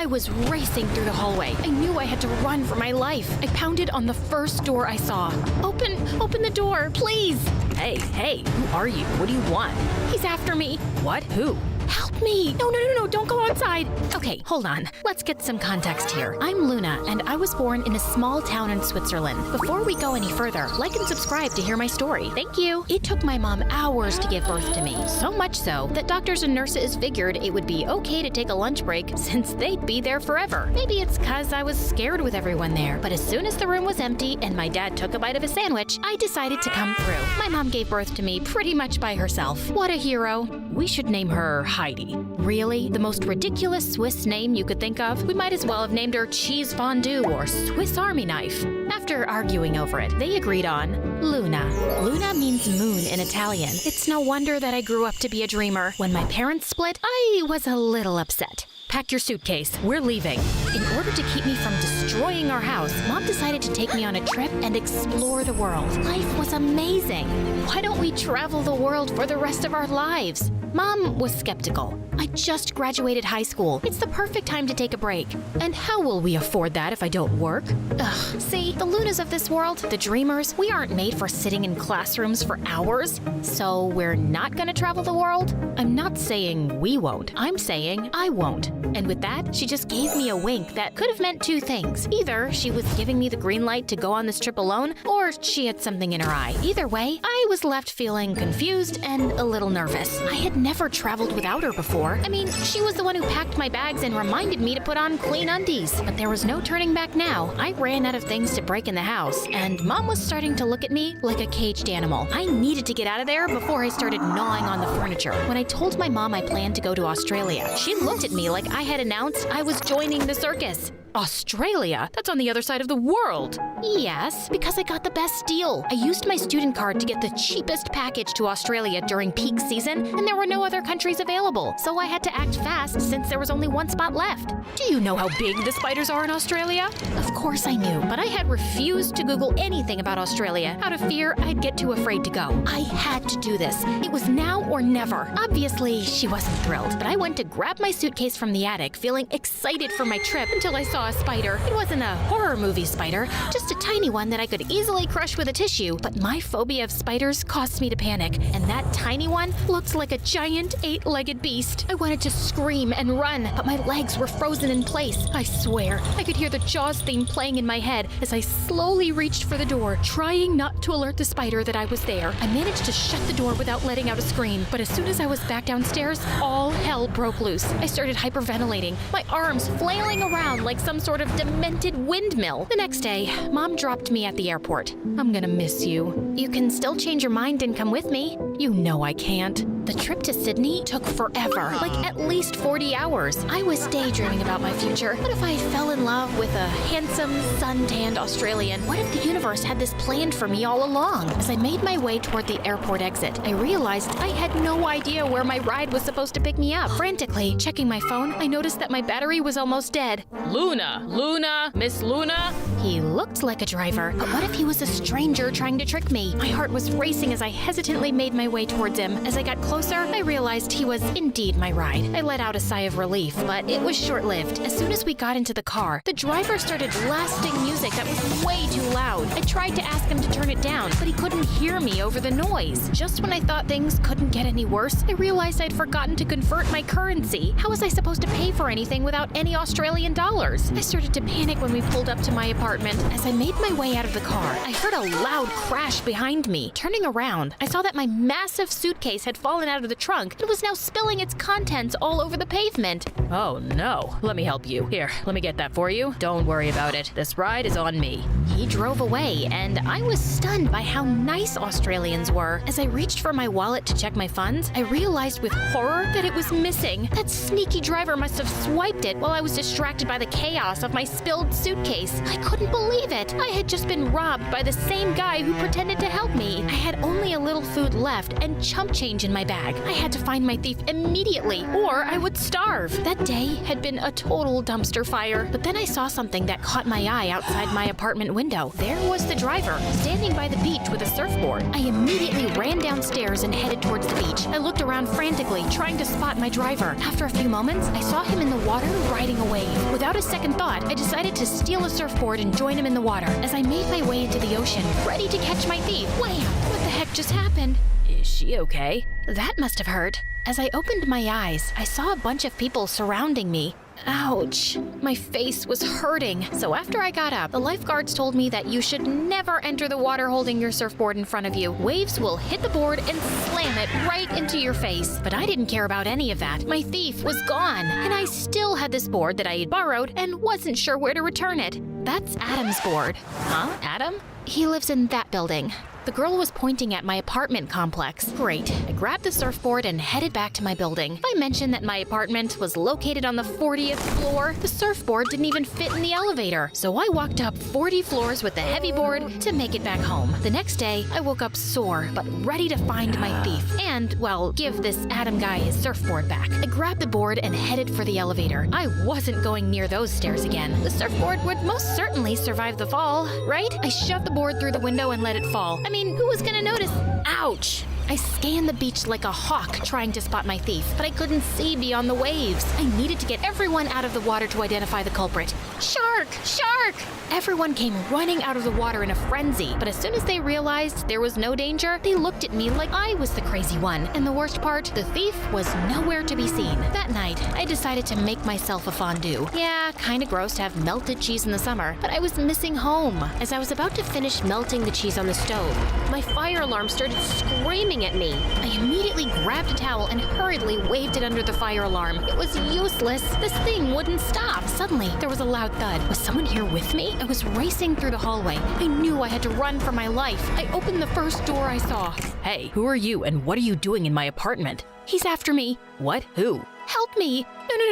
I was racing through the hallway. I knew I had to run for my life. I pounded on the first door I saw. Open the door, please. Hey, who are you? What do you want? He's after me. What? Who? Help me! No, don't go outside! Okay, hold on. Let's get some context here. I'm Luna, and I was born in a small town in Switzerland. Before we go any further, like and subscribe to hear my story. Thank you! It took my mom hours to give birth to me. So much so that doctors and nurses figured it would be okay to take a lunch break since they'd be there forever. Maybe it's cause I was scared with everyone there, but as soon as the room was empty and my dad took a bite of a sandwich, I decided to come through. My mom gave birth to me pretty much by herself. What a hero. We should name her Heidi. Really? The most ridiculous Swiss name you could think of? We might as well have named her Cheese Fondue or Swiss Army Knife. After arguing over it, they agreed on Luna. Luna means moon in Italian. It's no wonder that I grew up to be a dreamer. When my parents split, I was a little upset. Pack your suitcase. We're leaving. In order to keep me from destroying our house, Mom decided to take me on a trip and explore the world. Life was amazing. Why don't we travel the world for the rest of our lives? Mom was skeptical. I just graduated high school. It's the perfect time to take a break. And how will we afford that if I don't work? Ugh, see, the Lunas of this world, the dreamers, we aren't made for sitting in classrooms for hours. So we're not gonna travel the world? I'm not saying we won't. I'm saying I won't. And with that, she just gave me a wink that could have meant two things. Either she was giving me the green light to go on this trip alone, or she had something in her eye. Either way, I was left feeling confused and a little nervous. I had never traveled without her before. I mean, she was the one who packed my bags and reminded me to put on clean undies. But there was no turning back now. I ran out of things to break in the house, and Mom was starting to look at me like a caged animal. I needed to get out of there before I started gnawing on the furniture. When I told my mom I planned to go to Australia, she looked at me like I had announced I was joining the circus. Australia? That's on the other side of the world. Yes, because I got the best deal. I used my student card to get the cheapest package to Australia during peak season, and there were no other countries available, so I had to act fast since there was only one spot left. Do you know how big the spiders are in Australia? Of course I knew, but I had refused to Google anything about Australia out of fear I'd get too afraid to go. I had to do this. It was now or never. Obviously, she wasn't thrilled, but I went to grab my suitcase from the attic, feeling excited for my trip until I saw a spider. It wasn't a horror movie spider, just a tiny one that I could easily crush with a tissue, but my phobia of spiders caused me to panic, and that tiny one looked like a giant 8-legged beast. I wanted to scream and run, but my legs were frozen in place. I swear, I could hear the Jaws theme playing in my head as I slowly reached for the door, trying not to alert the spider that I was there. I managed to shut the door without letting out a scream, but as soon as I was back downstairs, all hell broke loose. I started hyperventilating, my arms flailing around like some sort of demented windmill. The next day, Mom dropped me at the airport. I'm gonna miss you. You can still change your mind and come with me. You know I can't. The trip to Sydney took forever, like at least 40 hours. I was daydreaming about my future. What if I fell in love with a handsome, sun-tanned Australian? What if the universe had this planned for me all along? As I made my way toward the airport exit, I realized I had no idea where my ride was supposed to pick me up. Frantically checking my phone, I noticed that my battery was almost dead. Luna, Miss Luna? He looked like a driver, but what if he was a stranger trying to trick me? My heart was racing as I hesitantly made my way towards him. As I got closer, I realized he was indeed my ride. I let out a sigh of relief, but it was short-lived. As soon as we got into the car, the driver started blasting music that was way too loud. I tried to ask him to turn it down, but he couldn't hear me over the noise. Just when I thought things couldn't get any worse, I realized I'd forgotten to convert my currency. How was I supposed to pay for anything without any Australian dollars? I started to panic when we pulled up to my apartment. As I made my way out of the car, I heard a loud crash behind me. Turning around, I saw that my massive suitcase had fallen out of the trunk and was now spilling its contents all over the pavement. Oh no. Let me help you. Here, let me get that for you. Don't worry about it. This ride is on me. He drove away, and I was stunned by how nice Australians were. As I reached for my wallet to check my funds, I realized with horror that it was missing. That sneaky driver must have swiped it while I was distracted by the chaos of my spilled suitcase. I couldn't believe it. I had just been robbed by the same guy who pretended to help me. I had only a little food left and chump change in my bag. I had to find my thief immediately, or I would starve. That day had been a total dumpster fire, but then I saw something that caught my eye outside my apartment window. There was the driver, standing by the beach with a surfboard. I immediately ran downstairs and headed towards the beach. I looked around frantically, trying to spot my driver. After a few moments, I saw him in the water riding a wave. Without Without a second thought, I decided to steal a surfboard and join him in the water. As I made my way into the ocean, ready to catch my thief, wham! What the heck just happened? Is she okay? That must have hurt. As I opened my eyes, I saw a bunch of people surrounding me. Ouch. My face was hurting. So after I got up, the lifeguards told me that you should never enter the water holding your surfboard in front of you. Waves will hit the board and slam it right into your face. But I didn't care about any of that. My thief was gone, and I still had this board that I had borrowed and wasn't sure where to return it. That's Adam's board. Huh? Adam? He lives in that building. The girl was pointing at my apartment complex. Great. I grabbed the surfboard and headed back to my building. I mentioned that my apartment was located on the 40th floor. The surfboard didn't even fit in the elevator. So I walked up 40 floors with the heavy board to make it back home. The next day, I woke up sore, but ready to find my thief. And, well, give this Adam guy his surfboard back. I grabbed the board and headed for the elevator. I wasn't going near those stairs again. The surfboard would most certainly survive the fall, right? I shoved the board through the window and let it fall. I mean, who was gonna notice? Ouch! I scanned the beach like a hawk trying to spot my thief, but I couldn't see beyond the waves. I needed to get everyone out of the water to identify the culprit. Shark! Shark! Everyone came running out of the water in a frenzy, but as soon as they realized there was no danger, they looked at me like I was the crazy one. And the worst part, the thief was nowhere to be seen. That night, I decided to make myself a fondue. Yeah, kinda gross to have melted cheese in the summer, but I was missing home. As I was about to finish melting the cheese on the stove, my fire alarm started screaming at me. I immediately grabbed a towel and hurriedly waved it under the fire alarm. It was useless. This thing wouldn't stop. Suddenly, there was a loud thud. Was someone here with me? I was racing through the hallway. I knew I had to run for my life. I opened the first door I saw. Hey, who are you and what are you doing in my apartment? He's after me. What? Who? Help me!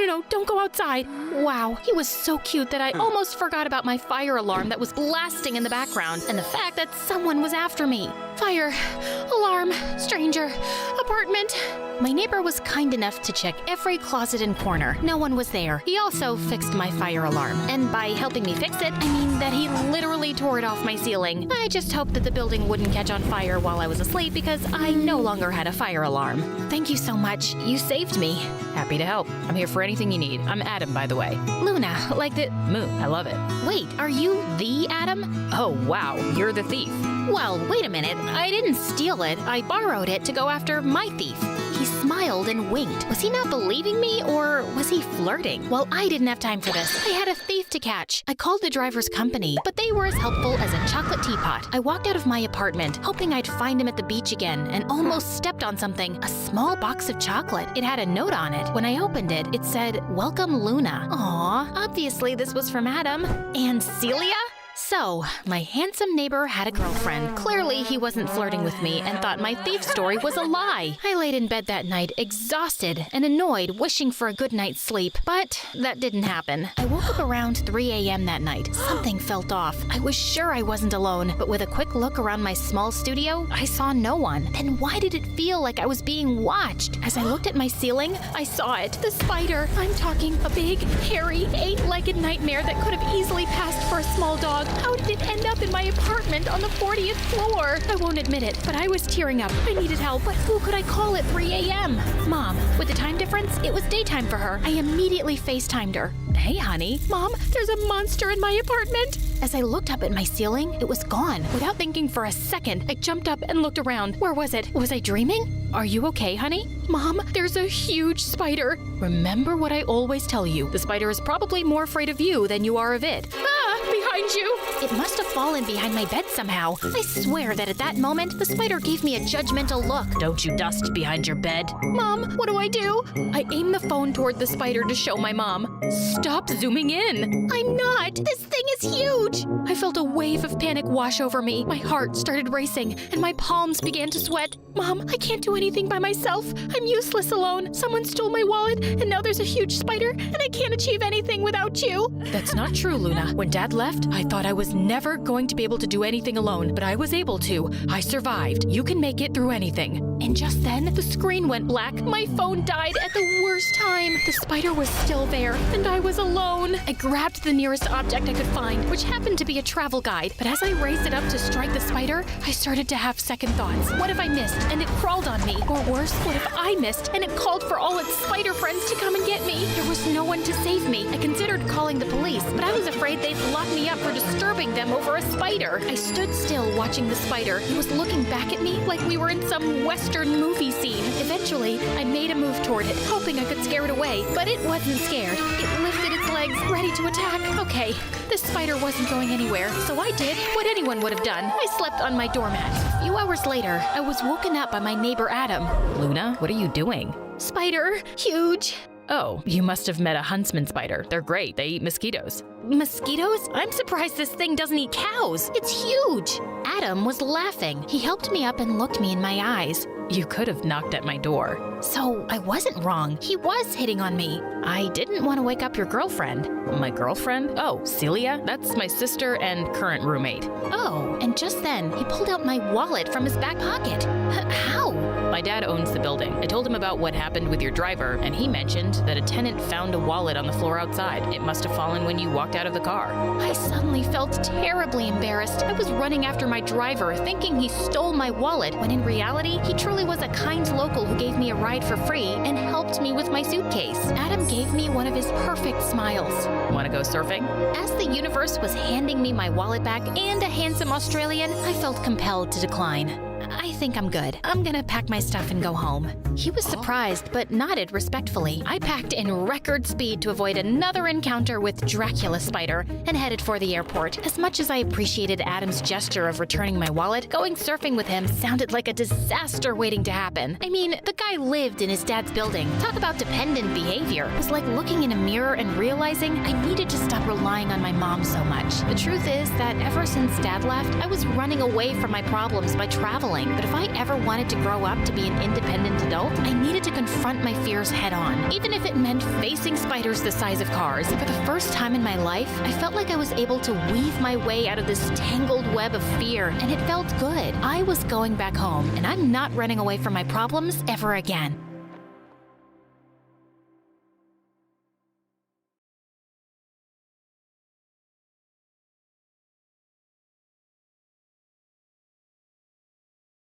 No, don't go outside. Wow, he was so cute that I almost forgot about my fire alarm that was blasting in the background and the fact that someone was after me. Fire, alarm, stranger, apartment. My neighbor was kind enough to check every closet and corner. No one was there. He also fixed my fire alarm. And by helping me fix it, I mean that he literally tore it off my ceiling. I just hoped that the building wouldn't catch on fire while I was asleep because I no longer had a fire alarm. Thank you so much. You saved me. Happy to help. I'm here for anything you need. I'm Adam, by the way. Luna, like the Moon. I love it. Wait, are you the Adam? Oh, wow. You're the thief. Well, wait a minute. I didn't steal it. I borrowed it to go after my thief. He smiled and winked. Was he not believing me, or was he flirting? Well, I didn't have time for this. I had a thief to catch. I called the driver's company, but they were as helpful as a chocolate teapot. I walked out of my apartment, hoping I'd find him at the beach again, and almost stepped on something. A small box of chocolate. It had a note on it. When I opened it, it said, "Welcome, Luna." Aw, obviously this was from Adam. And Celia? So, my handsome neighbor had a girlfriend. Clearly, he wasn't flirting with me and thought my thief story was a lie. I laid in bed that night, exhausted and annoyed, wishing for a good night's sleep. But that didn't happen. I woke up around 3 a.m. that night. Something felt off. I was sure I wasn't alone, but with a quick look around my small studio, I saw no one. Then why did it feel like I was being watched? As I looked at my ceiling, I saw it. The spider. I'm talking a big, hairy, 8-legged nightmare that could have easily passed for a small dog. How did it end up in my apartment on the 40th floor? I won't admit it, but I was tearing up. I needed help, but who could I call at 3 a.m.? Mom. With the time difference, it was daytime for her. I immediately FaceTimed her. Hey, honey. Mom, there's a monster in my apartment. As I looked up at my ceiling, it was gone. Without thinking for a second, I jumped up and looked around. Where was it? Was I dreaming? Are you okay, honey? Mom, there's a huge spider. Remember what I always tell you. The spider is probably more afraid of you than you are of it. Ah, behind you. It must have fallen behind my bed somehow. I swear that at that moment, the spider gave me a judgmental look. Don't you dust behind your bed. Mom, what do I do? I aimed the phone toward the spider to show my mom. Stop zooming in. I'm not. This thing is huge. I felt a wave of panic wash over me. My heart started racing, and my palms began to sweat. Mom, I can't do anything by myself. I'm useless alone. Someone stole my wallet, and now there's a huge spider, and I can't achieve anything without you. That's not true, Luna. When Dad left, I thought I was was never going to be able to do anything alone, but I was able to. I survived. You can make it through anything. And just then, the screen went black. My phone died at the worst time. The spider was still there, and I was alone. I grabbed the nearest object I could find, which happened to be a travel guide. But as I raised it up to strike the spider, I started to have second thoughts. What if I missed and it crawled on me? Or worse, what if I missed and it called for all its spider friends to come and get me? There was no one to save me. I considered calling the police, but I was afraid they'd lock me up for disturbing them over a spider. I stood still watching the spider. It was looking back at me like we were in some Western movie scene. Eventually, I made a move toward it, hoping I could scare it away, but it wasn't scared. It lifted its legs, ready to attack. Okay, this spider wasn't going anywhere, so I did what anyone would have done. I slept on my doormat. A few hours later, I was woken up by my neighbor Adam. Luna, what are you doing? Spider, huge. Oh, you must have met a huntsman spider. They're great. They eat mosquitoes. Mosquitoes? I'm surprised this thing doesn't eat cows. It's huge. Adam was laughing. He helped me up and looked me in my eyes. You could have knocked at my door. So I wasn't wrong. He was hitting on me. I didn't want to wake up your girlfriend. My girlfriend? Oh, Celia? That's my sister and current roommate. Oh, and just then, he pulled out my wallet from his back pocket. How? My dad owns the building. I told him about what happened with your driver, and he mentioned that a tenant found a wallet on the floor outside. It must have fallen when you walked out of the car. I suddenly felt terribly embarrassed. I was running after my driver, thinking he stole my wallet, when in reality, he truly was a kind local who gave me a ride for free and helped me with my suitcase. Adam gave me one of his perfect smiles. Want to go surfing? As the universe was handing me my wallet back and a handsome Australian, I felt compelled to decline. I think I'm good. I'm gonna pack my stuff and go home. He was surprised, but nodded respectfully. I packed in record speed to avoid another encounter with Dracula Spider and headed for the airport. As much as I appreciated Adam's gesture of returning my wallet, going surfing with him sounded like a disaster waiting to happen. I mean, the guy lived in his dad's building. Talk about dependent behavior. It was like looking in a mirror and realizing I needed to stop relying on my mom so much. The truth is that ever since Dad left, I was running away from my problems by traveling. But if I ever wanted to grow up to be an independent adult, I needed to confront my fears head on, even if it meant facing spiders the size of cars. For the first time in my life, I felt like I was able to weave my way out of this tangled web of fear, and it felt good. I was going back home, and I'm not running away from my problems ever again.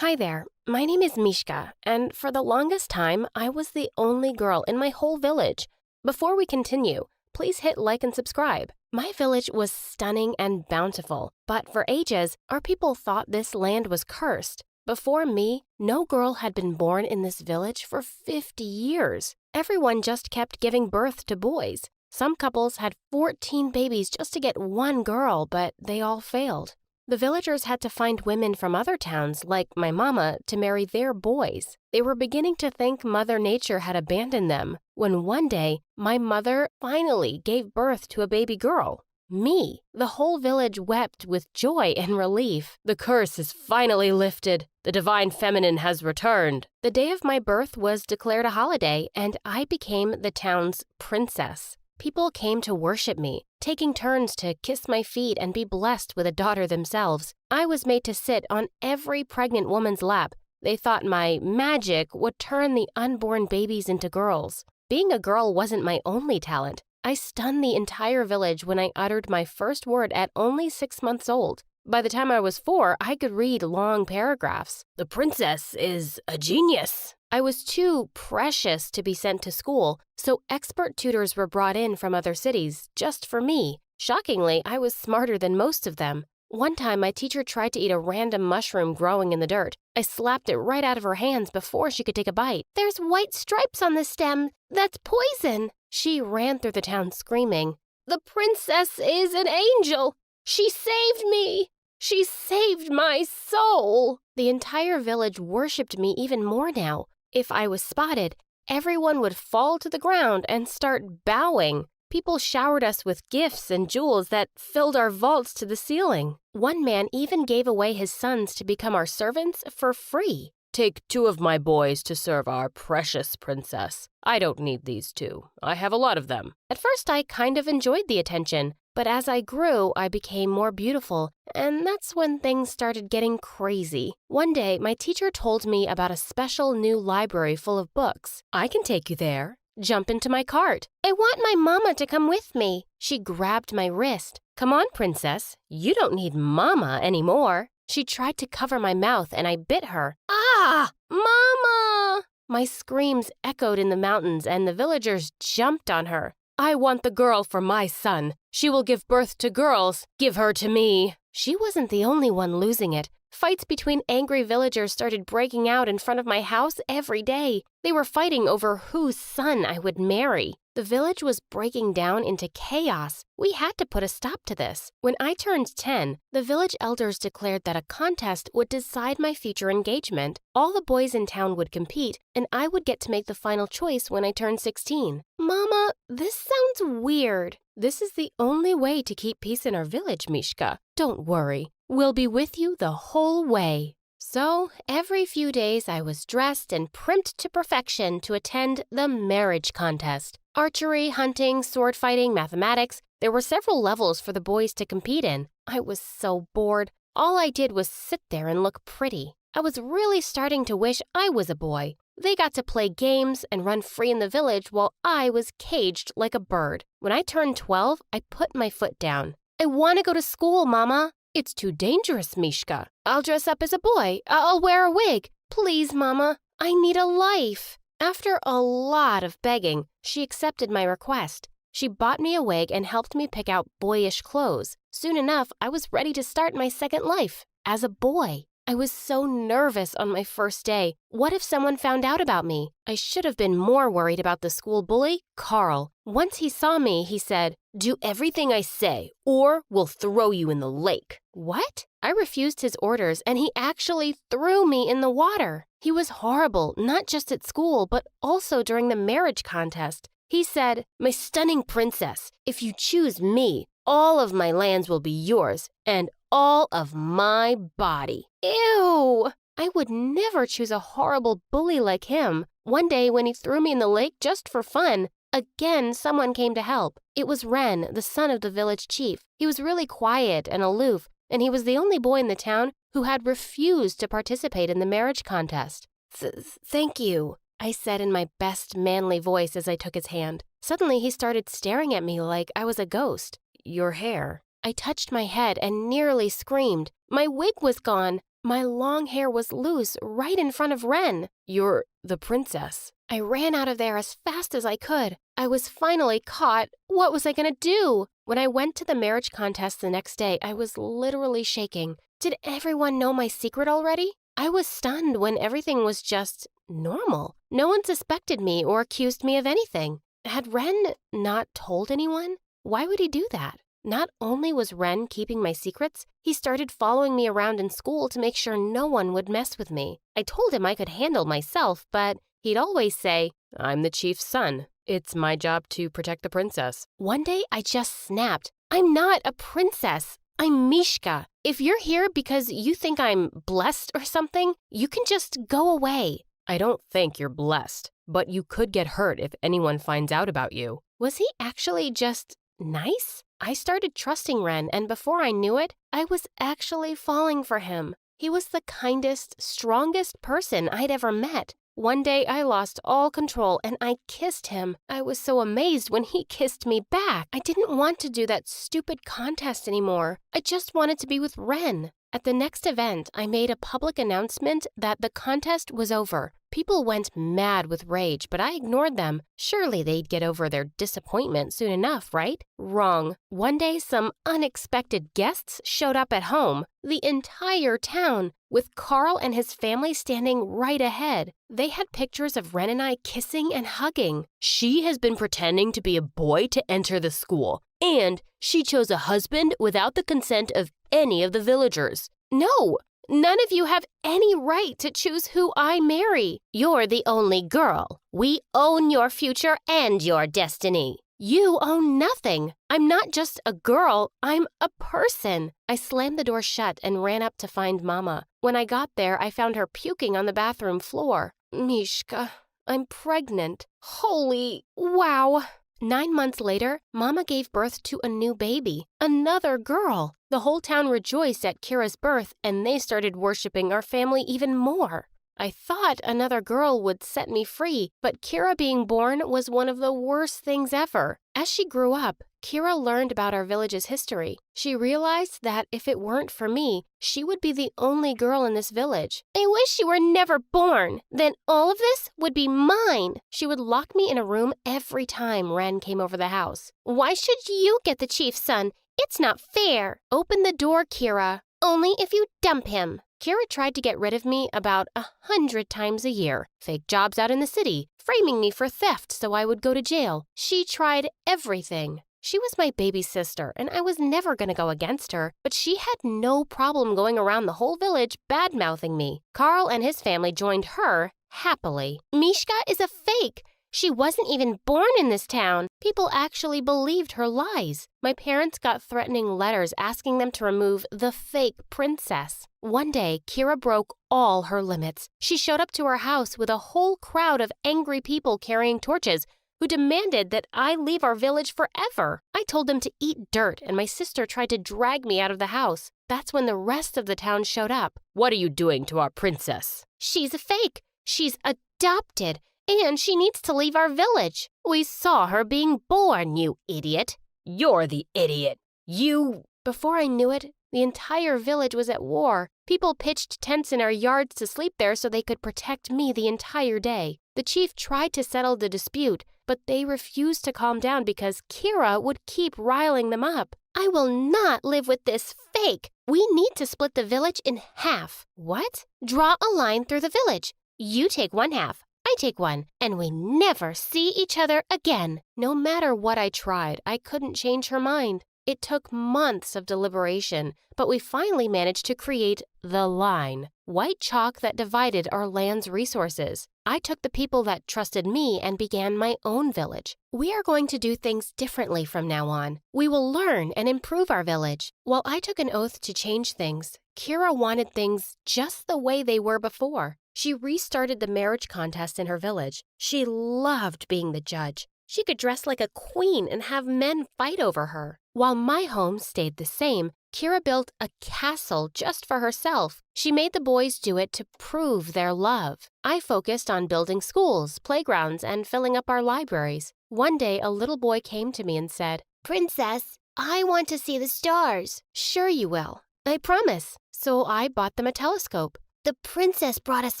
Hi there, my name is Mishka, and for the longest time, I was the only girl in my whole village. Before we continue, please hit like and subscribe. My village was stunning and bountiful, but for ages, our people thought this land was cursed. Before me, no girl had been born in this village for 50 years. Everyone just kept giving birth to boys. Some couples had 14 babies just to get one girl, but they all failed. The villagers had to find women from other towns, like my mama, to marry their boys. They were beginning to think Mother Nature had abandoned them, when one day, my mother finally gave birth to a baby girl. Me. The whole village wept with joy and relief. The curse is finally lifted. The divine feminine has returned. The day of my birth was declared a holiday, and I became the town's princess. People came to worship me, taking turns to kiss my feet and be blessed with a daughter themselves. I was made to sit on every pregnant woman's lap. They thought my magic would turn the unborn babies into girls. Being a girl wasn't my only talent. I stunned the entire village when I uttered my first word at only 6 months old. By the time I was 4, I could read long paragraphs. The princess is a genius. I was too precious to be sent to school, so expert tutors were brought in from other cities, just for me. Shockingly, I was smarter than most of them. One time, my teacher tried to eat a random mushroom growing in the dirt. I slapped it right out of her hands before she could take a bite. "There's white stripes on the stem. That's poison." She ran through the town screaming, "The princess is an angel. She saved me. She saved my soul." The entire village worshipped me even more now. If I was spotted, everyone would fall to the ground and start bowing. People showered us with gifts and jewels that filled our vaults to the ceiling. One man even gave away his sons to become our servants for free. "Take 2 of my boys to serve our precious princess. I don't need these 2. I have a lot of them." At first, I kind of enjoyed the attention, But as I grew, I became more beautiful, and that's when things started getting crazy. One day, my teacher told me about a special new library full of books. I can take you there. Jump into my cart. I want my mama to come with me. She grabbed my wrist. Come on, princess. You don't need mama anymore. She tried to cover my mouth and I bit her. Ah! Mama! My screams echoed in the mountains and the villagers jumped on her. I want the girl for my son. She will give birth to girls. Give her to me. She wasn't the only one losing it. Fights between angry villagers started breaking out in front of my house every day. They were fighting over whose son I would marry. The village was breaking down into chaos. We had to put a stop to this. When I turned 10, the village elders declared that a contest would decide my future engagement. All the boys in town would compete, and I would get to make the final choice when I turned 16. Mama, this sounds weird. This is the only way to keep peace in our village, Mishka. Don't worry. We'll be with you the whole way. So, every few days I was dressed and primped to perfection to attend the marriage contest. Archery, hunting, sword fighting, mathematics. There were several levels for the boys to compete in. I was so bored. All I did was sit there and look pretty. I was really starting to wish I was a boy. They got to play games and run free in the village while I was caged like a bird. When I turned 12, I put my foot down. I want to go to school, Mama. It's too dangerous, Mishka. I'll dress up as a boy. I'll wear a wig. Please, Mama. I need a life. After a lot of begging, she accepted my request. She bought me a wig and helped me pick out boyish clothes. Soon enough, I was ready to start my second life as a boy. I was so nervous on my first day. What if someone found out about me? I should have been more worried about the school bully, Carl. Once he saw me, he said, "Do everything I say, or we'll throw you in the lake." What? I refused his orders, and he actually threw me in the water. He was horrible, not just at school, but also during the marriage contest. He said, "My stunning princess, if you choose me, all of my lands will be yours, and all of my body." Ew! I would never choose a horrible bully like him. One day when he threw me in the lake just for fun, again someone came to help. It was Ren, the son of the village chief. He was really quiet and aloof, and he was the only boy in the town who had refused to participate in the marriage contest. Thank you, I said in my best manly voice as I took his hand. Suddenly he started staring at me like I was a ghost. Your hair. I touched my head and nearly screamed. My wig was gone. My long hair was loose right in front of Ren. You're the princess. I ran out of there as fast as I could. I was finally caught. What was I going to do? When I went to the marriage contest the next day, I was literally shaking. Did everyone know my secret already? I was stunned when everything was just normal. No one suspected me or accused me of anything. Had Ren not told anyone? Why would he do that? Not only was Ren keeping my secrets, he started following me around in school to make sure no one would mess with me. I told him I could handle myself, but he'd always say, "I'm the chief's son. It's my job to protect the princess." One day, I just snapped. I'm not a princess. I'm Mishka. If you're here because you think I'm blessed or something, you can just go away. I don't think you're blessed, but you could get hurt if anyone finds out about you. Was he actually just nice? I started trusting Ren, and before I knew it, I was actually falling for him. He was the kindest, strongest person I'd ever met. One day I lost all control and I kissed him. I was so amazed when he kissed me back. I didn't want to do that stupid contest anymore. I just wanted to be with Ren. At the next event, I made a public announcement that the contest was over. People went mad with rage, but I ignored them. Surely they'd get over their disappointment soon enough, right? Wrong. One day, some unexpected guests showed up at home. The entire town, with Carl and his family standing right ahead. They had pictures of Ren and I kissing and hugging. She has been pretending to be a boy to enter the school, and she chose a husband without the consent of any of the villagers. No! None of you have any right to choose who I marry. You're the only girl. We own your future and your destiny. You own nothing. I'm not just a girl, I'm a person. I slammed the door shut and ran up to find Mama. When I got there, I found her puking on the bathroom floor. Mishka, I'm pregnant. Holy wow. 9 months later, Mama gave birth to a new baby, another girl. The whole town rejoiced at Kira's birth, and they started worshiping our family even more. I thought another girl would set me free, but Kira being born was one of the worst things ever. As she grew up, Kira learned about our village's history. She realized that if it weren't for me, she would be the only girl in this village. I wish you were never born. Then all of this would be mine. She would lock me in a room every time Ren came over the house. Why should you get the chief's son? It's not fair. Open the door, Kira. Only if you dump him. Kira tried to get rid of me about 100 times a year. Fake jobs out in the city, framing me for theft so I would go to jail. She tried everything. She was my baby sister, and I was never going to go against her, but she had no problem going around the whole village bad-mouthing me. Carl and his family joined her happily. Mishka is a fake. She wasn't even born in this town. People actually believed her lies. My parents got threatening letters asking them to remove the fake princess. One day, Kira broke all her limits. She showed up to her house with a whole crowd of angry people carrying torches who demanded that I leave our village forever. I told them to eat dirt, and my sister tried to drag me out of the house. That's when the rest of the town showed up. What are you doing to our princess? She's a fake. She's adopted. And she needs to leave our village. We saw her being born, you idiot. You're the idiot. You... Before I knew it, the entire village was at war. People pitched tents in our yards to sleep there so they could protect me the entire day. The chief tried to settle the dispute, but they refused to calm down because Kira would keep riling them up. I will not live with this fake. We need to split the village in half. What? Draw a line through the village. You take one half. I take one, and we never see each other again. No matter what I tried, I couldn't change her mind. It took months of deliberation, but we finally managed to create the line, white chalk that divided our land's resources. I took the people that trusted me and began my own village. We are going to do things differently from now on. We will learn and improve our village. While I took an oath to change things, Kira wanted things just the way they were before. She restarted the marriage contest in her village. She loved being the judge. She could dress like a queen and have men fight over her. While my home stayed the same, Kira built a castle just for herself. She made the boys do it to prove their love. I focused on building schools, playgrounds, and filling up our libraries. One day, a little boy came to me and said, "Princess, I want to see the stars." "Sure you will. I promise." So I bought them a telescope. The princess brought us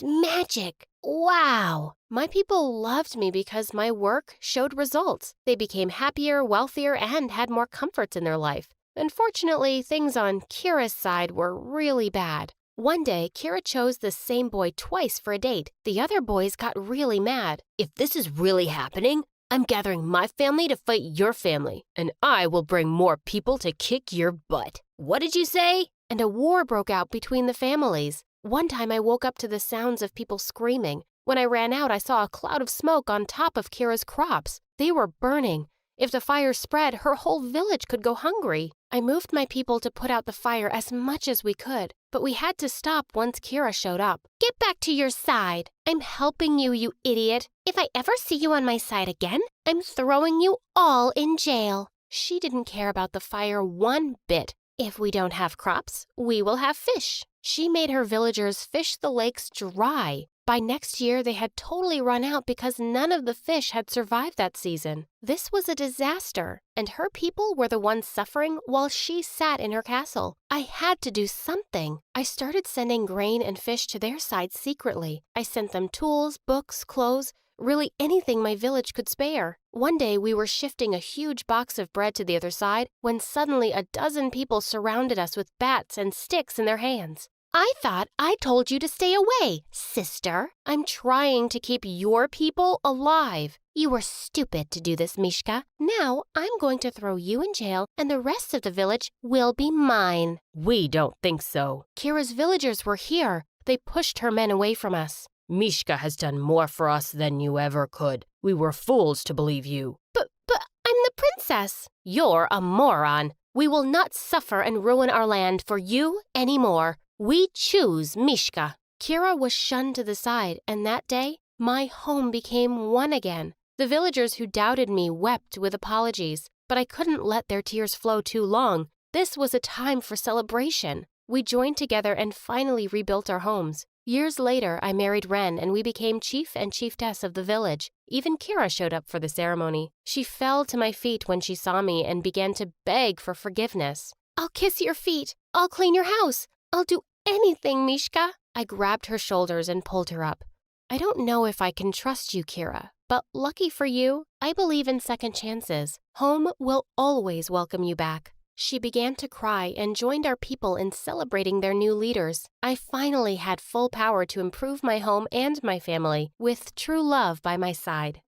magic. Wow! My people loved me because my work showed results. They became happier, wealthier, and had more comforts in their life. Unfortunately, things on Kira's side were really bad. One day, Kira chose the same boy twice for a date. The other boys got really mad. "If this is really happening, I'm gathering my family to fight your family, and I will bring more people to kick your butt." "What did you say?" And a war broke out between the families. One time I woke up to the sounds of people screaming. When I ran out, I saw a cloud of smoke on top of Kira's crops. They were burning. If the fire spread, her whole village could go hungry. I moved my people to put out the fire as much as we could, but we had to stop once Kira showed up. "Get back to your side. I'm helping you, you idiot. If I ever see you on my side again, I'm throwing you all in jail." She didn't care about the fire one bit. If we don't have crops, we will have fish. She made her villagers fish the lakes dry. By next year, they had totally run out because none of the fish had survived that season. This was a disaster, and her people were the ones suffering while she sat in her castle. I had to do something. I started sending grain and fish to their side secretly. I sent them tools, books, clothes, really anything my village could spare. One day, we were shifting a huge box of bread to the other side when suddenly a dozen people surrounded us with bats and sticks in their hands. "I thought I told you to stay away, sister. I'm trying to keep your people alive. You were stupid to do this, Mishka. Now I'm going to throw you in jail, and the rest of the village will be mine." We don't think so. Kira's villagers were here. They pushed her men away from us. Mishka has done more for us than you ever could. We were fools to believe you. But I'm the princess." "You're a moron. We will not suffer and ruin our land for you anymore. We choose Mishka." Kira was shunned to the side, and that day, my home became one again. The villagers who doubted me wept with apologies, but I couldn't let their tears flow too long. This was a time for celebration. We joined together and finally rebuilt our homes. Years later, I married Ren and we became chief and chiefess of the village. Even Kira showed up for the ceremony. She fell to my feet when she saw me and began to beg for forgiveness. "I'll kiss your feet. I'll clean your house. I'll do anything, Mishka." I grabbed her shoulders and pulled her up. "I don't know if I can trust you, Kira, but lucky for you, I believe in second chances. Home will always welcome you back." She began to cry and joined our people in celebrating their new leaders. I finally had full power to improve my home and my family, with true love by my side.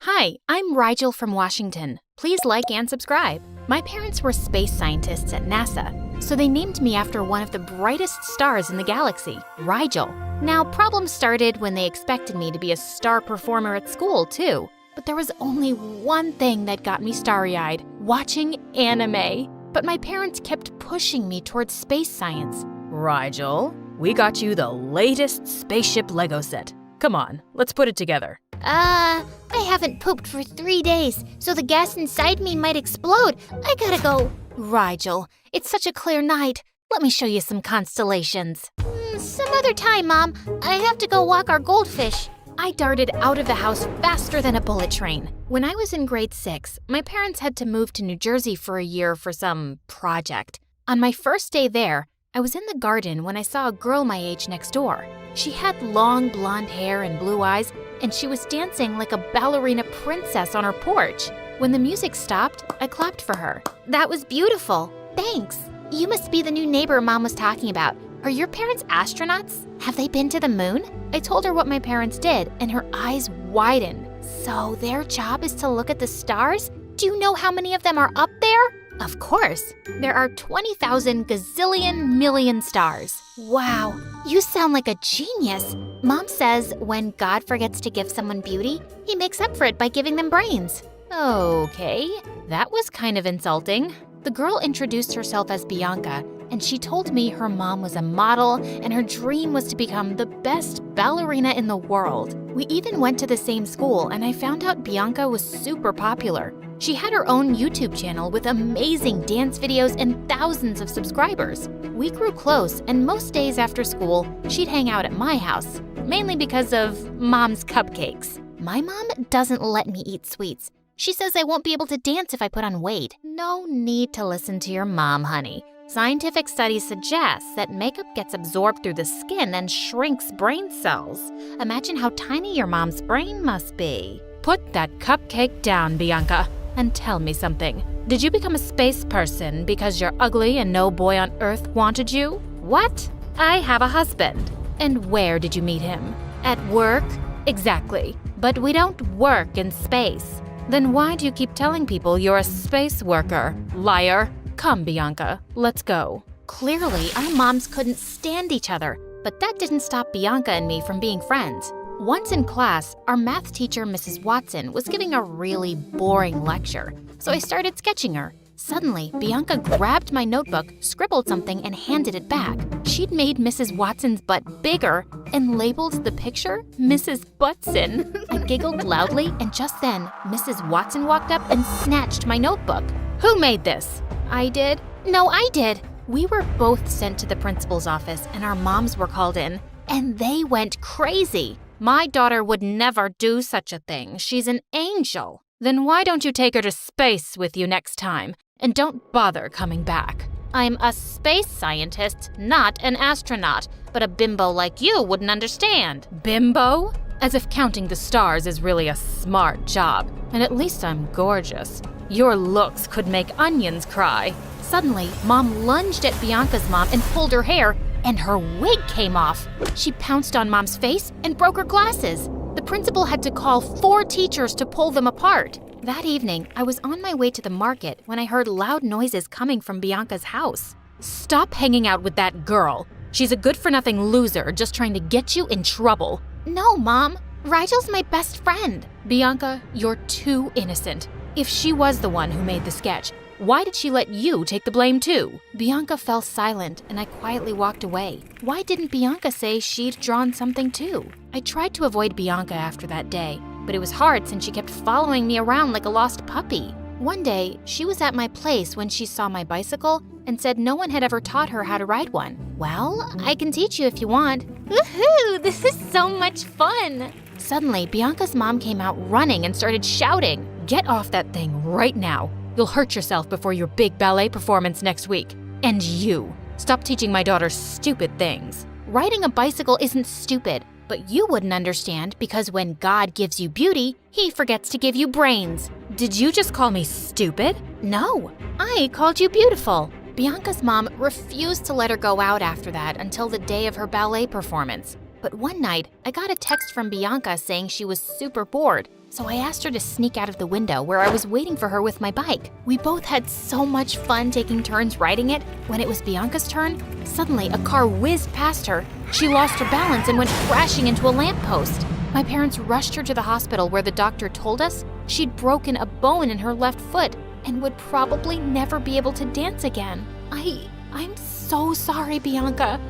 Hi, I'm Rigel from Washington. Please like and subscribe. My parents were space scientists at NASA, so they named me after one of the brightest stars in the galaxy, Rigel. Now, problems started when they expected me to be a star performer at school, too. But there was only one thing that got me starry-eyed, watching anime. But my parents kept pushing me towards space science. Rigel, we got you the latest spaceship Lego set. Come on, let's put it together. I haven't pooped for 3 days, so the gas inside me might explode. I gotta go. Rigel, it's such a clear night. Let me show you some constellations. Some other time, Mom. I have to go walk our goldfish. I darted out of the house faster than a bullet train. When I was in grade 6, my parents had to move to New Jersey for a year for some project. On my first day there, I was in the garden when I saw a girl my age next door. She had long blonde hair and blue eyes, and she was dancing like a ballerina princess on her porch. When the music stopped, I clapped for her. That was beautiful. Thanks. You must be the new neighbor Mom was talking about. Are your parents astronauts? Have they been to the moon? I told her what my parents did, and her eyes widened. So their job is to look at the stars? Do you know how many of them are up there? Of course. There are 20,000 gazillion million stars. Wow, you sound like a genius. Mom says when God forgets to give someone beauty, he makes up for it by giving them brains. Okay, that was kind of insulting. The girl introduced herself as Bianca, and she told me her mom was a model and her dream was to become the best ballerina in the world. We even went to the same school, and I found out Bianca was super popular. She had her own YouTube channel with amazing dance videos and thousands of subscribers. We grew close, and most days after school, she'd hang out at my house, mainly because of Mom's cupcakes. My mom doesn't let me eat sweets. She says I won't be able to dance if I put on weight. No need to listen to your mom, honey. Scientific studies suggest that makeup gets absorbed through the skin and shrinks brain cells. Imagine how tiny your mom's brain must be. Put that cupcake down, Bianca, and tell me something. Did you become a space person because you're ugly and no boy on Earth wanted you? What? I have a husband. And where did you meet him? At work? Exactly. But we don't work in space. Then why do you keep telling people you're a space worker? Liar. Come, Bianca, let's go. Clearly, our moms couldn't stand each other, but that didn't stop Bianca and me from being friends. Once in class, our math teacher, Mrs. Watson, was giving a really boring lecture, so I started sketching her. Suddenly, Bianca grabbed my notebook, scribbled something, and handed it back. She'd made Mrs. Watson's butt bigger and labeled the picture Mrs. Butson. I giggled loudly, and just then, Mrs. Watson walked up and snatched my notebook. Who made this? I did. No, I did. We were both sent to the principal's office, and our moms were called in, and they went crazy. My daughter would never do such a thing. She's an angel. Then why don't you take her to space with you next time? And don't bother coming back. I'm a space scientist, not an astronaut, but a bimbo like you wouldn't understand. Bimbo? As if counting the stars is really a smart job. And at least I'm gorgeous. Your looks could make onions cry. Suddenly, Mom lunged at Bianca's mom and pulled her hair, and her wig came off. She pounced on Mom's face and broke her glasses. The principal had to call 4 teachers to pull them apart. That evening, I was on my way to the market when I heard loud noises coming from Bianca's house. Stop hanging out with that girl. She's a good-for-nothing loser just trying to get you in trouble. No, Mom. Rigel's my best friend. Bianca, you're too innocent. If she was the one who made the sketch, why did she let you take the blame too? Bianca fell silent, and I quietly walked away. Why didn't Bianca say she'd drawn something too? I tried to avoid Bianca after that day, but it was hard since she kept following me around like a lost puppy. One day, she was at my place when she saw my bicycle and said no one had ever taught her how to ride one. Well, I can teach you if you want. Woohoo! This is so much fun! Suddenly, Bianca's mom came out running and started shouting, "Get off that thing right now. You'll hurt yourself before your big ballet performance next week. And you, stop teaching my daughter stupid things." Riding a bicycle isn't stupid, but you wouldn't understand because when God gives you beauty, He forgets to give you brains. Did you just call me stupid? No, I called you beautiful. Bianca's mom refused to let her go out after that until the day of her ballet performance. But one night, I got a text from Bianca saying she was super bored, so I asked her to sneak out of the window where I was waiting for her with my bike. We both had so much fun taking turns riding it. When it was Bianca's turn, suddenly a car whizzed past her. She lost her balance and went crashing into a lamppost. My parents rushed her to the hospital where the doctor told us she'd broken a bone in her left foot and would probably never be able to dance again. I'm so sorry, Bianca.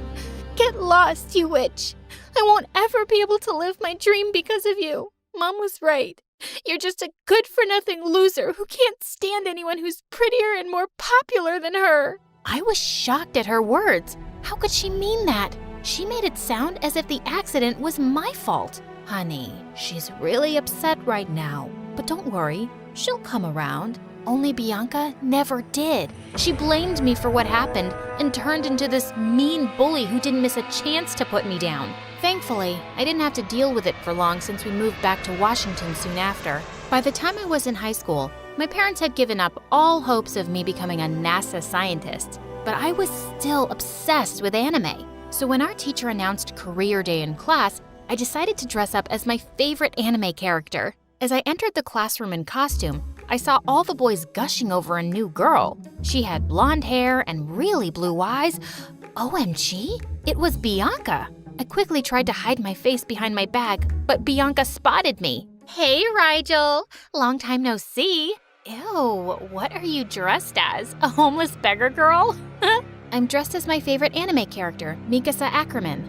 Get lost, you witch. I won't ever be able to live my dream because of you. Mom was right. You're just a good-for-nothing loser who can't stand anyone who's prettier and more popular than her. I was shocked at her words. How could she mean that? She made it sound as if the accident was my fault. Honey, she's really upset right now. But don't worry, she'll come around. Only Bianca never did. She blamed me for what happened and turned into this mean bully who didn't miss a chance to put me down. Thankfully, I didn't have to deal with it for long since we moved back to Washington soon after. By the time I was in high school, my parents had given up all hopes of me becoming a NASA scientist, but I was still obsessed with anime. So when our teacher announced career day in class, I decided to dress up as my favorite anime character. As I entered the classroom in costume, I saw all the boys gushing over a new girl. She had blonde hair and really blue eyes. OMG, it was Bianca. I quickly tried to hide my face behind my bag, but Bianca spotted me. Hey, Rigel. Long time no see. Ew, what are you dressed as? A homeless beggar girl? I'm dressed as my favorite anime character, Mikasa Ackerman.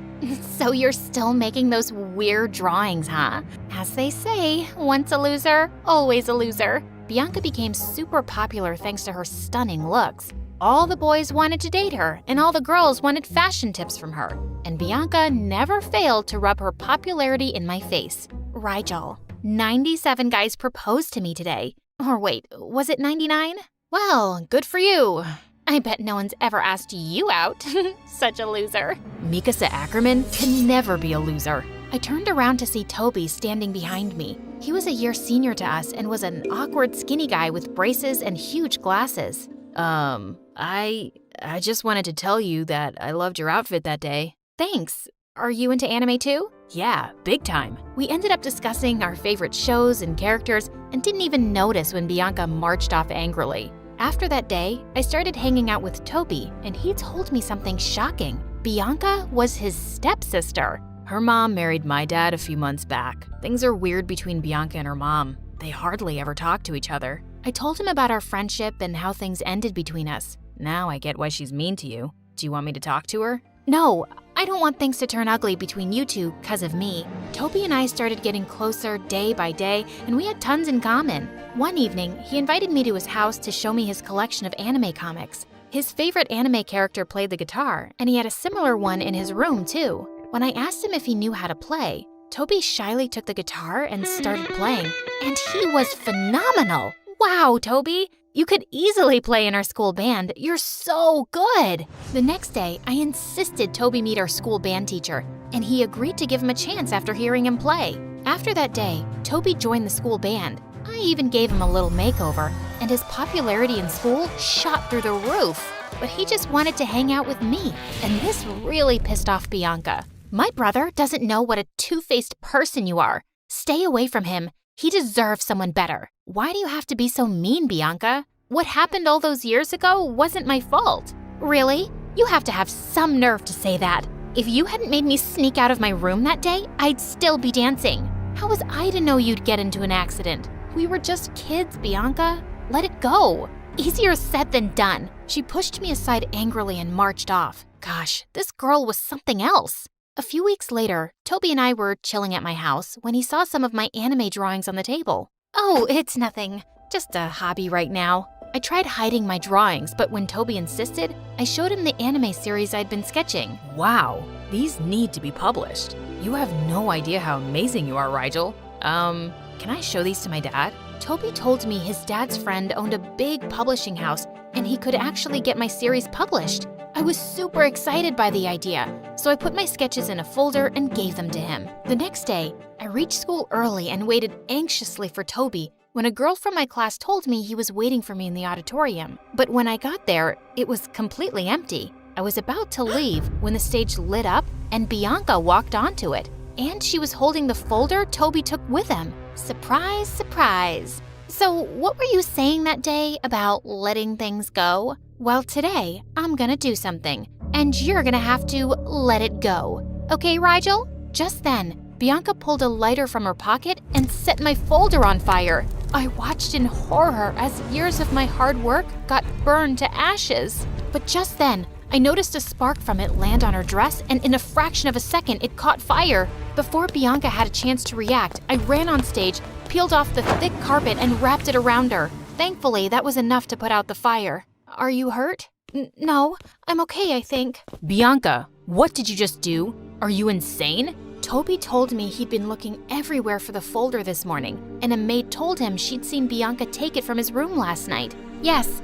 So you're still making those weird drawings, huh? As they say, once a loser, always a loser. Bianca became super popular thanks to her stunning looks. All the boys wanted to date her, and all the girls wanted fashion tips from her. And Bianca never failed to rub her popularity in my face. Rigel, 97 guys proposed to me today. Or wait, was it 99? Well, good for you. I bet no one's ever asked you out. Such a loser. Mikasa Ackerman can never be a loser. I turned around to see Toby standing behind me. He was a year senior to us and was an awkward skinny guy with braces and huge glasses. I just wanted to tell you that I loved your outfit that day. Thanks. Are you into anime too? Yeah, big time. We ended up discussing our favorite shows and characters and didn't even notice when Bianca marched off angrily. After that day, I started hanging out with Toby, and he told me something shocking. Bianca was his stepsister. Her mom married my dad a few months back. Things are weird between Bianca and her mom. They hardly ever talk to each other. I told him about our friendship and how things ended between us. Now I get why she's mean to you. Do you want me to talk to her? No, I don't want things to turn ugly between you two because of me. Toby and I started getting closer day by day, and we had tons in common. One evening, he invited me to his house to show me his collection of anime comics. His favorite anime character played the guitar, and he had a similar one in his room too. When I asked him if he knew how to play, Toby shyly took the guitar and started playing, and he was phenomenal. Wow, Toby! You could easily play in our school band. You're so good! The next day, I insisted Toby meet our school band teacher, and he agreed to give him a chance after hearing him play. After that day, Toby joined the school band. I even gave him a little makeover, and his popularity in school shot through the roof. But he just wanted to hang out with me, and this really pissed off Bianca. My brother doesn't know what a two-faced person you are. Stay away from him. He deserves someone better. Why do you have to be so mean, Bianca? What happened all those years ago wasn't my fault. Really? You have to have some nerve to say that. If you hadn't made me sneak out of my room that day, I'd still be dancing. How was I to know you'd get into an accident? We were just kids, Bianca. Let it go. Easier said than done. She pushed me aside angrily and marched off. Gosh, this girl was something else. A few weeks later, Toby and I were chilling at my house when he saw some of my anime drawings on the table. Oh, it's nothing. Just a hobby right now. I tried hiding my drawings, but when Toby insisted, I showed him the anime series I'd been sketching. Wow, these need to be published. You have no idea how amazing you are, Rigel. Can I show these to my dad? Toby told me his dad's friend owned a big publishing house and he could actually get my series published. I was super excited by the idea, so I put my sketches in a folder and gave them to him. The next day, I reached school early and waited anxiously for Toby when a girl from my class told me he was waiting for me in the auditorium. But when I got there, it was completely empty. I was about to leave when the stage lit up and Bianca walked onto it. And she was holding the folder Toby took with him. Surprise, surprise. So what were you saying that day about letting things go? Well, today I'm gonna do something, and you're gonna have to let it go. Okay, Rigel? Just then, Bianca pulled a lighter from her pocket and set my folder on fire. I watched in horror as years of my hard work got burned to ashes. But just then, I noticed a spark from it land on her dress, and in a fraction of a second, it caught fire. Before Bianca had a chance to react, I ran on stage, peeled off the thick carpet, and wrapped it around her. Thankfully, that was enough to put out the fire. Are you hurt? No, I'm okay, I think. Bianca, what did you just do? Are you insane? Toby told me he'd been looking everywhere for the folder this morning, and a maid told him she'd seen Bianca take it from his room last night. Yes,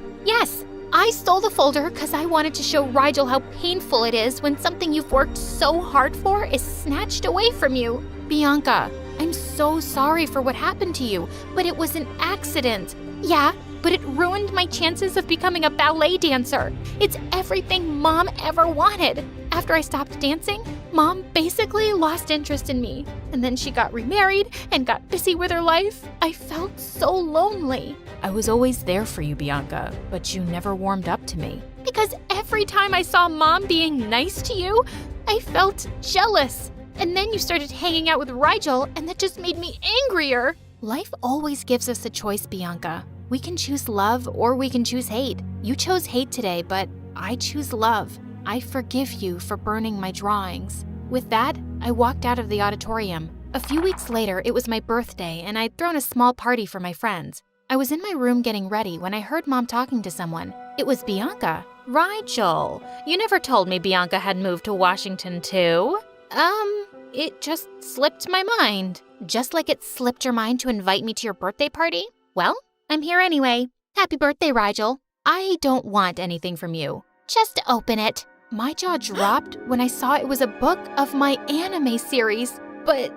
I stole the folder because I wanted to show Rigel how painful it is when something you've worked so hard for is snatched away from you. Bianca, I'm so sorry for what happened to you, but it was an accident. Yeah, but it ruined my chances of becoming a ballet dancer. It's everything Mom ever wanted. After I stopped dancing, Mom basically lost interest in me. And then she got remarried and got busy with her life. I felt so lonely. I was always there for you, Bianca, but you never warmed up to me. Because every time I saw Mom being nice to you, I felt jealous. And then you started hanging out with Rigel, and that just made me angrier. Life always gives us a choice, Bianca. We can choose love or we can choose hate. You chose hate today, but I choose love. I forgive you for burning my drawings. With that, I walked out of the auditorium. A few weeks later, it was my birthday, and I'd thrown a small party for my friends. I was in my room getting ready when I heard Mom talking to someone. It was Bianca. Rigel, you never told me Bianca had moved to Washington too. It just slipped my mind. Just like it slipped your mind to invite me to your birthday party? Well, I'm here anyway. Happy birthday, Rigel. I don't want anything from you. Just open it. My jaw dropped when I saw it was a book of my anime series. But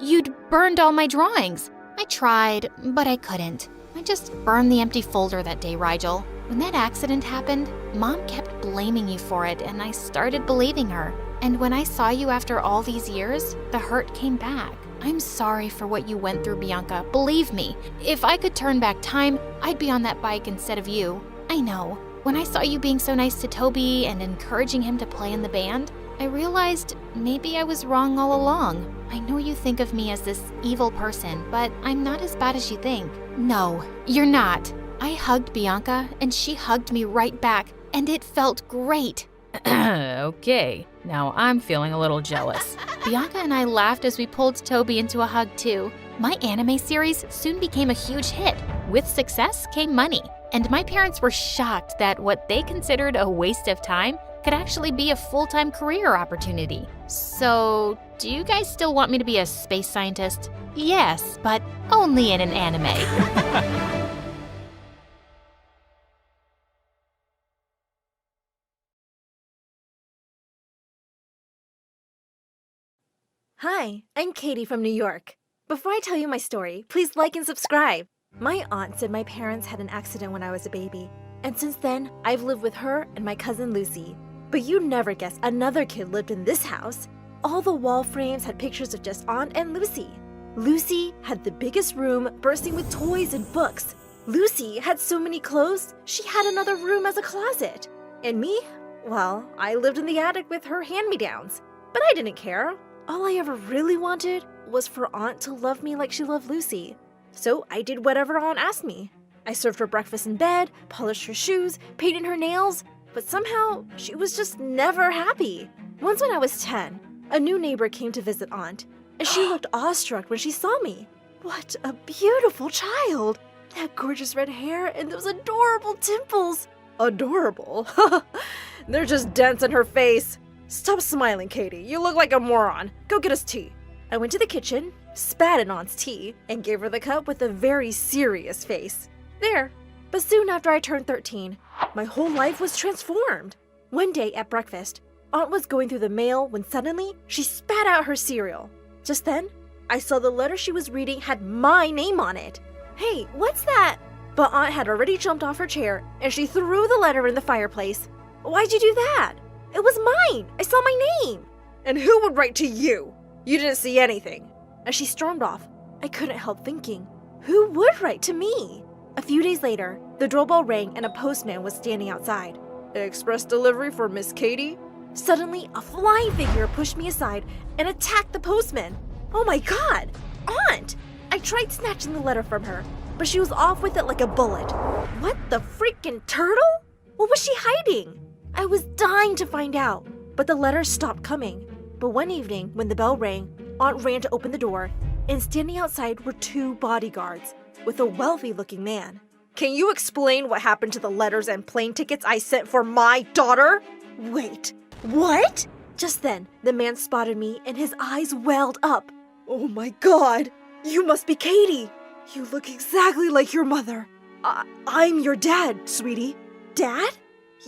you'd burned all my drawings. I tried, but I couldn't. I just burned the empty folder that day, Rigel. When that accident happened, Mom kept blaming you for it, and I started believing her. And when I saw you after all these years, the hurt came back. I'm sorry for what you went through, Bianca. Believe me, if I could turn back time, I'd be on that bike instead of you. I know. When I saw you being so nice to Toby and encouraging him to play in the band, I realized maybe I was wrong all along. I know you think of me as this evil person, but I'm not as bad as you think. No, you're not. I hugged Bianca, and she hugged me right back, and it felt great. Okay, now I'm feeling a little jealous. Bianca and I laughed as we pulled Toby into a hug too. My anime series soon became a huge hit. With success came money, and my parents were shocked that what they considered a waste of time could actually be a full-time career opportunity. So, do you guys still want me to be a space scientist? Yes, but only in an anime. Hi, I'm Katie from New York. Before I tell you my story, please like and subscribe. My aunt said my parents had an accident when I was a baby, and since then, I've lived with her and my cousin Lucy. But you'd never guess another kid lived in this house. All the wall frames had pictures of just Aunt and Lucy. Lucy had the biggest room bursting with toys and books. Lucy had so many clothes, she had another room as a closet. And me? Well, I lived in the attic with her hand-me-downs. But I didn't care. All I ever really wanted was for Aunt to love me like she loved Lucy. So I did whatever Aunt asked me. I served her breakfast in bed, polished her shoes, painted her nails, but somehow she was just never happy. Once when I was 10, A new neighbor came to visit Aunt, and she looked awestruck when she saw me. What a beautiful child! That gorgeous red hair and those adorable dimples. Adorable? They're just dents in her face. Stop smiling, Katie. You look like a moron. Go get us tea. I went to the kitchen, spat in Aunt's tea, and gave her the cup with a very serious face. There. But soon after I turned 13, my whole life was transformed. One day at breakfast, Aunt was going through the mail when suddenly she spat out her cereal. Just then, I saw the letter she was reading had my name on it. Hey, what's that? But Aunt had already jumped off her chair and she threw the letter in the fireplace. Why'd you do that? It was mine. I saw my name. And who would write to you? You didn't see anything. As she stormed off, I couldn't help thinking, who would write to me? A few days later, the doorbell rang and a postman was standing outside. Express delivery for Miss Katie? Suddenly, a flying figure pushed me aside and attacked the postman. Oh my God! Aunt! I tried snatching the letter from her, but she was off with it like a bullet. What the freaking turtle? What was she hiding? I was dying to find out, but the letters stopped coming. But one evening, when the bell rang, Aunt ran to open the door, and standing outside were 2 bodyguards with a wealthy-looking man. Can you explain what happened to the letters and plane tickets I sent for my daughter? Wait, what? Just then, the man spotted me and his eyes welled up. Oh my God, you must be Katie. You look exactly like your mother. I'm your dad, sweetie. Dad?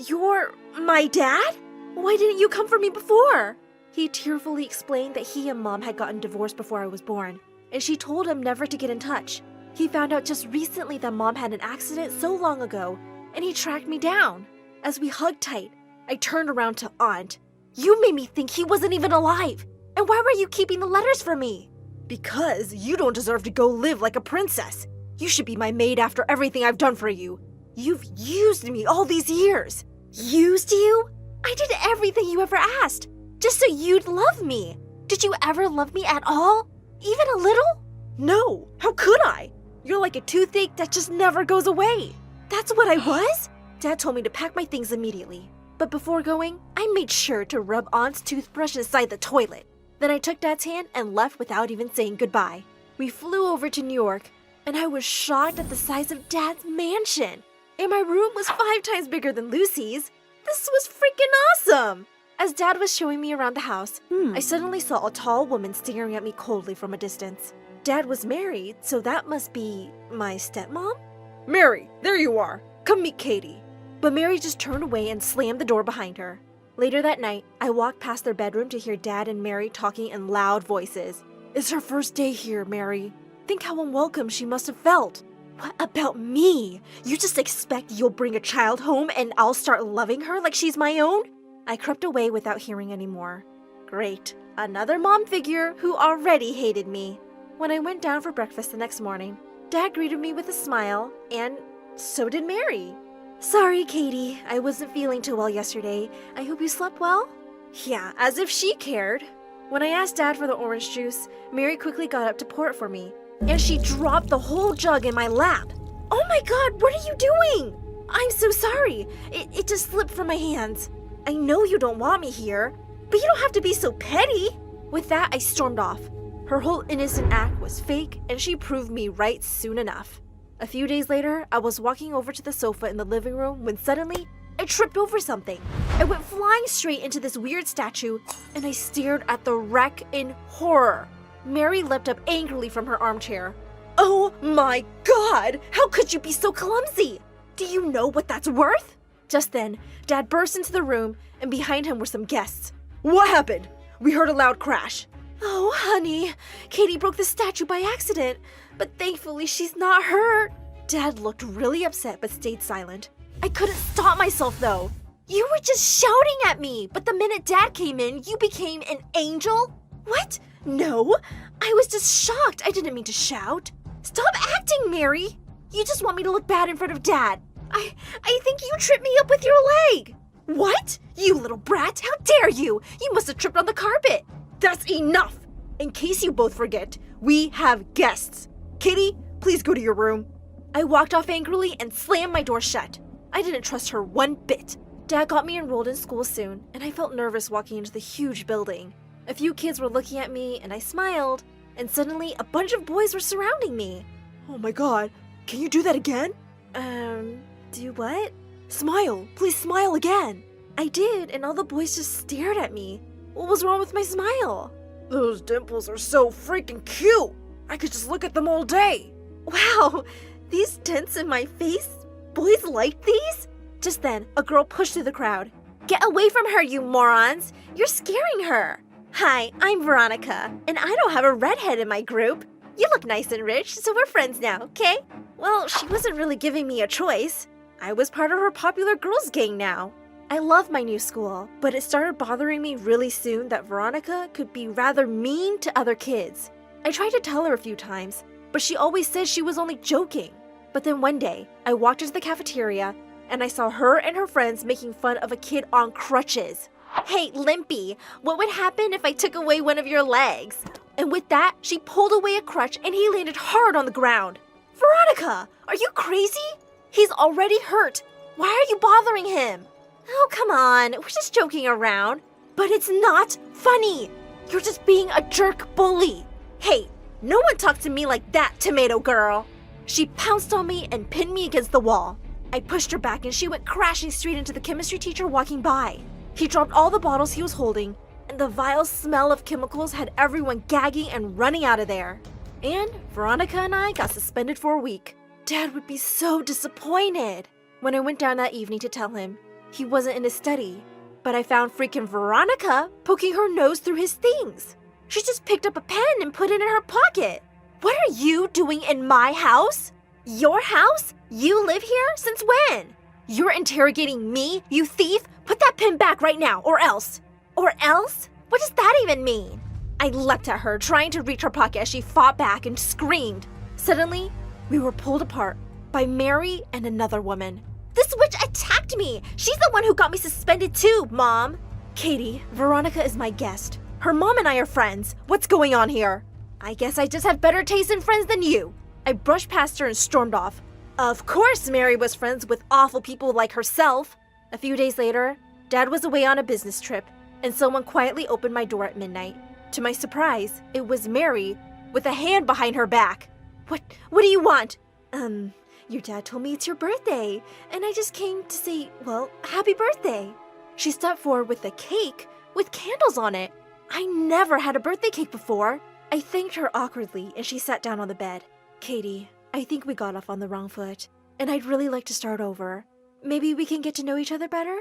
You're my dad? Why didn't you come for me before? He tearfully explained that he and Mom had gotten divorced before I was born, and she told him never to get in touch. He found out just recently that Mom had an accident so long ago, and he tracked me down. As we hugged tight, I turned around to Aunt. You made me think he wasn't even alive. And why were you keeping the letters from me? Because you don't deserve to go live like a princess. You should be my maid after everything I've done for you. You've used me all these years. Used you? I did everything you ever asked, just so you'd love me. Did you ever love me at all? Even a little? No, how could I? You're like a toothache that just never goes away. That's what I was? Dad told me to pack my things immediately. But before going, I made sure to rub Aunt's toothbrush inside the toilet. Then I took Dad's hand and left without even saying goodbye. We flew over to New York, and I was shocked at the size of Dad's mansion. And my room was 5 times bigger than Lucy's. This was freaking awesome! As Dad was showing me around the house, I suddenly saw a tall woman staring at me coldly from a distance. Dad was married, so that must be my stepmom? Mary, there you are. Come meet Katie. But Mary just turned away and slammed the door behind her. Later that night, I walked past their bedroom to hear Dad and Mary talking in loud voices. It's her first day here, Mary. Think how unwelcome she must have felt. What about me? You just expect you'll bring a child home and I'll start loving her like she's my own? I crept away without hearing any more. Great. Another mom figure who already hated me. When I went down for breakfast the next morning, Dad greeted me with a smile, and so did Mary. Sorry, Katie. I wasn't feeling too well yesterday. I hope you slept well? Yeah, as if she cared. When I asked Dad for the orange juice, Mary quickly got up to pour it for me, and she dropped the whole jug in my lap. Oh my God, what are you doing? I'm so sorry. It just slipped from my hands. I know you don't want me here, but you don't have to be so petty. With that, I stormed off. Her whole innocent act was fake, and she proved me right soon enough. A few days later, I was walking over to the sofa in the living room when suddenly, I tripped over something. I went flying straight into this weird statue, and I stared at the wreck in horror. Mary leapt up angrily from her armchair. Oh my God! How could you be so clumsy? Do you know what that's worth? Just then, Dad burst into the room, and behind him were some guests. What happened? We heard a loud crash. Oh, honey, Katie broke the statue by accident, but thankfully she's not hurt. Dad looked really upset but stayed silent. I couldn't stop myself though. You were just shouting at me, but the minute Dad came in, you became an angel? What? No, I was just shocked. I didn't mean to shout. Stop acting, Mary. You just want me to look bad in front of Dad. I think you tripped me up with your leg. What? You little brat, how dare you? You must have tripped on the carpet. That's enough! In case you both forget, we have guests. Kitty, please go to your room. I walked off angrily and slammed my door shut. I didn't trust her one bit. Dad got me enrolled in school soon, and I felt nervous walking into the huge building. A few kids were looking at me and I smiled, and suddenly a bunch of boys were surrounding me. Oh my god, can you do that again? Do what? Smile, please smile again. I did, and all the boys just stared at me. What was wrong with my smile? Those dimples are so freaking cute. I could just look at them all day. Wow, these dents in my face? Boys like these? Just then, a girl pushed through the crowd. Get away from her, you morons! You're scaring her! Hi, I'm Veronica, and I don't have a redhead in my group. You look nice and rich, so we're friends now, okay? Well, she wasn't really giving me a choice. I was part of her popular girls gang now. I love my new school, but it started bothering me really soon that Veronica could be rather mean to other kids. I tried to tell her a few times, but she always said she was only joking. But then one day, I walked into the cafeteria and I saw her and her friends making fun of a kid on crutches. Hey, Limpy, what would happen if I took away one of your legs? And with that, she pulled away a crutch and he landed hard on the ground. Veronica, are you crazy? He's already hurt. Why are you bothering him? Oh, come on, we're just joking around. But it's not funny. You're just being a jerk bully. Hey, no one talked to me like that, tomato girl. She pounced on me and pinned me against the wall. I pushed her back and she went crashing straight into the chemistry teacher walking by. He dropped all the bottles he was holding, and the vile smell of chemicals had everyone gagging and running out of there. And Veronica and I got suspended for a week. Dad would be so disappointed. When I went down that evening to tell him, he wasn't in his study, but I found freaking Veronica poking her nose through his things. She just picked up a pen and put it in her pocket. What are you doing in my house? Your house? You live here? Since when? You're interrogating me, you thief? Put that pen back right now, or else. Or else? What does that even mean? I leapt at her, trying to reach her pocket as she fought back and screamed. Suddenly, we were pulled apart by Mary and another woman. This witch attacked me! She's the one who got me suspended too, Mom! Katie, Veronica is my guest. Her mom and I are friends. What's going on here? I guess I just have better taste in friends than you. I brushed past her and stormed off. Of course Mary was friends with awful people like herself. A few days later, Dad was away on a business trip, and someone quietly opened my door at midnight. To my surprise, it was Mary with a hand behind her back. What do you want? Your dad told me it's your birthday, and I just came to say, well, happy birthday. She stepped forward with a cake with candles on it. I never had a birthday cake before. I thanked her awkwardly, and she sat down on the bed. Katie, I think we got off on the wrong foot, and I'd really like to start over. Maybe we can get to know each other better?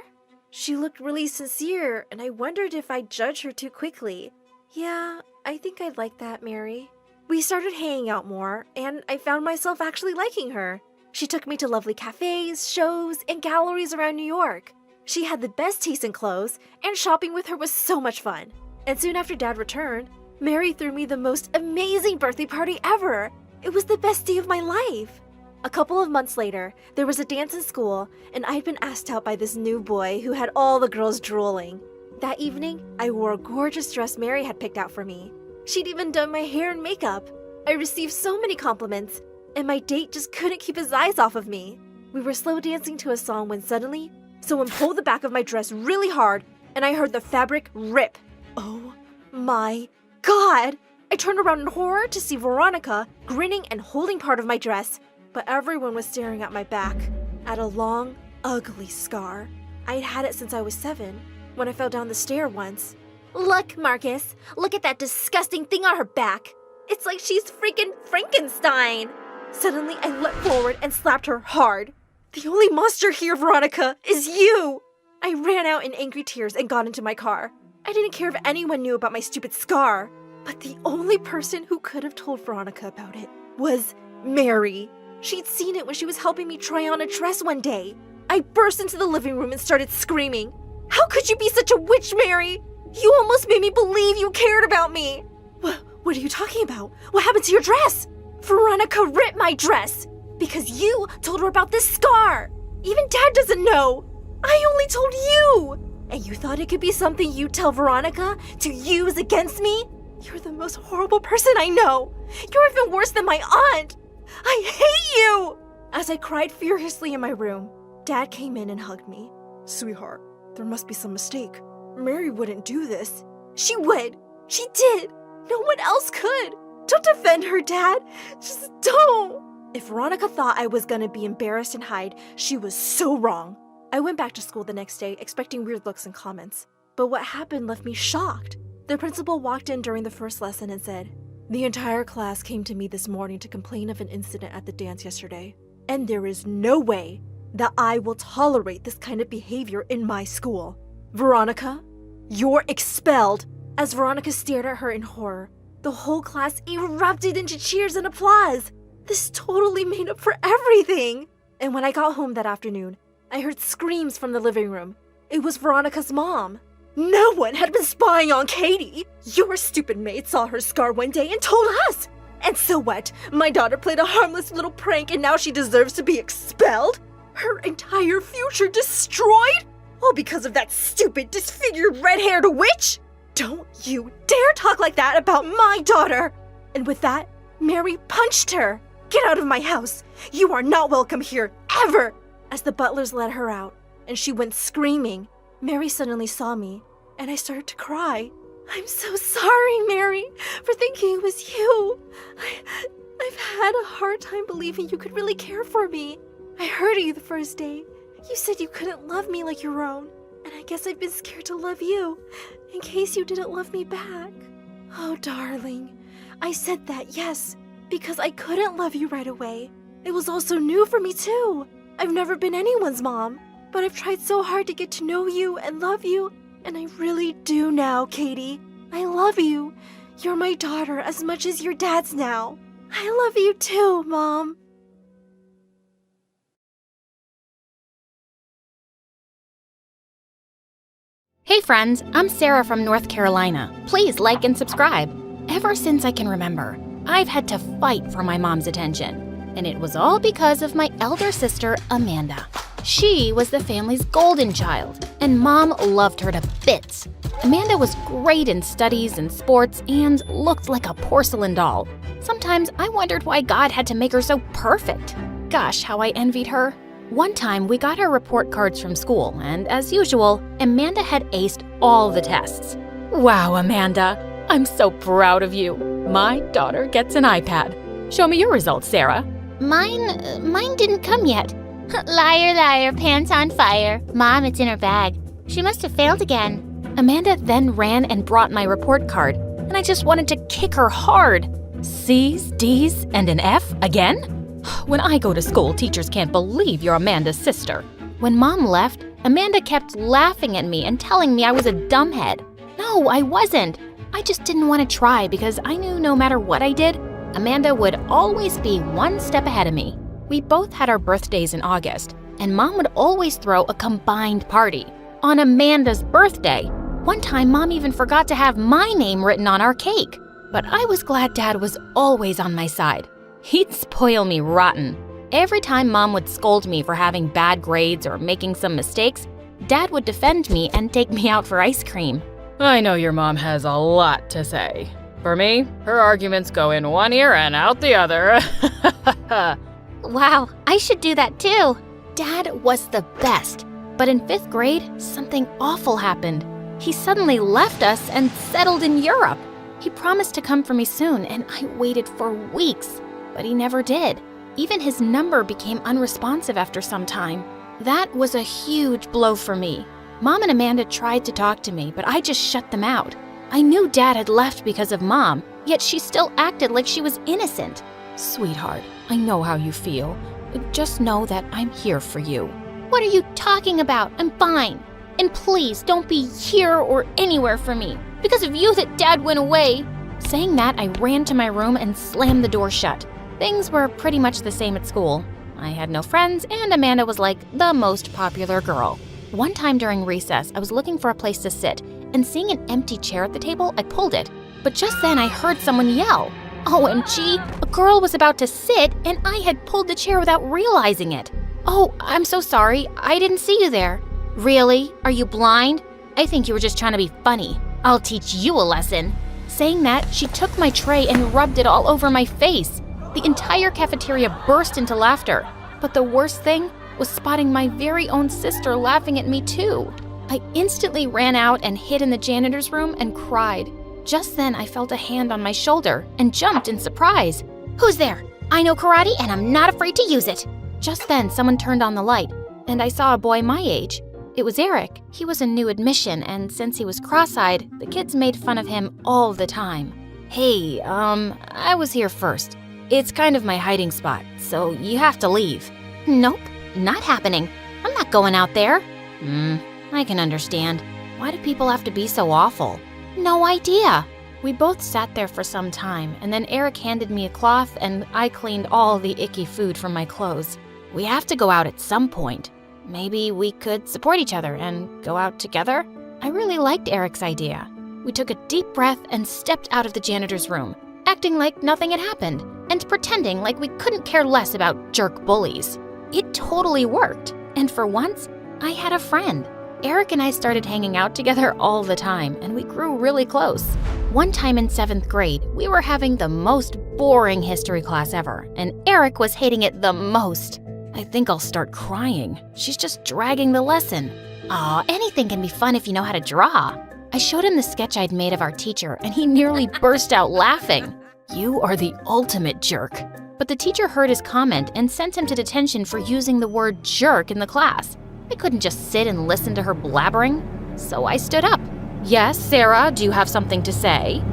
She looked really sincere, and I wondered if I'd judge her too quickly. Yeah, I think I'd like that, Mary. We started hanging out more, and I found myself actually liking her. She took me to lovely cafes, shows, and galleries around New York. She had the best taste in clothes, and shopping with her was so much fun. And soon after Dad returned, Mary threw me the most amazing birthday party ever. It was the best day of my life. A couple of months later, there was a dance in school, and I'd been asked out by this new boy who had all the girls drooling. That evening, I wore a gorgeous dress Mary had picked out for me. She'd even done my hair and makeup. I received so many compliments, and my date just couldn't keep his eyes off of me. We were slow dancing to a song when suddenly, someone pulled the back of my dress really hard, and I heard the fabric rip. Oh my God! I turned around in horror to see Veronica grinning and holding part of my dress, but everyone was staring at my back, at a long, ugly scar. I'd had it since I was 7, when I fell down the stair once. Look, Marcus, look at that disgusting thing on her back. It's like she's freaking Frankenstein. Suddenly, I leapt forward and slapped her hard. The only monster here, Veronica, is you! I ran out in angry tears and got into my car. I didn't care if anyone knew about my stupid scar. But the only person who could have told Veronica about it was Mary. She'd seen it when she was helping me try on a dress one day. I burst into the living room and started screaming. How could you be such a witch, Mary? You almost made me believe you cared about me. What are you talking about? What happened to your dress? Veronica ripped my dress because you told her about this scar. Even Dad doesn't know. I only told you. And you thought it could be something you'd tell Veronica to use against me? You're the most horrible person I know. You're even worse than my aunt. I hate you! As I cried furiously in my room, Dad came in and hugged me. Sweetheart, there must be some mistake. Mary wouldn't do this. She would. She did. No one else could. Don't defend her, Dad. Just don't. If Veronica thought I was gonna be embarrassed and hide, she was so wrong. I went back to school the next day, expecting weird looks and comments. But what happened left me shocked. The principal walked in during the first lesson and said, "The entire class came to me this morning to complain of an incident at the dance yesterday. And there is no way that I will tolerate this kind of behavior in my school. Veronica, you're expelled." As Veronica stared at her in horror, the whole class erupted into cheers and applause. This totally made up for everything. And when I got home that afternoon, I heard screams from the living room. It was Veronica's mom. No one had been spying on Katie. Your stupid maid saw her scar one day and told us. And so what? My daughter played a harmless little prank and now she deserves to be expelled? Her entire future destroyed? All because of that stupid, disfigured, red-haired witch? Don't you dare talk like that about my daughter! And with that, Mary punched her. Get out of my house. You are not welcome here, ever! As the butlers led her out, and she went screaming, Mary suddenly saw me, and I started to cry. I'm so sorry, Mary, for thinking it was you. I've had a hard time believing you could really care for me. I heard you the first day. You said you couldn't love me like your own, and I guess I've been scared to love you, in case you didn't love me back. Oh, darling, I said that, yes, because I couldn't love you right away. It was also new for me, too. I've never been anyone's mom, but I've tried so hard to get to know you and love you, and I really do now, Katie. I love you. You're my daughter as much as your dad's now. I love you too, Mom. Hey friends, I'm Sarah from North Carolina. Please like and subscribe. Ever since I can remember, I've had to fight for my mom's attention. And it was all because of my elder sister, Amanda. She was the family's golden child, and Mom loved her to bits. Amanda was great in studies and sports and looked like a porcelain doll. Sometimes I wondered why God had to make her so perfect. Gosh, how I envied her. One time, we got her report cards from school, and as usual, Amanda had aced all the tests. Wow, Amanda, I'm so proud of you. My daughter gets an iPad. Show me your results, Sarah. Mine didn't come yet. Liar, liar, pants on fire. Mom, it's in her bag. She must have failed again. Amanda then ran and brought my report card, and I just wanted to kick her hard. C's, D's, and an F again? When I go to school, teachers can't believe you're Amanda's sister. When Mom left, Amanda kept laughing at me and telling me I was a dumbhead. No, I wasn't. I just didn't want to try because I knew no matter what I did, Amanda would always be one step ahead of me. We both had our birthdays in August, and Mom would always throw a combined party. On Amanda's birthday, one time Mom even forgot to have my name written on our cake. But I was glad Dad was always on my side. He'd spoil me rotten. Every time Mom would scold me for having bad grades or making some mistakes, Dad would defend me and take me out for ice cream. I know your mom has a lot to say. For me, her arguments go in one ear and out the other. Wow, I should do that too. Dad was the best. But in 5th grade, something awful happened. He suddenly left us and settled in Europe. He promised to come for me soon, and I waited for weeks. But he never did. Even his number became unresponsive after some time. That was a huge blow for me. Mom and Amanda tried to talk to me, but I just shut them out. I knew Dad had left because of Mom, yet she still acted like she was innocent. Sweetheart, I know how you feel. Just know that I'm here for you. What are you talking about? I'm fine. And please don't be here or anywhere for me. Because of you that Dad went away. Saying that, I ran to my room and slammed the door shut. Things were pretty much the same at school. I had no friends, and Amanda was like the most popular girl. One time during recess, I was looking for a place to sit, and seeing an empty chair at the table, I pulled it. But just then I heard someone yell. OMG, a girl was about to sit, and I had pulled the chair without realizing it. Oh, I'm so sorry, I didn't see you there. Really? Are you blind? I think you were just trying to be funny. I'll teach you a lesson. Saying that, she took my tray and rubbed it all over my face. The entire cafeteria burst into laughter. But the worst thing was spotting my very own sister laughing at me too. I instantly ran out and hid in the janitor's room and cried. Just then, I felt a hand on my shoulder and jumped in surprise. Who's there? I know karate and I'm not afraid to use it. Just then, someone turned on the light, and I saw a boy my age. It was Eric. He was a new admission, and since he was cross-eyed, the kids made fun of him all the time. Hey, I was here first. It's kind of my hiding spot, so you have to leave. Nope, not happening. I'm not going out there. I can understand. Why do people have to be so awful? No idea. We both sat there for some time, and then Eric handed me a cloth and I cleaned all the icky food from my clothes. We have to go out at some point. Maybe we could support each other and go out together? I really liked Eric's idea. We took a deep breath and stepped out of the janitor's room, acting like nothing had happened, and pretending like we couldn't care less about jerk bullies. It totally worked, and for once, I had a friend. Eric and I started hanging out together all the time, and we grew really close. One time in 7th grade, we were having the most boring history class ever, and Eric was hating it the most. I think I'll start crying. She's just dragging the lesson. Aw, anything can be fun if you know how to draw. I showed him the sketch I'd made of our teacher, and he nearly burst out laughing. You are the ultimate jerk. But the teacher heard his comment and sent him to detention for using the word jerk in the class. I couldn't just sit and listen to her blabbering, so I stood up. Yes, Sarah, do you have something to say?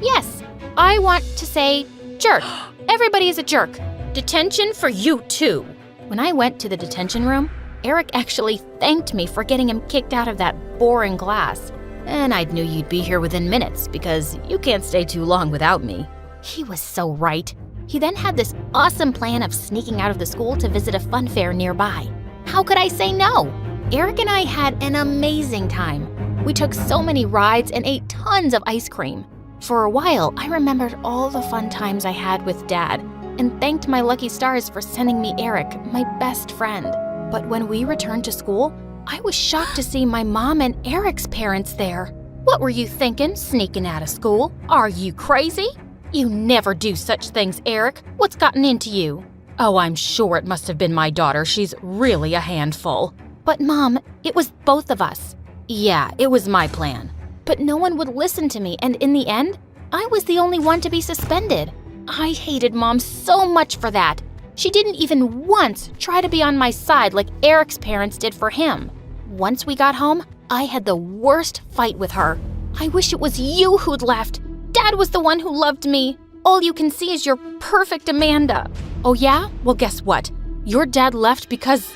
Yes. I want to say jerk. Everybody is a jerk. Detention for you too. When I went to the detention room, Eric actually thanked me for getting him kicked out of that boring class. And I knew you'd be here within minutes because you can't stay too long without me. He was so right. He then had this awesome plan of sneaking out of the school to visit a fun fair nearby. How could I say no? Eric and I had an amazing time. We took so many rides and ate tons of ice cream. For a while, I remembered all the fun times I had with Dad and thanked my lucky stars for sending me Eric, my best friend. But when we returned to school, I was shocked to see my mom and Eric's parents there. What were you thinking, sneaking out of school? Are you crazy? You never do such things, Eric. What's gotten into you? Oh, I'm sure it must have been my daughter. She's really a handful. But Mom, it was both of us. Yeah, it was my plan. But no one would listen to me, and in the end, I was the only one to be suspended. I hated Mom so much for that. She didn't even once try to be on my side like Eric's parents did for him. Once we got home, I had the worst fight with her. I wish it was you who'd left. Dad was the one who loved me. All you can see is your perfect Amanda. Oh yeah? Well, guess what? Your dad left because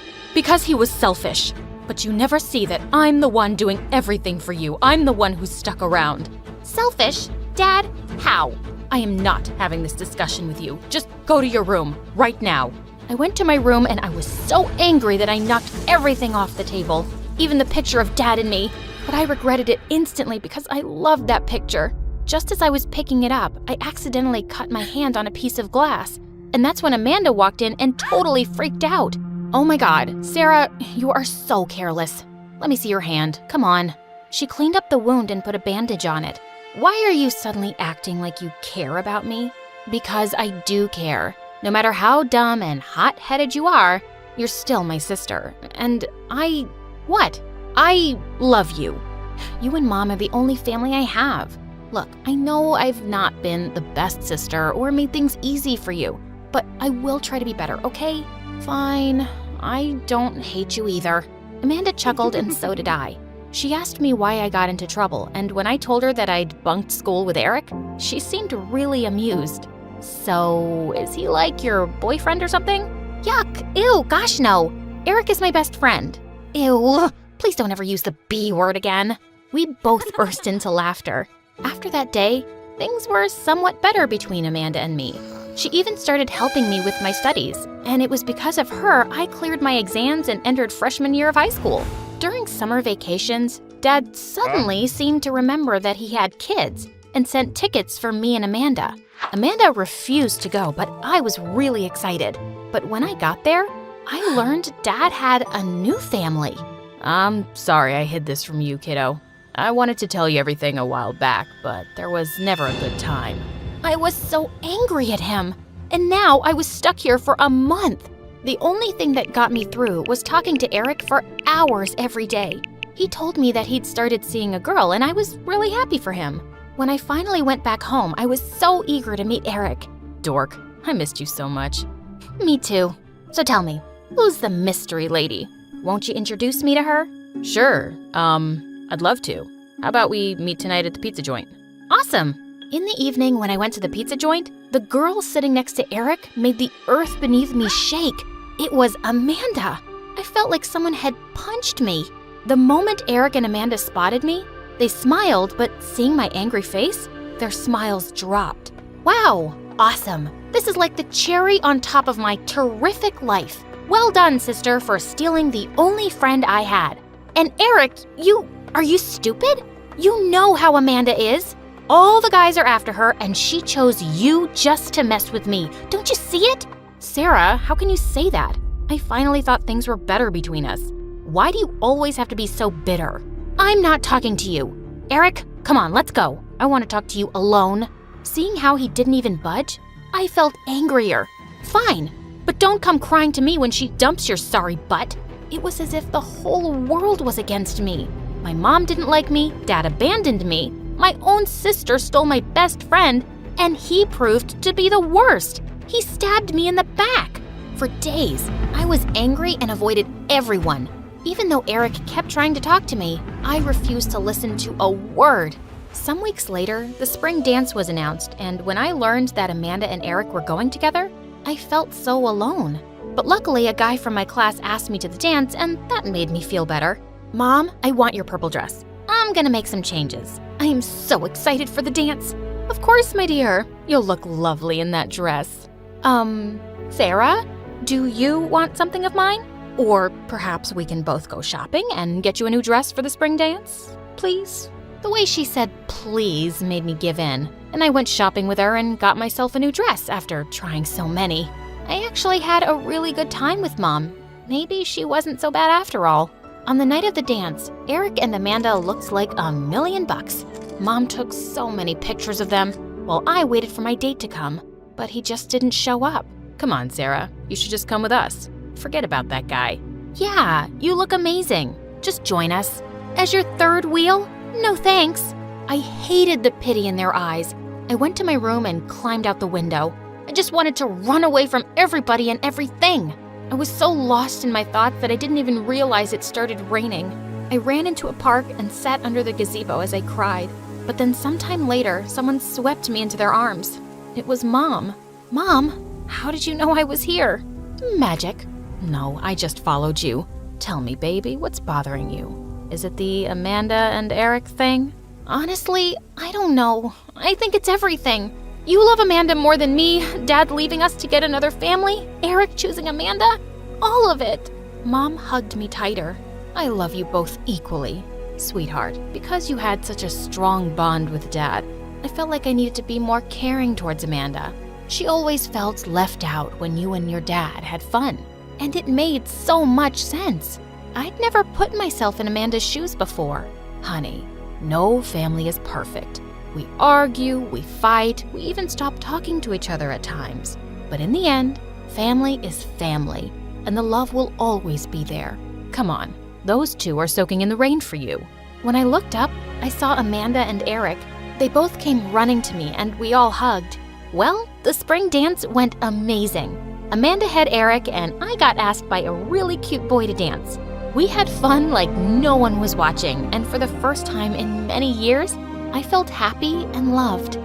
he was selfish. But you never see that I'm the one doing everything for you. I'm the one who's stuck around. Selfish? Dad? How? I am not having this discussion with you. Just go to your room, right now. I went to my room and I was so angry that I knocked everything off the table, even the picture of Dad and me. But I regretted it instantly because I loved that picture. Just as I was picking it up, I accidentally cut my hand on a piece of glass. And that's when Amanda walked in and totally freaked out. Oh my God, Sarah, you are so careless. Let me see your hand, come on. She cleaned up the wound and put a bandage on it. Why are you suddenly acting like you care about me? Because I do care. No matter how dumb and hot-headed you are, you're still my sister. And I love you. You and Mom are the only family I have. Look, I know I've not been the best sister or made things easy for you, but I will try to be better, okay? Fine. I don't hate you either. Amanda chuckled and so did I. She asked me why I got into trouble, and when I told her that I'd bunked school with Eric, she seemed really amused. So, is he like your boyfriend or something? Yuck! Ew, gosh no! Eric is my best friend. Ew, please don't ever use the B word again. We both burst into laughter. After that day, things were somewhat better between Amanda and me. She even started helping me with my studies, and it was because of her I cleared my exams and entered freshman year of high school. During summer vacations, Dad suddenly seemed to remember that he had kids and sent tickets for me and Amanda. Amanda refused to go, but I was really excited. But when I got there, I learned Dad had a new family. I'm sorry I hid this from you, kiddo. I wanted to tell you everything a while back, but there was never a good time. I was so angry at him, and now I was stuck here for a month. The only thing that got me through was talking to Eric for hours every day. He told me that he'd started seeing a girl, and I was really happy for him. When I finally went back home, I was so eager to meet Eric. Dork, I missed you so much. Me too. So tell me, who's the mystery lady? Won't you introduce me to her? Sure, I'd love to. How about we meet tonight at the pizza joint? Awesome! In the evening, when I went to the pizza joint, the girl sitting next to Eric made the earth beneath me shake. It was Amanda. I felt like someone had punched me. The moment Eric and Amanda spotted me, they smiled, but seeing my angry face, their smiles dropped. Wow, awesome. This is like the cherry on top of my terrific life. Well done, sister, for stealing the only friend I had. And Eric, are you stupid? You know how Amanda is. All the guys are after her, and she chose you just to mess with me. Don't you see it? Sarah, how can you say that? I finally thought things were better between us. Why do you always have to be so bitter? I'm not talking to you. Eric, come on, let's go. I want to talk to you alone. Seeing how he didn't even budge, I felt angrier. Fine, but don't come crying to me when she dumps your sorry butt. It was as if the whole world was against me. My mom didn't like me, Dad abandoned me, my own sister stole my best friend, and he proved to be the worst. He stabbed me in the back. For days, I was angry and avoided everyone. Even though Eric kept trying to talk to me, I refused to listen to a word. Some weeks later, the spring dance was announced, and when I learned that Amanda and Eric were going together, I felt so alone. But luckily, a guy from my class asked me to the dance, and that made me feel better. Mom, I want your purple dress. I'm gonna make some changes. I am so excited for the dance. Of course, my dear. You'll look lovely in that dress. Sarah, do you want something of mine? Or perhaps we can both go shopping and get you a new dress for the spring dance, please? The way she said please made me give in, and I went shopping with her and got myself a new dress after trying so many. I actually had a really good time with Mom. Maybe she wasn't so bad after all. On the night of the dance, Eric and Amanda looked like $1,000,000. Mom took so many pictures of them while I waited for my date to come, but he just didn't show up. Come on, Sarah, you should just come with us. Forget about that guy. Yeah, you look amazing. Just join us. As your third wheel? No thanks. I hated the pity in their eyes. I went to my room and climbed out the window. I just wanted to run away from everybody and everything. I was so lost in my thoughts that I didn't even realize it started raining. I ran into a park and sat under the gazebo as I cried. But then sometime later, someone swept me into their arms. It was Mom. Mom, how did you know I was here? Magic. No, I just followed you. Tell me, baby, what's bothering you? Is it the Amanda and Eric thing? Honestly, I don't know. I think it's everything. You love Amanda more than me, Dad leaving us to get another family, Eric choosing Amanda. All of it. Mom hugged me tighter. I love you both equally, sweetheart. Because you had such a strong bond with Dad, I felt like I needed to be more caring towards Amanda. She always felt left out when you and your dad had fun. And it made so much sense. I'd never put myself in Amanda's shoes before. Honey, no family is perfect. We argue, we fight, we even stop talking to each other at times. But in the end, family is family, and the love will always be there. Come on, those two are soaking in the rain for you. When I looked up, I saw Amanda and Eric. They both came running to me, and we all hugged. Well, the spring dance went amazing. Amanda had Eric, and I got asked by a really cute boy to dance. We had fun like no one was watching, and for the first time in many years, I felt happy and loved.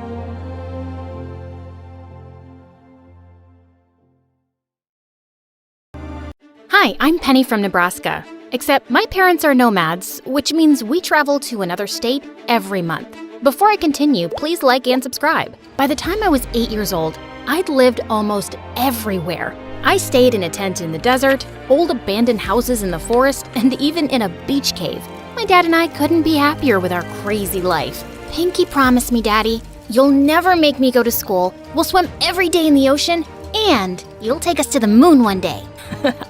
Hi, I'm Penny from Nebraska. Except my parents are nomads, which means we travel to another state every month. Before I continue, please like and subscribe. By the time I was 8 years old, I'd lived almost everywhere. I stayed in a tent in the desert, old abandoned houses in the forest, and even in a beach cave. My dad and I couldn't be happier with our crazy life. Pinky promised me, Daddy, you'll never make me go to school, we'll swim every day in the ocean, and you'll take us to the moon one day.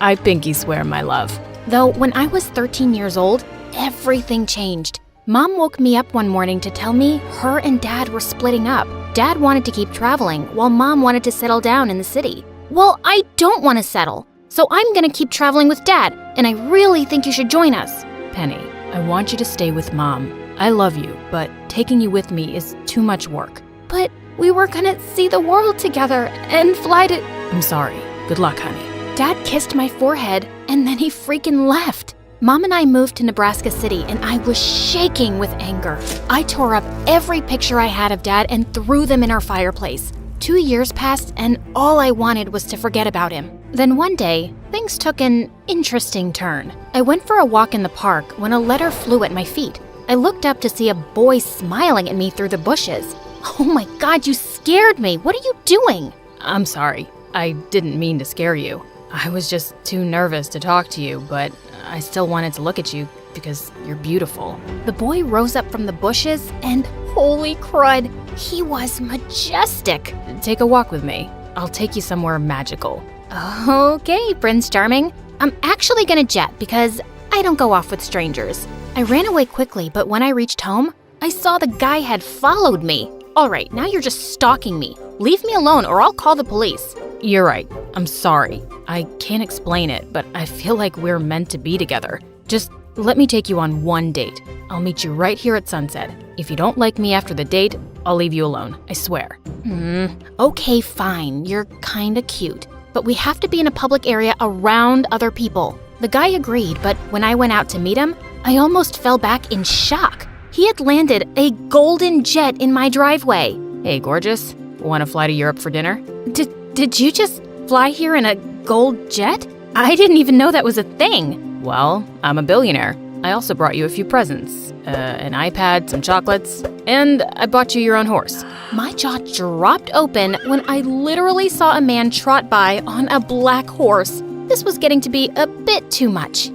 I pinky swear, my love. Though when I was 13 years old, everything changed. Mom woke me up one morning to tell me her and Dad were splitting up. Dad wanted to keep traveling, while Mom wanted to settle down in the city. Well, I don't want to settle, so I'm gonna keep traveling with Dad, and I really think you should join us. Penny, I want you to stay with Mom. I love you, but taking you with me is too much work. But we were gonna see the world together and fly to... I'm sorry. Good luck, honey. Dad kissed my forehead and then he freaking left. Mom and I moved to Nebraska City and I was shaking with anger. I tore up every picture I had of Dad and threw them in our fireplace. 2 years passed and all I wanted was to forget about him. Then one day, things took an interesting turn. I went for a walk in the park when a letter flew at my feet. I looked up to see a boy smiling at me through the bushes. Oh my God, you scared me. What are you doing? I'm sorry. I didn't mean to scare you. I was just too nervous to talk to you, but I still wanted to look at you because you're beautiful. The boy rose up from the bushes and holy crud, he was majestic. Take a walk with me. I'll take you somewhere magical. Okay, Prince Charming. I'm actually gonna jet because I don't go off with strangers. I ran away quickly, but when I reached home, I saw the guy had followed me. All right, now you're just stalking me. Leave me alone or I'll call the police. You're right. I'm sorry. I can't explain it, but I feel like we're meant to be together. Just let me take you on one date. I'll meet you right here at sunset. If you don't like me after the date, I'll leave you alone. I swear. Okay, fine. You're kinda cute. But we have to be in a public area around other people. The guy agreed, but when I went out to meet him, I almost fell back in shock. He had landed a golden jet in my driveway. Hey, gorgeous. Want to fly to Europe for dinner? Did you just fly here in a gold jet? I didn't even know that was a thing. Well, I'm a billionaire. I also brought you a few presents. An iPad, some chocolates, and I bought you your own horse. My jaw dropped open when I literally saw a man trot by on a black horse. This was getting to be a bit too much.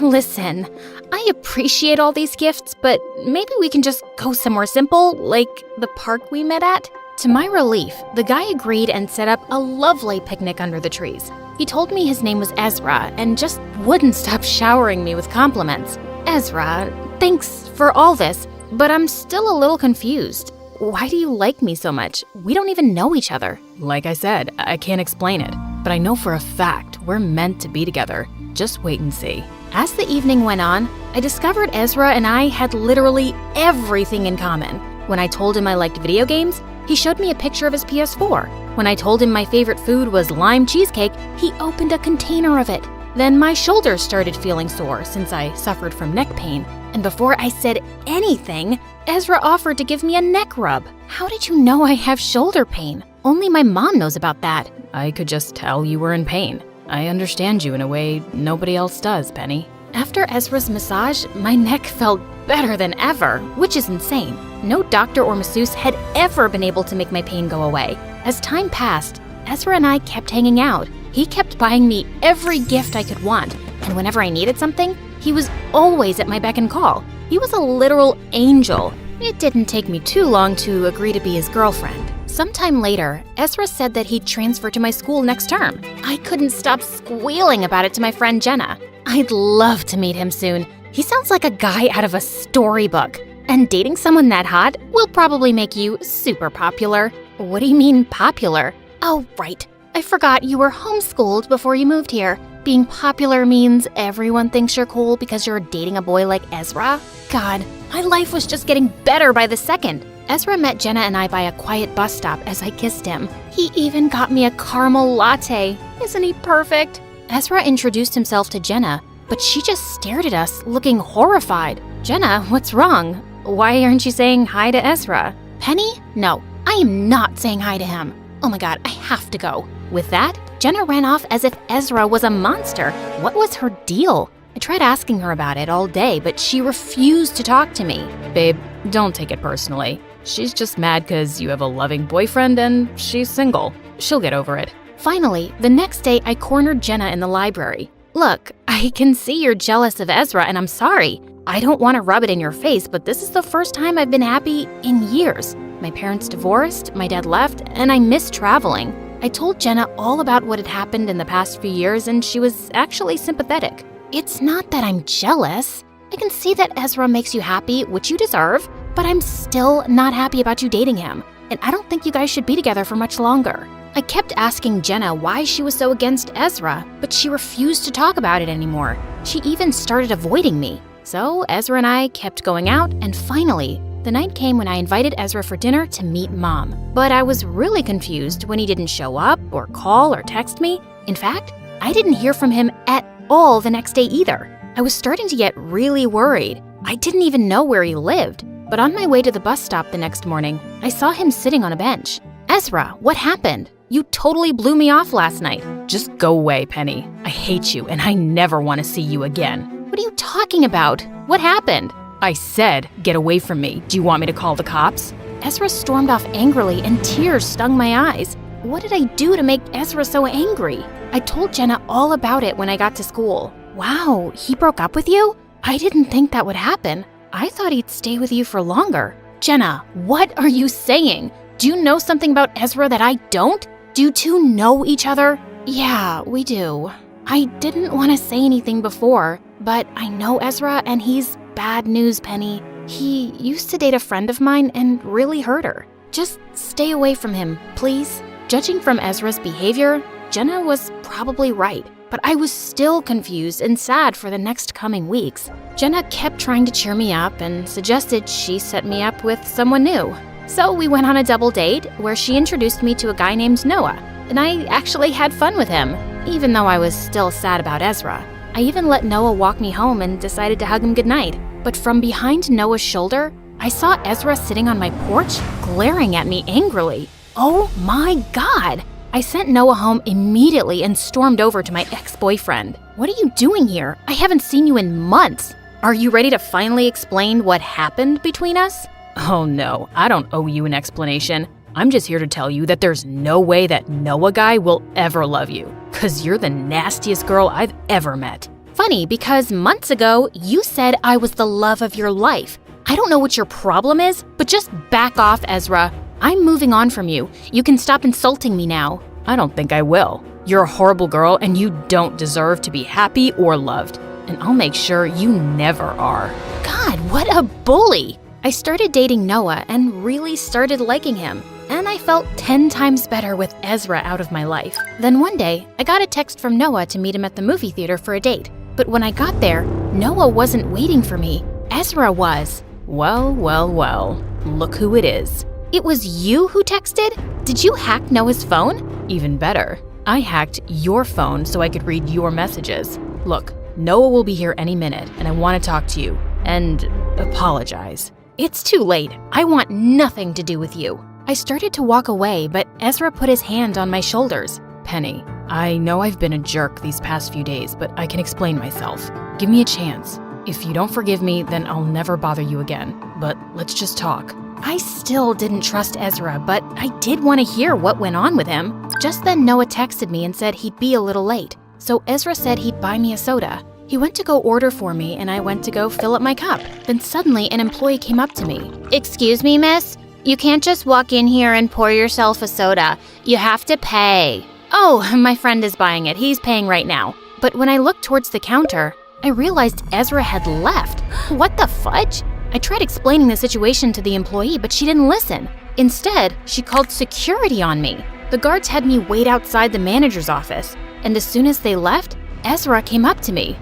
Listen, I appreciate all these gifts, but maybe we can just go somewhere simple, like the park we met at? To my relief, the guy agreed and set up a lovely picnic under the trees. He told me his name was Ezra and just wouldn't stop showering me with compliments. Ezra, thanks for all this, but I'm still a little confused. Why do you like me so much? We don't even know each other. Like I said, I can't explain it, but I know for a fact we're meant to be together. Just wait and see. As the evening went on, I discovered Ezra and I had literally everything in common. When I told him I liked video games, he showed me a picture of his PS4. When I told him my favorite food was lime cheesecake, he opened a container of it. Then my shoulders started feeling sore since I suffered from neck pain. And before I said anything, Ezra offered to give me a neck rub. How did you know I have shoulder pain? Only my mom knows about that. I could just tell you were in pain. I understand you in a way nobody else does, Penny. After Ezra's massage, my neck felt better than ever, which is insane. No doctor or masseuse had ever been able to make my pain go away. As time passed, Ezra and I kept hanging out. He kept buying me every gift I could want, and whenever I needed something, he was always at my beck and call. He was a literal angel. It didn't take me too long to agree to be his girlfriend. Sometime later, Ezra said that he'd transfer to my school next term. I couldn't stop squealing about it to my friend Jenna. I'd love to meet him soon. He sounds like a guy out of a storybook. And dating someone that hot will probably make you super popular. What do you mean popular? Oh, right. I forgot you were homeschooled before you moved here. Being popular means everyone thinks you're cool because you're dating a boy like Ezra? God, my life was just getting better by the second. Ezra met Jenna and I by a quiet bus stop as I kissed him. He even got me a caramel latte. Isn't he perfect? Ezra introduced himself to Jenna, but she just stared at us, looking horrified. Jenna, what's wrong? Why aren't you saying hi to Ezra? Penny? No, I am not saying hi to him. Oh my God, I have to go. With that, Jenna ran off as if Ezra was a monster. What was her deal? I tried asking her about it all day, but she refused to talk to me. Babe, don't take it personally. She's just mad because you have a loving boyfriend and she's single. She'll get over it. Finally, the next day I cornered Jenna in the library. Look, I can see you're jealous of Ezra and I'm sorry. I don't want to rub it in your face, but this is the first time I've been happy in years. My parents divorced, my dad left, and I miss traveling. I told Jenna all about what had happened in the past few years and she was actually sympathetic. It's not that I'm jealous. I can see that Ezra makes you happy, which you deserve, but I'm still not happy about you dating him, and I don't think you guys should be together for much longer. I kept asking Jenna why she was so against Ezra, but she refused to talk about it anymore. She even started avoiding me. So Ezra and I kept going out, and finally, the night came when I invited Ezra for dinner to meet Mom. But I was really confused when he didn't show up or call or text me. In fact, I didn't hear from him at all the next day either. I was starting to get really worried. I didn't even know where he lived. But on my way to the bus stop the next morning, I saw him sitting on a bench. Ezra, what happened? You totally blew me off last night. Just go away, Penny. I hate you and I never want to see you again. What are you talking about? What happened? I said, get away from me. Do you want me to call the cops? Ezra stormed off angrily and tears stung my eyes. What did I do to make Ezra so angry? I told Jenna all about it when I got to school. Wow, he broke up with you? I didn't think that would happen. I thought he'd stay with you for longer. Jenna, what are you saying? Do you know something about Ezra that I don't? Do you two know each other? Yeah, we do. I didn't want to say anything before, but I know Ezra and he's bad news, Penny. He used to date a friend of mine and really hurt her. Just stay away from him, please. Judging from Ezra's behavior, Jenna was probably right, but I was still confused and sad for the next coming weeks. Jenna kept trying to cheer me up and suggested she set me up with someone new. So we went on a double date where she introduced me to a guy named Noah, and I actually had fun with him, even though I was still sad about Ezra. I even let Noah walk me home and decided to hug him goodnight. But from behind Noah's shoulder, I saw Ezra sitting on my porch, glaring at me angrily. Oh my God! I sent Noah home immediately and stormed over to my ex-boyfriend. What are you doing here? I haven't seen you in months. Are you ready to finally explain what happened between us? Oh no, I don't owe you an explanation. I'm just here to tell you that there's no way that Noah guy will ever love you, 'cause you're the nastiest girl I've ever met. Funny, because months ago, you said I was the love of your life. I don't know what your problem is, but just back off, Ezra. I'm moving on from you. You can stop insulting me now. I don't think I will. You're a horrible girl and you don't deserve to be happy or loved. And I'll make sure you never are. God, what a bully! I started dating Noah and really started liking him. And I felt 10 times better with Ezra out of my life. Then one day, I got a text from Noah to meet him at the movie theater for a date. But when I got there, Noah wasn't waiting for me. Ezra was. Well, well, well. Look who it is. It was you who texted? Did you hack Noah's phone? Even better. I hacked your phone so I could read your messages. Look, Noah will be here any minute, and I want to talk to you. And apologize. It's too late. I want nothing to do with you. I started to walk away, but Ezra put his hand on my shoulders. Penny, I know I've been a jerk these past few days, but I can explain myself. Give me a chance. If you don't forgive me, then I'll never bother you again. But let's just talk. I still didn't trust Ezra, but I did want to hear what went on with him. Just then Noah texted me and said he'd be a little late. So Ezra said he'd buy me a soda. He went to go order for me and I went to go fill up my cup. Then suddenly an employee came up to me. Excuse me, miss? You can't just walk in here and pour yourself a soda. You have to pay. Oh, my friend is buying it. He's paying right now. But when I looked towards the counter, I realized Ezra had left. What the fudge? I tried explaining the situation to the employee, but she didn't listen. Instead, she called security on me. The guards had me wait outside the manager's office, and as soon as they left, Ezra came up to me.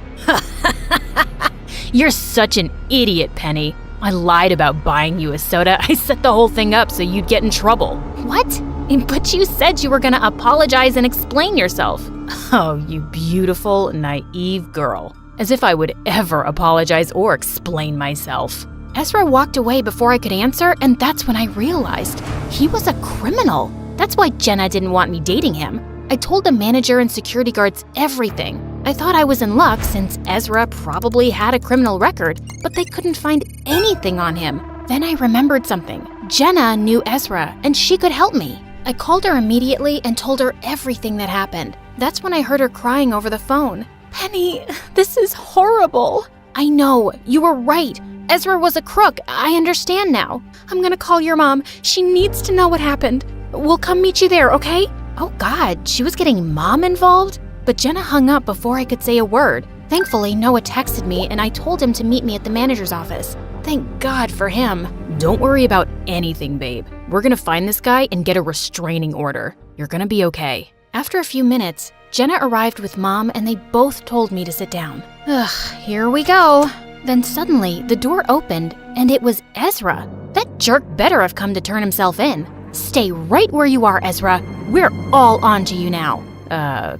You're such an idiot, Penny. I lied about buying you a soda. I set the whole thing up so you'd get in trouble. What? But you said you were gonna apologize and explain yourself. Oh, you beautiful, naive girl. As if I would ever apologize or explain myself. Ezra walked away before I could answer, and that's when I realized he was a criminal. That's why Jenna didn't want me dating him. I told the manager and security guards everything. I thought I was in luck since Ezra probably had a criminal record, but they couldn't find anything on him. Then I remembered something. Jenna knew Ezra, and she could help me. I called her immediately and told her everything that happened. That's when I heard her crying over the phone. Penny, this is horrible. I know, you were right. Ezra was a crook. I understand now. I'm gonna call your mom. She needs to know what happened. We'll come meet you there, okay? Oh God, she was getting mom involved? But Jenna hung up before I could say a word. Thankfully, Noah texted me and I told him to meet me at the manager's office. Thank God for him. Don't worry about anything, babe. We're gonna find this guy and get a restraining order. You're gonna be okay. After a few minutes, Jenna arrived with Mom and they both told me to sit down. Ugh, here we go. Then suddenly, the door opened, and it was Ezra. That jerk better have come to turn himself in. Stay right where you are, Ezra. We're all on to you now.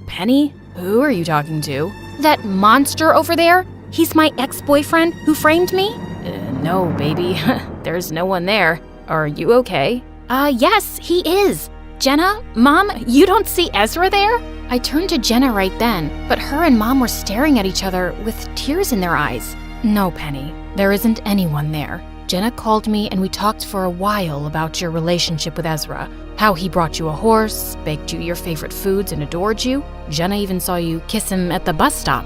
Penny? Who are you talking to? That monster over there? He's my ex-boyfriend who framed me? No, baby. There's no one there. Are you okay? Yes, he is. Jenna, Mom, you don't see Ezra there? I turned to Jenna right then, but her and Mom were staring at each other with tears in their eyes. No, Penny. There isn't anyone there. Jenna called me and we talked for a while about your relationship with Ezra. How he brought you a horse, baked you your favorite foods, and adored you. Jenna even saw you kiss him at the bus stop.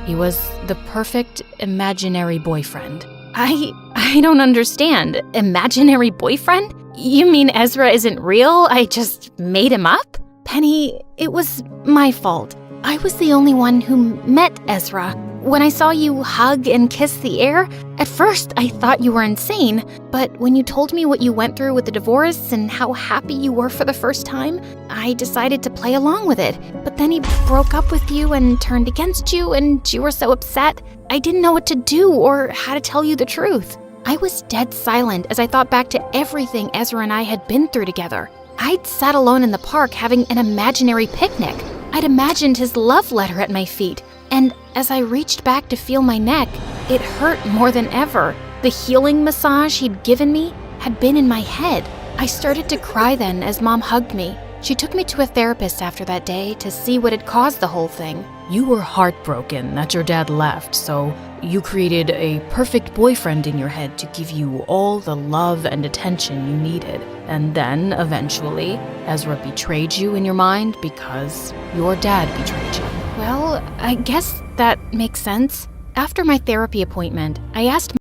He was the perfect imaginary boyfriend. I don't understand. Imaginary boyfriend? You mean Ezra isn't real? I just made him up? Penny, it was my fault. I was the only one who met Ezra. When I saw you hug and kiss the air, at first I thought you were insane, but when you told me what you went through with the divorce and how happy you were for the first time, I decided to play along with it. But then he broke up with you and turned against you, and you were so upset, I didn't know what to do or how to tell you the truth. I was dead silent as I thought back to everything Ezra and I had been through together. I'd sat alone in the park having an imaginary picnic. I'd imagined his love letter at my feet. And as I reached back to feel my neck, it hurt more than ever. The healing massage he'd given me had been in my head. I started to cry then as Mom hugged me. She took me to a therapist after that day to see what had caused the whole thing. You were heartbroken that your dad left, so you created a perfect boyfriend in your head to give you all the love and attention you needed. And then, eventually, Ezra betrayed you in your mind because your dad betrayed you. Well, I guess that makes sense. After my therapy appointment, I asked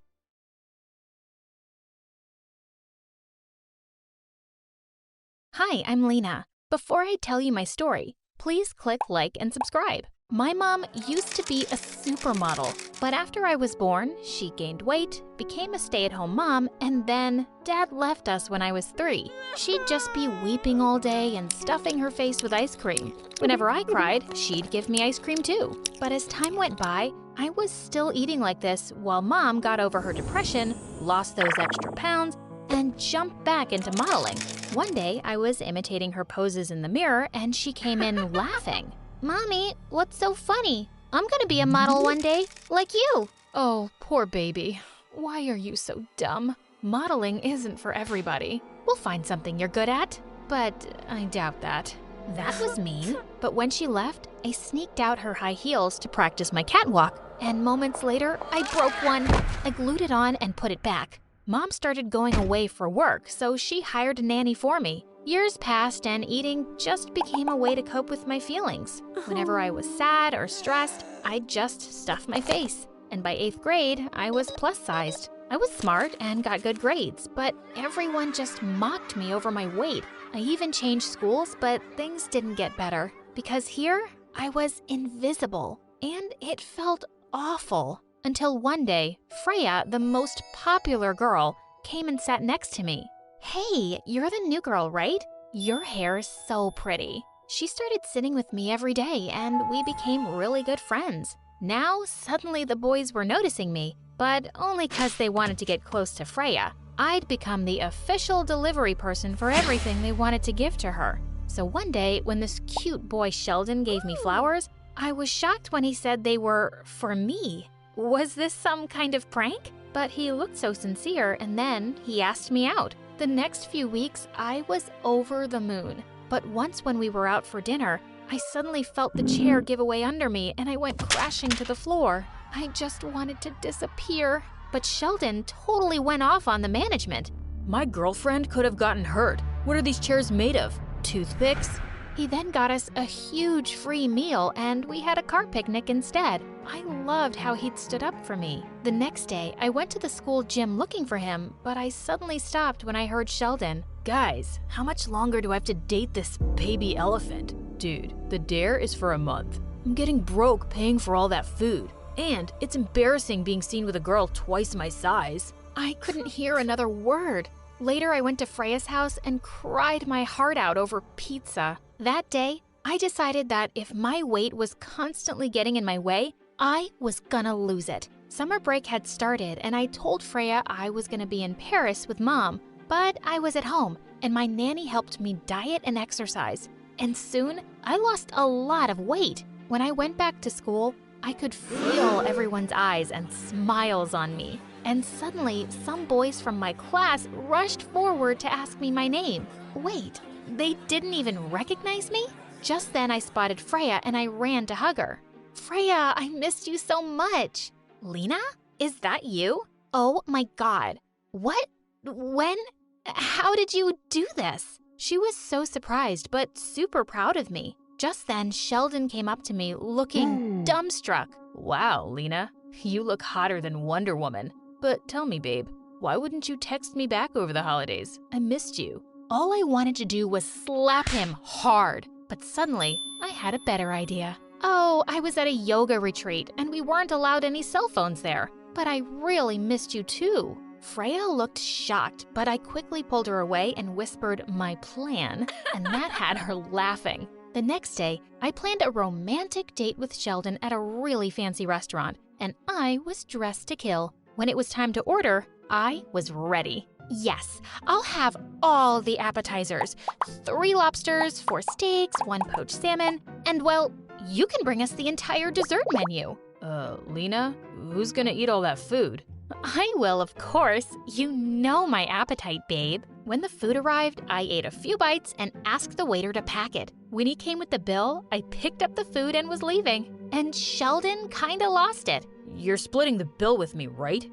Hi, I'm Lena. Before I tell you my story, please click like and subscribe. My mom used to be a supermodel, but after I was born, she gained weight, became a stay-at-home mom, and then Dad left us when I was 3. She'd just be weeping all day and stuffing her face with ice cream. Whenever I cried, she'd give me ice cream too. But as time went by, I was still eating like this while Mom got over her depression, lost those extra pounds, and jumped back into modeling. One day, I was imitating her poses in the mirror and she came in laughing. Mommy, what's so funny? I'm gonna be a model one day, like you. Oh, poor baby. Why are you so dumb? Modeling isn't for everybody. We'll find something you're good at. But I doubt that. That was mean. But when she left, I sneaked out her high heels to practice my catwalk. And moments later, I broke one. I glued it on and put it back. Mom started going away for work, so she hired a nanny for me. Years passed and eating just became a way to cope with my feelings. Whenever I was sad or stressed, I'd just stuff my face. And by 8th grade, I was plus-sized. I was smart and got good grades, but everyone just mocked me over my weight. I even changed schools, but things didn't get better. Because here, I was invisible, and it felt awful. Until one day, Freya, the most popular girl, came and sat next to me. Hey, you're the new girl, right? Your hair is so pretty. She started sitting with me every day, and we became really good friends. Now, suddenly the boys were noticing me, but only 'cause they wanted to get close to Freya. I'd become the official delivery person for everything they wanted to give to her. So one day, when this cute boy Sheldon gave me flowers, I was shocked when he said they were for me. Was this some kind of prank? But he looked so sincere, and then he asked me out. The next few weeks, I was over the moon. But once when we were out for dinner, I suddenly felt the chair give away under me and I went crashing to the floor. I just wanted to disappear. But Sheldon totally went off on the management. My girlfriend could have gotten hurt. What are these chairs made of? Toothpicks? He then got us a huge free meal and we had a car picnic instead. I loved how he'd stood up for me. The next day, I went to the school gym looking for him, but I suddenly stopped when I heard Sheldon. Guys, how much longer do I have to date this baby elephant? Dude, the dare is for a month. I'm getting broke paying for all that food. And it's embarrassing being seen with a girl twice my size. I couldn't hear another word. Later, I went to Freya's house and cried my heart out over pizza. That day, I decided that if my weight was constantly getting in my way, I was gonna lose it. Summer break had started and I told Freya I was gonna be in Paris with Mom, but I was at home and my nanny helped me diet and exercise. And soon, I lost a lot of weight. When I went back to school, I could feel everyone's eyes and smiles on me. And suddenly, some boys from my class rushed forward to ask me my name. Wait, they didn't even recognize me? Just then I spotted Freya and I ran to hug her. Freya, I missed you so much. Lena? Is that you? Oh my God. What? When? How did you do this? She was so surprised, but super proud of me. Just then, Sheldon came up to me looking dumbstruck. Wow, Lena, you look hotter than Wonder Woman. But tell me, babe, why wouldn't you text me back over the holidays? I missed you. All I wanted to do was slap him hard, but suddenly I had a better idea. Oh, I was at a yoga retreat and we weren't allowed any cell phones there, but I really missed you too. Freya looked shocked, but I quickly pulled her away and whispered my plan, and that had her laughing. The next day, I planned a romantic date with Sheldon at a really fancy restaurant, and I was dressed to kill. When it was time to order, I was ready. Yes, I'll have all the appetizers. 3 lobsters, 4 steaks, 1 poached salmon, and well, you can bring us the entire dessert menu. Lena, who's gonna eat all that food? I will, of course. You know my appetite, babe. When the food arrived, I ate a few bites and asked the waiter to pack it. When he came with the bill, I picked up the food and was leaving. And Sheldon kinda lost it. You're splitting the bill with me, right?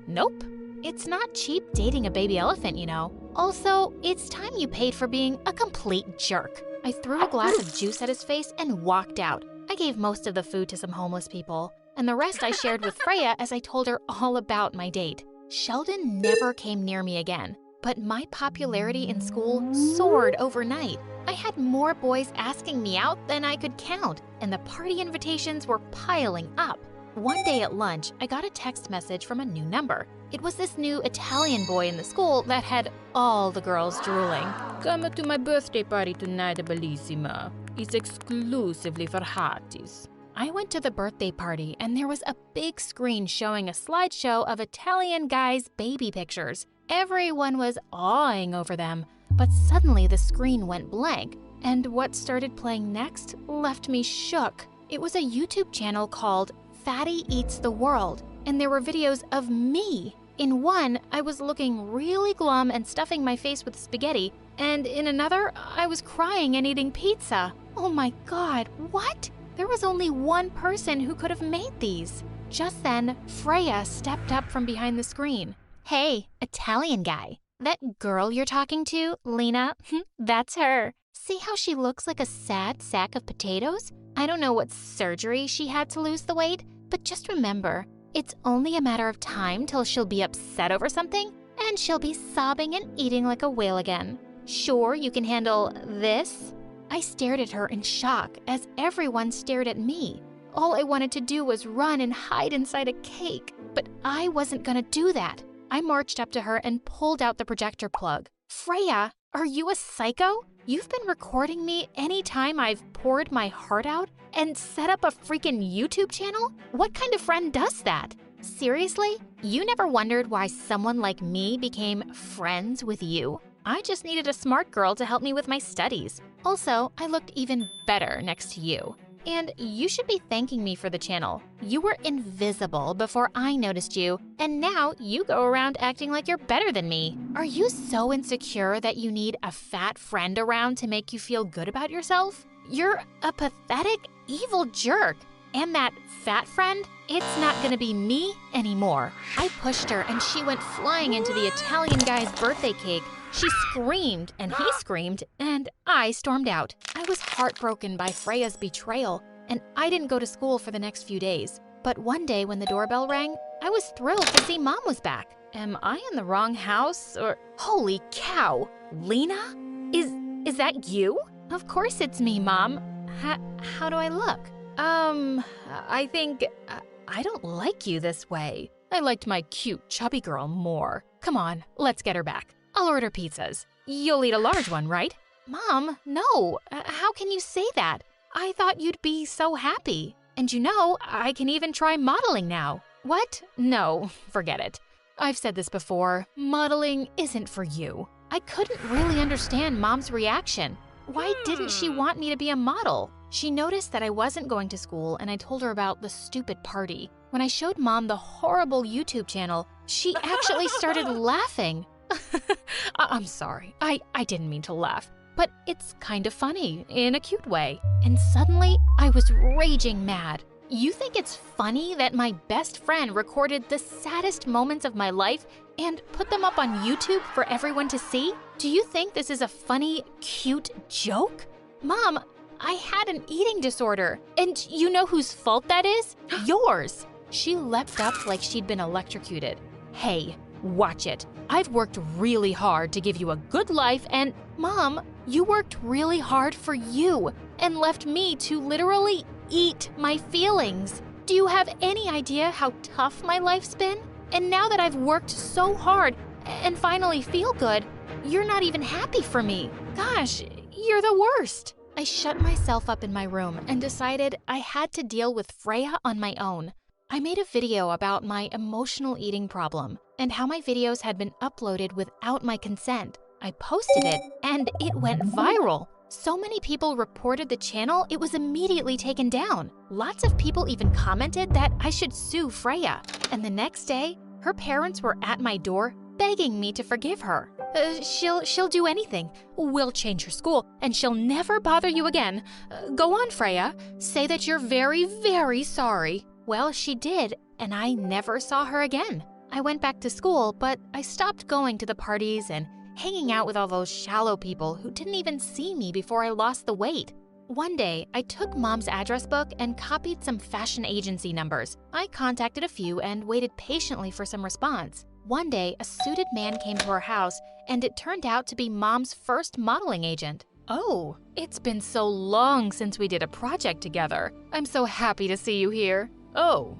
Nope. It's not cheap dating a baby elephant, you know. Also, it's time you paid for being a complete jerk. I threw a glass of juice at his face and walked out. I gave most of the food to some homeless people, and the rest I shared with Freya as I told her all about my date. Sheldon never came near me again, but my popularity in school soared overnight. I had more boys asking me out than I could count, and the party invitations were piling up. One day at lunch, I got a text message from a new number. It was this new Italian boy in the school that had all the girls drooling. Come to my birthday party tonight, bellissima. It's exclusively for hotties. I went to the birthday party and there was a big screen showing a slideshow of Italian guys' baby pictures. Everyone was awing over them, but suddenly the screen went blank, and what started playing next left me shook. It was a YouTube channel called Fatty Eats the World, and there were videos of me. In one, I was looking really glum and stuffing my face with spaghetti, and in another, I was crying and eating pizza. Oh my God, what? There was only one person who could have made these. Just then, Freya stepped up from behind the screen. Hey, Italian guy. That girl you're talking to, Lena, that's her. See how she looks like a sad sack of potatoes? I don't know what surgery she had to lose the weight, but just remember, it's only a matter of time till she'll be upset over something, and she'll be sobbing and eating like a whale again. Sure, you can handle this? I stared at her in shock as everyone stared at me. All I wanted to do was run and hide inside a cake, but I wasn't gonna do that. I marched up to her and pulled out the projector plug. Freya, are you a psycho? You've been recording me anytime I've poured my heart out and set up a freaking YouTube channel? What kind of friend does that? Seriously? You never wondered why someone like me became friends with you? I just needed a smart girl to help me with my studies. Also, I looked even better next to you. And you should be thanking me for the channel. You were invisible before I noticed you, and now you go around acting like you're better than me. Are you so insecure that you need a fat friend around to make you feel good about yourself? You're a pathetic, evil jerk. And that fat friend, it's not gonna be me anymore. I pushed her and she went flying into the Italian guy's birthday cake. She screamed and he screamed and I stormed out. I was heartbroken by Freya's betrayal and I didn't go to school for the next few days. But one day when the doorbell rang, I was thrilled to see Mom was back. Am I in the wrong house or… Holy cow! Lena? Is that you? Of course it's me, Mom. How do I look? I think I don't like you this way. I liked my cute, chubby girl more. Come on, let's get her back. I'll order pizzas. You'll eat a large one, right? Mom, no. How can you say that? I thought you'd be so happy. And you know, I can even try modeling now. What? No, forget it. I've said this before, modeling isn't for you. I couldn't really understand Mom's reaction. Why didn't she want me to be a model? She noticed that I wasn't going to school and I told her about the stupid party. When I showed Mom the horrible YouTube channel, she actually started laughing. I'm sorry, I didn't mean to laugh, but it's kind of funny in a cute way. And suddenly, I was raging mad. You think it's funny that my best friend recorded the saddest moments of my life and put them up on YouTube for everyone to see? Do you think this is a funny, cute joke? Mom, I had an eating disorder, and you know whose fault that is? Yours. She leapt up like she'd been electrocuted. Hey, watch it. I've worked really hard to give you a good life, and Mom, you worked really hard for you and left me to literally eat my feelings. Do you have any idea how tough my life's been? And now that I've worked so hard and finally feel good, you're not even happy for me. Gosh, you're the worst. I shut myself up in my room and decided I had to deal with Freya on my own. I made a video about my emotional eating problem and how my videos had been uploaded without my consent. I posted it and it went viral. So many people reported the channel, it was immediately taken down. Lots of people even commented that I should sue Freya. And the next day, her parents were at my door begging me to forgive her. She'll do anything. We'll change her school and she'll never bother you again. Go on, Freya. Say that you're very, very sorry. Well, she did, and I never saw her again. I went back to school, but I stopped going to the parties and hanging out with all those shallow people who didn't even see me before I lost the weight. One day, I took Mom's address book and copied some fashion agency numbers. I contacted a few and waited patiently for some response. One day, a suited man came to our house, and it turned out to be Mom's first modeling agent. Oh, it's been so long since we did a project together. I'm so happy to see you here. Oh,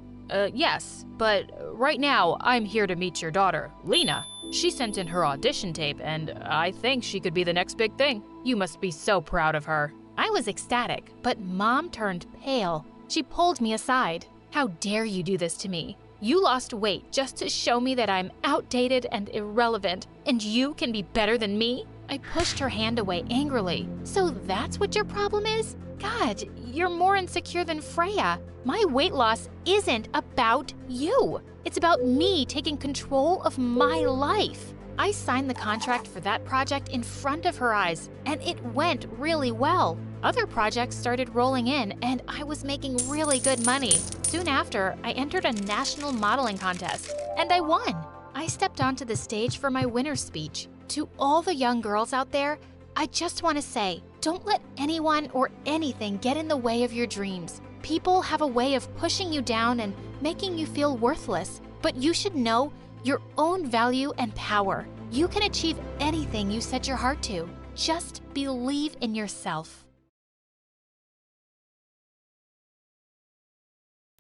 yes, but right now I'm here to meet your daughter, Lena. She sent in her audition tape, and I think she could be the next big thing. You must be so proud of her. I was ecstatic, but Mom turned pale. She pulled me aside. How dare you do this to me? You lost weight just to show me that I'm outdated and irrelevant, and you can be better than me? I pushed her hand away angrily. So that's what your problem is? God, you're more insecure than Freya. My weight loss isn't about you. It's about me taking control of my life. I signed the contract for that project in front of her eyes, and it went really well. Other projects started rolling in, and I was making really good money. Soon after, I entered a national modeling contest, and I won. I stepped onto the stage for my winner's speech. To all the young girls out there, I just want to say, don't let anyone or anything get in the way of your dreams. People have a way of pushing you down and making you feel worthless, but you should know your own value and power. You can achieve anything you set your heart to. Just believe in yourself.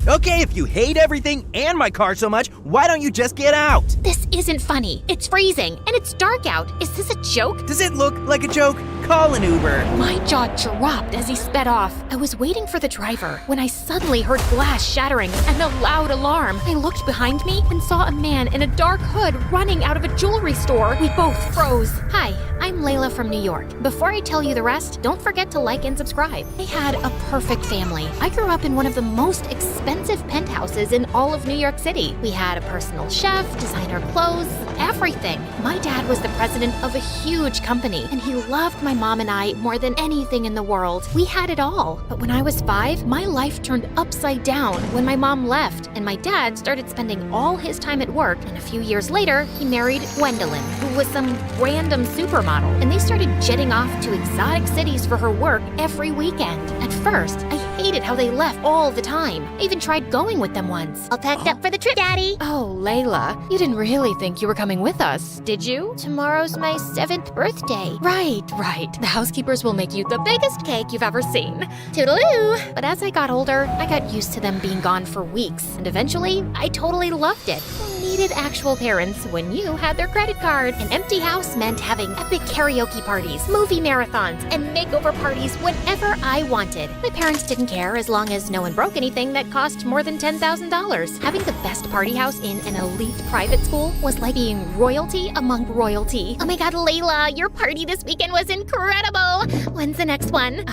Okay, if you hate everything and my car so much, why don't you just get out? This isn't funny. It's freezing, and it's dark out. Is this a joke? Does it look like a joke? Call an Uber. My jaw dropped as he sped off. I was waiting for the driver when I suddenly heard glass shattering and a loud alarm. I looked behind me and saw a man in a dark hood running out of a jewelry store. We both froze. Hi, I'm Layla from New York. Before I tell you the rest, don't forget to like and subscribe. I had a perfect family. I grew up in one of the most expensive penthouses in all of New York City. We had a personal chef, designer clothes, everything. My dad was the president of a huge company, and he loved my mom and I more than anything in the world. We had it all. But when I was 5, my life turned upside down when my mom left, and my dad started spending all his time at work, and a few years later, he married Gwendolyn, who was some random supermodel, and they started jetting off to exotic cities for her work every weekend. At first, I hated how they left all the time. I even tried going with them once. All packed up for the trip, Daddy. Oh, Layla, you didn't really think you were coming with us, did you? Tomorrow's my 7th birthday. Right. The housekeepers will make you the biggest cake you've ever seen. Toodaloo! But as I got older, I got used to them being gone for weeks, and eventually, I totally loved it. needed actual parents when you had their credit card. An empty house meant having epic karaoke parties, movie marathons, and makeover parties whenever I wanted. My parents didn't care as long as no one broke anything that cost more than $10,000. Having the best party house in an elite private school was like being royalty among royalty. Oh my god, Layla, your party this weekend was incredible! When's the next one?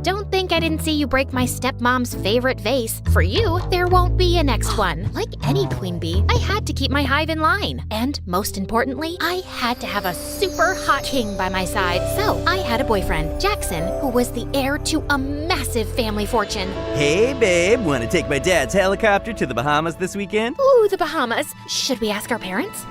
Don't think I didn't see you break my stepmom's favorite vase. For you, there won't be a next one. Like any queen bee, I had to keep my hive in line. And most importantly, I had to have a super hot king by my side. So I had a boyfriend, Jackson, who was the heir to a massive family fortune. Hey, babe, want to take my dad's helicopter to the Bahamas this weekend? Ooh, the Bahamas. Should we ask our parents?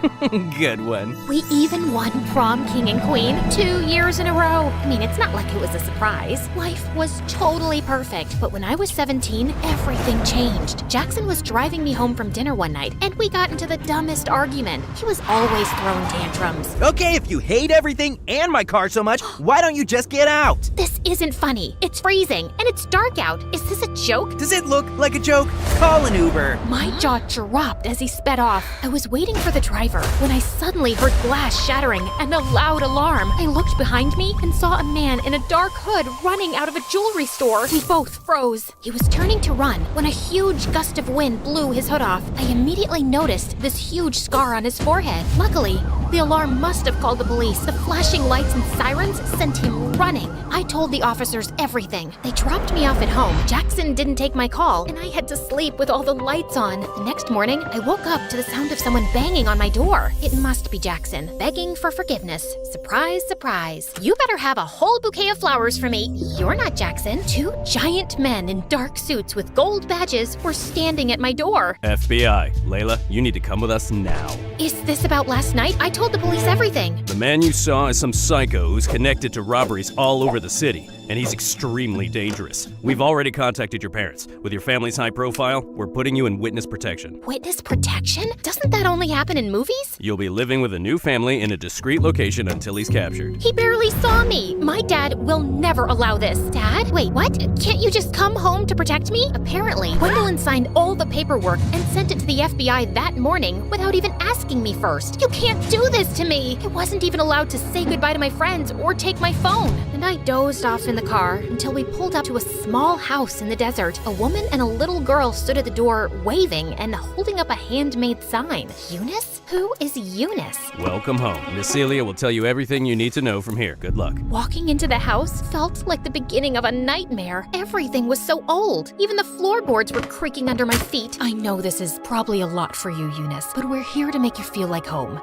Good one. We even won prom king and queen 2 years in a row. I mean, it's not like it was a surprise. Life was totally perfect. But when I was 17, everything changed. Jackson was driving me home from dinner one night, and we got into the dumbest argument. He was always throwing tantrums. Okay, if you hate everything and my car so much, why don't you just get out? This isn't funny. It's freezing, and it's dark out. Is this a joke? Does it look like a joke? Call an Uber. My jaw dropped as he sped off. I was waiting for the driver when I suddenly heard glass shattering and a loud alarm. I looked behind me and saw a man in a dark hood running out of a jewelry store. We both froze. He was turning to run when a huge gust of wind blew his hood off. I immediately noticed this huge scar on his forehead. Luckily, the alarm must have called the police. The flashing lights and sirens sent him running. I told the officers everything. They dropped me off at home. Jackson didn't take my call, and I had to sleep with all the lights on. The next morning, I woke up to the sound of someone banging on my door. It must be Jackson, begging for forgiveness. Surprise, surprise. You better have a whole bouquet of flowers for me. You're not Jackson. 2 giant men in dark suits with gold badges were standing at my door. FBI, Layla, you need to come with us now. Is this about last night? I told the police everything. The man you saw is some psycho who's connected to robberies all over the city, and he's extremely dangerous. We've already contacted your parents. With your family's high profile, we're putting you in witness protection. Witness protection? Doesn't that only happen in movies? You'll be living with a new family in a discreet location until he's captured. He barely saw me. My dad will never allow this. Dad? Wait, what? Can't you just come home to protect me? Apparently, Gwendolyn signed all the paperwork and sent it to the FBI that morning without even asking me first. You can't do this to me. I wasn't even allowed to say goodbye to my friends or take my phone. And I dozed off in the car until we pulled up to a small house in the desert. A woman and a little girl stood at the door waving and holding up a handmade sign. Eunice? Who is Eunice? Welcome home. Miss Celia will tell you everything you need to know from here. Good luck. Walking into the house felt like the beginning of a nightmare. Everything was so old. Even the floorboards were creaking under my feet. I know this is probably a lot for you, Eunice, but we're here to make you feel like home.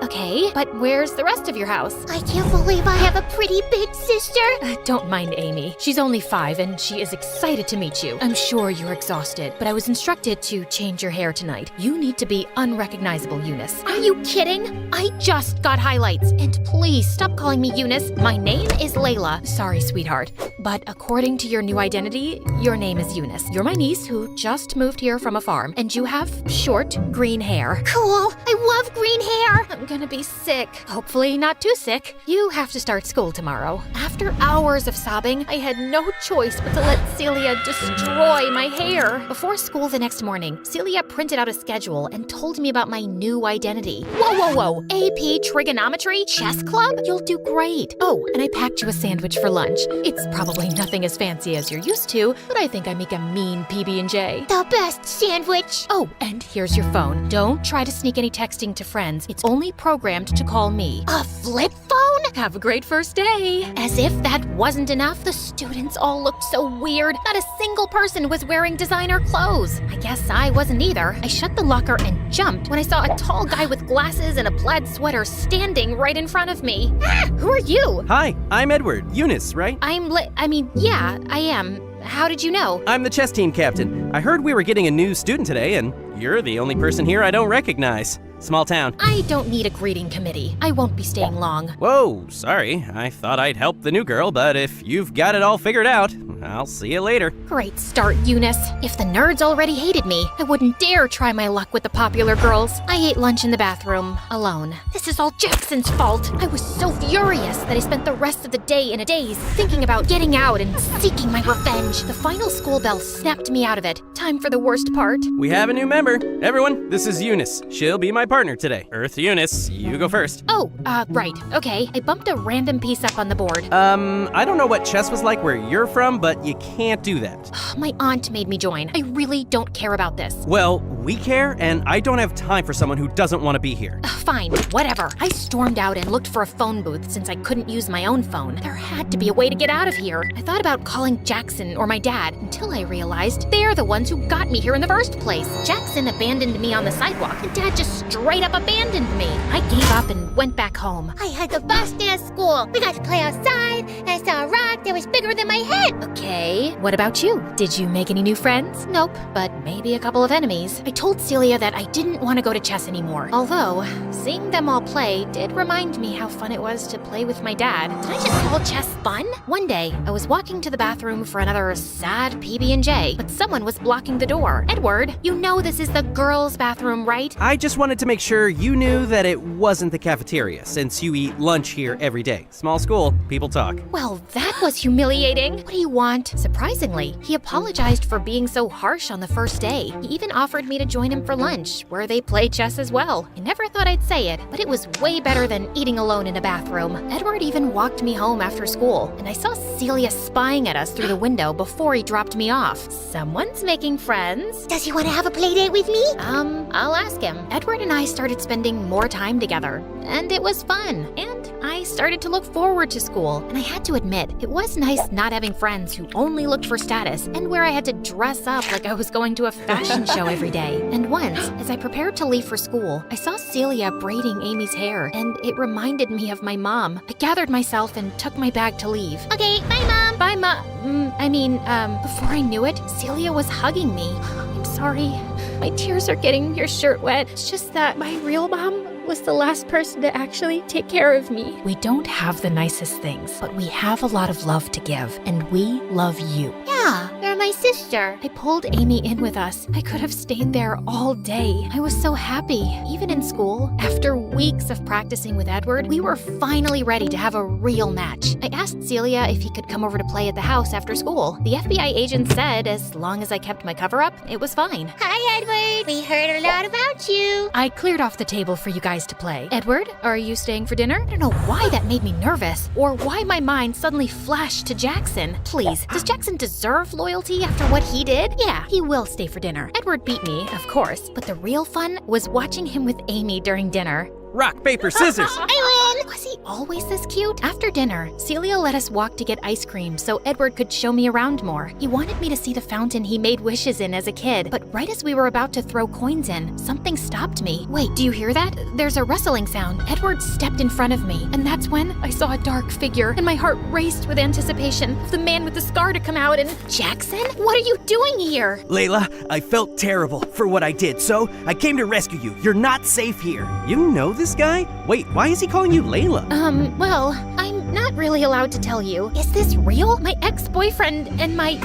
Okay, but where's the rest of your house? I can't believe I have a pretty big sister. Don't mind Amy. She's only 5 and she is excited to meet you. I'm sure you're exhausted, but I was instructed to change your hair tonight. You need to be unrecognizable, Eunice. Are you kidding? I just got highlights. And please stop calling me Eunice. My name is Layla. Sorry, sweetheart, but according to your new identity, your name is Eunice. You're my niece who just moved here from a farm, and you have short green hair. Cool. I love green hair. I'm gonna be sick. Hopefully not too sick. You have to start school tomorrow. After hours of sobbing, I had no choice but to let Celia destroy my hair. Before school the next morning, Celia printed out a schedule and told me about my new identity. Whoa. AP Trigonometry Chess Club? You'll do great. Oh, and I packed you a sandwich for lunch. It's probably nothing as fancy as you're used to, but I think I make a mean PB&J. The best sandwich. Oh, and here's your phone. Don't try to sneak any texting to friends. It's only programmed to call me. A flip phone? Have a great first day. As if that wasn't enough, the students all looked so weird. Not a single person was wearing designer clothes. I guess I wasn't either. I shut the locker and jumped when I saw a tall guy with glasses and a plaid sweater standing right in front of me. Who are you? Hi, I'm Edward. Eunice, right? Yeah, I am. How did you know? I'm the chess team captain. I heard we were getting a new student today, and you're the only person here I don't recognize. Small town. I don't need a greeting committee. I won't be staying long. Whoa, sorry. I thought I'd help the new girl, but if you've got it all figured out, I'll see you later. Great start, Eunice. If the nerds already hated me, I wouldn't dare try my luck with the popular girls. I ate lunch in the bathroom, alone. This is all Jackson's fault. I was so furious that I spent the rest of the day in a daze, thinking about getting out and seeking my revenge. The final school bell snapped me out of it. Time for the worst part. We have a new member. Everyone, this is Eunice. She'll be my partner today. Earth Eunice, you go first. Oh, right. Okay. I bumped a random piece up on the board. I don't know what chess was like where you're from, but you can't do that. My aunt made me join. I really don't care about this. Well, we care, and I don't have time for someone who doesn't want to be here. Fine, whatever. I stormed out and looked for a phone booth since I couldn't use my own phone. There had to be a way to get out of here. I thought about calling Jackson or my dad until I realized they're the ones who got me here in the first place. Jackson abandoned me on the sidewalk, and Dad just straight up abandoned me. I gave up and went back home. I had the best day at school. We got to play outside, and I saw a rock that was bigger than my head. Okay, what about you? Did you make any new friends? Nope, but maybe a couple of enemies. I told Celia that I didn't want to go to chess anymore. Although, seeing them all play did remind me how fun it was to play with my dad. Did I just call chess fun? One day, I was walking to the bathroom for another sad PB&J, but someone was blocking the door. Edward, you know this is the girls' bathroom, right? I just wanted to make sure you knew that it wasn't the cafeteria, since you eat lunch here every day. Small school, people talk. Well, that was humiliating. What do you want? Surprisingly, he apologized for being so harsh on the first day. He even offered me to join him for lunch, where they play chess as well. I never thought I'd say it, but it was way better than eating alone in a bathroom. Edward even walked me home after school, and I saw Celia spying at us through the window before he dropped me off. Someone's making friends. Does he want to have a play date with me? I'll ask him. Edward and I started spending more time together, and it was fun. And I started to look forward to school, and I had to admit, it was nice not having friends who only looked for status and where I had to dress up like I was going to a fashion show every day. And once, as I prepared to leave for school, I saw Celia braiding Amy's hair, and it reminded me of my mom. I gathered myself and took my bag to leave. Okay, bye, Mom. Bye, before I knew it, Celia was hugging me. I'm sorry. My tears are getting your shirt wet. It's just that my real mom was the last person to actually take care of me. We don't have the nicest things, but we have a lot of love to give, and we love you. Yeah, you're my sister. I pulled Amy in with us. I could have stayed there all day. I was so happy. Even in school, after weeks of practicing with Edward, we were finally ready to have a real match. I asked Celia if he could come over to play at the house after school. The FBI agent said as long as I kept my cover up, it was fine. Hi, Edward. We heard a lot about you. I cleared off the table for you guys to play. Edward, are you staying for dinner? I don't know why that made me nervous, or why my mind suddenly flashed to Jackson. Please, does Jackson deserve loyalty after what he did? Yeah, he will stay for dinner. Edward beat me, of course, but the real fun was watching him with Amy during dinner. Rock, paper, scissors! I win. Was he always this cute? After dinner, Celia let us walk to get ice cream so Edward could show me around more. He wanted me to see the fountain he made wishes in as a kid, but right as we were about to throw coins in, something stopped me. Wait, do you hear that? There's a rustling sound. Edward stepped in front of me, and that's when I saw a dark figure, and my heart raced with anticipation of the man with the scar to come out and... Jackson? What are you doing here? Layla, I felt terrible for what I did, so I came to rescue you. You're not safe here. You know this guy? Wait, why is he calling you Layla? Well, I'm not really allowed to tell you. Is this real? My ex-boyfriend and I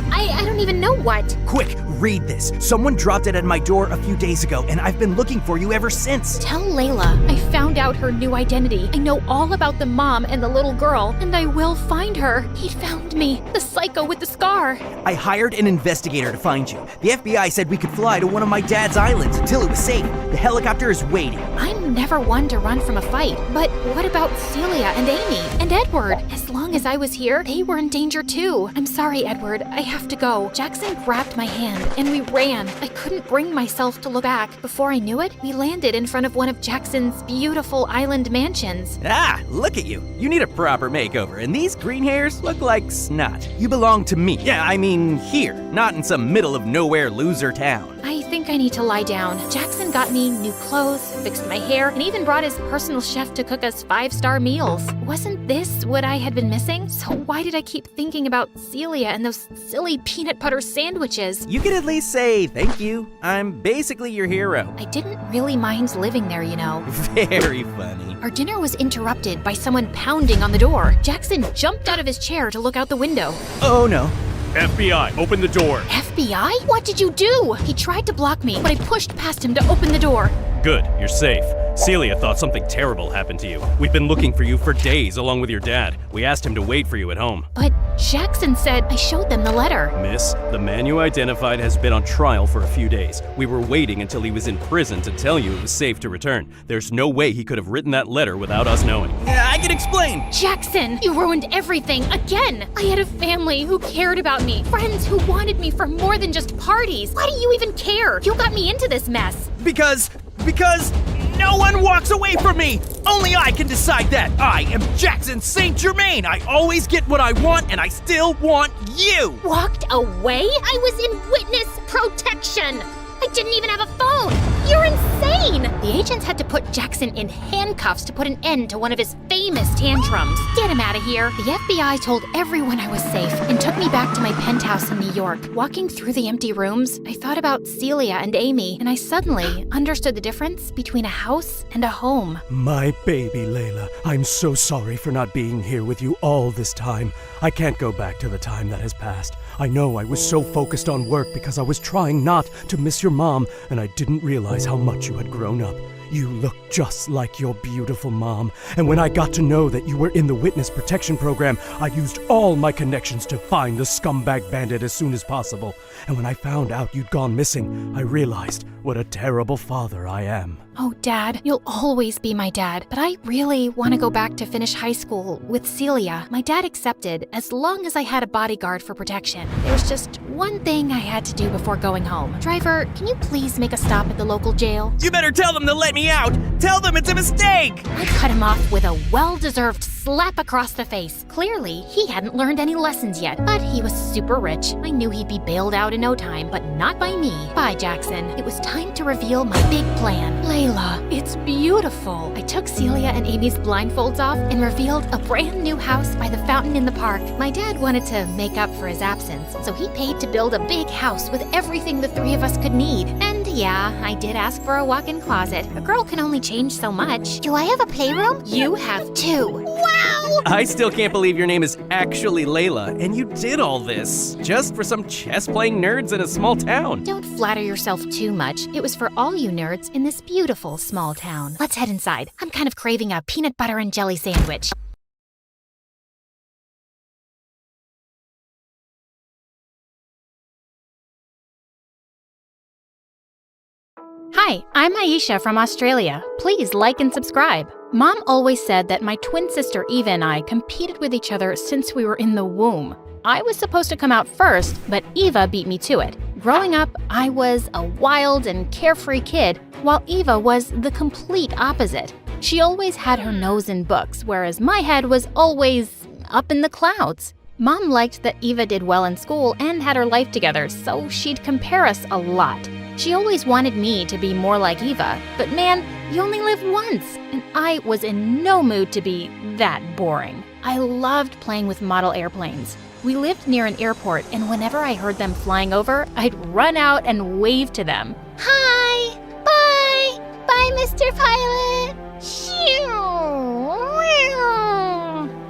don't even know what. Quick, read this. Someone dropped it at my door a few days ago, and I've been looking for you ever since. Tell Layla I found out her new identity. I know all about the mom and the little girl, and I will find her. He found me, the psycho with the scar. I hired an investigator to find you. The FBI said we could fly to one of my dad's islands until it was safe. The helicopter is waiting. I'm never one to run from a fight, but what about Celia and Amy and Edward? As long as I was here, they were in danger too. I'm sorry, Edward. I have to go. Jackson grabbed my hand and we ran. I couldn't bring myself to look back. Before I knew it, we landed in front of one of Jackson's beautiful island mansions. Ah, look at you. You need a proper makeover, and these green hairs look like snot. You belong to me. Yeah, I mean here, not in some middle of nowhere loser town. I think I need to lie down. Jackson got me new clothes, fixed my hair, and even brought his personal chef to cook us 5-star meals. Wasn't this what I had been missing? So why did I keep thinking about Celia and those silly peanut butter sandwiches? You could at least say thank you. I'm basically your hero. I didn't really mind living there, you know. Very funny. Our dinner was interrupted by someone pounding on the door. Jackson jumped out of his chair to look out the window. Oh no. FBI, open the door. FBI? What did you do? He tried to block me, but I pushed past him to open the door. Good, you're safe. Celia thought something terrible happened to you. We've been looking for you for days along with your dad. We asked him to wait for you at home. But Jackson said I showed them the letter. Miss, the man you identified has been on trial for a few days. We were waiting until he was in prison to tell you it was safe to return. There's no way he could have written that letter without us knowing. Yeah, I can explain. Jackson, you ruined everything again. I had a family who cared about me, friends who wanted me for more than just parties. Why do you even care? You got me into this mess. Because no one walks away from me! Only I can decide that! I am Jackson St. Germain! I always get what I want, and I still want you! Walked away? I was in witness protection. I didn't even have a phone. You're insane. The agents had to put Jackson in handcuffs to put an end to one of his famous tantrums. Get him out of here. The FBI told everyone I was safe and took me back to my penthouse in New York. Walking through the empty rooms, I thought about Celia and Amy, and I suddenly understood the difference between a house and a home. My baby, Layla, I'm so sorry for not being here with you all this time. I can't go back to the time that has passed. I know I was so focused on work because I was trying not to miss your mom, and I didn't realize how much you had grown up. You look just like your beautiful mom, and when I got to know that you were in the witness protection program, I used all my connections to find the scumbag bandit as soon as possible. And when I found out you'd gone missing, I realized what a terrible father I am. Oh, Dad, you'll always be my dad, but I really want to go back to finish high school with Celia. My dad accepted as long as I had a bodyguard for protection. There's just one thing I had to do before going home. Driver, can you please make a stop at the local jail? You better tell them to let me out! Tell them it's a mistake! I cut him off with a well-deserved slap across the face. Clearly, he hadn't learned any lessons yet, but he was super rich. I knew he'd be bailed out in no time, but not by me. Bye, Jackson. It was time to reveal my big plan. Layla, it's beautiful. I took Celia and Amy's blindfolds off and revealed a brand new house by the fountain in the park. My dad wanted to make up for his absence, so he paid to build a big house with everything the three of us could need. And yeah, I did ask for a walk-in closet. A girl can only change so much. Do I have a playroom? You have two. Wow! I still can't believe your name is actually Layla, and you did all this just for some chess-playing nerds in a small town. Don't flatter yourself too much. It was for all you nerds in this beautiful small town. Let's head inside. I'm kind of craving a peanut butter and jelly sandwich. Hi, I'm Aisha from Australia. Please like and subscribe. Mom always said that my twin sister Eva and I competed with each other since we were in the womb. I was supposed to come out first, but Eva beat me to it. Growing up, I was a wild and carefree kid, while Eva was the complete opposite. She always had her nose in books, whereas my head was always up in the clouds. Mom liked that Eva did well in school and had her life together, so she'd compare us a lot. She always wanted me to be more like Eva, but man, you only live once, and I was in no mood to be that boring. I loved playing with model airplanes. We lived near an airport, and whenever I heard them flying over, I'd run out and wave to them. Hi! Bye! Bye, Mr. Pilot!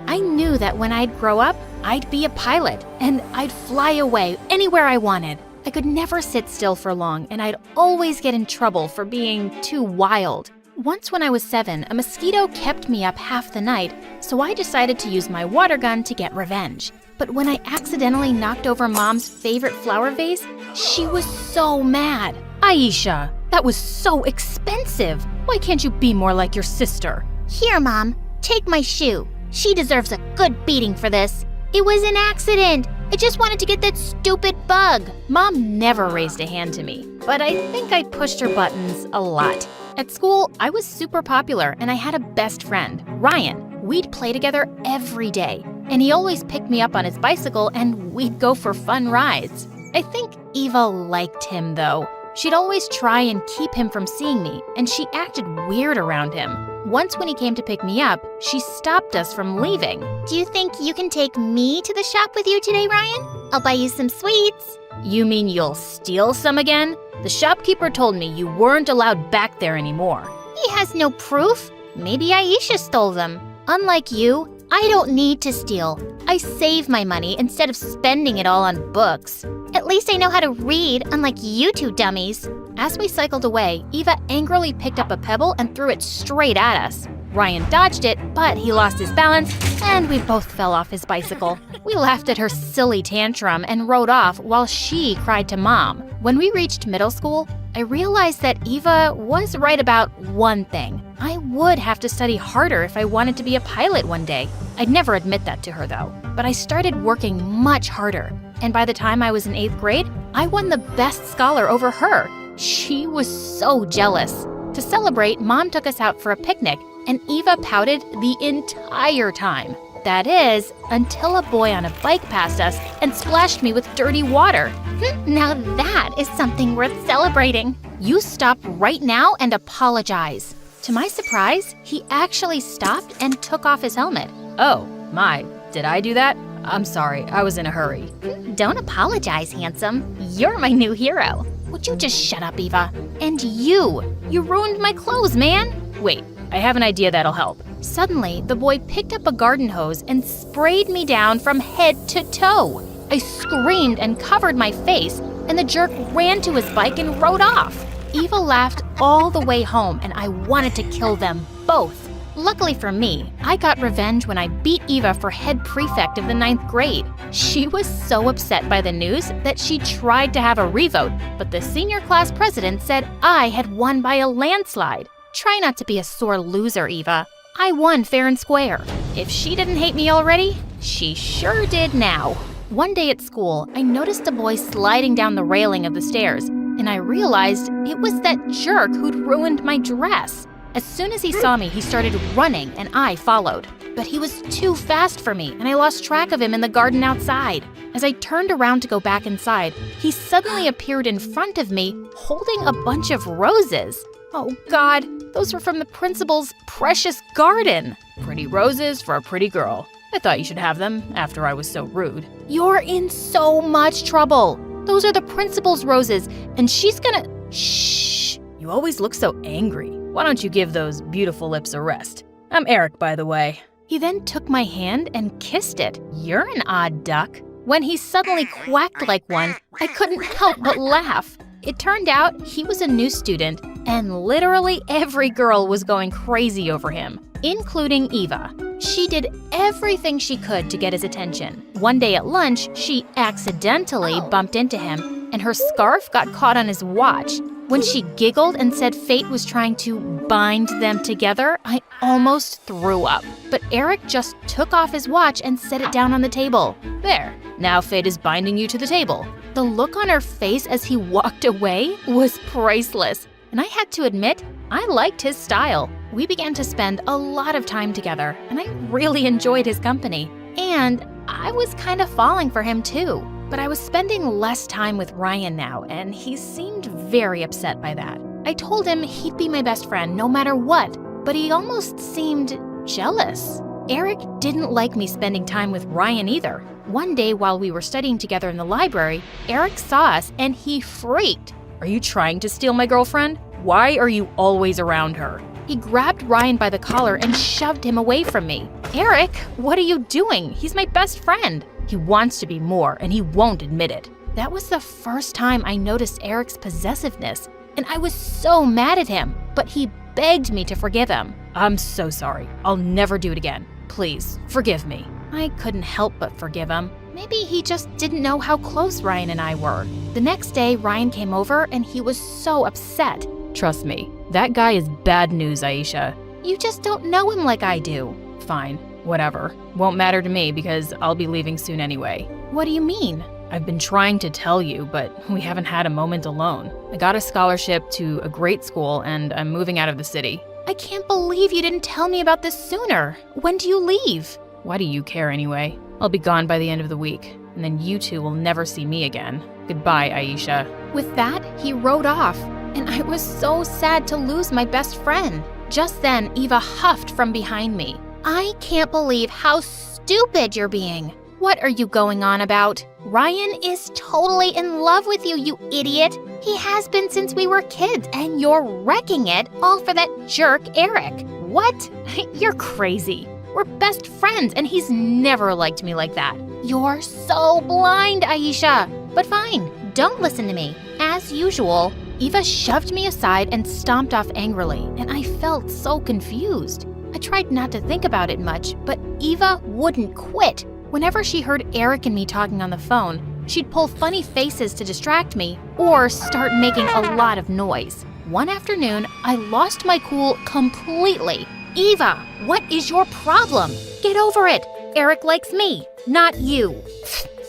I knew that when I'd grow up, I'd be a pilot, and I'd fly away anywhere I wanted. I could never sit still for long, and I'd always get in trouble for being too wild. Once when I was 7, a mosquito kept me up half the night, so I decided to use my water gun to get revenge. But when I accidentally knocked over Mom's favorite flower vase, she was so mad. Aisha, that was so expensive. Why can't you be more like your sister? Here, Mom. Take my shoe. She deserves a good beating for this. It was an accident. I just wanted to get that stupid bug. Mom never raised a hand to me, but I think I pushed her buttons a lot. At school, I was super popular and I had a best friend, Ryan. We'd play together every day, and he always picked me up on his bicycle and we'd go for fun rides. I think Eva liked him though. She'd always try and keep him from seeing me, and she acted weird around him. Once when he came to pick me up, she stopped us from leaving. Do you think you can take me to the shop with you today, Ryan? I'll buy you some sweets. You mean you'll steal some again? The shopkeeper told me you weren't allowed back there anymore. He has no proof. Maybe Aisha stole them. Unlike you, I don't need to steal. I save my money instead of spending it all on books. At least I know how to read, unlike you two dummies. As we cycled away, Eva angrily picked up a pebble and threw it straight at us. Ryan dodged it, but he lost his balance, and we both fell off his bicycle. We laughed at her silly tantrum and rode off while she cried to Mom. When we reached middle school, I realized that Eva was right about one thing. I would have to study harder if I wanted to be a pilot one day. I'd never admit that to her though. But I started working much harder, and by the time I was in 8th grade, I won the best scholar over her. She was so jealous. To celebrate, Mom took us out for a picnic, and Eva pouted the entire time. That is, until a boy on a bike passed us and splashed me with dirty water. Now that is something worth celebrating. You stop right now and apologize. To my surprise, he actually stopped and took off his helmet. Oh, my, did I do that? I'm sorry, I was in a hurry. Don't apologize, handsome. You're my new hero. Would you just shut up, Eva? And you ruined my clothes, man. Wait, I have an idea that'll help. Suddenly, the boy picked up a garden hose and sprayed me down from head to toe. I screamed and covered my face, and the jerk ran to his bike and rode off. Eva laughed all the way home, and I wanted to kill them both. Luckily for me, I got revenge when I beat Eva for head prefect of the 9th grade. She was so upset by the news that she tried to have a revote, but the senior class president said I had won by a landslide. Try not to be a sore loser, Eva. I won fair and square. If she didn't hate me already, she sure did now. One day at school, I noticed a boy sliding down the railing of the stairs, and I realized it was that jerk who'd ruined my dress. As soon as he saw me, he started running, and I followed. But he was too fast for me, and I lost track of him in the garden outside. As I turned around to go back inside, he suddenly appeared in front of me, holding a bunch of roses. Oh God, those were from the principal's precious garden. Pretty roses for a pretty girl. I thought you should have them after I was so rude. You're in so much trouble. Those are the principal's roses, and she's gonna… Shh! You always look so angry. Why don't you give those beautiful lips a rest? I'm Eric, by the way. He then took my hand and kissed it. You're an odd duck. When he suddenly quacked like one, I couldn't help but laugh. It turned out he was a new student, and literally every girl was going crazy over him, including Eva. She did everything she could to get his attention. One day at lunch, she accidentally bumped into him, and her scarf got caught on his watch. When she giggled and said fate was trying to bind them together, I almost threw up. But Eric just took off his watch and set it down on the table. There, now fate is binding you to the table. The look on her face as he walked away was priceless. And I had to admit, I liked his style. We began to spend a lot of time together, and I really enjoyed his company. And I was kind of falling for him too. But I was spending less time with Ryan now, and he seemed very upset by that. I told him he'd be my best friend no matter what, but he almost seemed jealous. Eric didn't like me spending time with Ryan either. One day while we were studying together in the library, Eric saw us and he freaked. Are you trying to steal my girlfriend? Why are you always around her? He grabbed Ryan by the collar and shoved him away from me. Eric, what are you doing? He's my best friend. He wants to be more, and he won't admit it. That was the first time I noticed Eric's possessiveness, and I was so mad at him, but he begged me to forgive him. I'm so sorry. I'll never do it again. Please, forgive me. I couldn't help but forgive him. Maybe he just didn't know how close Ryan and I were. The next day, Ryan came over, and he was so upset. Trust me, that guy is bad news, Aisha. You just don't know him like I do. Fine. Whatever. Won't matter to me because I'll be leaving soon anyway. What do you mean? I've been trying to tell you, but we haven't had a moment alone. I got a scholarship to a great school and I'm moving out of the city. I can't believe you didn't tell me about this sooner. When do you leave? Why do you care anyway? I'll be gone by the end of the week, and then you two will never see me again. Goodbye, Aisha. With that, he rode off, and I was so sad to lose my best friend. Just then, Eva huffed from behind me. I can't believe how stupid you're being. What are you going on about? Ryan is totally in love with you, you idiot. He has been since we were kids, and you're wrecking it all for that jerk Eric. What? You're crazy. We're best friends, and he's never liked me like that. You're so blind, Aisha. But fine, don't listen to me. As usual, Eva shoved me aside and stomped off angrily, and I felt so confused. I tried not to think about it much, but Eva wouldn't quit. Whenever she heard Eric and me talking on the phone, she'd pull funny faces to distract me or start making a lot of noise. One afternoon, I lost my cool completely. Eva, what is your problem? Get over it. Eric likes me, not you.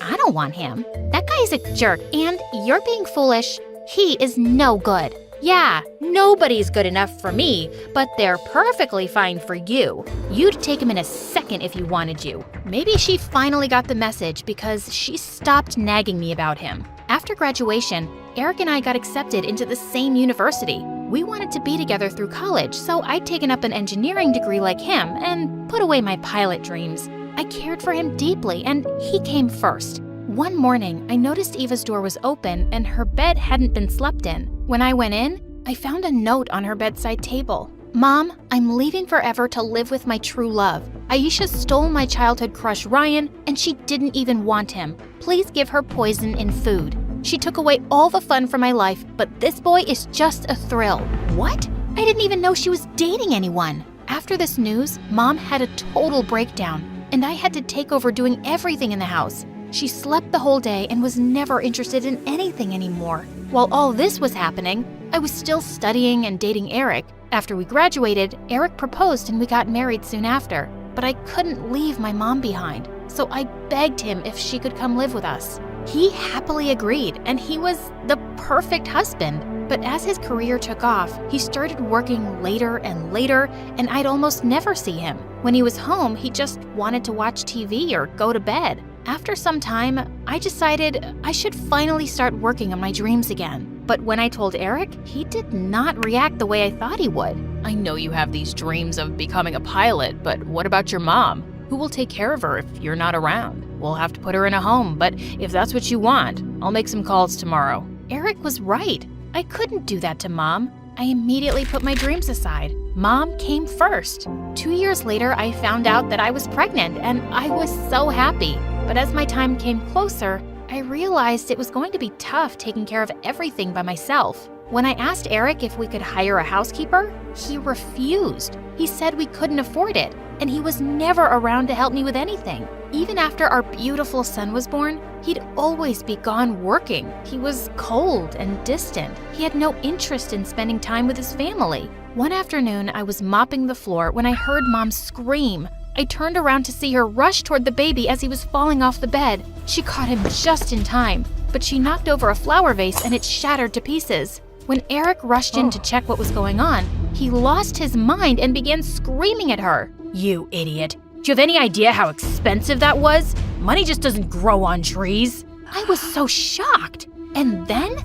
I don't want him. That guy's a jerk, and you're being foolish. He is no good. Yeah, nobody's good enough for me, but they're perfectly fine for you. You'd take him in a second if you wanted you. Maybe she finally got the message because she stopped nagging me about him. After graduation, Eric and I got accepted into the same university. We wanted to be together through college, so I'd taken up an engineering degree like him and put away my pilot dreams. I cared for him deeply, and he came first. One morning, I noticed Eva's door was open and her bed hadn't been slept in. When I went in, I found a note on her bedside table. Mom, I'm leaving forever to live with my true love. Aisha stole my childhood crush Ryan, and she didn't even want him. Please give her poison in food. She took away all the fun from my life, but this boy is just a thrill. What? I didn't even know she was dating anyone. After this news, Mom had a total breakdown, and I had to take over doing everything in the house. She slept the whole day and was never interested in anything anymore. While all this was happening, I was still studying and dating Eric. After we graduated, Eric proposed and we got married soon after. But I couldn't leave my mom behind, so I begged him if she could come live with us. He happily agreed, and he was the perfect husband. But as his career took off, he started working later and later, and I'd almost never see him. When he was home, he just wanted to watch TV or go to bed. After some time, I decided I should finally start working on my dreams again. But when I told Eric, he did not react the way I thought he would. I know you have these dreams of becoming a pilot, but what about your mom? Who will take care of her if you're not around? We'll have to put her in a home, but if that's what you want, I'll make some calls tomorrow. Eric was right. I couldn't do that to Mom. I immediately put my dreams aside. Mom came first. 2 years later, I found out that I was pregnant, and I was so happy. But as my time came closer, I realized it was going to be tough taking care of everything by myself. When I asked Eric if we could hire a housekeeper, he refused. He said we couldn't afford it, and he was never around to help me with anything. Even after our beautiful son was born, he'd always be gone working. He was cold and distant. He had no interest in spending time with his family. One afternoon, I was mopping the floor when I heard Mom scream. I turned around to see her rush toward the baby as he was falling off the bed. She caught him just in time, but she knocked over a flower vase and it shattered to pieces. When Eric rushed in to check what was going on, he lost his mind and began screaming at her. You idiot. Do you have any idea how expensive that was? Money just doesn't grow on trees. I was so shocked. And then,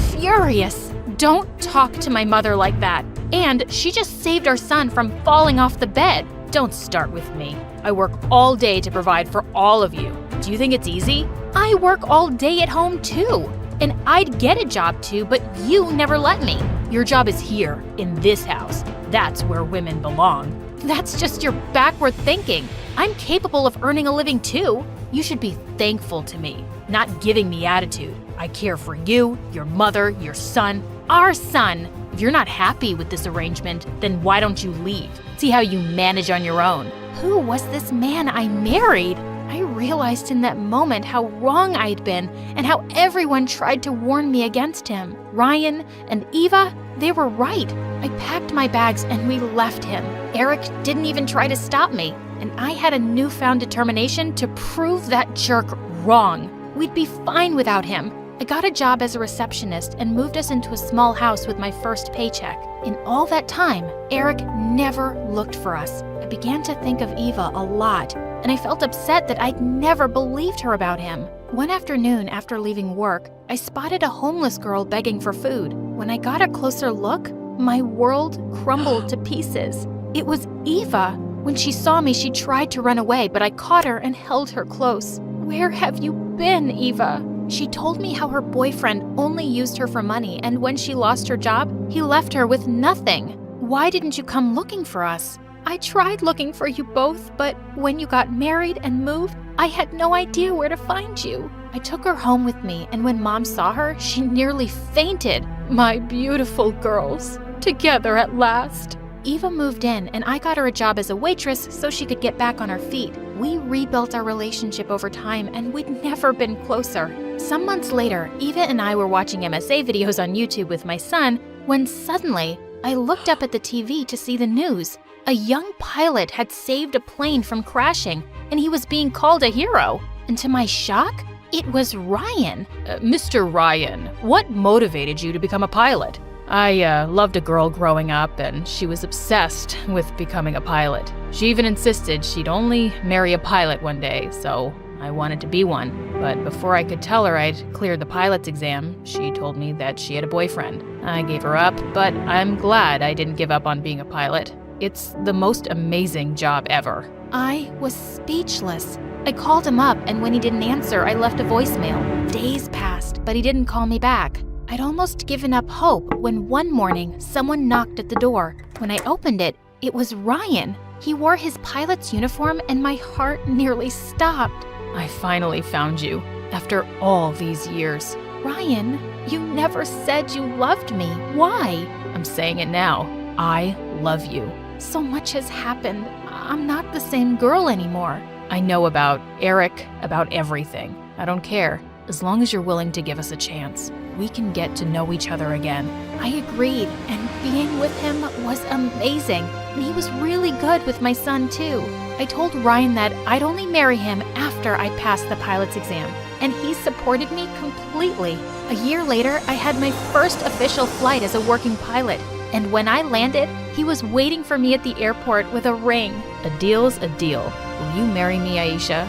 furious. Don't talk to my mother like that. And she just saved our son from falling off the bed. Don't start with me. I work all day to provide for all of you. Do you think it's easy? I work all day at home too. And I'd get a job too, but you never let me. Your job is here, in this house. That's where women belong. That's just your backward thinking. I'm capable of earning a living too. You should be thankful to me, not giving me attitude. I care for you, your mother, your son, our son. If you're not happy with this arrangement, then why don't you leave? See how you manage on your own. Who was this man I married? I realized in that moment how wrong I'd been and how everyone tried to warn me against him. Ryan and Eva, they were right. I packed my bags and we left him. Eric didn't even try to stop me, and I had a newfound determination to prove that jerk wrong. We'd be fine without him. I got a job as a receptionist and moved us into a small house with my first paycheck. In all that time, Eric never looked for us. I began to think of Eva a lot, and I felt upset that I'd never believed her about him. One afternoon after leaving work, I spotted a homeless girl begging for food. When I got a closer look, my world crumbled to pieces. It was Eva. When she saw me, she tried to run away, but I caught her and held her close. "Where have you been, Eva?" She told me how her boyfriend only used her for money, and when she lost her job, he left her with nothing. "Why didn't you come looking for us?" "I tried looking for you both, but when you got married and moved, I had no idea where to find you." I took her home with me, and when Mom saw her, she nearly fainted. My beautiful girls, together at last. Eva moved in, and I got her a job as a waitress so she could get back on her feet. We rebuilt our relationship over time, and we'd never been closer. Some months later, Eva and I were watching MSA videos on YouTube with my son when suddenly I looked up at the TV to see the news. A young pilot had saved a plane from crashing, and he was being called a hero. And to my shock, it was Ryan. Mr. Ryan, what motivated you to become a pilot? I loved a girl growing up, and she was obsessed with becoming a pilot. She even insisted she'd only marry a pilot one day, so I wanted to be one. But before I could tell her I'd cleared the pilot's exam, she told me that she had a boyfriend. I gave her up, but I'm glad I didn't give up on being a pilot. It's the most amazing job ever. I was speechless. I called him up, and when he didn't answer, I left a voicemail. Days passed, but he didn't call me back. I'd almost given up hope when one morning someone knocked at the door. When I opened it, it was Ryan. He wore his pilot's uniform, and my heart nearly stopped. I finally found you, after all these years. Ryan, you never said you loved me. Why? I'm saying it now. I love you. So much has happened. I'm not the same girl anymore. I know about Eric, about everything. I don't care. As long as you're willing to give us a chance, we can get to know each other again. I agreed, and being with him was amazing. And he was really good with my son, too. I told Ryan that I'd only marry him after I'd passed the pilot's exam, and he supported me completely. A year later, I had my first official flight as a working pilot, and when I landed, he was waiting for me at the airport with a ring. A deal's a deal. Will you marry me, Aisha?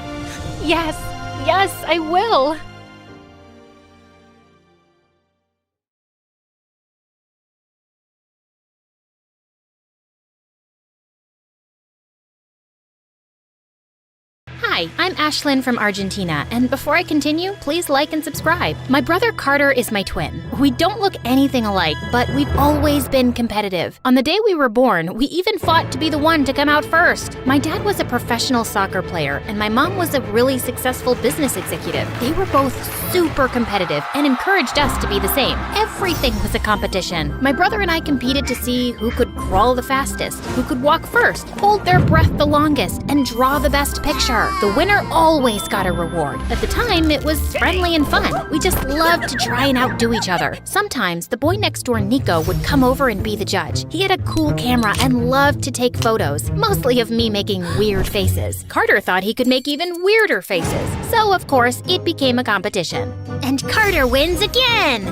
Yes, I will. Hi, I'm Ashlyn from Argentina, and before I continue, please like and subscribe. My brother Carter is my twin. We don't look anything alike, but we've always been competitive. On the day we were born, we even fought to be the one to come out first. My dad was a professional soccer player, and my mom was a really successful business executive. They were both super competitive and encouraged us to be the same. Everything was a competition. My brother and I competed to see who could crawl the fastest, who could walk first, hold their breath the longest, and draw the best picture. The winner always got a reward. At the time, it was friendly and fun. We just loved to try and outdo each other. Sometimes, the boy next door, Nico, would come over and be the judge. He had a cool camera and loved to take photos, mostly of me making weird faces. Carter thought he could make even weirder faces. So, of course, it became a competition. And Carter wins again!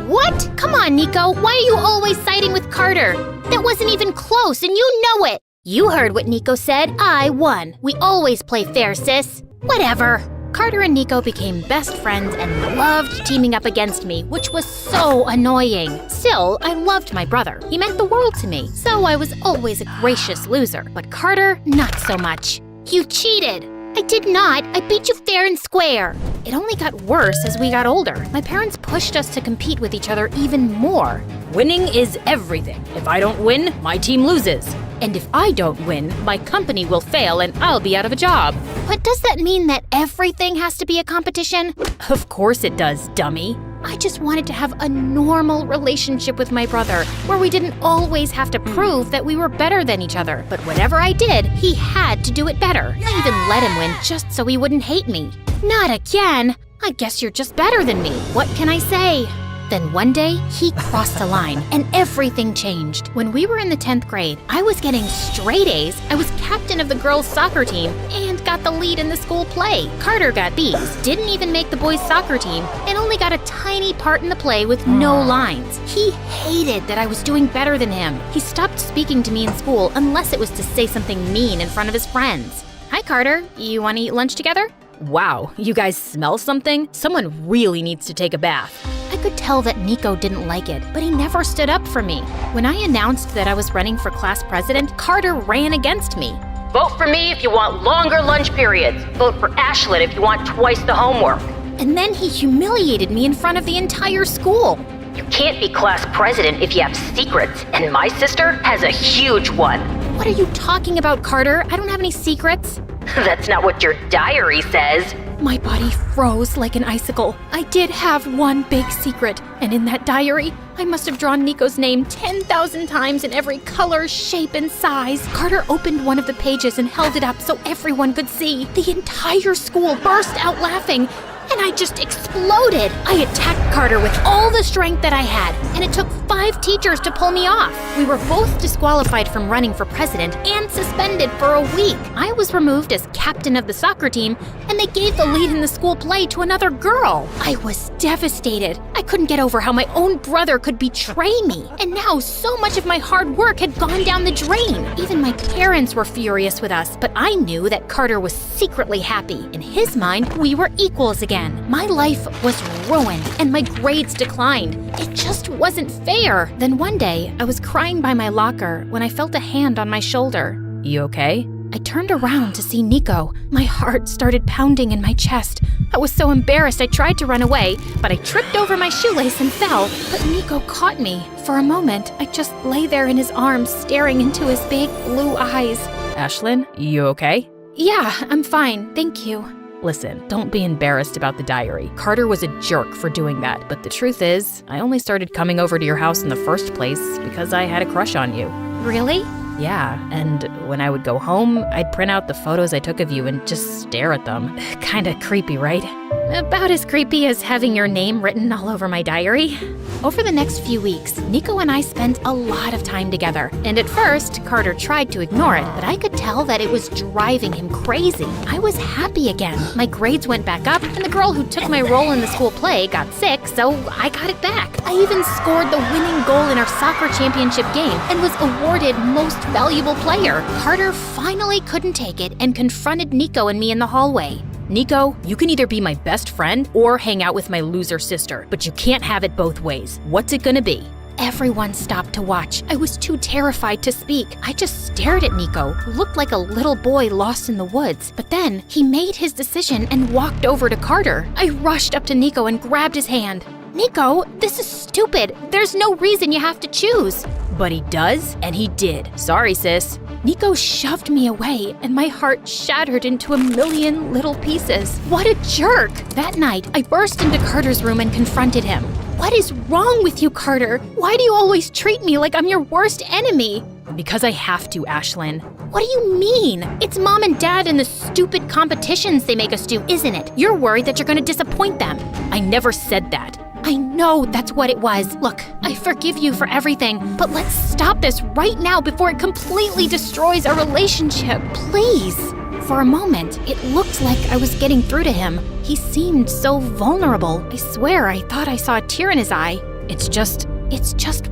What? Come on, Nico, why are you always siding with Carter? That wasn't even close, and you know it! You heard what Nico said. I won. We always play fair, sis. Whatever. Carter and Nico became best friends and loved teaming up against me, which was so annoying. Still, I loved my brother. He meant the world to me, so I was always a gracious loser. But Carter, not so much. You cheated. I did not. I beat you fair and square. It only got worse as we got older. My parents pushed us to compete with each other even more. Winning is everything. If I don't win, my team loses. And if I don't win, my company will fail and I'll be out of a job. But does that mean that everything has to be a competition? Of course it does, dummy. I just wanted to have a normal relationship with my brother, where we didn't always have to prove that we were better than each other. But whatever I did, he had to do it better. I even let him win just so he wouldn't hate me. Not again! I guess you're just better than me. What can I say? Then one day, he crossed a line, and everything changed. When we were in the 10th grade, I was getting straight A's, I was captain of the girls' soccer team, and got the lead in the school play. Carter got B's, didn't even make the boys' soccer team, and only got a tiny part in the play with no lines. He hated that I was doing better than him. He stopped speaking to me in school unless it was to say something mean in front of his friends. Hi, Carter. You want to eat lunch together? Wow, you guys smell something? Someone really needs to take a bath. I could tell that Nico didn't like it, but he never stood up for me. When I announced that I was running for class president, Carter ran against me. Vote for me if you want longer lunch periods. Vote for Ashlyn if you want twice the homework. And then he humiliated me in front of the entire school. You can't be class president if you have secrets, and my sister has a huge one. What are you talking about, Carter? I don't have any secrets. That's not what your diary says. My body froze like an icicle. I did have one big secret, and in that diary, I must have drawn Nico's name 10,000 times in every color, shape, and size. Carter opened one of the pages and held it up so everyone could see. The entire school burst out laughing, and I just exploded. I attacked Carter with all the strength that I had, and it took 5 teachers to pull me off. We were both disqualified from running for president and suspended for a week. I was removed as captain of the soccer team, and they gave the lead in the school play to another girl. I was devastated. I couldn't get over how my own brother could betray me, and now so much of my hard work had gone down the drain. Even my parents were furious with us, but I knew that Carter was secretly happy. In his mind, we were equals again. My life was ruined, and my grades declined. It just wasn't fair. Then one day, I was crying by my locker when I felt a hand on my shoulder. You okay? I turned around to see Nico. My heart started pounding in my chest. I was so embarrassed I tried to run away, but I tripped over my shoelace and fell. But Nico caught me. For a moment, I just lay there in his arms, staring into his big blue eyes. Ashlyn, you okay? Yeah, I'm fine, thank you. Listen, don't be embarrassed about the diary. Carter was a jerk for doing that, but the truth is, I only started coming over to your house in the first place because I had a crush on you. Really? Yeah, and when I would go home, I'd print out the photos I took of you and just stare at them. Kinda creepy, right? About as creepy as having your name written all over my diary. Over the next few weeks, Nico and I spent a lot of time together. And at first, Carter tried to ignore it, but I could tell that it was driving him crazy. I was happy again. My grades went back up, and the girl who took my role in the school play got sick, so I got it back. I even scored the winning goal in our soccer championship game and was awarded Most Valuable Player. Carter finally couldn't take it and confronted Nico and me in the hallway. Nico, you can either be my best friend or hang out with my loser sister, but you can't have it both ways. What's it gonna be? Everyone stopped to watch. I was too terrified to speak. I just stared at Nico, who looked like a little boy lost in the woods. But then he made his decision and walked over to Carter. I rushed up to Nico and grabbed his hand. Nico, this is stupid. There's no reason you have to choose. But he does, and he did. Sorry, sis. Nico shoved me away, and my heart shattered into a million little pieces. What a jerk! That night, I burst into Carter's room and confronted him. What is wrong with you, Carter? Why do you always treat me like I'm your worst enemy? Because I have to, Ashlyn. What do you mean? It's Mom and Dad and the stupid competitions they make us do, isn't it? You're worried that you're gonna disappoint them. I never said that. I know that's what it was. Look, I forgive you for everything, but let's stop this right now before it completely destroys our relationship, please. For a moment, it looked like I was getting through to him. He seemed so vulnerable. I swear I thought I saw a tear in his eye. It's just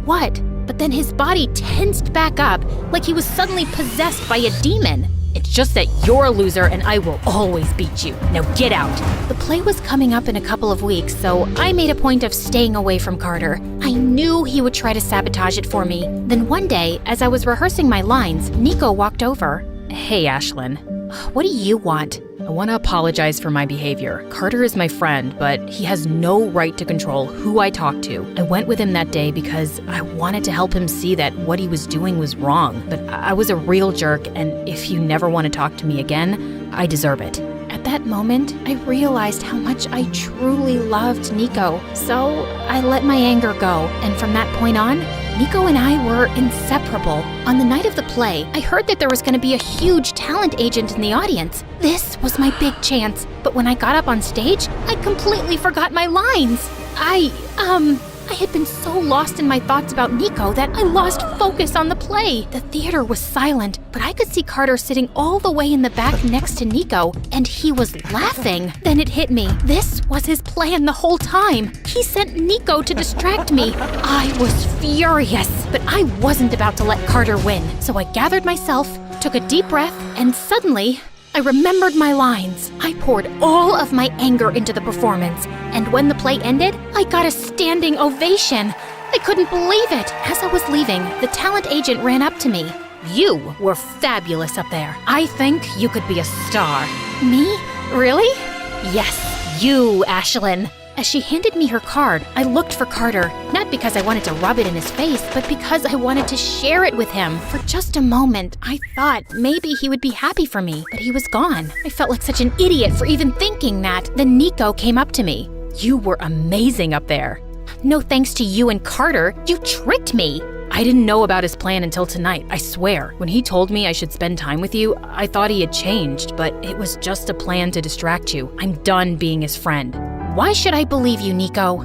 what? But then his body tensed back up like he was suddenly possessed by a demon. It's just that you're a loser and I will always beat you. Now get out. The play was coming up in a couple of weeks, so I made a point of staying away from Carter. I knew he would try to sabotage it for me. Then one day, as I was rehearsing my lines, Nico walked over. Hey, Ashlyn. What do you want? I want to apologize for my behavior. Carter is my friend, but he has no right to control who I talk to. I went with him that day because I wanted to help him see that what he was doing was wrong. But I was a real jerk, and if you never want to talk to me again, I deserve it. At that moment, I realized how much I truly loved Nico. So I let my anger go, and from that point on, Nico and I were inseparable. On the night of the play, I heard that there was going to be a huge talent agent in the audience. This was my big chance, but when I got up on stage, I completely forgot my lines. I had been so lost in my thoughts about Nico that I lost focus on the play. The theater was silent, but I could see Carter sitting all the way in the back next to Nico, and he was laughing. Then it hit me. This was his plan the whole time. He sent Nico to distract me. I was furious, but I wasn't about to let Carter win. So I gathered myself, took a deep breath, and suddenly, I remembered my lines. I poured all of my anger into the performance, and when the play ended, I got a standing ovation. I couldn't believe it. As I was leaving, the talent agent ran up to me. "You were fabulous up there. I think you could be a star." "Me? Really?" "Yes, you, Ashlyn." As she handed me her card, I looked for Carter, not because I wanted to rub it in his face, but because I wanted to share it with him. For just a moment, I thought maybe he would be happy for me, but he was gone. I felt like such an idiot for even thinking that. Then Nico came up to me. "You were amazing up there." "No thanks to you and Carter. You tricked me." I didn't know about his plan until tonight, I swear. When he told me I should spend time with you, I thought he had changed, but it was just a plan to distract you. I'm done being his friend. "Why should I believe you, Nico?"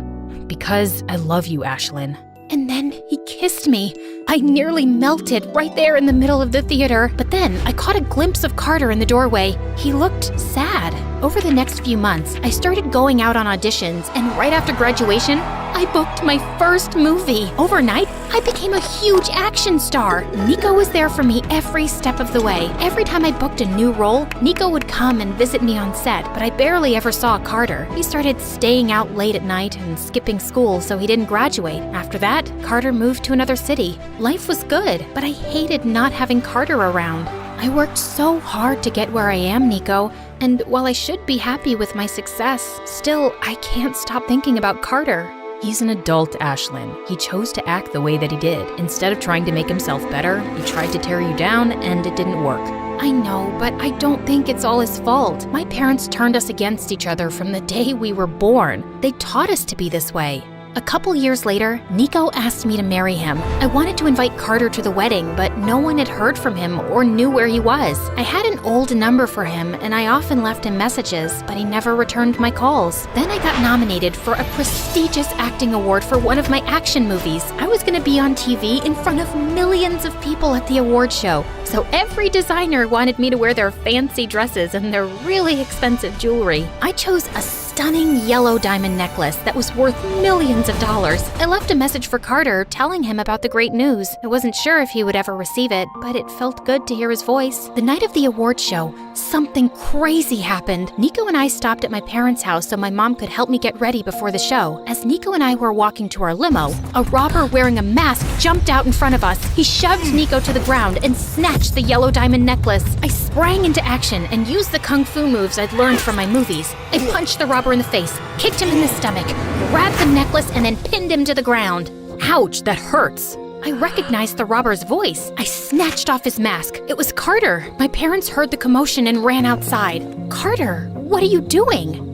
Because I love you, Ashlyn. And then he kissed me. I nearly melted right there in the middle of the theater. But then I caught a glimpse of Carter in the doorway. He looked sad. Over the next few months, I started going out on auditions, and right after graduation, I booked my first movie. Overnight, I became a huge action star. Nico was there for me every step of the way. Every time I booked a new role, Nico would come and visit me on set, but I barely ever saw Carter. He started staying out late at night and skipping school so he didn't graduate. After that, Carter moved to another city. Life was good, but I hated not having Carter around. I worked so hard to get where I am, Nico, and while I should be happy with my success, still, I can't stop thinking about Carter. He's an adult, Ashlyn. He chose to act the way that he did. Instead of trying to make himself better, he tried to tear you down, and it didn't work. I know, but I don't think it's all his fault. My parents turned us against each other from the day we were born. They taught us to be this way. A couple years later, Nico asked me to marry him. I wanted to invite Carter to the wedding, but no one had heard from him or knew where he was. I had an old number for him, and I often left him messages, but he never returned my calls. Then I got nominated for a prestigious acting award for one of my action movies. I was going to be on TV in front of millions of people at the award show, so every designer wanted me to wear their fancy dresses and their really expensive jewelry. I chose a stunning yellow diamond necklace that was worth millions of dollars. I left a message for Carter telling him about the great news. I wasn't sure if he would ever receive it, but it felt good to hear his voice. The night of the award show, something crazy happened. Nico and I stopped at my parents' house so my mom could help me get ready before the show. As Nico and I were walking to our limo, a robber wearing a mask jumped out in front of us. He shoved Nico to the ground and snatched the yellow diamond necklace. I sprang into action and used the kung fu moves I'd learned from my movies. I punched the robber in the face, kicked him in the stomach, grabbed the necklace, and then pinned him to the ground. Ouch, that hurts. I recognized the robber's voice. I snatched off his mask. It was Carter. My parents heard the commotion and ran outside. "Carter, what are you doing?"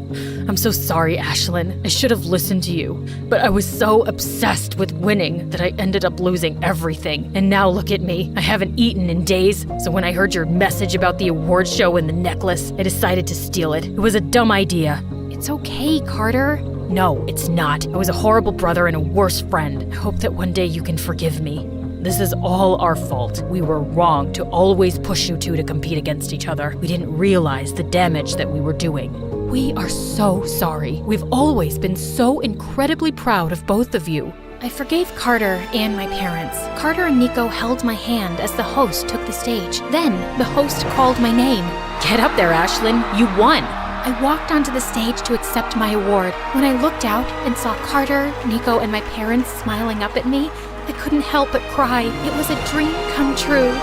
I'm so sorry, Ashlyn. I should have listened to you. But I was so obsessed with winning that I ended up losing everything. And now look at me. I haven't eaten in days. So when I heard your message about the award show and the necklace, I decided to steal it. It was a dumb idea. It's okay, Carter. No, it's not. I was a horrible brother and a worse friend. I hope that one day you can forgive me. This is all our fault. We were wrong to always push you two to compete against each other. We didn't realize the damage that we were doing. We are so sorry. We've always been so incredibly proud of both of you. I forgave Carter and my parents. Carter and Nico held my hand as the host took the stage. Then, the host called my name. Get up there, Ashlyn. You won. I walked onto the stage to accept my award. When I looked out and saw Carter, Nico, and my parents smiling up at me, I couldn't help but cry. It was a dream come true.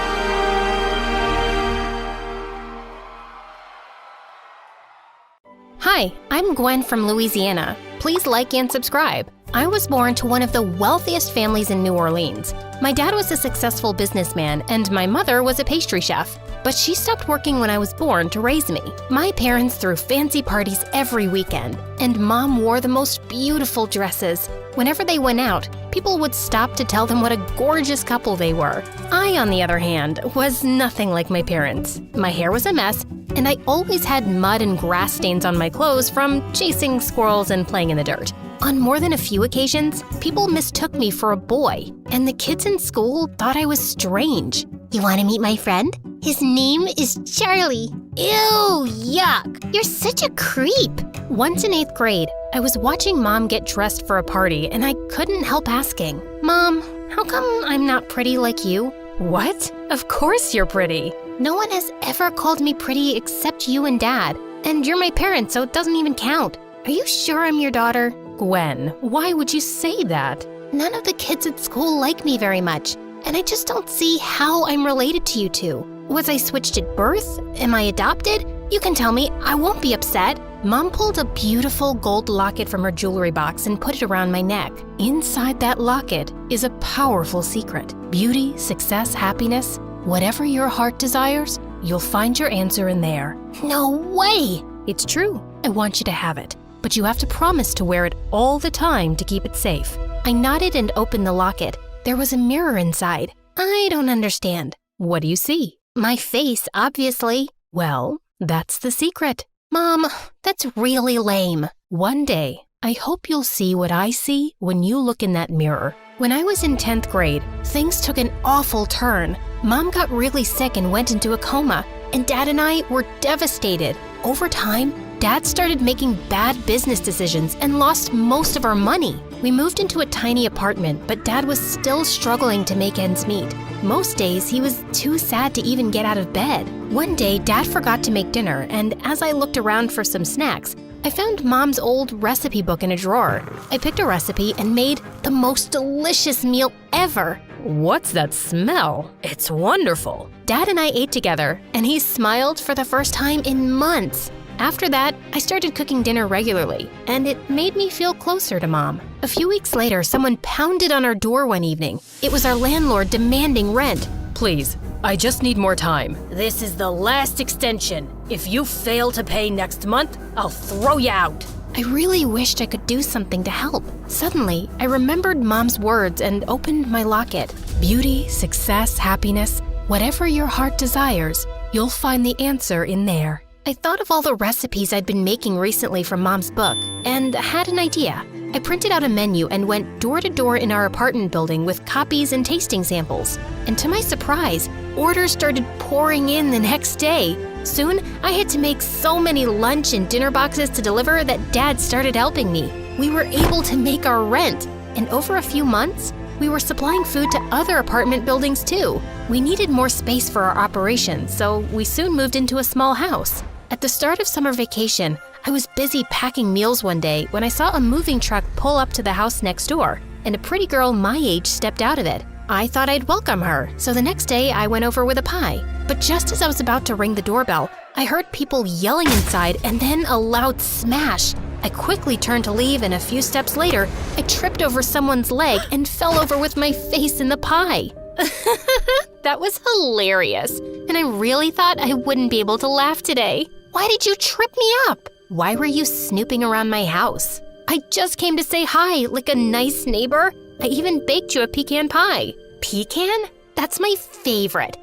Hi, I'm Gwen from Louisiana. Please like and subscribe. I was born to one of the wealthiest families in New Orleans. My dad was a successful businessman, and my mother was a pastry chef. But she stopped working when I was born to raise me. My parents threw fancy parties every weekend, and Mom wore the most beautiful dresses. Whenever they went out, people would stop to tell them what a gorgeous couple they were. I, on the other hand, was nothing like my parents. My hair was a mess, and I always had mud and grass stains on my clothes from chasing squirrels and playing in the dirt. On more than a few occasions, people mistook me for a boy, and the kids in school thought I was strange. You want to meet my friend? His name is Charlie. Ew, yuck! You're such a creep! Once in 8th grade, I was watching Mom get dressed for a party, and I couldn't help asking, Mom, how come I'm not pretty like you? What? Of course you're pretty. No one has ever called me pretty except you and Dad, and you're my parents, so it doesn't even count. Are you sure I'm your daughter? Gwen, why would you say that? None of the kids at school like me very much, and I just don't see how I'm related to you two. Was I switched at birth? Am I adopted? You can tell me, I won't be upset. Mom pulled a beautiful gold locket from her jewelry box and put it around my neck. Inside that locket is a powerful secret. Beauty, success, happiness, whatever your heart desires, you'll find your answer in there. No way! It's true. I want you to have it. But you have to promise to wear it all the time to keep it safe. I nodded and opened the locket. There was a mirror inside. I don't understand. What do you see? My face, obviously. Well, that's the secret. Mom, that's really lame. One day, I hope you'll see what I see when you look in that mirror. When I was in 10th grade, things took an awful turn. Mom got really sick and went into a coma, and Dad and I were devastated. Over time, Dad started making bad business decisions and lost most of our money. We moved into a tiny apartment, but Dad was still struggling to make ends meet. Most days, he was too sad to even get out of bed. One day, Dad forgot to make dinner, and as I looked around for some snacks, I found Mom's old recipe book in a drawer. I picked a recipe and made the most delicious meal ever. What's that smell? It's wonderful. Dad and I ate together, and he smiled for the first time in months. After that, I started cooking dinner regularly, and it made me feel closer to Mom. A few weeks later, someone pounded on our door one evening. It was our landlord demanding rent. Please, I just need more time. This is the last extension. If you fail to pay next month, I'll throw you out. I really wished I could do something to help. Suddenly, I remembered Mom's words and opened my locket. Beauty, success, happiness, whatever your heart desires, you'll find the answer in there. I thought of all the recipes I'd been making recently from Mom's book and had an idea. I printed out a menu and went door to door in our apartment building with copies and tasting samples. And to my surprise, orders started pouring in the next day. Soon, I had to make so many lunch and dinner boxes to deliver that Dad started helping me. We were able to make our rent, and over a few months, we were supplying food to other apartment buildings too. We needed more space for our operations, so we soon moved into a small house. At the start of summer vacation, I was busy packing meals one day when I saw a moving truck pull up to the house next door, and a pretty girl my age stepped out of it. I thought I'd welcome her, so the next day I went over with a pie. But just as I was about to ring the doorbell, I heard people yelling inside and then a loud smash. I quickly turned to leave, and a few steps later, I tripped over someone's leg and fell over with my face in the pie. That was hilarious, and I really thought I wouldn't be able to laugh today. Why did you trip me up? Why were you snooping around my house? I just came to say hi, like a nice neighbor. I even baked you a pecan pie. Pecan? That's my favorite.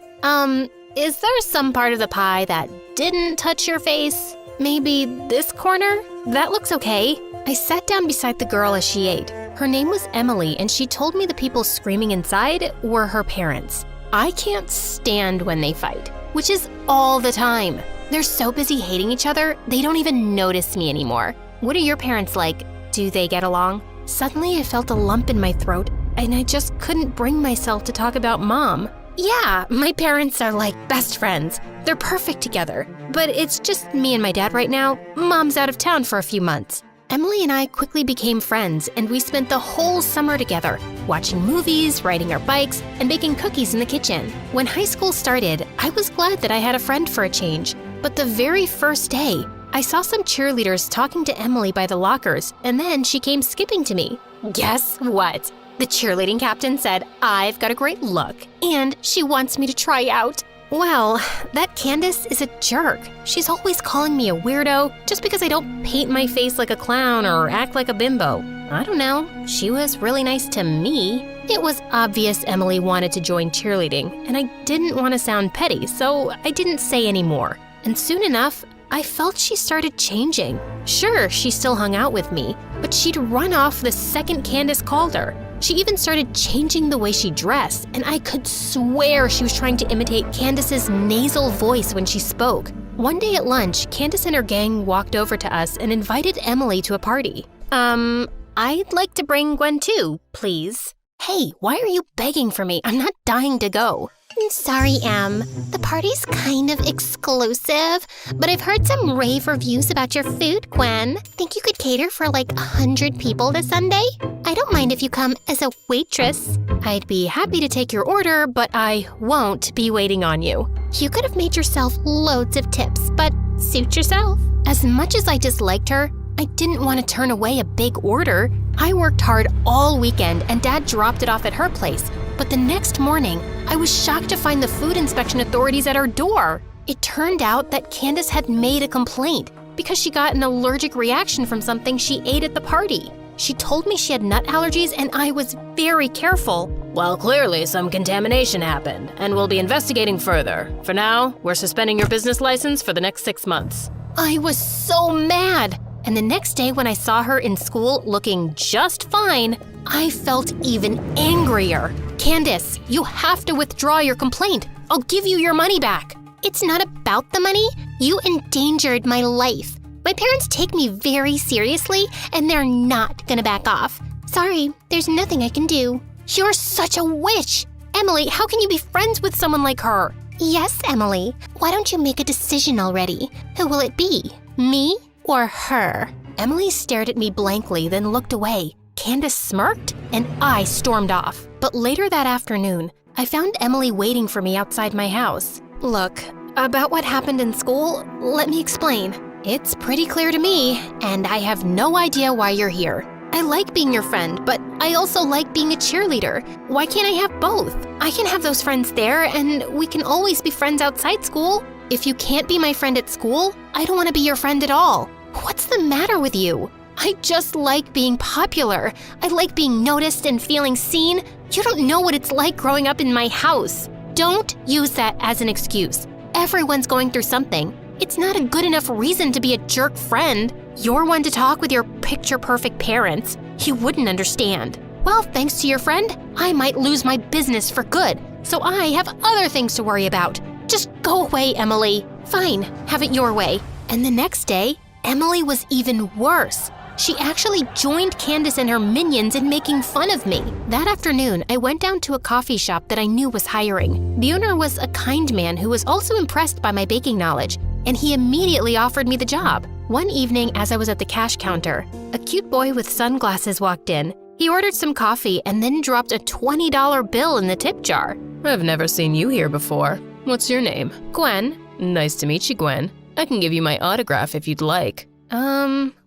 Is there some part of the pie that didn't touch your face? Maybe this corner? That looks okay. I sat down beside the girl as she ate. Her name was Emily, and she told me the people screaming inside were her parents. I can't stand when they fight, which is all the time. They're so busy hating each other, they don't even notice me anymore. What are your parents like? Do they get along? Suddenly, I felt a lump in my throat, and I just couldn't bring myself to talk about Mom. Yeah, my parents are like best friends. They're perfect together. But it's just me and my dad right now. Mom's out of town for a few months. Emily and I quickly became friends, and we spent the whole summer together, watching movies, riding our bikes, and baking cookies in the kitchen. When high school started, I was glad that I had a friend for a change. But the very first day, I saw some cheerleaders talking to Emily by the lockers, and then she came skipping to me. Guess what? The cheerleading captain said I've got a great look, and she wants me to try out. Well, that Candace is a jerk. She's always calling me a weirdo just because I don't paint my face like a clown or act like a bimbo. I don't know. She was really nice to me. It was obvious Emily wanted to join cheerleading, and I didn't want to sound petty, so I didn't say any more. And soon enough, I felt she started changing. Sure, she still hung out with me, but she'd run off the second Candace called her. She even started changing the way she dressed, and I could swear she was trying to imitate Candace's nasal voice when she spoke. One day at lunch, Candace and her gang walked over to us and invited Emily to a party. I'd like to bring Gwen too, please. Hey, why are you begging for me? I'm not dying to go. Sorry, Em. The party's kind of exclusive, but I've heard some rave reviews about your food, Gwen. Think you could cater for like 100 people this Sunday? I don't mind if you come as a waitress. I'd be happy to take your order, but I won't be waiting on you. You could have made yourself loads of tips, but suit yourself. As much as I disliked her, I didn't want to turn away a big order. I worked hard all weekend and Dad dropped it off at her place. But the next morning, I was shocked to find the food inspection authorities at our door. It turned out that Candace had made a complaint because she got an allergic reaction from something she ate at the party. She told me she had nut allergies and I was very careful. Well, clearly some contamination happened, and we'll be investigating further. For now, we're suspending your business license for the next 6 months. I was so mad. And the next day when I saw her in school looking just fine, I felt even angrier. Candace, you have to withdraw your complaint. I'll give you your money back. It's not about the money. You endangered my life. My parents take me very seriously, and they're not gonna back off. Sorry, there's nothing I can do. You're such a witch. Emily, how can you be friends with someone like her? Yes, Emily. Why don't you make a decision already? Who will it be? Me or her? Emily stared at me blankly, then looked away. Candace smirked, and I stormed off. But later that afternoon, I found Emily waiting for me outside my house. Look, about what happened in school, let me explain. It's pretty clear to me, and I have no idea why you're here. I like being your friend, but I also like being a cheerleader. Why can't I have both? I can have those friends there, and we can always be friends outside school. If you can't be my friend at school, I don't want to be your friend at all. What's the matter with you? I just like being popular. I like being noticed and feeling seen. You don't know what it's like growing up in my house. Don't use that as an excuse. Everyone's going through something. It's not a good enough reason to be a jerk friend. You're one to talk with your picture-perfect parents. You wouldn't understand. Well, thanks to your friend, I might lose my business for good, so I have other things to worry about. Just go away, Emily. Fine, have it your way. And the next day, Emily was even worse. She actually joined Candace and her minions in making fun of me. That afternoon, I went down to a coffee shop that I knew was hiring. The owner was a kind man who was also impressed by my baking knowledge, and he immediately offered me the job. One evening, as I was at the cash counter, a cute boy with sunglasses walked in. He ordered some coffee and then dropped a $20 bill in the tip jar. I've never seen you here before. What's your name? Gwen. Nice to meet you, Gwen. I can give you my autograph if you'd like.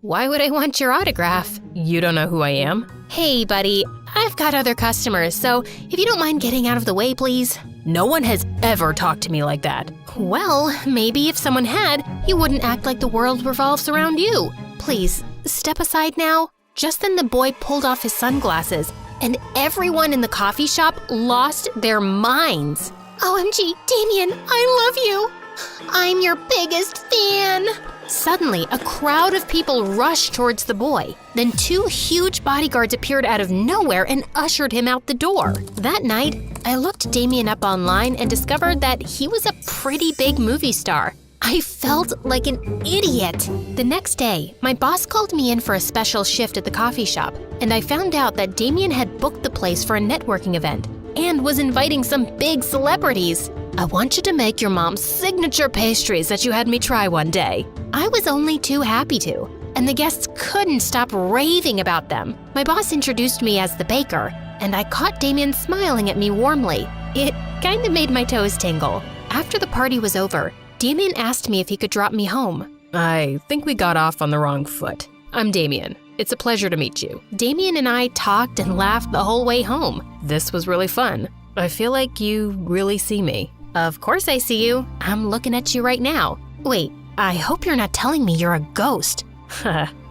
Why would I want your autograph? You don't know who I am? Hey, buddy, I've got other customers, so if you don't mind getting out of the way, please. No one has ever talked to me like that. Well, maybe if someone had, you wouldn't act like the world revolves around you. Please, step aside now. Just then the boy pulled off his sunglasses, and everyone in the coffee shop lost their minds. OMG, Damien, I love you. I'm your biggest fan. Suddenly, a crowd of people rushed towards the boy. Then 2 huge bodyguards appeared out of nowhere and ushered him out the door. That night, I looked Damien up online and discovered that he was a pretty big movie star. I felt like an idiot. The next day, my boss called me in for a special shift at the coffee shop, and I found out that Damien had booked the place for a networking event and was inviting some big celebrities. I want you to make your mom's signature pastries that you had me try one day. I was only too happy to, and the guests couldn't stop raving about them. My boss introduced me as the baker, and I caught Damien smiling at me warmly. It kind of made my toes tingle. After the party was over, Damien asked me if he could drop me home. I think we got off on the wrong foot. I'm Damien. It's a pleasure to meet you. Damien and I talked and laughed the whole way home. This was really fun. I feel like you really see me. Of course I see you. I'm looking at you right now. Wait, I hope you're not telling me you're a ghost.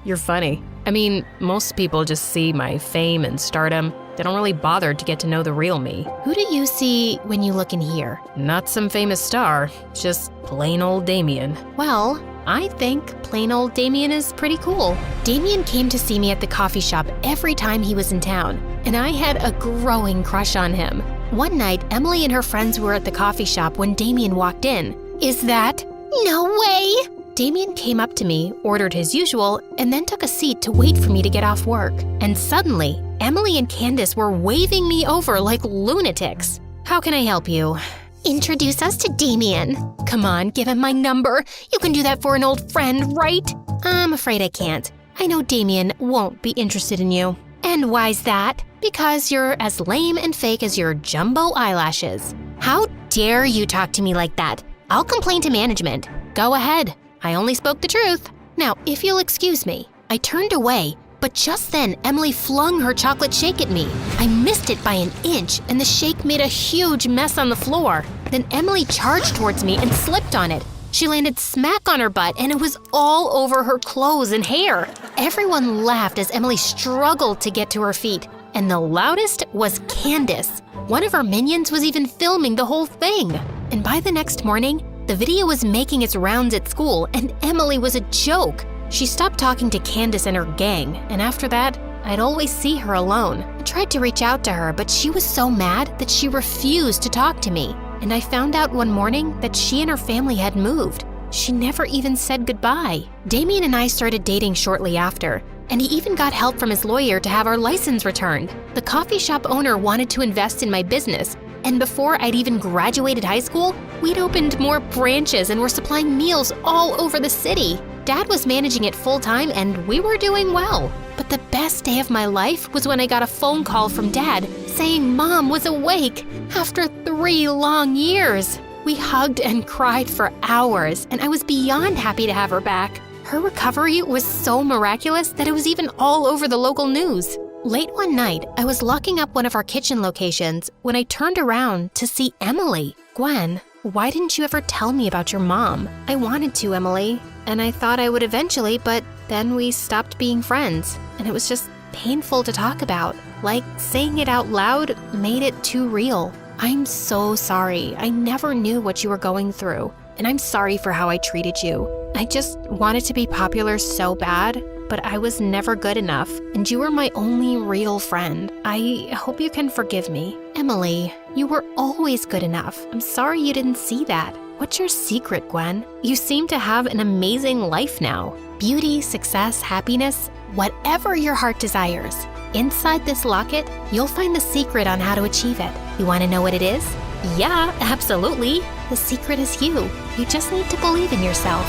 You're funny. I mean, most people just see my fame and stardom. They don't really bother to get to know the real me. Who do you see when you look in here? Not some famous star, just plain old Damien. Well, I think plain old Damien is pretty cool. Damien came to see me at the coffee shop every time he was in town, and I had a growing crush on him. One night, Emily and her friends were at the coffee shop when Damien walked in. Is that? No way! Damien came up to me, ordered his usual, and then took a seat to wait for me to get off work. And suddenly, Emily and Candace were waving me over like lunatics. How can I help you? Introduce us to Damien. Come on, give him my number. You can do that for an old friend, right? I'm afraid I can't. I know Damien won't be interested in you. And why's that? Because you're as lame and fake as your jumbo eyelashes. How dare you talk to me like that? I'll complain to management. Go ahead. I only spoke the truth. Now, if you'll excuse me, I turned away, but just then Emily flung her chocolate shake at me. I missed it by an inch, and the shake made a huge mess on the floor. Then Emily charged towards me and slipped on it. She landed smack on her butt, and it was all over her clothes and hair. Everyone laughed as Emily struggled to get to her feet, and the loudest was Candace. One of her minions was even filming the whole thing. And by the next morning, the video was making its rounds at school, and Emily was a joke. She stopped talking to Candace and her gang, and after that, I'd always see her alone. I tried to reach out to her, but she was so mad that she refused to talk to me. And I found out one morning that she and her family had moved. She never even said goodbye. Damien and I started dating shortly after, and he even got help from his lawyer to have our license returned. The coffee shop owner wanted to invest in my business, and before I'd even graduated high school, we'd opened more branches and were supplying meals all over the city. Dad was managing it full-time and we were doing well. But the best day of my life was when I got a phone call from Dad saying Mom was awake after 3 long years. We hugged and cried for hours, and I was beyond happy to have her back. Her recovery was so miraculous that it was even all over the local news. Late one night, I was locking up one of our kitchen locations when I turned around to see Emily. Gwen, why didn't you ever tell me about your mom? I wanted to, Emily, and I thought I would eventually, but then we stopped being friends, and it was just painful to talk about. Like, saying it out loud made it too real. I'm so sorry. I never knew what you were going through, and I'm sorry for how I treated you. I just wanted to be popular so bad, but I was never good enough, and you were my only real friend. I hope you can forgive me. Emily, you were always good enough. I'm sorry you didn't see that. What's your secret, Gwen? You seem to have an amazing life now. Beauty, success, happiness, whatever your heart desires. Inside this locket, you'll find the secret on how to achieve it. You want to know what it is? Yeah, absolutely. The secret is you. You just need to believe in yourself.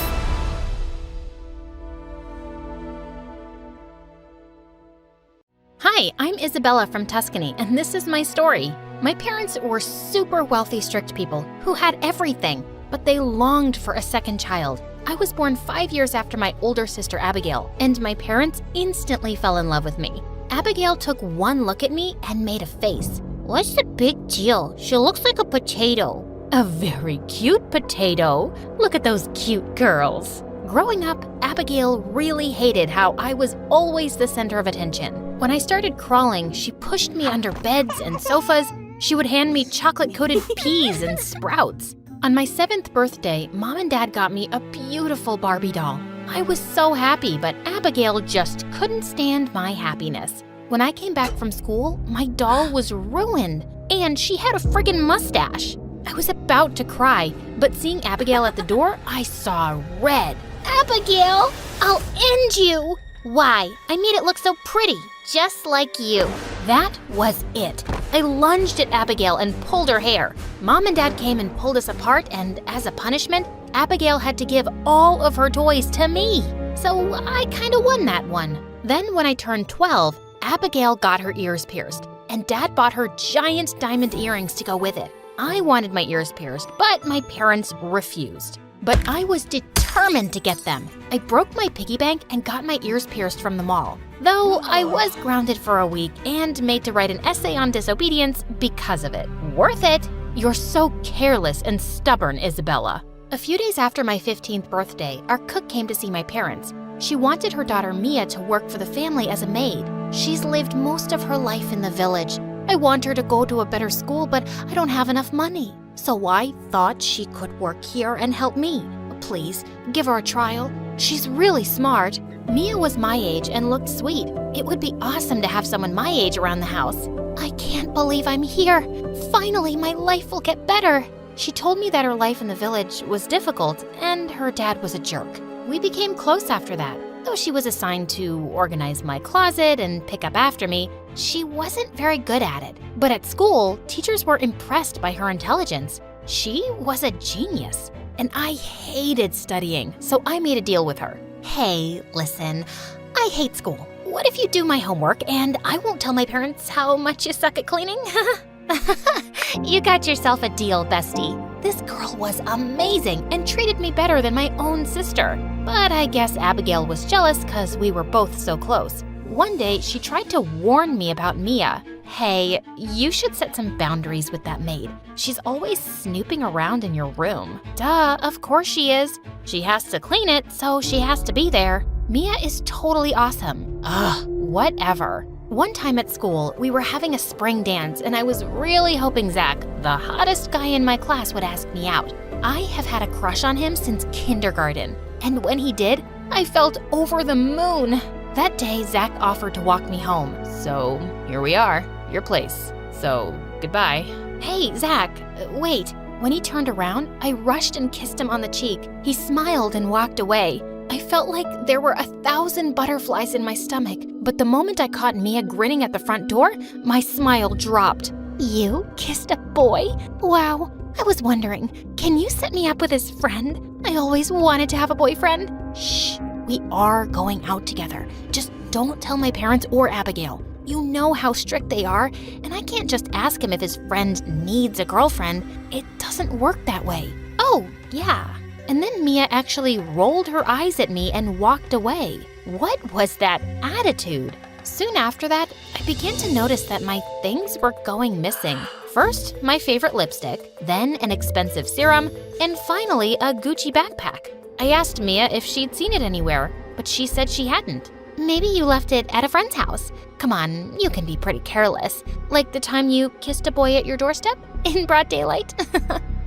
Hi, I'm Isabella from Tuscany, and this is my story. My parents were super wealthy, strict people who had everything, but they longed for a second child. I was born 5 years after my older sister Abigail, and my parents instantly fell in love with me. Abigail took one look at me and made a face. What's the big deal? She looks like a potato. A very cute potato. Look at those cute girls. Growing up, Abigail really hated how I was always the center of attention. When I started crawling, she pushed me under beds and sofas. She would hand me chocolate-coated peas and sprouts. On my 7th birthday, Mom and Dad got me a beautiful Barbie doll. I was so happy, but Abigail just couldn't stand my happiness. When I came back from school, my doll was ruined, and she had a friggin' mustache. I was about to cry, but seeing Abigail at the door, I saw red. Abigail, I'll end you. Why? I made it look so pretty, just like you. That was it. I lunged at Abigail and pulled her hair. Mom and Dad came and pulled us apart, and as a punishment, Abigail had to give all of her toys to me. So I kinda won that one. Then when I turned 12, Abigail got her ears pierced, and Dad bought her giant diamond earrings to go with it. I wanted my ears pierced, but my parents refused. But I was determined to get them. I broke my piggy bank and got my ears pierced from the mall. Though I was grounded for a week and made to write an essay on disobedience because of it. Worth it! You're so careless and stubborn, Isabella. A few days after my 15th birthday, our cook came to see my parents. She wanted her daughter Mia to work for the family as a maid. She's lived most of her life in the village. I want her to go to a better school, but I don't have enough money. So I thought she could work here and help me. please, give her a trial. She's really smart. Mia was my age and looked sweet. It would be awesome to have someone my age around the house. I can't believe I'm here. Finally, my life will get better. She told me that her life in the village was difficult and her dad was a jerk. We became close after that. Though she was assigned to organize my closet and pick up after me, she wasn't very good at it. But at school, teachers were impressed by her intelligence. She was a genius. And I hated studying, so I made a deal with her. Hey, listen, I hate school. What if you do my homework and I won't tell my parents how much you suck at cleaning? You got yourself a deal, bestie. This girl was amazing and treated me better than my own sister. But I guess Abigail was jealous because we were both so close. One day, she tried to warn me about Mia. Hey, you should set some boundaries with that maid. She's always snooping around in your room. Duh, of course she is. She has to clean it, so she has to be there. Mia is totally awesome. Ugh, whatever. One time at school, we were having a spring dance, and I was really hoping Zach, the hottest guy in my class, would ask me out. I have had a crush on him since kindergarten, and when he did, I felt over the moon. That day, Zach offered to walk me home, so here we are, your place. So, goodbye. Hey, Zach, wait. When he turned around, I rushed and kissed him on the cheek. He smiled and walked away. I felt like there were 1,000 butterflies in my stomach, but the moment I caught Mia grinning at the front door, my smile dropped. You kissed a boy? Wow. I was wondering, can you set me up with his friend? I always wanted to have a boyfriend. Shh, we are going out together. Just don't tell my parents or Abigail. You know how strict they are, and I can't just ask him if his friend needs a girlfriend. It doesn't work that way. Oh, yeah. And then Mia actually rolled her eyes at me and walked away. What was that attitude? Soon after that, I began to notice that my things were going missing. First, my favorite lipstick, then an expensive serum, and finally a Gucci backpack. I asked Mia if she'd seen it anywhere, but she said she hadn't. Maybe you left it at a friend's house. Come on, you can be pretty careless. Like the time you kissed a boy at your doorstep in broad daylight.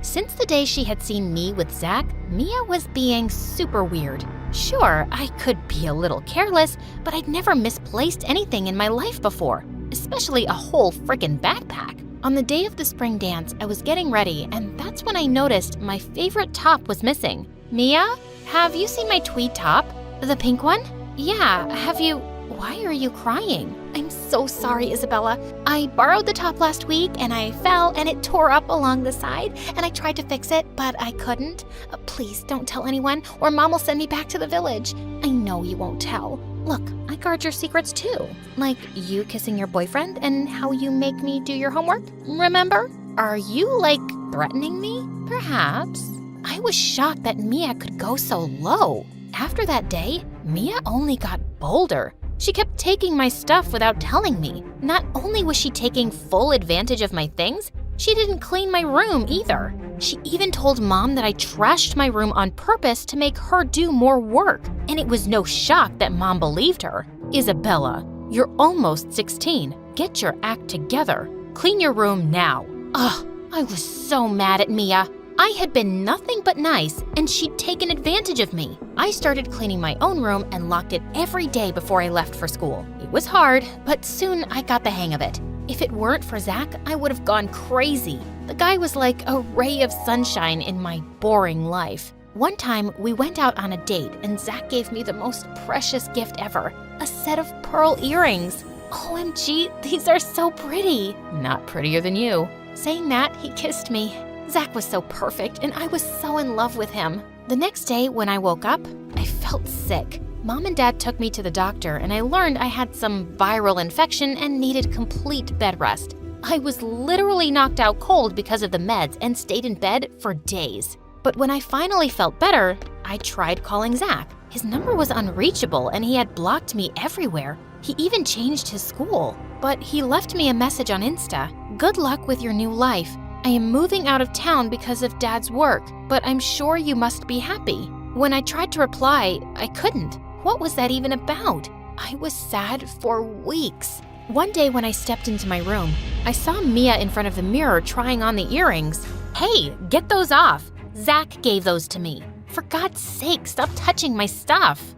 Since the day she had seen me with Zach, Mia was being super weird. Sure, I could be a little careless, but I'd never misplaced anything in my life before, especially a whole frickin' backpack. On the day of the spring dance, I was getting ready, and that's when I noticed my favorite top was missing. Mia, have you seen my tweed top? The pink one? Yeah, have you? Why are you crying? I'm so sorry, Isabella. I borrowed the top last week and I fell and it tore up along the side and I tried to fix it, but I couldn't. Please don't tell anyone or Mom will send me back to the village. I know you won't tell. Look, I guard your secrets too. Like you kissing your boyfriend and how you make me do your homework. Remember? Are you, like, threatening me? Perhaps. I was shocked that Mia could go so low. After that day, Mia only got bolder. She kept taking my stuff without telling me. Not only was she taking full advantage of my things, she didn't clean my room either. She even told Mom that I trashed my room on purpose to make her do more work. And it was no shock that Mom believed her. Isabella, you're almost 16. Get your act together. Clean your room now. Ugh, I was so mad at Mia. I had been nothing but nice, and she'd taken advantage of me. I started cleaning my own room and locked it every day before I left for school. It was hard, but soon I got the hang of it. If it weren't for Zach, I would have gone crazy. The guy was like a ray of sunshine in my boring life. One time, we went out on a date, and Zach gave me the most precious gift ever, a set of pearl earrings. OMG, these are so pretty. Not prettier than you. Saying that, he kissed me. Zach was so perfect, and I was so in love with him. The next day, when I woke up, I felt sick. Mom and Dad took me to the doctor, and I learned I had some viral infection and needed complete bed rest. I was literally knocked out cold because of the meds and stayed in bed for days. But when I finally felt better, I tried calling Zach. His number was unreachable, and he had blocked me everywhere. He even changed his school. But he left me a message on Insta. Good luck with your new life. I am moving out of town because of Dad's work, but I'm sure you must be happy. When I tried to reply, I couldn't. What was that even about? I was sad for weeks. One day when I stepped into my room, I saw Mia in front of the mirror trying on the earrings. Hey, get those off. Zach gave those to me. For God's sake, stop touching my stuff.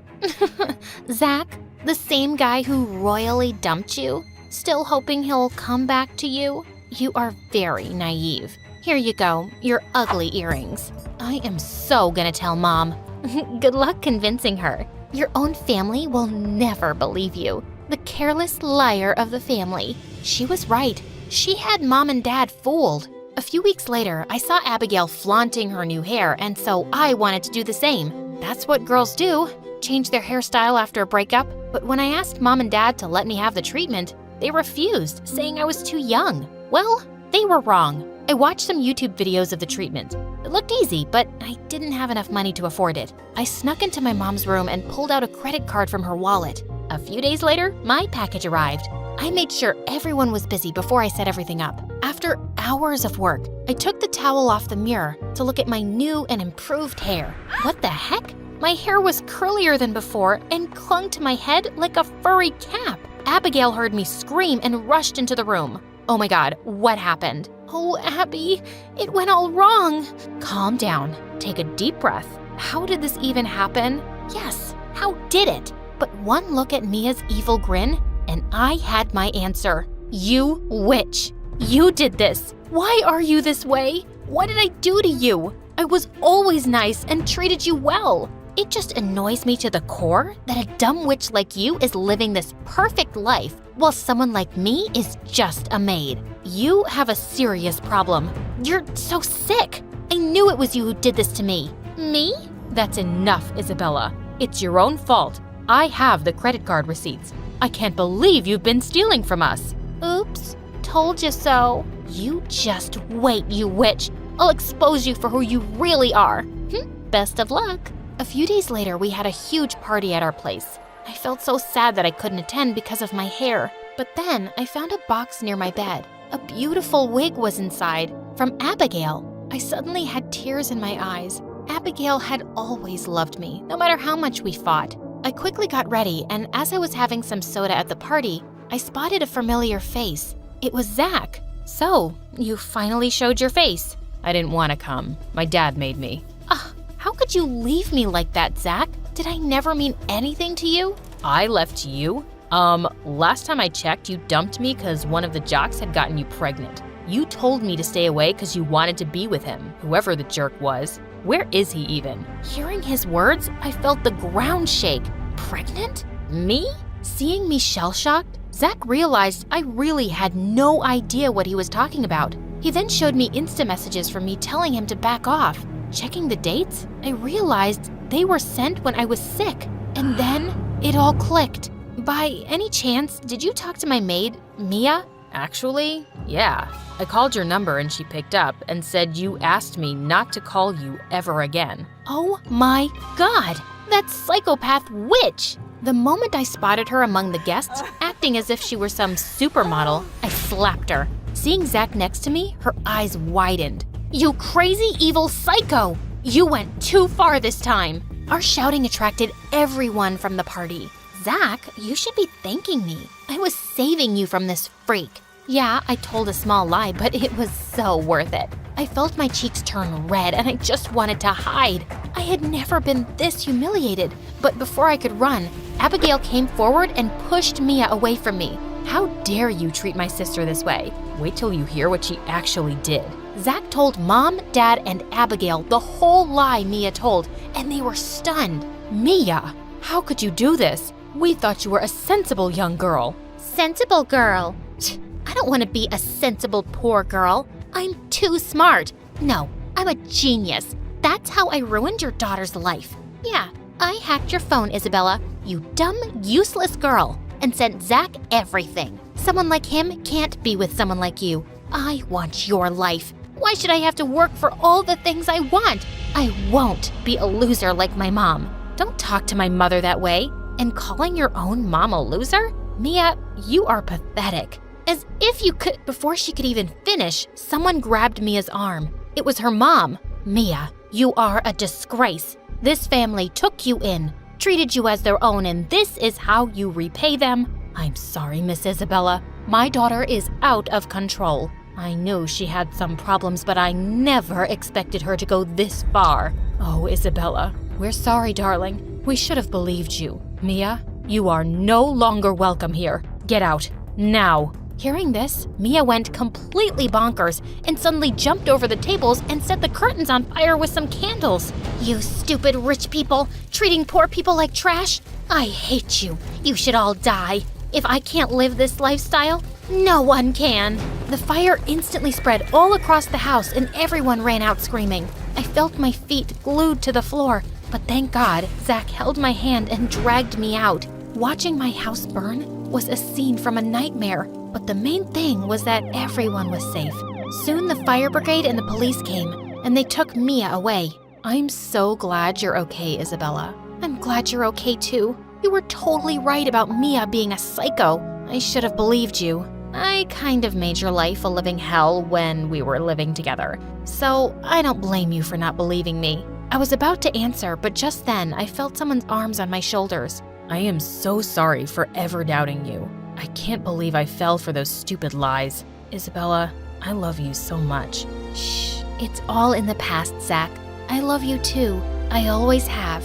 Zach, the same guy who royally dumped you, still hoping he'll come back to you? You are very naive. Here you go, your ugly earrings. I am so gonna tell Mom. Good luck convincing her. Your own family will never believe you. The careless liar of the family. She was right. She had Mom and Dad fooled. A few weeks later, I saw Abigail flaunting her new hair, and so I wanted to do the same. That's what girls do, change their hairstyle after a breakup. But when I asked Mom and Dad to let me have the treatment, they refused, saying I was too young. Well, they were wrong. I watched some YouTube videos of the treatment. It looked easy, but I didn't have enough money to afford it. I snuck into my mom's room and pulled out a credit card from her wallet. A few days later, my package arrived. I made sure everyone was busy before I set everything up. After hours of work, I took the towel off the mirror to look at my new and improved hair. What the heck? My hair was curlier than before and clung to my head like a furry cap. Abigail heard me scream and rushed into the room. Oh my God, what happened? Oh, Abby, it went all wrong. Calm down. Take a deep breath. How did this even happen? Yes, how did it? But one look at Mia's evil grin, and I had my answer. You witch. You did this. Why are you this way? What did I do to you? I was always nice and treated you well. It just annoys me to the core that a dumb witch like you is living this perfect life while someone like me is just a maid. You have a serious problem. You're so sick. I knew it was you who did this to me. Me? That's enough, Isabella. It's your own fault. I have the credit card receipts. I can't believe you've been stealing from us. Oops, told you so. You just wait, you witch. I'll expose you for who you really are. Best of luck. A few days later, we had a huge party at our place. I felt so sad that I couldn't attend because of my hair. But then I found a box near my bed. A beautiful wig was inside, from Abigail. I suddenly had tears in my eyes. Abigail had always loved me, no matter how much we fought. I quickly got ready, and as I was having some soda at the party, I spotted a familiar face. It was Zach. So, you finally showed your face. I didn't want to come. My dad made me. How could you leave me like that, Zach? Did I never mean anything to you? I left you? Last time I checked, you dumped me because one of the jocks had gotten you pregnant. You told me to stay away because you wanted to be with him, whoever the jerk was. Where is he even? Hearing his words, I felt the ground shake. Pregnant? Me? Seeing me shell-shocked, Zach realized I really had no idea what he was talking about. He then showed me Insta messages from me telling him to back off. Checking the dates, I realized they were sent when I was sick. And then it all clicked. By any chance, did you talk to my maid, Mia? Actually, yeah. I called your number and she picked up and said you asked me not to call you ever again. Oh my God, that psychopath witch! The moment I spotted her among the guests, acting as if she were some supermodel, I slapped her. Seeing Zach next to me, her eyes widened. You crazy evil psycho! You went too far this time. Our shouting attracted everyone from the party. Zach, you should be thanking me. I was saving you from this freak. Yeah, I told a small lie, but it was so worth it. I felt my cheeks turn red and I just wanted to hide. I had never been this humiliated, but before I could run, Abigail came forward and pushed Mia away from me. How dare you treat my sister this way? Wait till you hear what she actually did. Zach told Mom, Dad, and Abigail the whole lie Mia told, and they were stunned. Mia, how could you do this? We thought you were a sensible young girl. Sensible girl? I don't want to be a sensible poor girl. I'm too smart. No, I'm a genius. That's how I ruined your daughter's life. Yeah, I hacked your phone, Isabella, you dumb, useless girl, and sent Zach everything. Someone like him can't be with someone like you. I want your life. Why should I have to work for all the things I want? I won't be a loser like my mom. Don't talk to my mother that way. And calling your own mom a loser? Mia, you are pathetic. As if you could. Before she could even finish, someone grabbed Mia's arm. It was her mom. Mia, you are a disgrace. This family took you in, treated you as their own, and this is how you repay them? I'm sorry, Miss Isabella. My daughter is out of control. I knew she had some problems, but I never expected her to go this far. Oh, Isabella, we're sorry, darling. We should have believed you. Mia, you are no longer welcome here. Get out, now. Hearing this, Mia went completely bonkers and suddenly jumped over the tables and set the curtains on fire with some candles. You stupid rich people, treating poor people like trash. I hate you. You should all die. If I can't live this lifestyle, no one can. The fire instantly spread all across the house and everyone ran out screaming. I felt my feet glued to the floor, but thank God, Zach held my hand and dragged me out. Watching my house burn was a scene from a nightmare, but the main thing was that everyone was safe. Soon the fire brigade and the police came, and they took Mia away. I'm so glad you're okay, Isabella. I'm glad you're okay too. You were totally right about Mia being a psycho. I should have believed you. I kind of made your life a living hell when we were living together, so I don't blame you for not believing me. I was about to answer, but just then I felt someone's arms on my shoulders. I am so sorry for ever doubting you. I can't believe I fell for those stupid lies. Isabella, I love you so much. Shh, it's all in the past, Zach. I love you too. I always have.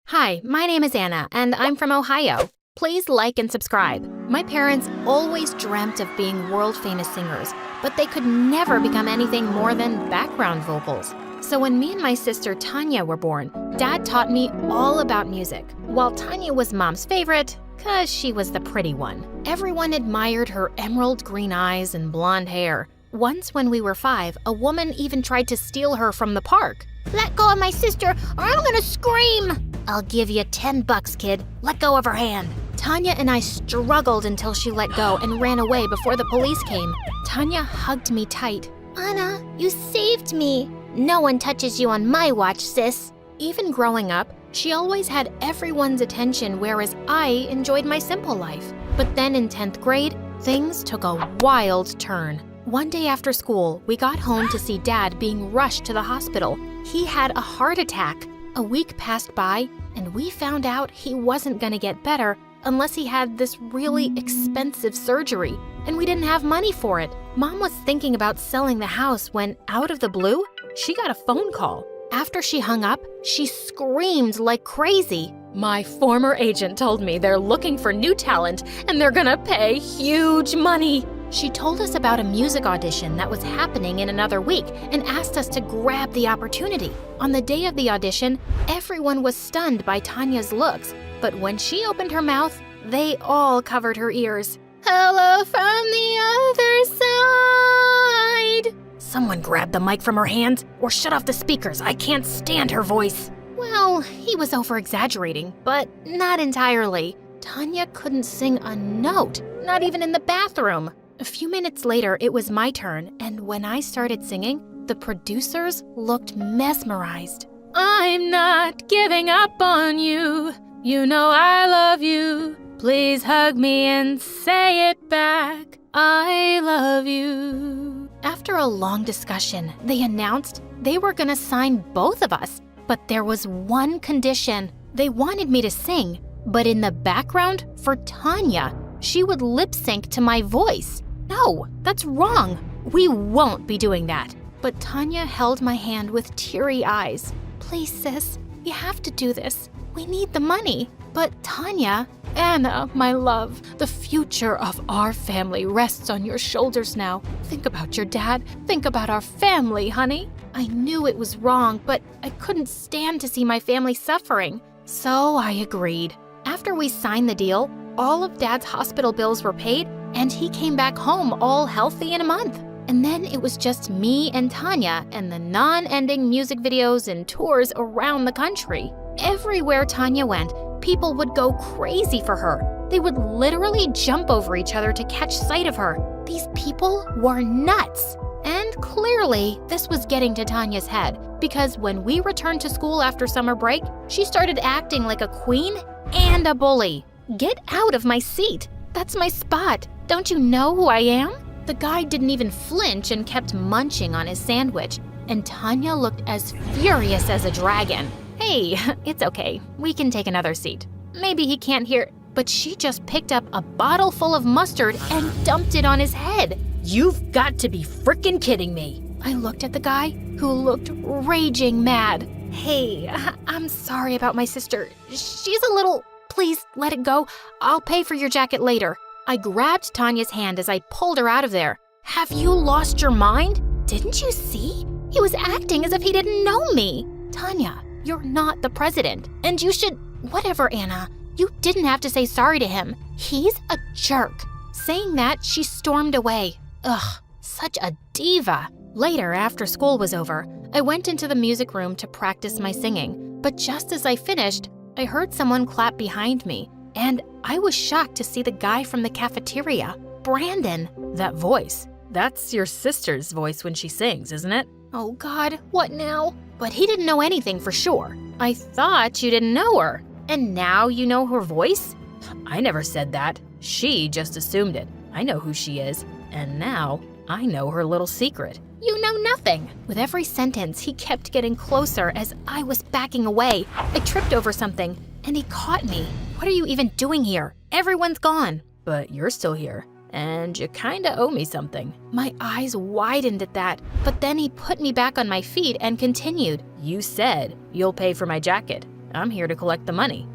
Hi, my name is Anna, and I'm from Ohio. Please like and subscribe. My parents always dreamt of being world-famous singers, but they could never become anything more than background vocals. So when me and my sister Tanya were born, Dad taught me all about music. While Tanya was Mom's favorite, 'cause she was the pretty one. Everyone admired her emerald green eyes and blonde hair. Once when we were 5, a woman even tried to steal her from the park. Let go of my sister or I'm gonna scream! I'll give you $10, kid. Let go of her hand. Tanya and I struggled until she let go and ran away before the police came. Tanya hugged me tight. Anna, you saved me. No one touches you on my watch, sis. Even growing up, she always had everyone's attention, whereas I enjoyed my simple life. But then in 10th grade, things took a wild turn. One day after school, we got home to see Dad being rushed to the hospital. He had a heart attack. A week passed by, and we found out he wasn't gonna get better unless he had this really expensive surgery, and we didn't have money for it. Mom was thinking about selling the house when, out of the blue, she got a phone call. After she hung up, she screamed like crazy. My former agent told me they're looking for new talent and they're gonna pay huge money. She told us about a music audition that was happening in another week and asked us to grab the opportunity. On the day of the audition, everyone was stunned by Tanya's looks, but when she opened her mouth, they all covered her ears. Hello from the other side. Someone grabbed the mic from her hands or shut off the speakers. I can't stand her voice. Well, he was over-exaggerating, but not entirely. Tanya couldn't sing a note, not even in the bathroom. A few minutes later, it was my turn, and when I started singing, the producers looked mesmerized. I'm not giving up on you. You know I love you. Please hug me and say it back. I love you. After a long discussion, they announced they were gonna sign both of us, but there was one condition. They wanted me to sing, but in the background, for Tanya, she would lip sync to my voice. No, that's wrong. We won't be doing that. But Tanya held my hand with teary eyes. Please, sis, you have to do this. We need the money. But Tanya, Anna, my love, the future of our family rests on your shoulders now. Think about your dad. Think about our family, honey. I knew it was wrong, but I couldn't stand to see my family suffering. So I agreed. After we signed the deal, all of Dad's hospital bills were paid, and he came back home all healthy in a month. And then it was just me and Tanya and the non-ending music videos and tours around the country. Everywhere Tanya went, people would go crazy for her. They would literally jump over each other to catch sight of her. These people were nuts. And clearly, this was getting to Tanya's head, because when we returned to school after summer break, she started acting like a queen and a bully. Get out of my seat. That's my spot. Don't you know who I am? The guy didn't even flinch and kept munching on his sandwich, and Tanya looked as furious as a dragon. Hey, it's okay. We can take another seat. Maybe he can't hear, but she just picked up a bottle full of mustard and dumped it on his head. You've got to be frickin' kidding me. I looked at the guy, who looked raging mad. Hey, I'm sorry about my sister. She's a little... Please, let it go. I'll pay for your jacket later. I grabbed Tanya's hand as I pulled her out of there. Have you lost your mind? Didn't you see? He was acting as if he didn't know me. Tanya, you're not the president, and you should... Whatever, Anna. You didn't have to say sorry to him. He's a jerk. Saying that, she stormed away. Ugh, such a diva. Later, after school was over, I went into the music room to practice my singing, but just as I finished, I heard someone clap behind me, and I was shocked to see the guy from the cafeteria, Brandon. That voice. That's your sister's voice when she sings, isn't it? Oh God, what now? But he didn't know anything for sure. I thought you didn't know her, and now you know her voice? I never said that. She just assumed it. I know who she is, and now I know her little secret. You know nothing. With every sentence, he kept getting closer as I was backing away. I tripped over something, and he caught me. What are you even doing here? Everyone's gone. But you're still here, and you kinda owe me something. My eyes widened at that, but then he put me back on my feet and continued. You said you'll pay for my jacket. I'm here to collect the money.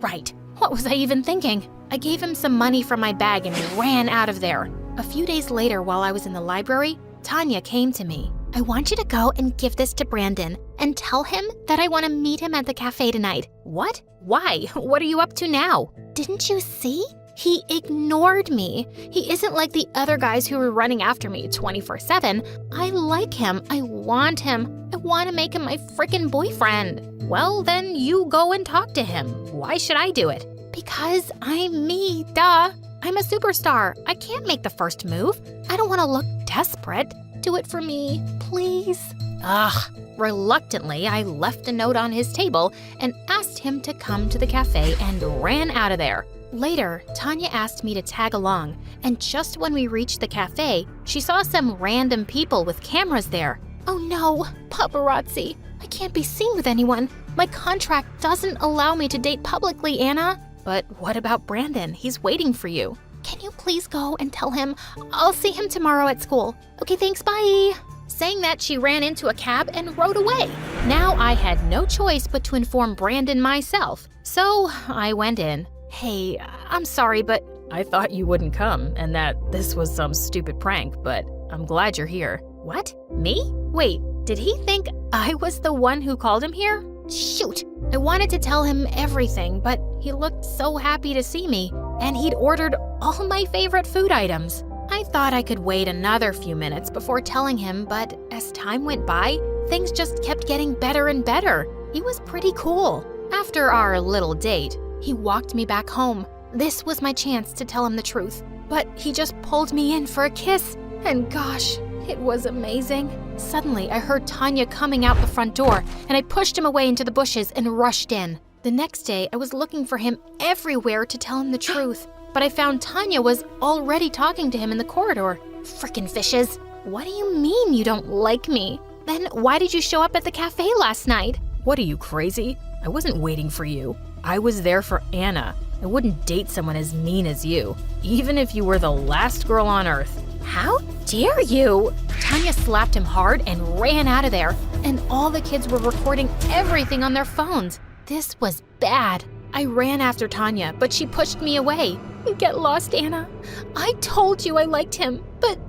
Right. What was I even thinking? I gave him some money from my bag and ran out of there. A few days later, while I was in the library, Tanya came to me. I want you to go and give this to Brandon and tell him that I want to meet him at the cafe tonight. What? Why? What are you up to now? Didn't you see? He ignored me. He isn't like the other guys who were running after me 24/7. I like him. I want him. I want to make him my frickin' boyfriend. Well, then you go and talk to him. Why should I do it? Because I'm me, duh. I'm a superstar. I can't make the first move. I don't want to look desperate. Do it for me, please. Ugh. Reluctantly, I left a note on his table and asked him to come to the cafe and ran out of there. Later, Tanya asked me to tag along, and just when we reached the cafe, she saw some random people with cameras there. Oh no, paparazzi. I can't be seen with anyone. My contract doesn't allow me to date publicly, Anna. But what about Brandon? He's waiting for you. Can you please go and tell him I'll see him tomorrow at school? Okay, thanks, bye. Saying that, she ran into a cab and rode away. Now I had no choice but to inform Brandon myself. So I went in. Hey, I'm sorry, but I thought you wouldn't come and that this was some stupid prank, but I'm glad you're here. What? Me? Wait, did he think I was the one who called him here? Shoot! I wanted to tell him everything, but he looked so happy to see me, and he'd ordered all my favorite food items. I thought I could wait another few minutes before telling him, but as time went by, things just kept getting better and better. He was pretty cool. After our little date, he walked me back home. This was my chance to tell him the truth, but he just pulled me in for a kiss, and gosh, it was amazing. Suddenly, I heard Tanya coming out the front door, and I pushed him away into the bushes and rushed in. The next day, I was looking for him everywhere to tell him the truth, but I found Tanya was already talking to him in the corridor. Frickin' fishes. What do you mean you don't like me? Then why did you show up at the cafe last night? What are you, crazy? I wasn't waiting for you. I was there for Anna. I wouldn't date someone as mean as you, even if you were the last girl on earth. How dare you? Tanya slapped him hard and ran out of there, and all the kids were recording everything on their phones. This was bad. I ran after Tanya, but she pushed me away. Get lost, Anna. I told you I liked him, but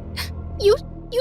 you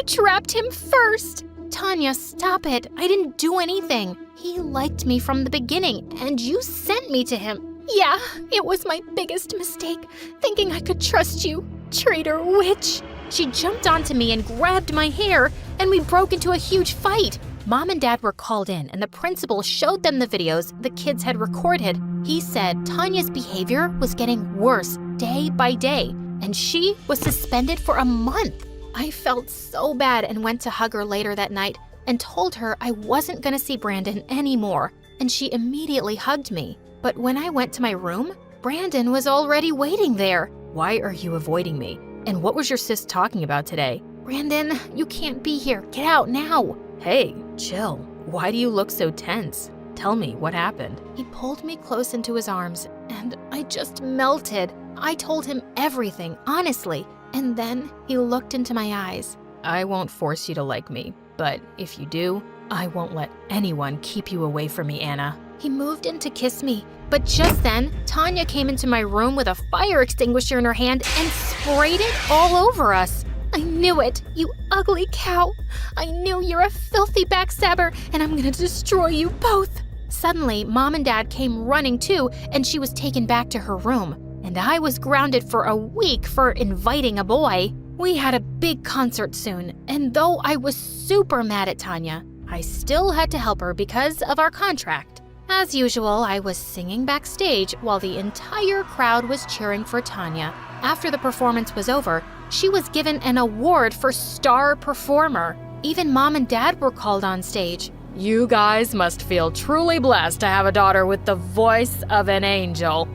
trapped him first. Tanya, stop it. I didn't do anything. He liked me from the beginning, and you sent me to him. Yeah, it was my biggest mistake, thinking I could trust you. Traitor witch. She jumped onto me and grabbed my hair, and we broke into a huge fight. Mom and Dad were called in, and the principal showed them the videos the kids had recorded. He said Tanya's behavior was getting worse day by day, and she was suspended for a month. I felt so bad and went to hug her later that night and told her I wasn't going to see Brandon anymore, and she immediately hugged me. But when I went to my room, Brandon was already waiting there. Why are you avoiding me? And what was your sis talking about today? Brandon, you can't be here. Get out now. Hey, chill. Why do you look so tense? Tell me, what happened? He pulled me close into his arms, and I just melted. I told him everything, honestly, and then he looked into my eyes. I won't force you to like me, but if you do, I won't let anyone keep you away from me, Anna. He moved in to kiss me, but just then, Tanya came into my room with a fire extinguisher in her hand and sprayed it all over us. I knew it, you ugly cow. I knew you're a filthy backstabber, and I'm gonna destroy you both. Suddenly, Mom and Dad came running too, and she was taken back to her room. And I was grounded for a week for inviting a boy. We had a big concert soon, and though I was super mad at Tanya, I still had to help her because of our contract. As usual, I was singing backstage while the entire crowd was cheering for Tanya. After the performance was over, she was given an award for star performer. Even Mom and Dad were called on stage. You guys must feel truly blessed to have a daughter with the voice of an angel.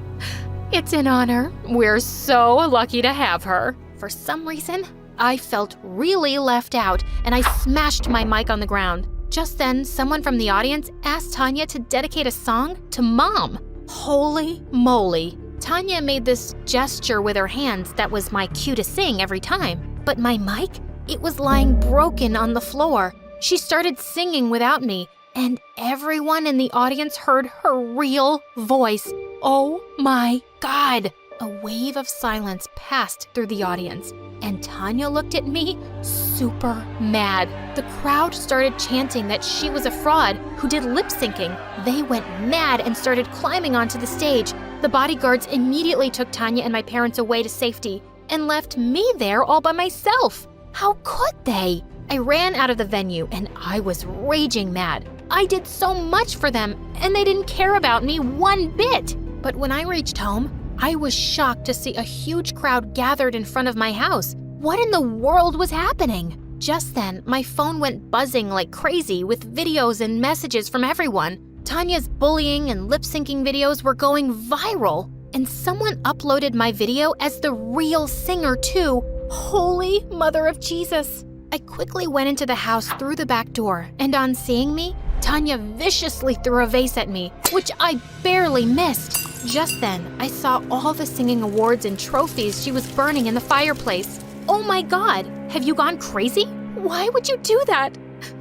It's an honor. We're so lucky to have her. For some reason, I felt really left out, and I smashed my mic on the ground. Just then, someone from the audience asked Tanya to dedicate a song to Mom. Holy moly. Tanya made this gesture with her hands that was my cue to sing every time. But my mic, it was lying broken on the floor. She started singing without me, and everyone in the audience heard her real voice. Oh my God! A wave of silence passed through the audience, and Tanya looked at me super mad. The crowd started chanting that she was a fraud who did lip syncing. They went mad and started climbing onto the stage. The bodyguards immediately took Tanya and my parents away to safety and left me there all by myself. How could they? I ran out of the venue and I was raging mad. I did so much for them and they didn't care about me one bit. But when I reached home, I was shocked to see a huge crowd gathered in front of my house. What in the world was happening? Just then, my phone went buzzing like crazy with videos and messages from everyone. Tanya's bullying and lip-syncing videos were going viral, and someone uploaded my video as the real singer too. Holy Mother of Jesus! I quickly went into the house through the back door, and on seeing me, Tanya viciously threw a vase at me, which I barely missed. Just then, I saw all the singing awards and trophies she was burning in the fireplace. Oh my God, have you gone crazy? Why would you do that?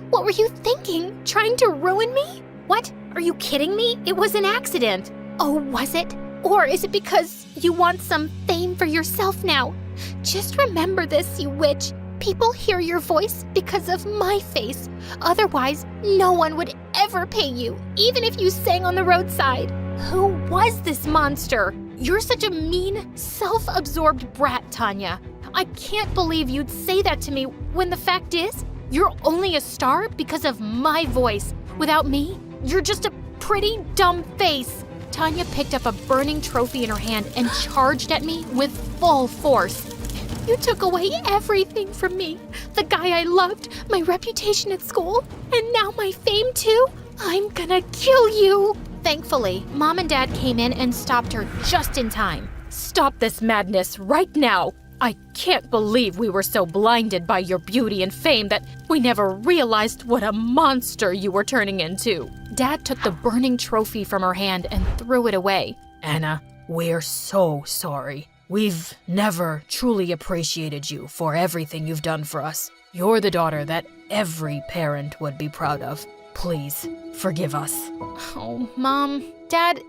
What were you thinking? Trying to ruin me? What? Are you kidding me? It was an accident. Oh, was it? Or is it because you want some fame for yourself now? Just remember this, you witch. People hear your voice because of my face. Otherwise, no one would ever pay you, even if you sang on the roadside. Who was this monster? You're such a mean, self-absorbed brat, Tanya. I can't believe you'd say that to me when the fact is, you're only a star because of my voice. Without me, you're just a pretty dumb face. Tanya picked up a burning trophy in her hand and charged at me with full force. You took away everything from me. The guy I loved, my reputation at school, and now my fame too. I'm gonna kill you. Thankfully, Mom and Dad came in and stopped her just in time. Stop this madness right now. I can't believe we were so blinded by your beauty and fame that we never realized what a monster you were turning into. Dad took the burning trophy from her hand and threw it away. Anna, we're so sorry. We've never truly appreciated you for everything you've done for us. You're the daughter that every parent would be proud of. Please, forgive us. Oh, Mom, Dad,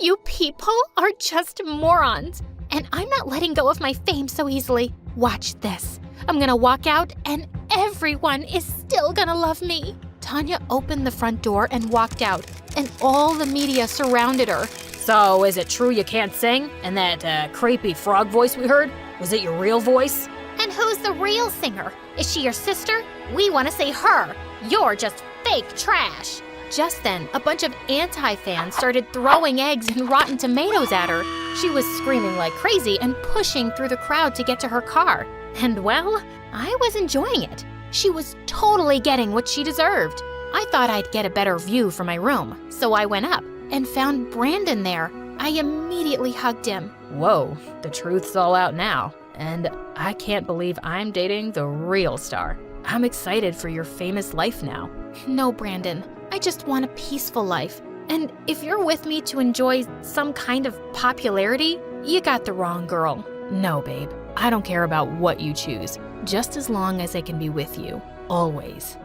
you people are just morons. And I'm not letting go of my fame so easily. Watch this. I'm gonna walk out and everyone is still gonna love me. Tanya opened the front door and walked out, and all the media surrounded her. So, is it true you can't sing? And that creepy frog voice we heard? Was it your real voice? And who's the real singer? Is she your sister? We want to say her. You're just fake trash. Just then, a bunch of anti-fans started throwing eggs and rotten tomatoes at her. She was screaming like crazy and pushing through the crowd to get to her car. And well, I was enjoying it. She was totally getting what she deserved. I thought I'd get a better view from my room, so I went up and found Brandon there. I immediately hugged him. Whoa, the truth's all out now. And I can't believe I'm dating the real star. I'm excited for your famous life now. No, Brandon. I just want a peaceful life. And if you're with me to enjoy some kind of popularity, you got the wrong girl. No, babe. I don't care about what you choose, just as long as I can be with you. Always.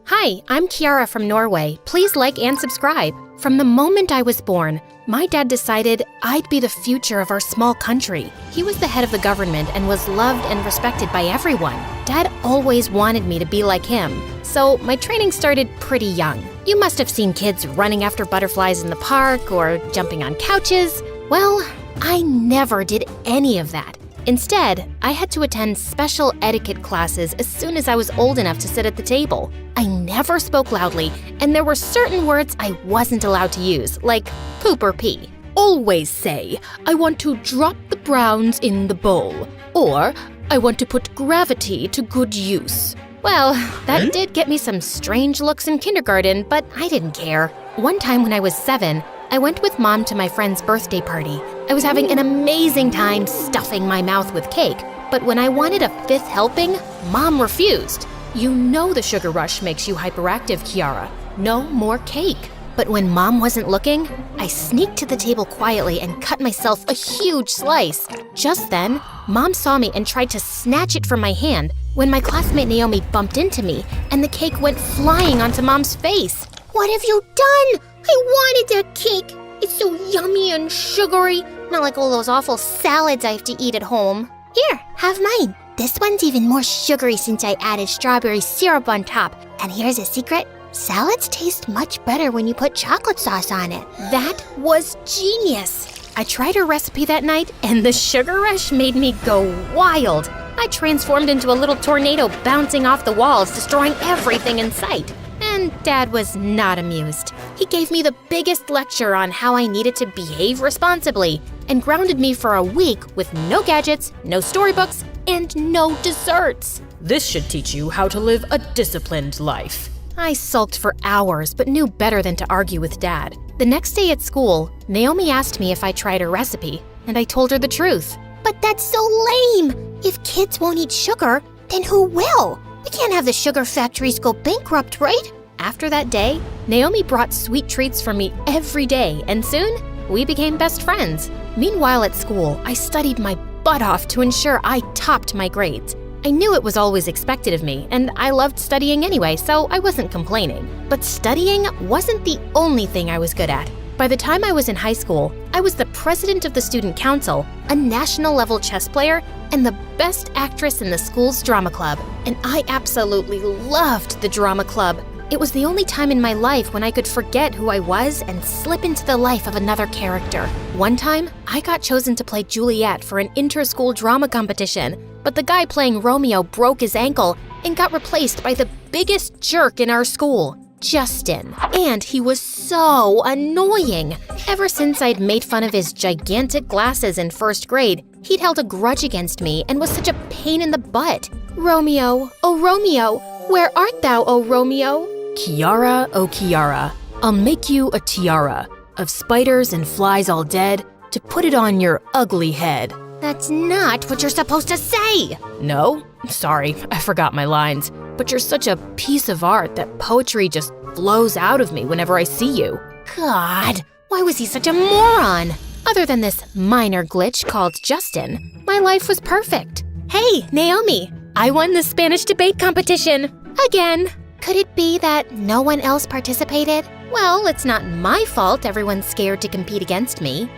Hi, I'm Kiara from Norway. Please like and subscribe. From the moment I was born, my dad decided I'd be the future of our small country. He was the head of the government and was loved and respected by everyone. Dad always wanted me to be like him, so my training started pretty young. You must have seen kids running after butterflies in the park or jumping on couches. Well, I never did any of that. Instead, I had to attend special etiquette classes as soon as I was old enough to sit at the table. I never spoke loudly, and there were certain words I wasn't allowed to use, like poop or pee. Always say, I want to drop the browns in the bowl, or I want to put gravity to good use. Well, that did get me some strange looks in kindergarten, but I didn't care. One time when I was 7, I went with Mom to my friend's birthday party. I was having an amazing time stuffing my mouth with cake, but when I wanted a 5th helping, Mom refused. You know the sugar rush makes you hyperactive, Kiara. No more cake. But when Mom wasn't looking, I sneaked to the table quietly and cut myself a huge slice. Just then, Mom saw me and tried to snatch it from my hand when my classmate Naomi bumped into me and the cake went flying onto Mom's face. What have you done? I wanted that cake. It's so yummy and sugary. Not like all those awful salads I have to eat at home. Here, have mine. This one's even more sugary since I added strawberry syrup on top. And here's a secret. Salads taste much better when you put chocolate sauce on it. That was genius. I tried her recipe that night, and the sugar rush made me go wild. I transformed into a little tornado bouncing off the walls, destroying everything in sight. And Dad was not amused. He gave me the biggest lecture on how I needed to behave responsibly and grounded me for a week with no gadgets, no storybooks, and no desserts. This should teach you how to live a disciplined life. I sulked for hours but knew better than to argue with Dad. The next day at school, Naomi asked me if I tried her recipe, and I told her the truth. But that's so lame. If kids won't eat sugar, then who will? We can't have the sugar factories go bankrupt, right? After that day, Naomi brought sweet treats for me every day, and soon we became best friends. Meanwhile at school, I studied my butt off to ensure I topped my grades. I knew it was always expected of me, and I loved studying anyway, so I wasn't complaining. But studying wasn't the only thing I was good at. By the time I was in high school, I was the president of the student council, a national-level chess player, and the best actress in the school's drama club. And I absolutely loved the drama club. It was the only time in my life when I could forget who I was and slip into the life of another character. One time, I got chosen to play Juliet for an inter-school drama competition, but the guy playing Romeo broke his ankle and got replaced by the biggest jerk in our school, Justin. And he was so annoying. Ever since I'd made fun of his gigantic glasses in 1st grade, he'd held a grudge against me and was such a pain in the butt. Romeo, oh Romeo, where art thou, oh Romeo? Kiara, oh Kiara, I'll make you a tiara of spiders and flies all dead to put it on your ugly head. That's not what you're supposed to say. No? Sorry, I forgot my lines. But you're such a piece of art that poetry just flows out of me whenever I see you. God, why was he such a moron? Other than this minor glitch called Justin, my life was perfect. Hey, Naomi, I won the Spanish debate competition. Again. Could it be that no one else participated? Well, it's not my fault everyone's scared to compete against me.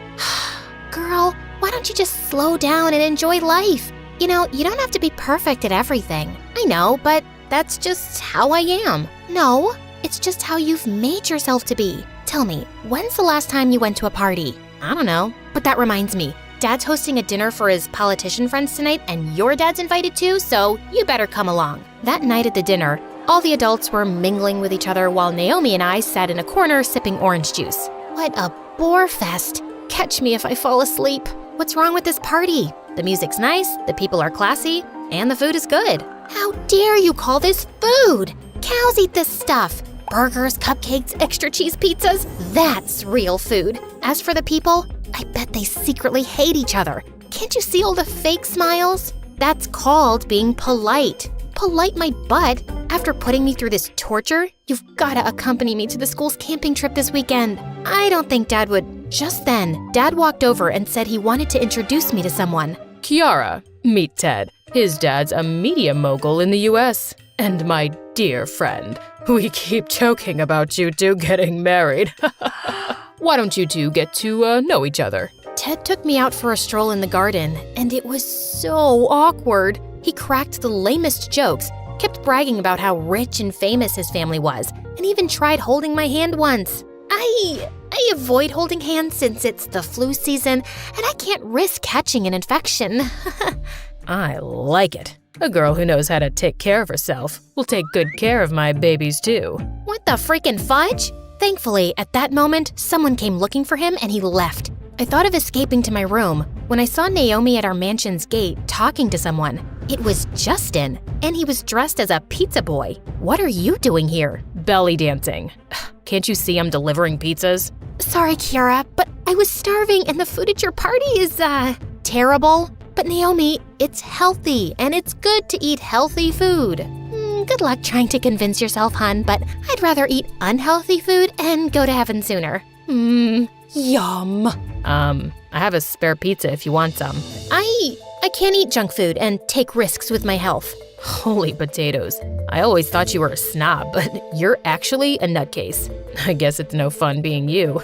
Girl, why don't you just slow down and enjoy life? You know, you don't have to be perfect at everything. I know, but that's just how I am. No, it's just how you've made yourself to be. Tell me, when's the last time you went to a party? I don't know, but that reminds me. Dad's hosting a dinner for his politician friends tonight, and your dad's invited too, so you better come along. That night at the dinner, all the adults were mingling with each other while Naomi and I sat in a corner sipping orange juice. What a bore fest. Catch me if I fall asleep. What's wrong with this party? The music's nice, the people are classy, and the food is good. How dare you call this food? Cows eat this stuff. Burgers, cupcakes, extra cheese pizzas, that's real food. As for the people, I bet they secretly hate each other. Can't you see all the fake smiles? That's called being polite. Polite my butt. After putting me through this torture, you've gotta accompany me to the school's camping trip this weekend. I don't think Dad would. Just then, Dad walked over and said he wanted to introduce me to someone. Kiara, meet Ted. His dad's a media mogul in the US. And my dear friend, we keep joking about you two getting married. Why don't you two get to know each other? Ted took me out for a stroll in the garden, and it was so awkward. He cracked the lamest jokes, kept bragging about how rich and famous his family was, and even tried holding my hand once. I avoid holding hands since it's the flu season, and I can't risk catching an infection. I like it. A girl who knows how to take care of herself will take good care of my babies too. What the freaking fudge? Thankfully, at that moment, someone came looking for him and he left. I thought of escaping to my room when I saw Naomi at our mansion's gate talking to someone. It was Justin, and he was dressed as a pizza boy. What are you doing here? Belly dancing. Can't you see I'm delivering pizzas? Sorry, Kiara, but I was starving and the food at your party is, terrible. But Naomi, it's healthy and it's good to eat healthy food. Good luck trying to convince yourself, hun, but I'd rather eat unhealthy food and go to heaven sooner. Yum. I have a spare pizza if you want some. I can't eat junk food and take risks with my health. Holy potatoes. I always thought you were a snob, but you're actually a nutcase. I guess it's no fun being you.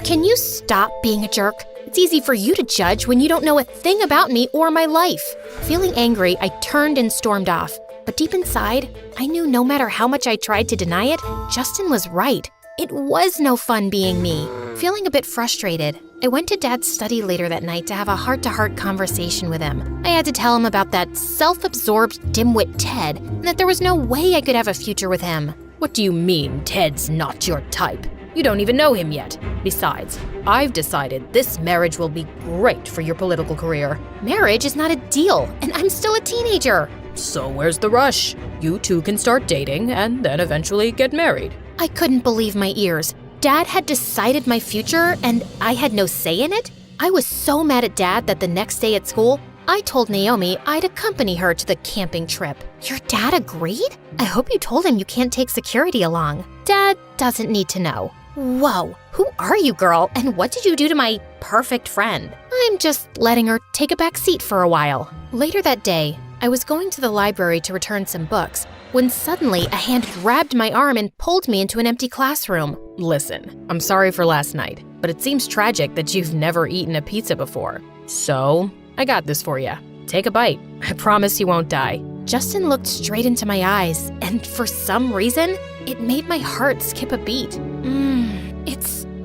Can you stop being a jerk? It's easy for you to judge when you don't know a thing about me or my life. Feeling angry, I turned and stormed off. But deep inside, I knew no matter how much I tried to deny it, Justin was right. It was no fun being me. Feeling a bit frustrated, I went to Dad's study later that night to have a heart-to-heart conversation with him. I had to tell him about that self-absorbed dimwit Ted, and that there was no way I could have a future with him. What do you mean Ted's not your type? You don't even know him yet. Besides, I've decided this marriage will be great for your political career. Marriage is not a deal, and I'm still a teenager. So where's the rush? You two can start dating and then eventually get married. I couldn't believe my ears. Dad had decided my future and I had no say in it? I was so mad at Dad that the next day at school, I told Naomi I'd accompany her to the camping trip. Your dad agreed? I hope you told him you can't take security along. Dad doesn't need to know. Whoa, who are you, girl? And what did you do to my perfect friend? I'm just letting her take a back seat for a while. Later that day, I was going to the library to return some books when suddenly a hand grabbed my arm and pulled me into an empty classroom. Listen, I'm sorry for last night, but it seems tragic that you've never eaten a pizza before. So, I got this for you. Take a bite. I promise you won't die. Justin looked straight into my eyes, and for some reason, it made my heart skip a beat.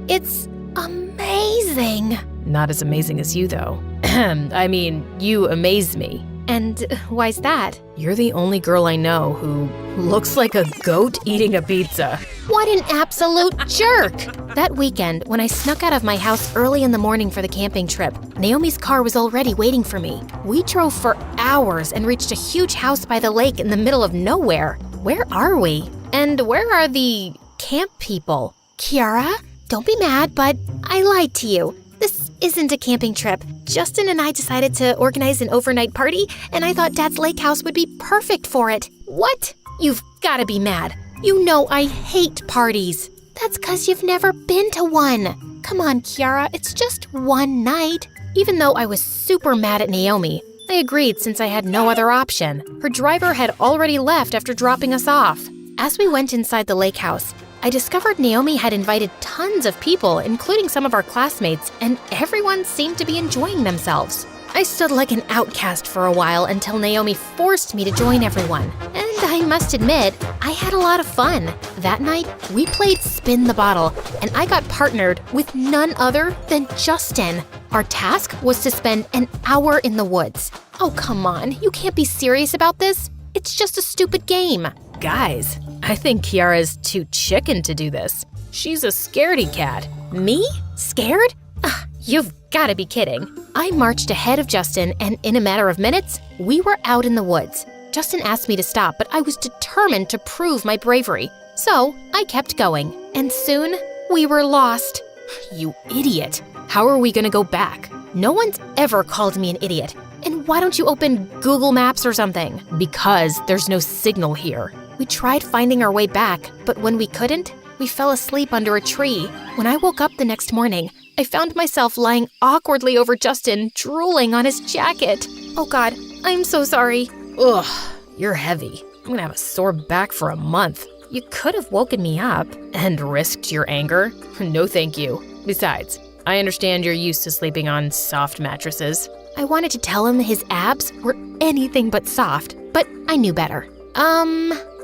It's amazing. Not as amazing as you, though. I mean, you amaze me. And why's that? You're the only girl I know who looks like a goat eating a pizza. What an absolute jerk! That weekend, when I snuck out of my house early in the morning for the camping trip, Naomi's car was already waiting for me. We drove for hours and reached a huge house by the lake in the middle of nowhere. Where are we? And where are the camp people? Kiara, don't be mad, but I lied to you. This isn't a camping trip. Justin and I decided to organize an overnight party, and I thought Dad's lake house would be perfect for it. What? You've gotta be mad. You know I hate parties. That's 'cause you've never been to one. Come on, Kiara, it's just one night. Even though I was super mad at Naomi, I agreed since I had no other option. Her driver had already left after dropping us off. As we went inside the lake house, I discovered Naomi had invited tons of people, including some of our classmates, and everyone seemed to be enjoying themselves. I stood like an outcast for a while until Naomi forced me to join everyone. And I must admit, I had a lot of fun. That night, we played Spin the Bottle, and I got partnered with none other than Justin. Our task was to spend an hour in the woods. Oh, come on, you can't be serious about this. It's just a stupid game. Guys, I think Kiara's too chicken to do this. She's a scaredy cat. Me? Scared? You've gotta be kidding. I marched ahead of Justin, and in a matter of minutes, we were out in the woods. Justin asked me to stop, but I was determined to prove my bravery. So I kept going, and soon we were lost. You idiot. How are we gonna go back? No one's ever called me an idiot. And why don't you open Google Maps or something? Because there's no signal here. We tried finding our way back, but when we couldn't, we fell asleep under a tree. When I woke up the next morning, I found myself lying awkwardly over Justin, drooling on his jacket. Oh God, I'm so sorry. Ugh, you're heavy. I'm gonna have a sore back for a month. You could have woken me up. And risked your anger? No thank you. Besides, I understand you're used to sleeping on soft mattresses. I wanted to tell him his abs were anything but soft, but I knew better.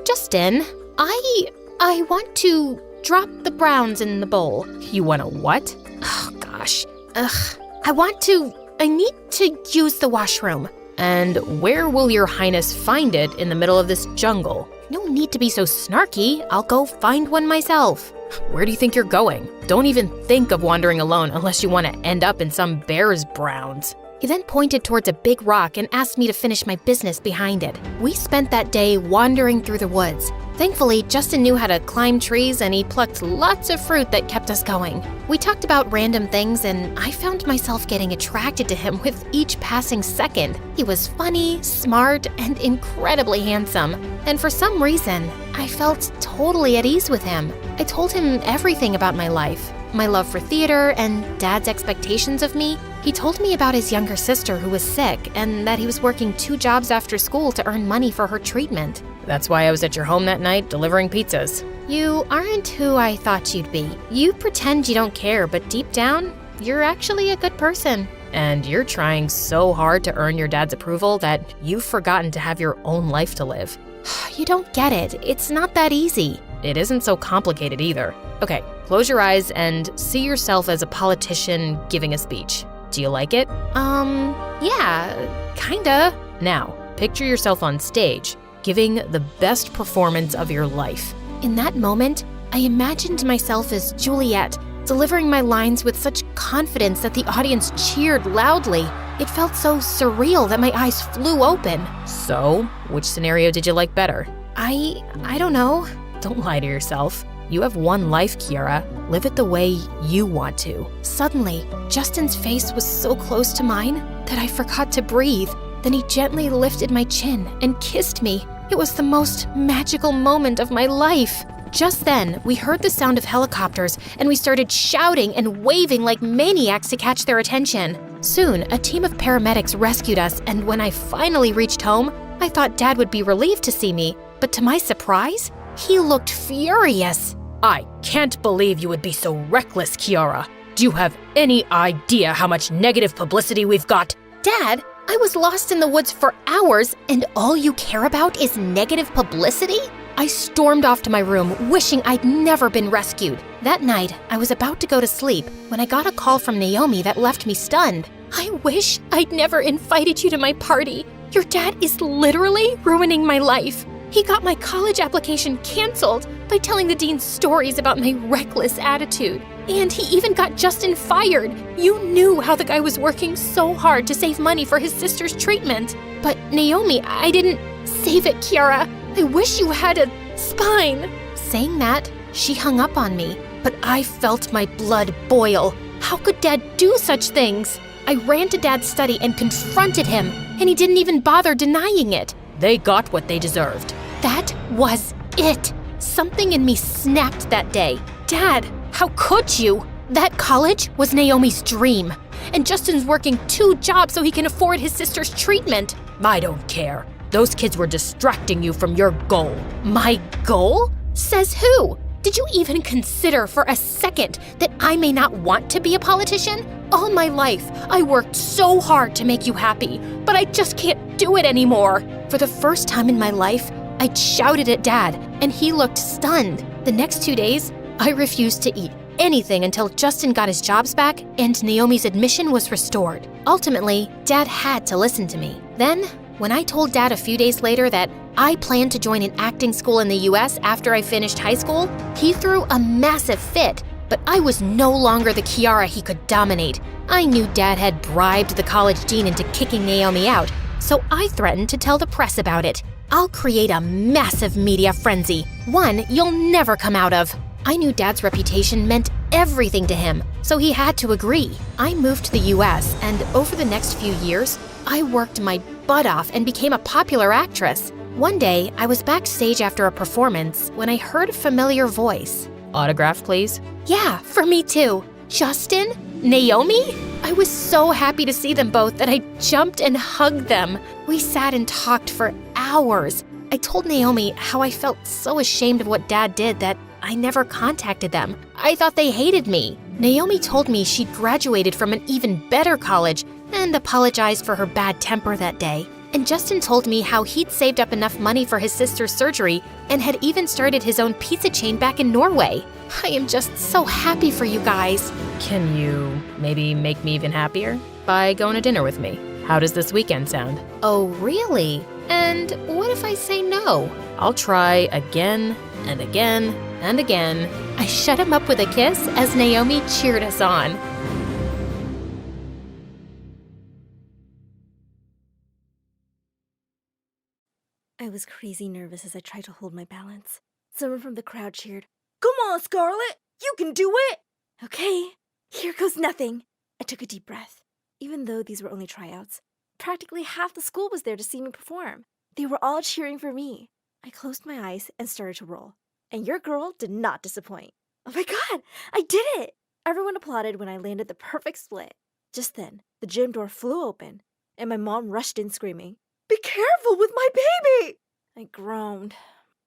Justin, I want to drop the browns in the bowl. You want to what? Oh gosh. I need to use the washroom. And where will your highness find it in the middle of this jungle? No need to be so snarky. I'll go find one myself. Where do you think you're going? Don't even think of wandering alone unless you want to end up in some bear's browns. He then pointed towards a big rock and asked me to finish my business behind it. We spent that day wandering through the woods. Thankfully, Justin knew how to climb trees and he plucked lots of fruit that kept us going. We talked about random things and I found myself getting attracted to him with each passing second. He was funny, smart, and incredibly handsome. And for some reason, I felt totally at ease with him. I told him everything about my life, my love for theater and Dad's expectations of me. He told me about his younger sister who was sick and that he was working 2 jobs after school to earn money for her treatment. That's why I was at your home that night delivering pizzas. You aren't who I thought you'd be. You pretend you don't care, but deep down, you're actually a good person. And you're trying so hard to earn your dad's approval that you've forgotten to have your own life to live. You don't get it. It's not that easy. It isn't so complicated either. Okay, close your eyes and see yourself as a politician giving a speech. Do you like it? Yeah, kinda. Now, picture yourself on stage, giving the best performance of your life. In that moment, I imagined myself as Juliet, delivering my lines with such confidence that the audience cheered loudly. It felt so surreal that my eyes flew open. So, which scenario did you like better? I don't know. Don't lie to yourself. You have one life, Kiara. Live it the way you want to. Suddenly, Justin's face was so close to mine that I forgot to breathe. Then he gently lifted my chin and kissed me. It was the most magical moment of my life. Just then, we heard the sound of helicopters and we started shouting and waving like maniacs to catch their attention. Soon, a team of paramedics rescued us, and when I finally reached home, I thought Dad would be relieved to see me. But to my surprise, he looked furious. I can't believe you would be so reckless, Kiara. Do you have any idea how much negative publicity we've got? Dad, I was lost in the woods for hours, and all you care about is negative publicity? I stormed off to my room, wishing I'd never been rescued. That night, I was about to go to sleep when I got a call from Naomi that left me stunned. I wish I'd never invited you to my party. Your dad is literally ruining my life. He got my college application canceled by telling the dean stories about my reckless attitude. And he even got Justin fired. You knew how the guy was working so hard to save money for his sister's treatment. But Naomi, I didn't save it, Kiara. I wish you had a spine. Saying that, she hung up on me, but I felt my blood boil. How could Dad do such things? I ran to Dad's study and confronted him, and he didn't even bother denying it. They got what they deserved. That was it. Something in me snapped that day. Dad, how could you? That college was Naomi's dream, and Justin's working 2 jobs so he can afford his sister's treatment. I don't care. Those kids were distracting you from your goal. My goal? Says who? Did you even consider for a second that I may not want to be a politician? All my life, I worked so hard to make you happy, but I just can't do it anymore. For the first time in my life, I shouted at Dad, and he looked stunned. The next 2 days, I refused to eat anything until Justin got his jobs back and Naomi's admission was restored. Ultimately, Dad had to listen to me. Then, when I told Dad a few days later that I planned to join an acting school in the US after I finished high school, he threw a massive fit. But I was no longer the Kiara he could dominate. I knew Dad had bribed the college dean into kicking Naomi out, so I threatened to tell the press about it. I'll create a massive media frenzy, one you'll never come out of. I knew Dad's reputation meant everything to him, so he had to agree. I moved to the US, and over the next few years, I worked my butt off and became a popular actress. One day, I was backstage after a performance when I heard a familiar voice. Autograph, please? Yeah, for me too. Justin? Naomi? I was so happy to see them both that I jumped and hugged them. We sat and talked for hours. I told Naomi how I felt so ashamed of what Dad did that I never contacted them. I thought they hated me. Naomi told me she'd graduated from an even better college and apologized for her bad temper that day. And Justin told me how he'd saved up enough money for his sister's surgery and had even started his own pizza chain back in Norway. I am just so happy for you guys. Can you maybe make me even happier? By going to dinner with me. How does this weekend sound? Oh, really? And what if I say no? I'll try again and again and again. I shut him up with a kiss as Naomi cheered us on. I was crazy nervous as I tried to hold my balance. Someone from the crowd cheered, "Come on, Scarlett! You can do it!" Okay, here goes nothing. I took a deep breath. Even though these were only tryouts, practically half the school was there to see me perform. They were all cheering for me. I closed my eyes and started to roll. And your girl did not disappoint. Oh my god, I did it! Everyone applauded when I landed the perfect split. Just then, the gym door flew open, and my mom rushed in screaming, "Be careful with my baby!" I groaned,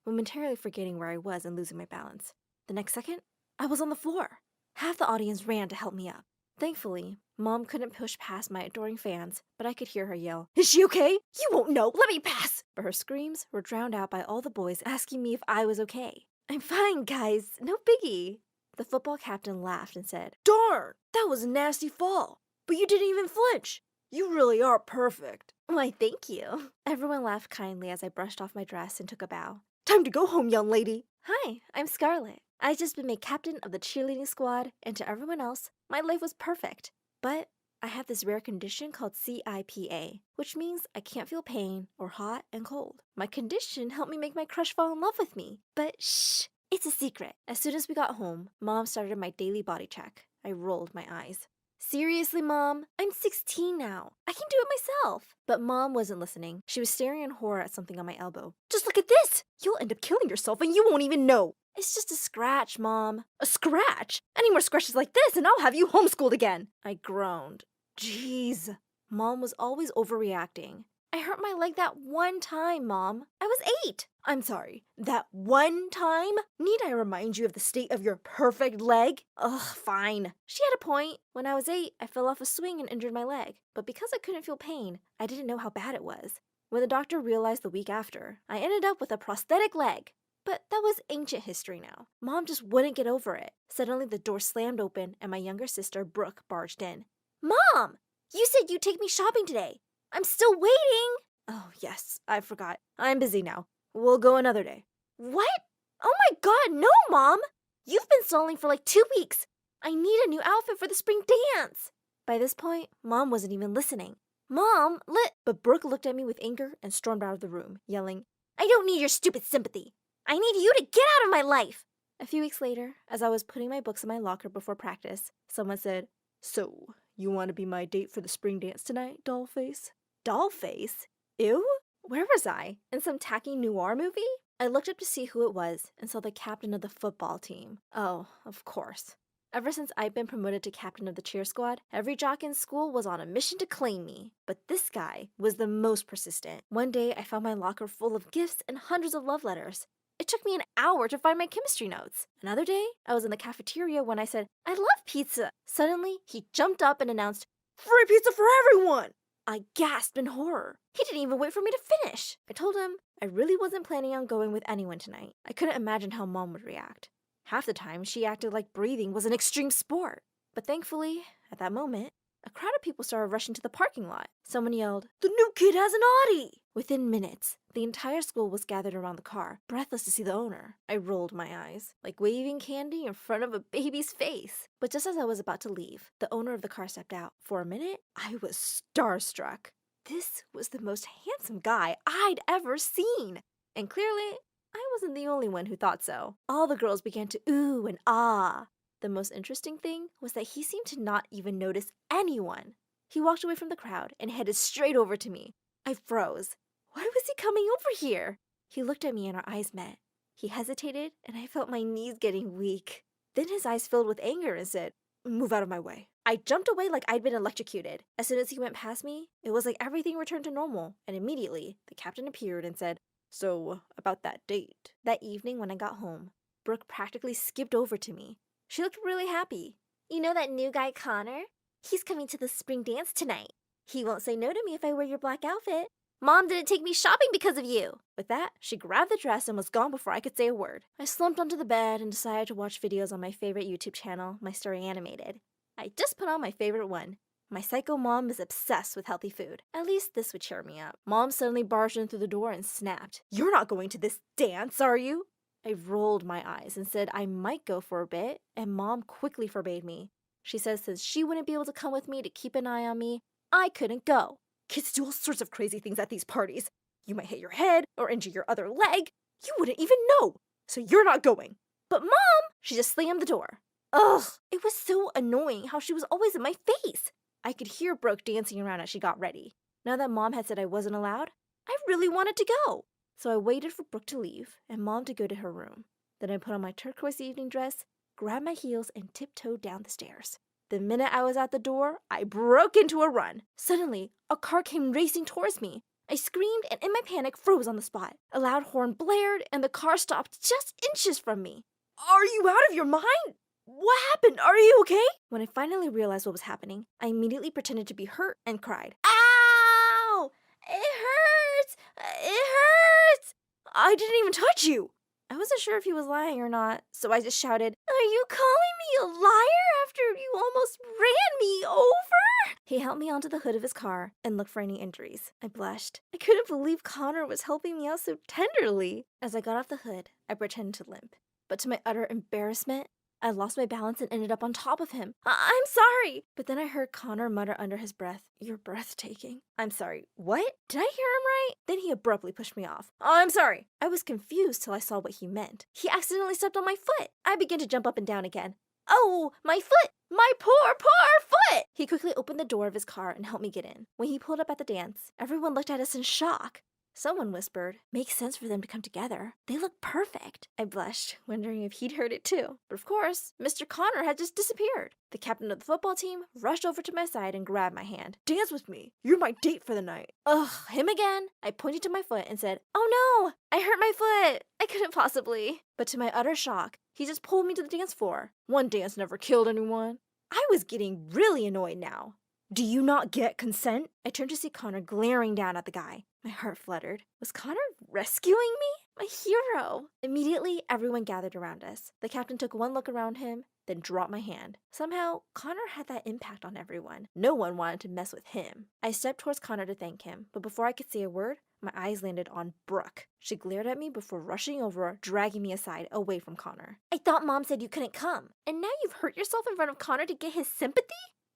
momentarily forgetting where I was and losing my balance. The next second, I was on the floor. Half the audience ran to help me up. Thankfully, Mom couldn't push past my adoring fans, but I could hear her yell, "Is she okay? You won't know! Let me pass!" But her screams were drowned out by all the boys asking me if I was okay. "I'm fine, guys. No biggie." The football captain laughed and said, "Darn! That was a nasty fall. But you didn't even flinch. You really are perfect." Why, thank you. Everyone laughed kindly as I brushed off my dress and took a bow. "Time to go home, young lady." "Hi, I'm Scarlett. I've just been made captain of the cheerleading squad, and to everyone else, my life was perfect. But I have this rare condition called CIPA, which means I can't feel pain or hot and cold. My condition helped me make my crush fall in love with me. But shh, it's a secret." As soon as we got home, Mom started my daily body check. I rolled my eyes. "Seriously, Mom? I'm 16 now. I can do it myself." But Mom wasn't listening. She was staring in horror at something on my elbow. "Just look at this! You'll end up killing yourself and you won't even know." "It's just a scratch, Mom." "A scratch? Any more scratches like this and I'll have you homeschooled again." I groaned. Jeez. Mom was always overreacting. "I hurt my leg that one time, Mom. I was 8. I'm sorry, that one time? Need I remind you of the state of your perfect leg?" Ugh, fine. She had a point. When I was 8, I fell off a swing and injured my leg. But because I couldn't feel pain, I didn't know how bad it was. When the doctor realized the week after, I ended up with a prosthetic leg. But that was ancient history now. Mom just wouldn't get over it. Suddenly the door slammed open and my younger sister, Brooke, barged in. "Mom! You said you'd take me shopping today. I'm still waiting." "Oh, yes, I forgot. I'm busy now. We'll go another day." "What? Oh my god, no, Mom! You've been stalling for like 2 weeks. I need a new outfit for the spring dance." By this point, Mom wasn't even listening. "Mom, But Brooke looked at me with anger and stormed out of the room, yelling, "I don't need your stupid sympathy. I need you to get out of my life." A few weeks later, as I was putting my books in my locker before practice, someone said, "So, you want to be my date for the spring dance tonight, dollface?" Dollface? Ew? Where was I? In some tacky noir movie? I looked up to see who it was and saw the captain of the football team. Oh, of course. Ever since I'd been promoted to captain of the cheer squad, every jock in school was on a mission to claim me. But this guy was the most persistent. One day, I found my locker full of gifts and hundreds of love letters. It took me an hour to find my chemistry notes. Another day, I was in the cafeteria when I said, "I love pizza." Suddenly, he jumped up and announced, "Free pizza for everyone!" I gasped in horror. He didn't even wait for me to finish. I told him I really wasn't planning on going with anyone tonight. I couldn't imagine how Mom would react. Half the time, she acted like breathing was an extreme sport. But thankfully, at that moment, a crowd of people started rushing to the parking lot. Someone yelled, "The new kid has an Audi!" Within minutes, the entire school was gathered around the car, breathless to see the owner. I rolled my eyes, like waving candy in front of a baby's face. But just as I was about to leave, the owner of the car stepped out. For a minute, I was starstruck. This was the most handsome guy I'd ever seen. And clearly, I wasn't the only one who thought so. All the girls began to ooh and ah. The most interesting thing was that he seemed to not even notice anyone. He walked away from the crowd and headed straight over to me. I froze. Why was he coming over here? He looked at me and our eyes met. He hesitated, and I felt my knees getting weak. Then his eyes filled with anger and said, "Move out of my way." I jumped away like I'd been electrocuted. As soon as he went past me, it was like everything returned to normal, and immediately the captain appeared and said, "So, about that date." That evening when I got home, Brooke practically skipped over to me. She looked really happy. "You know that new guy, Connor? He's coming to the spring dance tonight. He won't say no to me if I wear your black outfit. Mom didn't take me shopping because of you." With that, she grabbed the dress and was gone before I could say a word. I slumped onto the bed and decided to watch videos on my favorite YouTube channel, My Story Animated. I just put on my favorite one. My psycho mom is obsessed with healthy food. At least this would cheer me up. Mom suddenly barged in through the door and snapped, "You're not going to this dance, are you?" I rolled my eyes and said I might go for a bit, and Mom quickly forbade me. She said since she wouldn't be able to come with me to keep an eye on me, I couldn't go. Kids do all sorts of crazy things at these parties. You might hit your head or injure your other leg. You wouldn't even know. So you're not going. But Mom, she just slammed the door. Ugh, it was so annoying how she was always in my face. I could hear Brooke dancing around as she got ready. Now that Mom had said I wasn't allowed, I really wanted to go. So I waited for Brooke to leave and Mom to go to her room. Then I put on my turquoise evening dress, grabbed my heels, and tiptoed down the stairs. The minute I was at the door, I broke into a run. Suddenly, a car came racing towards me. I screamed and in my panic froze on the spot. A loud horn blared and the car stopped just inches from me. "Are you out of your mind? What happened? Are you okay?" When I finally realized what was happening, I immediately pretended to be hurt and cried, "Ow! It hurts! It hurts! I didn't even touch you!" I wasn't sure if he was lying or not, so I just shouted, "Are you calling me a liar after you almost ran me over?" He helped me onto the hood of his car and looked for any injuries. I blushed. I couldn't believe Connor was helping me out so tenderly. As I got off the hood, I pretended to limp. But to my utter embarrassment, I lost my balance and ended up on top of him. "I'm sorry!" But then I heard Connor mutter under his breath, "You're breathtaking." I'm sorry, what? Did I hear him right? Then he abruptly pushed me off. "I'm sorry." I was confused till I saw what he meant. He accidentally stepped on my foot. I began to jump up and down again. "Oh, my foot! My poor foot!" He quickly opened the door of his car and helped me get in. When he pulled up at the dance, everyone looked at us in shock. Someone whispered, "Makes sense for them to come together. They look perfect." I blushed, wondering if he'd heard it too. But of course, Mr. Connor had just disappeared. The captain of the football team rushed over to my side and grabbed my hand. "Dance with me. You're my date for the night." Ugh, him again. I pointed to my foot and said, "Oh no, I hurt my foot. I couldn't possibly." But to my utter shock, he just pulled me to the dance floor. One dance never killed anyone. I was getting really annoyed now. "Do you not get consent?" I turned to see Connor glaring down at the guy. My heart fluttered. Was Connor rescuing me? My hero. Immediately, everyone gathered around us. The captain took one look around him, then dropped my hand. Somehow, Connor had that impact on everyone. No one wanted to mess with him. I stepped towards Connor to thank him, but before I could say a word, my eyes landed on Brooke. She glared at me before rushing over, dragging me aside, away from Connor. "I thought Mom said you couldn't come, and now you've hurt yourself in front of Connor to get his sympathy?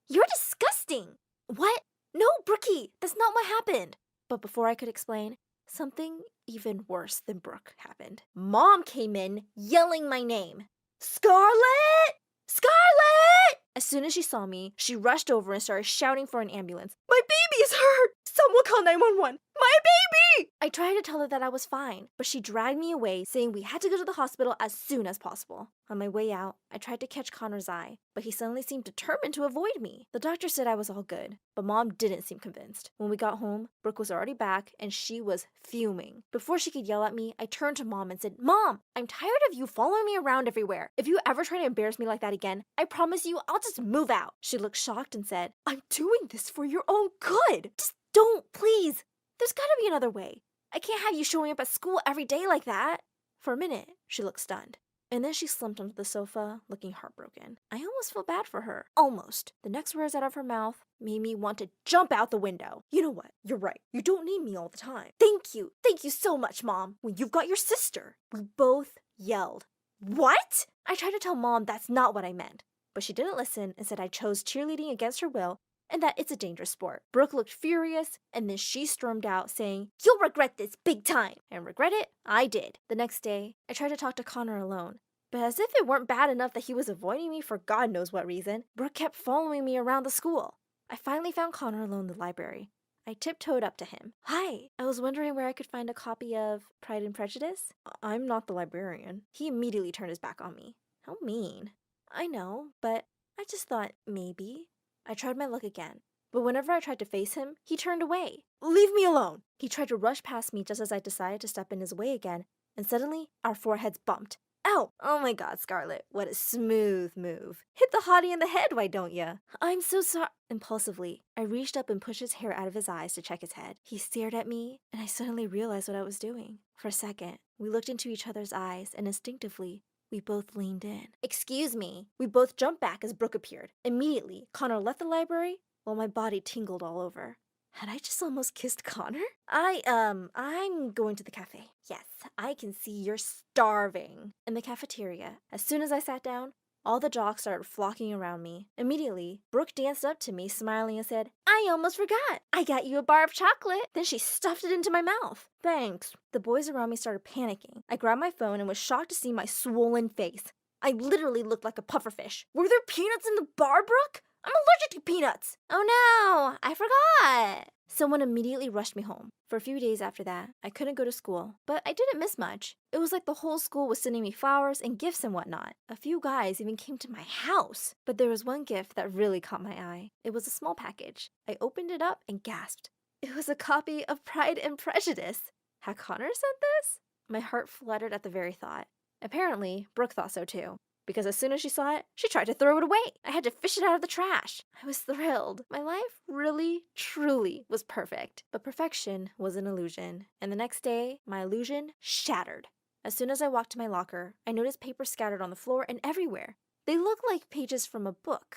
You're disgusting!" "What? No, Brookie, that's not what happened." But before I could explain, something even worse than Brooke happened. Mom came in, yelling my name. "Scarlett! Scarlett!" As soon as she saw me, she rushed over and started shouting for an ambulance. "My baby is hurt! Someone call 911! My baby!" I tried to tell her that I was fine, but she dragged me away, saying we had to go to the hospital as soon as possible. On my way out, I tried to catch Connor's eye, but he suddenly seemed determined to avoid me. The doctor said I was all good, but Mom didn't seem convinced. When we got home, Brooke was already back, and she was fuming. Before she could yell at me, I turned to Mom and said, "Mom, I'm tired of you following me around everywhere. If you ever try to embarrass me like that again, I promise you I'll just move out." She looked shocked and said, "I'm doing this for your own good. Just don't, please. There's gotta be another way. I can't have you showing up at school every day like that." For a minute, she looked stunned. And then she slumped onto the sofa, looking heartbroken. I almost felt bad for her. Almost. The next words out of her mouth made me want to jump out the window. "You know what? You're right. You don't need me all the time." "Thank you. Thank you so much, Mom." "Well, you've got your sister." We both yelled. "What?" I tried to tell Mom that's not what I meant, but she didn't listen and said I chose cheerleading against her will and that it's a dangerous sport. Brooke looked furious, and then she stormed out, saying, "You'll regret this big time." And regret it, I did. The next day, I tried to talk to Connor alone, But as if it weren't bad enough that he was avoiding me for God knows what reason, Brooke kept following me around the school. I finally found Connor alone in the library. I tiptoed up to him. Hi, I was wondering where I could find a copy of Pride and Prejudice. I'm not the librarian. He immediately turned his back on me. How mean. I know, but I just thought maybe. I tried my luck again. But whenever I tried to face him, he turned away. Leave me alone! He tried to rush past me just as I decided to step in his way again, and suddenly our foreheads bumped. Ow! Oh my God, Scarlet, what a smooth move. Hit the hottie in the head, why don't ya? I'm so sorry. Impulsively, I reached up and pushed his hair out of his eyes to check his head. He stared at me, and I suddenly realized what I was doing. For a second, we looked into each other's eyes, and instinctively, we both leaned in. Excuse me. We both jumped back as Brooke appeared. Immediately, Connor left the library while my body tingled all over. Had I just almost kissed Connor? I'm going to the cafe. Yes, I can see you're starving. In the cafeteria, as soon as I sat down, all the jocks started flocking around me. Immediately, Brooke danced up to me, smiling and said, I almost forgot. I got you a bar of chocolate. Then she stuffed it into my mouth. Thanks. The boys around me started panicking. I grabbed my phone and was shocked to see my swollen face. I literally looked like a pufferfish. Were there peanuts in the bar, Brooke? I'm allergic to peanuts. Oh no, I forgot. Someone immediately rushed me home. For a few days after that, I couldn't go to school, but I didn't miss much. It was like the whole school was sending me flowers and gifts and whatnot. A few guys even came to my house. But there was one gift that really caught my eye. It was a small package. I opened it up and gasped. It was a copy of Pride and Prejudice. Had Connor sent this? My heart fluttered at the very thought. Apparently, Brooke thought so too. Because as soon as she saw it, she tried to throw it away. I had to fish it out of the trash. I was thrilled. My life really, truly was perfect. But perfection was an illusion. And the next day, my illusion shattered. As soon as I walked to my locker, I noticed papers scattered on the floor and everywhere. They looked like pages from a book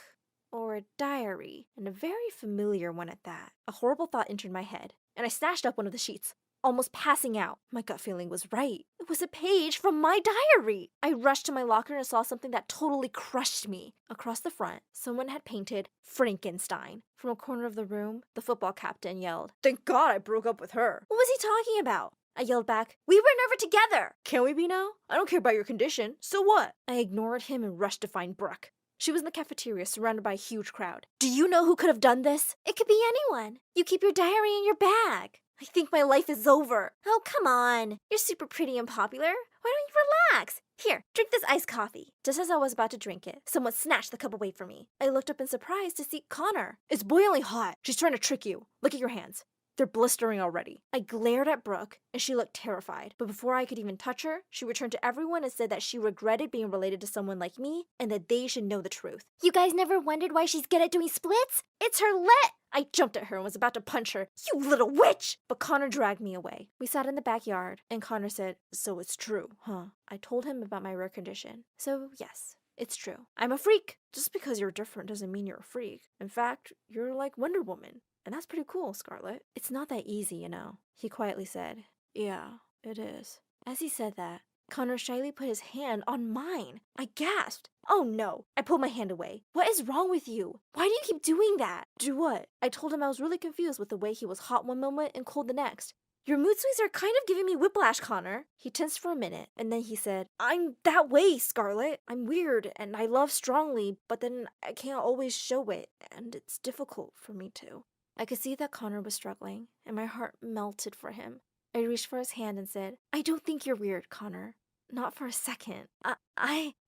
or a diary, and a very familiar one at that. A horrible thought entered my head, and I snatched up one of the sheets. Almost passing out. My gut feeling was right. It was a page from my diary. I rushed to my locker and saw something that totally crushed me. Across the front, someone had painted Frankenstein. From a corner of the room, the football captain yelled, Thank God I broke up with her. What was he talking about? I yelled back, We were never together. Can we be now? I don't care about your condition. So what? I ignored him and rushed to find Brooke. She was in the cafeteria surrounded by a huge crowd. Do you know who could have done this? It could be anyone. You keep your diary in your bag. I think my life is over. Oh, come on. You're super pretty and popular. Why don't you relax? Here, drink this iced coffee. Just as I was about to drink it, someone snatched the cup away from me. I looked up in surprise to see Connor. It's boiling hot. She's trying to trick you. Look at your hands. They're blistering already. I glared at Brooke, and she looked terrified. But before I could even touch her, she returned to everyone and said that she regretted being related to someone like me and that they should know the truth. You guys never wondered why she's good at doing splits? It's her lit! I jumped at her and was about to punch her. You little witch! But Connor dragged me away. We sat in the backyard, and Connor said, So it's true, huh? I told him about my rare condition. So, yes. It's true. I'm a freak. Just because you're different doesn't mean you're a freak. In fact, you're like Wonder Woman. And that's pretty cool, Scarlet. It's not that easy, you know, he quietly said. Yeah, it is. As he said that, Connor shyly put his hand on mine. I gasped. Oh no. I pulled my hand away. What is wrong with you? Why do you keep doing that? Do what? I told him I was really confused with the way he was hot one moment and cold the next. Your mood swings are kind of giving me whiplash, Connor. He tensed for a minute, and then he said, I'm that way, Scarlet. I'm weird, and I love strongly, but then I can't always show it, and it's difficult for me to. I could see that Connor was struggling, and my heart melted for him. I reached for his hand and said, I don't think you're weird, Connor. Not for a second.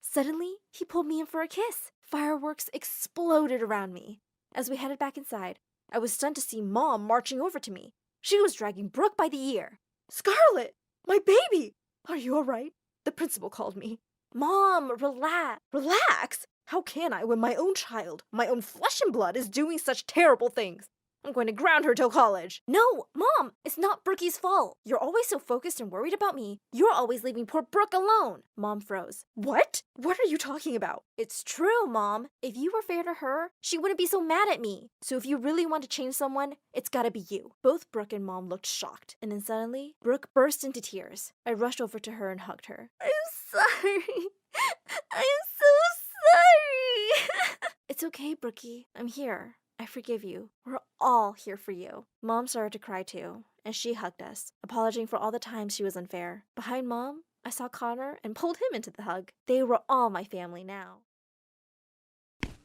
Suddenly, he pulled me in for a kiss. Fireworks exploded around me. As we headed back inside, I was stunned to see Mom marching over to me. She was dragging Brooke by the ear. Scarlet! My baby! Are you all right? The principal called me. Mom, relax. Relax? How can I when my own child, my own flesh and blood, is doing such terrible things? I'm going to ground her till college. No, Mom, it's not Brookie's fault. You're always so focused and worried about me. You're always leaving poor Brooke alone. Mom froze. What? What are you talking about? It's true, Mom. If you were fair to her, she wouldn't be so mad at me. So if you really want to change someone, it's gotta be you. Both Brooke and Mom looked shocked. And then suddenly, Brooke burst into tears. I rushed over to her and hugged her. I'm sorry. I'm so sorry. It's okay, Brookie. I'm here. I forgive you. We're all here for you. Mom started to cry too, and she hugged us, apologizing for all the times she was unfair. Behind Mom, I saw Connor and pulled him into the hug. They were all my family now.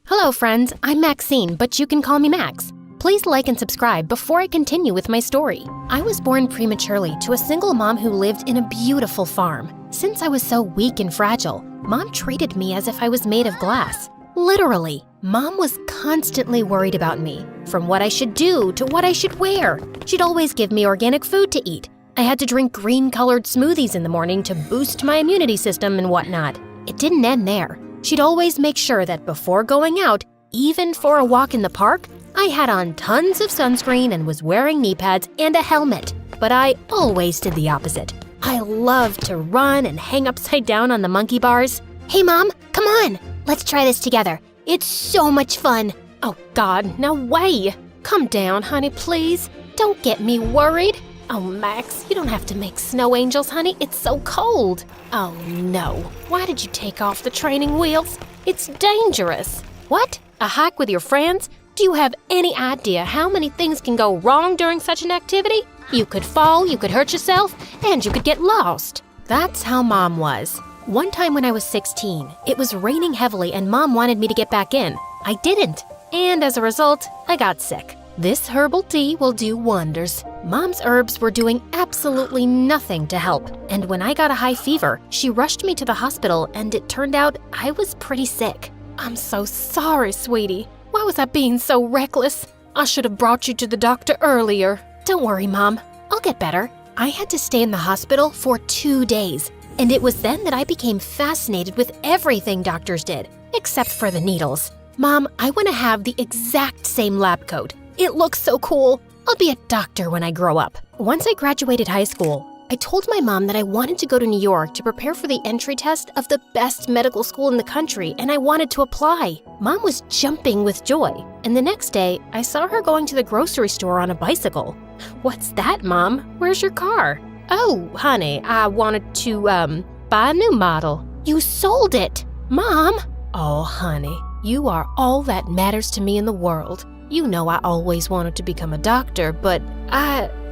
Hello, friends. I'm Maxine, but you can call me Max. Please like and subscribe before I continue with my story. I was born prematurely to a single mom who lived in a beautiful farm. Since I was so weak and fragile, Mom treated me as if I was made of glass. Literally, Mom was constantly worried about me, from what I should do to what I should wear. She'd always give me organic food to eat. I had to drink green-colored smoothies in the morning to boost my immunity system and whatnot. It didn't end there. She'd always make sure that before going out, even for a walk in the park, I had on tons of sunscreen and was wearing knee pads and a helmet. But I always did the opposite. I loved to run and hang upside down on the monkey bars. Hey, Mom, come on. Let's try this together. It's so much fun. Oh, God, no way. Calm down, honey, please. Don't get me worried. Oh, Max, you don't have to make snow angels, honey. It's so cold. Oh, no. Why did you take off the training wheels? It's dangerous. What? A hike with your friends? Do you have any idea how many things can go wrong during such an activity? You could fall, you could hurt yourself, and you could get lost. That's how Mom was. One time when I was 16, it was raining heavily and Mom wanted me to get back in. I didn't, and as a result, I got sick. This herbal tea will do wonders. Mom's herbs were doing absolutely nothing to help, and when I got a high fever, she rushed me to the hospital and it turned out I was pretty sick. I'm so sorry, sweetie. Why was I being so reckless? I should have brought you to the doctor earlier. Don't worry, Mom. I'll get better. I had to stay in the hospital for 2 days, and it was then that I became fascinated with everything doctors did, except for the needles. Mom, I want to have the exact same lab coat. It looks so cool. I'll be a doctor when I grow up. Once I graduated high school, I told my mom that I wanted to go to New York to prepare for the entry test of the best medical school in the country, and I wanted to apply. Mom was jumping with joy, and the next day, I saw her going to the grocery store on a bicycle. What's that, Mom? Where's your car? Oh, honey, I wanted to, buy a new model. You sold it! Mom! Oh, honey, you are all that matters to me in the world. You know I always wanted to become a doctor, but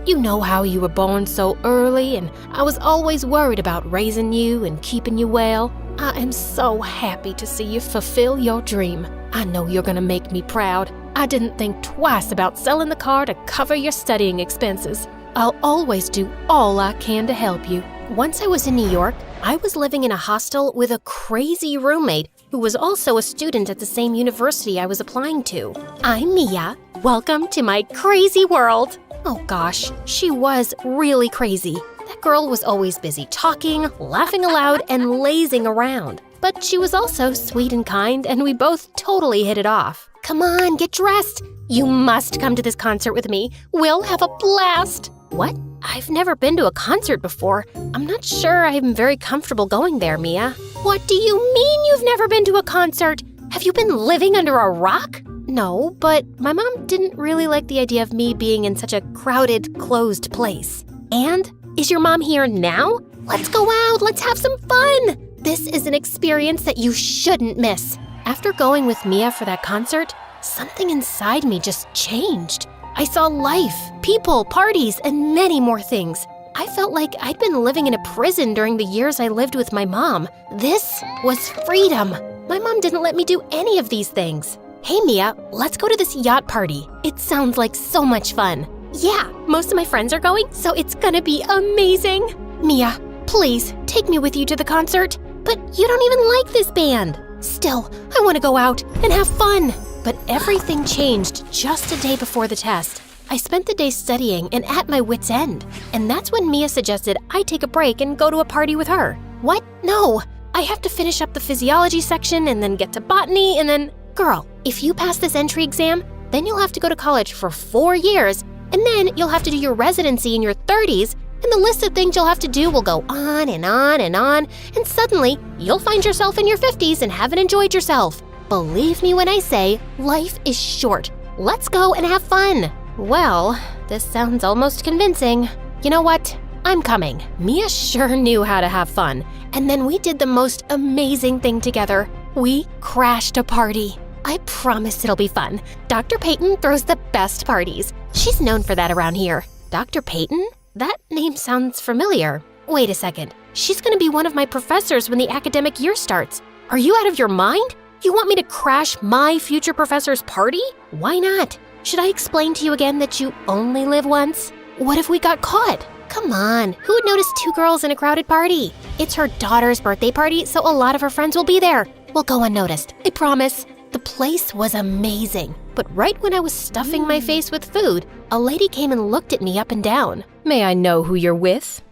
you know how you were born so early, and I was always worried about raising you and keeping you well. I am so happy to see you fulfill your dream. I know you're gonna make me proud. I didn't think twice about selling the car to cover your studying expenses. I'll always do all I can to help you. Once I was in New York, I was living in a hostel with a crazy roommate who was also a student at the same university I was applying to. I'm Mia. Welcome to my crazy world. Oh gosh, she was really crazy. That girl was always busy talking, laughing aloud, and lazing around. But she was also sweet and kind, and we both totally hit it off. Come on, get dressed. You must come to this concert with me. We'll have a blast. What? I've never been to a concert before. I'm not sure I'm very comfortable going there, Mia. What do you mean you've never been to a concert? Have you been living under a rock? No, but my mom didn't really like the idea of me being in such a crowded, closed place. And is your mom here now? Let's go out, let's have some fun! This is an experience that you shouldn't miss. After going with Mia for that concert, something inside me just changed. I saw life, people, parties, and many more things. I felt like I'd been living in a prison during the years I lived with my mom. This was freedom. My mom didn't let me do any of these things. Hey Mia, let's go to this yacht party. It sounds like so much fun. Yeah, most of my friends are going, so it's gonna be amazing. Mia, please take me with you to the concert. But you don't even like this band. Still, I want to go out and have fun. But everything changed just a day before the test. I spent the day studying and at my wit's end. And that's when Mia suggested I take a break and go to a party with her. What? No, I have to finish up the physiology section and then get to botany and then… Girl, if you pass this entry exam, then you'll have to go to college for 4 years, and then you'll have to do your residency in your 30s, and the list of things you'll have to do will go on and on and on, and suddenly you'll find yourself in your 50s and haven't enjoyed yourself. Believe me when I say life is short. Let's go and have fun. Well, this sounds almost convincing. You know what? I'm coming. Mia sure knew how to have fun, and then we did the most amazing thing together. We crashed a party. I promise it'll be fun. Dr. Peyton throws the best parties. She's known for that around here. Dr. Peyton? That name sounds familiar. Wait a second. She's gonna be one of my professors when the academic year starts. Are you out of your mind? You want me to crash my future professor's party? Why not? Should I explain to you again that you only live once? What if we got caught? Come on, who would notice two girls in a crowded party? It's her daughter's birthday party, so a lot of her friends will be there. We'll go unnoticed, I promise. The place was amazing, but right when I was stuffing my face with food, a lady came and looked at me up and down. May I know who you're with?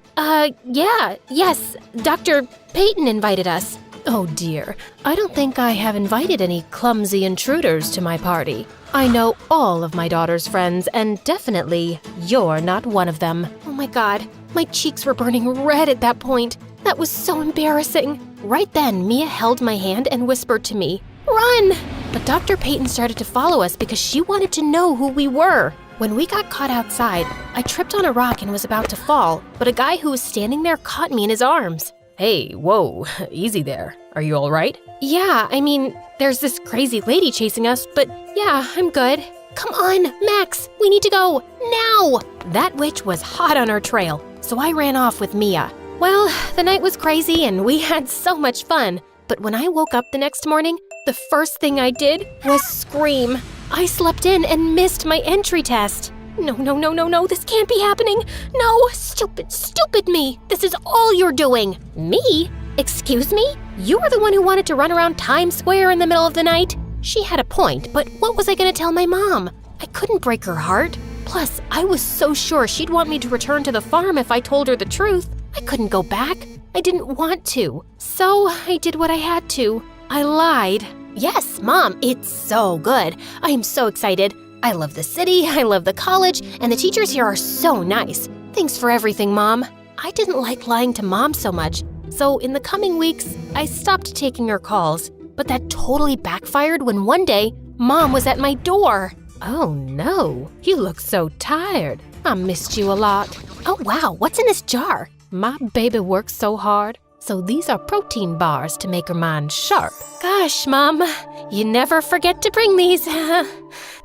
Yes, Dr. Peyton invited us. Oh dear, I don't think I have invited any clumsy intruders to my party. I know all of my daughter's friends, and definitely you're not one of them. Oh my God, my cheeks were burning red at that point. That was so embarrassing. Right then, Mia held my hand and whispered to me, "Run!" But Dr. Peyton started to follow us because she wanted to know who we were. When we got caught outside, I tripped on a rock and was about to fall, but a guy who was standing there caught me in his arms. Hey, whoa, easy there. Are you all right? Yeah, I mean, there's this crazy lady chasing us, but yeah, I'm good. Come on, Max, we need to go, now! That witch was hot on our trail, so I ran off with Mia. Well, the night was crazy and we had so much fun, but when I woke up the next morning, the first thing I did was scream. I slept in and missed my entry test. No, this can't be happening. No, stupid me. This is all you're doing. Me? Excuse me? You were the one who wanted to run around Times Square in the middle of the night? She had a point, but what was I gonna tell my mom? I couldn't break her heart. Plus, I was so sure she'd want me to return to the farm if I told her the truth. I couldn't go back. I didn't want to. So I did what I had to. I lied. Yes, Mom, it's so good. I am so excited. I love the city, I love the college, and the teachers here are so nice. Thanks for everything, Mom. I didn't like lying to Mom so much, so in the coming weeks, I stopped taking her calls. But that totally backfired when one day, Mom was at my door. Oh no, you look so tired. I missed you a lot. Oh wow, what's in this jar? My baby works so hard, so these are protein bars to make her mind sharp. Gosh, Mom, you never forget to bring these.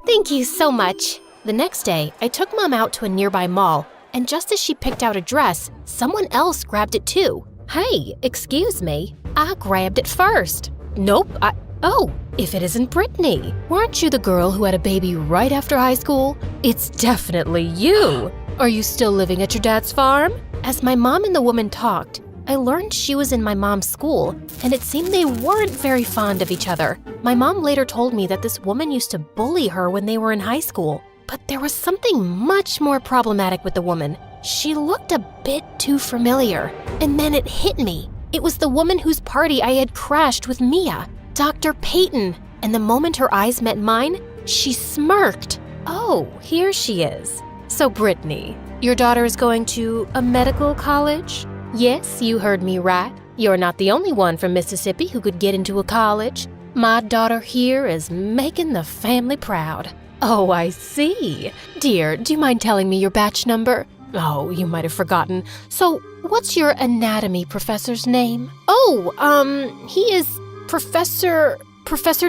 Thank you so much. The next day, I took Mom out to a nearby mall, and just as she picked out a dress, someone else grabbed it too. Hey, excuse me. I grabbed it first. Nope, Oh, if it isn't Brittany. Weren't you the girl who had a baby right after high school? It's definitely you. Are you still living at your dad's farm? As my mom and the woman talked, I learned she was in my mom's school, and it seemed they weren't very fond of each other. My mom later told me that this woman used to bully her when they were in high school. But there was something much more problematic with the woman. She looked a bit too familiar, and then it hit me. It was the woman whose party I had crashed with Mia, Dr. Peyton. And the moment her eyes met mine, she smirked. Oh, here she is. So Brittany, your daughter is going to a medical college? Yes, you heard me right. You're not the only one from Mississippi who could get into a college. My daughter here is making the family proud. Oh, I see. Dear, do you mind telling me your batch number? Oh, you might have forgotten. So, what's your anatomy professor's name? Oh, he is Professor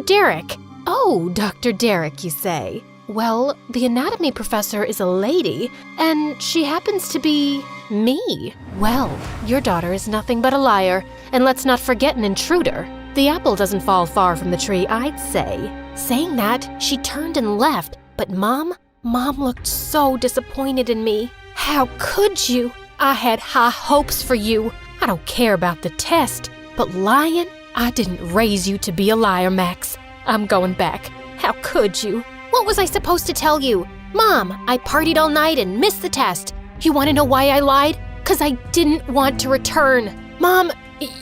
Derek. Oh, Dr. Derek, you say? Well, the anatomy professor is a lady, and she happens to be me. Well, your daughter is nothing but a liar, and let's not forget an intruder. The apple doesn't fall far from the tree, I'd say. Saying that, she turned and left, but Mom looked so disappointed in me. How could you? I had high hopes for you. I don't care about the test, but lying? I didn't raise you to be a liar, Max. I'm going back. How could you? What was I supposed to tell you? Mom, I partied all night and missed the test. You want to know why I lied? 'Cause I didn't want to return. Mom,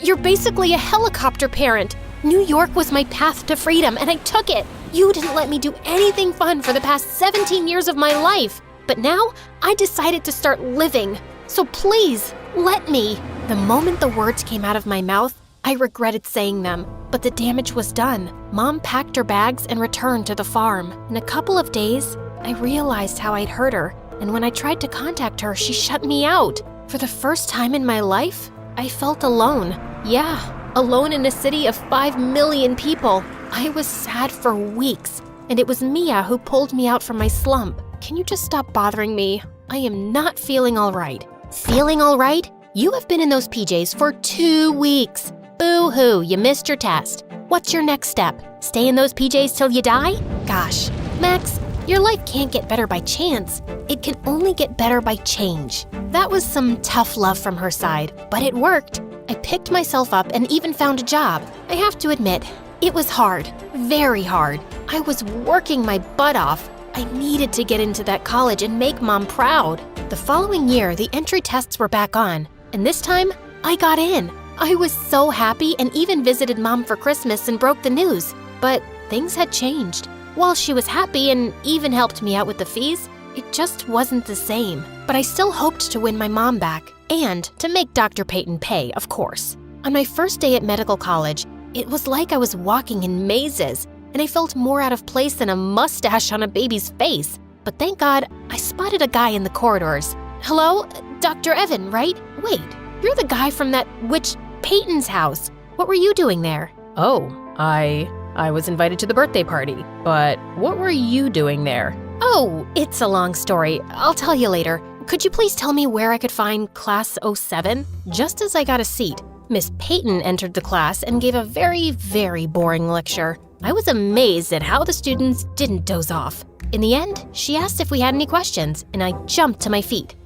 you're basically a helicopter parent. New York was my path to freedom, and I took it. You didn't let me do anything fun for the past 17 years of my life. But now, I decided to start living. So please, let me. The moment the words came out of my mouth, I regretted saying them, but the damage was done. Mom packed her bags and returned to the farm. In a couple of days, I realized how I'd hurt her, and when I tried to contact her, she shut me out. For the first time in my life, I felt alone. Yeah, alone in a city of 5 million people. I was sad for weeks, and it was Mia who pulled me out from my slump. Can you just stop bothering me? I am not feeling all right. Feeling all right? You have been in those PJs for 2 weeks. Boo-hoo, you missed your test. What's your next step? Stay in those PJs till you die? Gosh, Max, your life can't get better by chance. It can only get better by change. That was some tough love from her side, but it worked. I picked myself up and even found a job. I have to admit, it was hard, very hard. I was working my butt off. I needed to get into that college and make Mom proud. The following year, the entry tests were back on, and this time, I got in. I was so happy and even visited Mom for Christmas and broke the news. But things had changed. While she was happy and even helped me out with the fees, it just wasn't the same. But I still hoped to win my mom back, and to make Dr. Peyton pay, of course. On my first day at medical college, it was like I was walking in mazes, and I felt more out of place than a mustache on a baby's face. But thank God, I spotted a guy in the corridors. Hello? Dr. Evan, right? Wait, you're the guy from that witch Peyton's house. What were you doing there? Oh, I was invited to the birthday party, but what were you doing there? Oh, it's a long story. I'll tell you later. Could you please tell me where I could find Class 07? Just as I got a seat, Miss Peyton entered the class and gave a very, very boring lecture. I was amazed at how the students didn't doze off. In the end, she asked if we had any questions, and I jumped to my feet.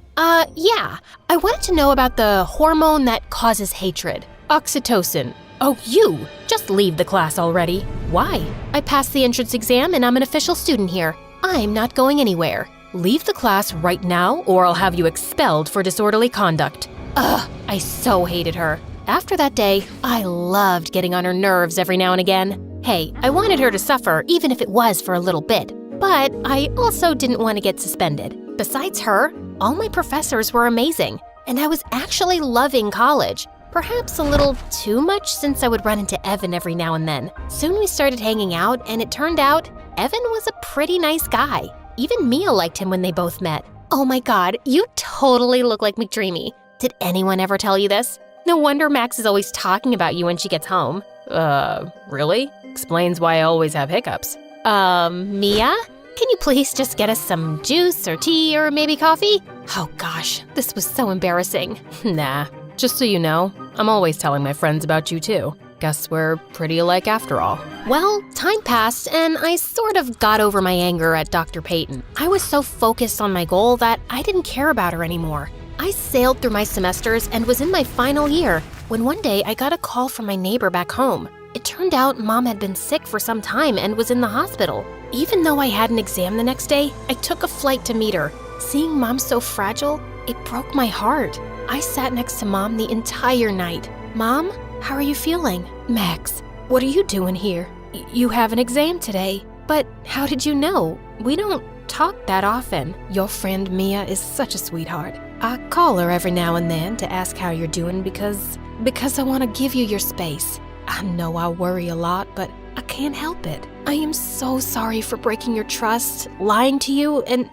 Yeah. I wanted to know about the hormone that causes hatred. Oxytocin. Oh, you! Just leave the class already. Why? I passed the entrance exam and I'm an official student here. I'm not going anywhere. Leave the class right now or I'll have you expelled for disorderly conduct. Ugh, I so hated her. After that day, I loved getting on her nerves every now and again. Hey, I wanted her to suffer even if it was for a little bit. But I also didn't want to get suspended. Besides her, all my professors were amazing, and I was actually loving college. Perhaps a little too much since I would run into Evan every now and then. Soon we started hanging out, and it turned out Evan was a pretty nice guy. Even Mia liked him when they both met. Oh my God, you totally look like McDreamy. Did anyone ever tell you this? No wonder Max is always talking about you when she gets home. Really? Explains why I always have hiccups. Mia? Can you please just get us some juice or tea or maybe coffee? Oh gosh, this was so embarrassing. Nah, just so you know, I'm always telling my friends about you too. Guess we're pretty alike after all. Well, time passed and I sort of got over my anger at Dr. Peyton. I was so focused on my goal that I didn't care about her anymore. I sailed through my semesters and was in my final year when one day I got a call from my neighbor back home. It turned out Mom had been sick for some time and was in the hospital. Even though I had an exam the next day, I took a flight to meet her. Seeing Mom so fragile, it broke my heart. I sat next to Mom the entire night. Mom, how are you feeling? Max, what are you doing here? You have an exam today. But how did you know? We don't talk that often. Your friend Mia is such a sweetheart. I call her every now and then to ask how you're doing because I want to give you your space. I know I worry a lot, but I can't help it. I am so sorry for breaking your trust, lying to you, and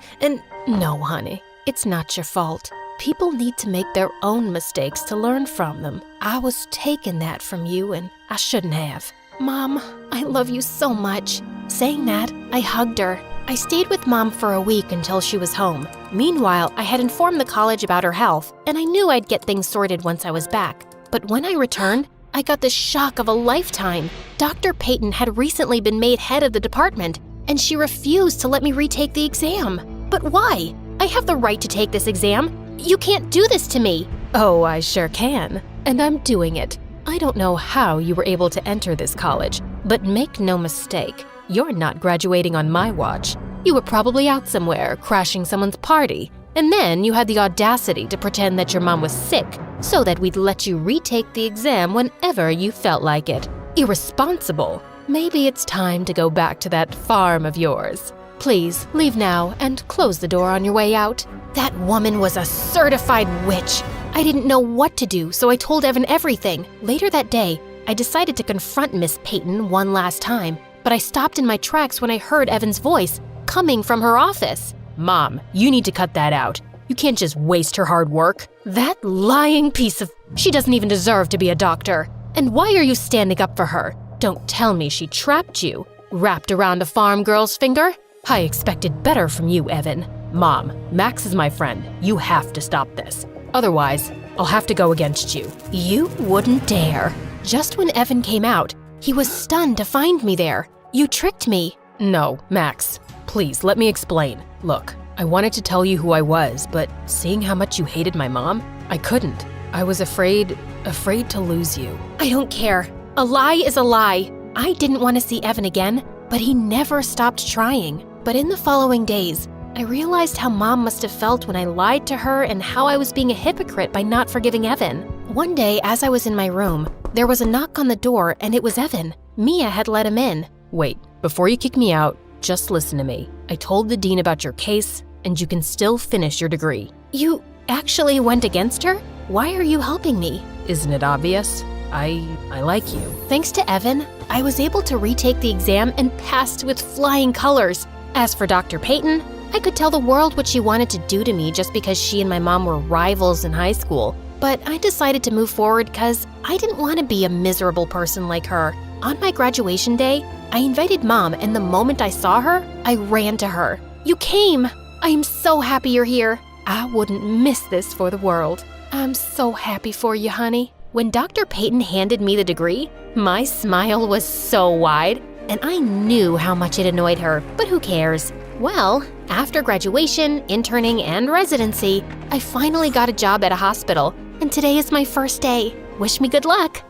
no, honey, it's not your fault. People need to make their own mistakes to learn from them. I was taking that from you, and I shouldn't have. Mom, I love you so much. Saying that, I hugged her. I stayed with Mom for a week until she was home. Meanwhile, I had informed the college about her health, and I knew I'd get things sorted once I was back. But when I returned, I got the shock of a lifetime. Dr. Peyton had recently been made head of the department, and she refused to let me retake the exam. But why? I have the right to take this exam. You can't do this to me. Oh, I sure can. And I'm doing it. I don't know how you were able to enter this college, but make no mistake, you're not graduating on my watch. You were probably out somewhere, crashing someone's party, and then you had the audacity to pretend that your mom was sick so that we'd let you retake the exam whenever you felt like it. Irresponsible. Maybe it's time to go back to that farm of yours. Please leave now and close the door on your way out. That woman was a certified witch. I didn't know what to do, so I told Evan everything. Later that day, I decided to confront Miss Peyton one last time, but I stopped in my tracks when I heard Evan's voice coming from her office. Mom, you need to cut that out. You can't just waste her hard work. That lying piece of... She doesn't even deserve to be a doctor. And why are you standing up for her? Don't tell me she trapped you, wrapped around a farm girl's finger. I expected better from you, Evan. Mom, Max is my friend. You have to stop this. Otherwise, I'll have to go against you. You wouldn't dare. Just when Evan came out, he was stunned to find me there. You tricked me. No, Max, please let me explain. Look, I wanted to tell you who I was, but seeing how much you hated my mom, I couldn't. I was afraid to lose you. I don't care. A lie is a lie. I didn't want to see Evan again, but he never stopped trying. But in the following days, I realized how Mom must have felt when I lied to her and how I was being a hypocrite by not forgiving Evan. One day, as I was in my room, there was a knock on the door and it was Evan. Mia had let him in. Wait, before you kick me out, just listen to me. I told the dean about your case, and you can still finish your degree. You actually went against her? Why are you helping me? Isn't it obvious? I like you. Thanks to Evan, I was able to retake the exam and passed with flying colors. As for Dr. Peyton, I could tell the world what she wanted to do to me just because she and my mom were rivals in high school. But I decided to move forward because I didn't want to be a miserable person like her. On my graduation day, I invited Mom, and the moment I saw her, I ran to her. You came! I am so happy you're here. I wouldn't miss this for the world. I'm so happy for you, honey. When Dr. Peyton handed me the degree, my smile was so wide, and I knew how much it annoyed her, but who cares? Well, after graduation, interning, and residency, I finally got a job at a hospital, and today is my first day. Wish me good luck.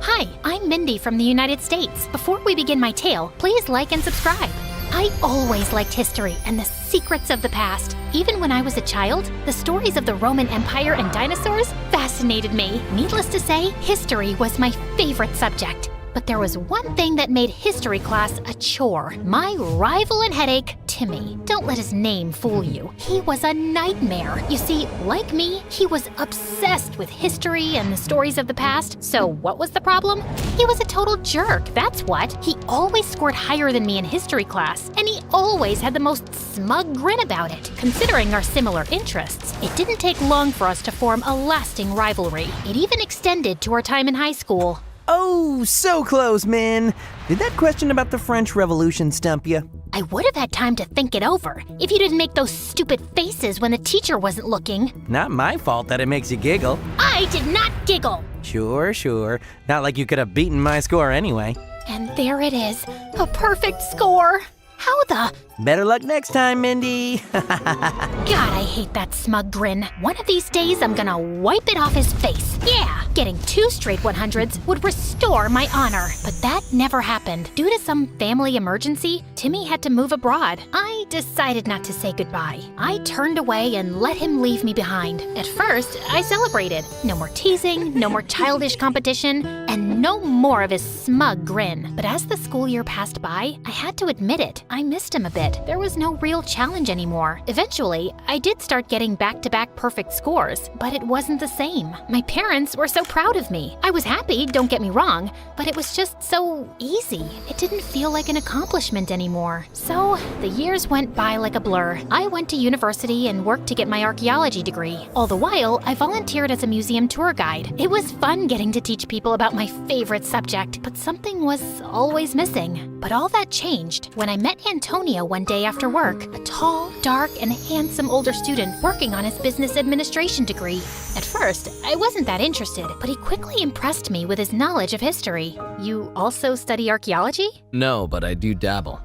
Hi, I'm Mindy from the United States. Before we begin my tale, please like and subscribe. I always liked history and the secrets of the past. Even when I was a child, the stories of the Roman Empire and dinosaurs fascinated me. Needless to say, history was my favorite subject. But there was one thing that made history class a chore. My rival and headache, Timmy. Don't let his name fool you. He was a nightmare. You see, like me, he was obsessed with history and the stories of the past. So what was the problem? He was a total jerk, that's what. He always scored higher than me in history class, and he always had the most smug grin about it. Considering our similar interests, it didn't take long for us to form a lasting rivalry. It even extended to our time in high school. Oh, so close, man. Did that question about the French Revolution stump you? I would have had time to think it over if you didn't make those stupid faces when the teacher wasn't looking. Not my fault that it makes you giggle. I did not giggle. Sure. Not like you could have beaten my score anyway. And there it is, a perfect score. How the... Better luck next time, Mindy. God, I hate that smug grin. One of these days, I'm gonna wipe it off his face. Yeah, getting 2 straight 100s would restore my honor. But that never happened. Due to some family emergency, Timmy had to move abroad. I decided not to say goodbye. I turned away and let him leave me behind. At first, I celebrated. No more teasing, no more childish competition, and no more of his smug grin. But as the school year passed by, I had to admit it. I missed him a bit. There was no real challenge anymore. Eventually, I did start getting back-to-back perfect scores, but it wasn't the same. My parents were so proud of me. I was happy, don't get me wrong, but it was just so easy. It didn't feel like an accomplishment anymore. So, the years went by like a blur. I went to university and worked to get my archaeology degree. All the while, I volunteered as a museum tour guide. It was fun getting to teach people about my favorite subject, but something was always missing. But all that changed when I met Antonio one day after work, a tall, dark, and handsome older student working on his business administration degree. At first, I wasn't that interested, but he quickly impressed me with his knowledge of history. You also study archaeology? No, but I do dabble.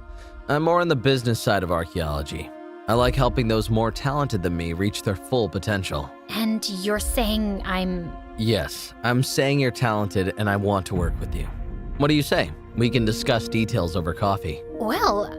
I'm more on the business side of archaeology. I like helping those more talented than me reach their full potential. And you're saying I'm... Yes, I'm saying you're talented and I want to work with you. What do you say? We can discuss details over coffee. Well,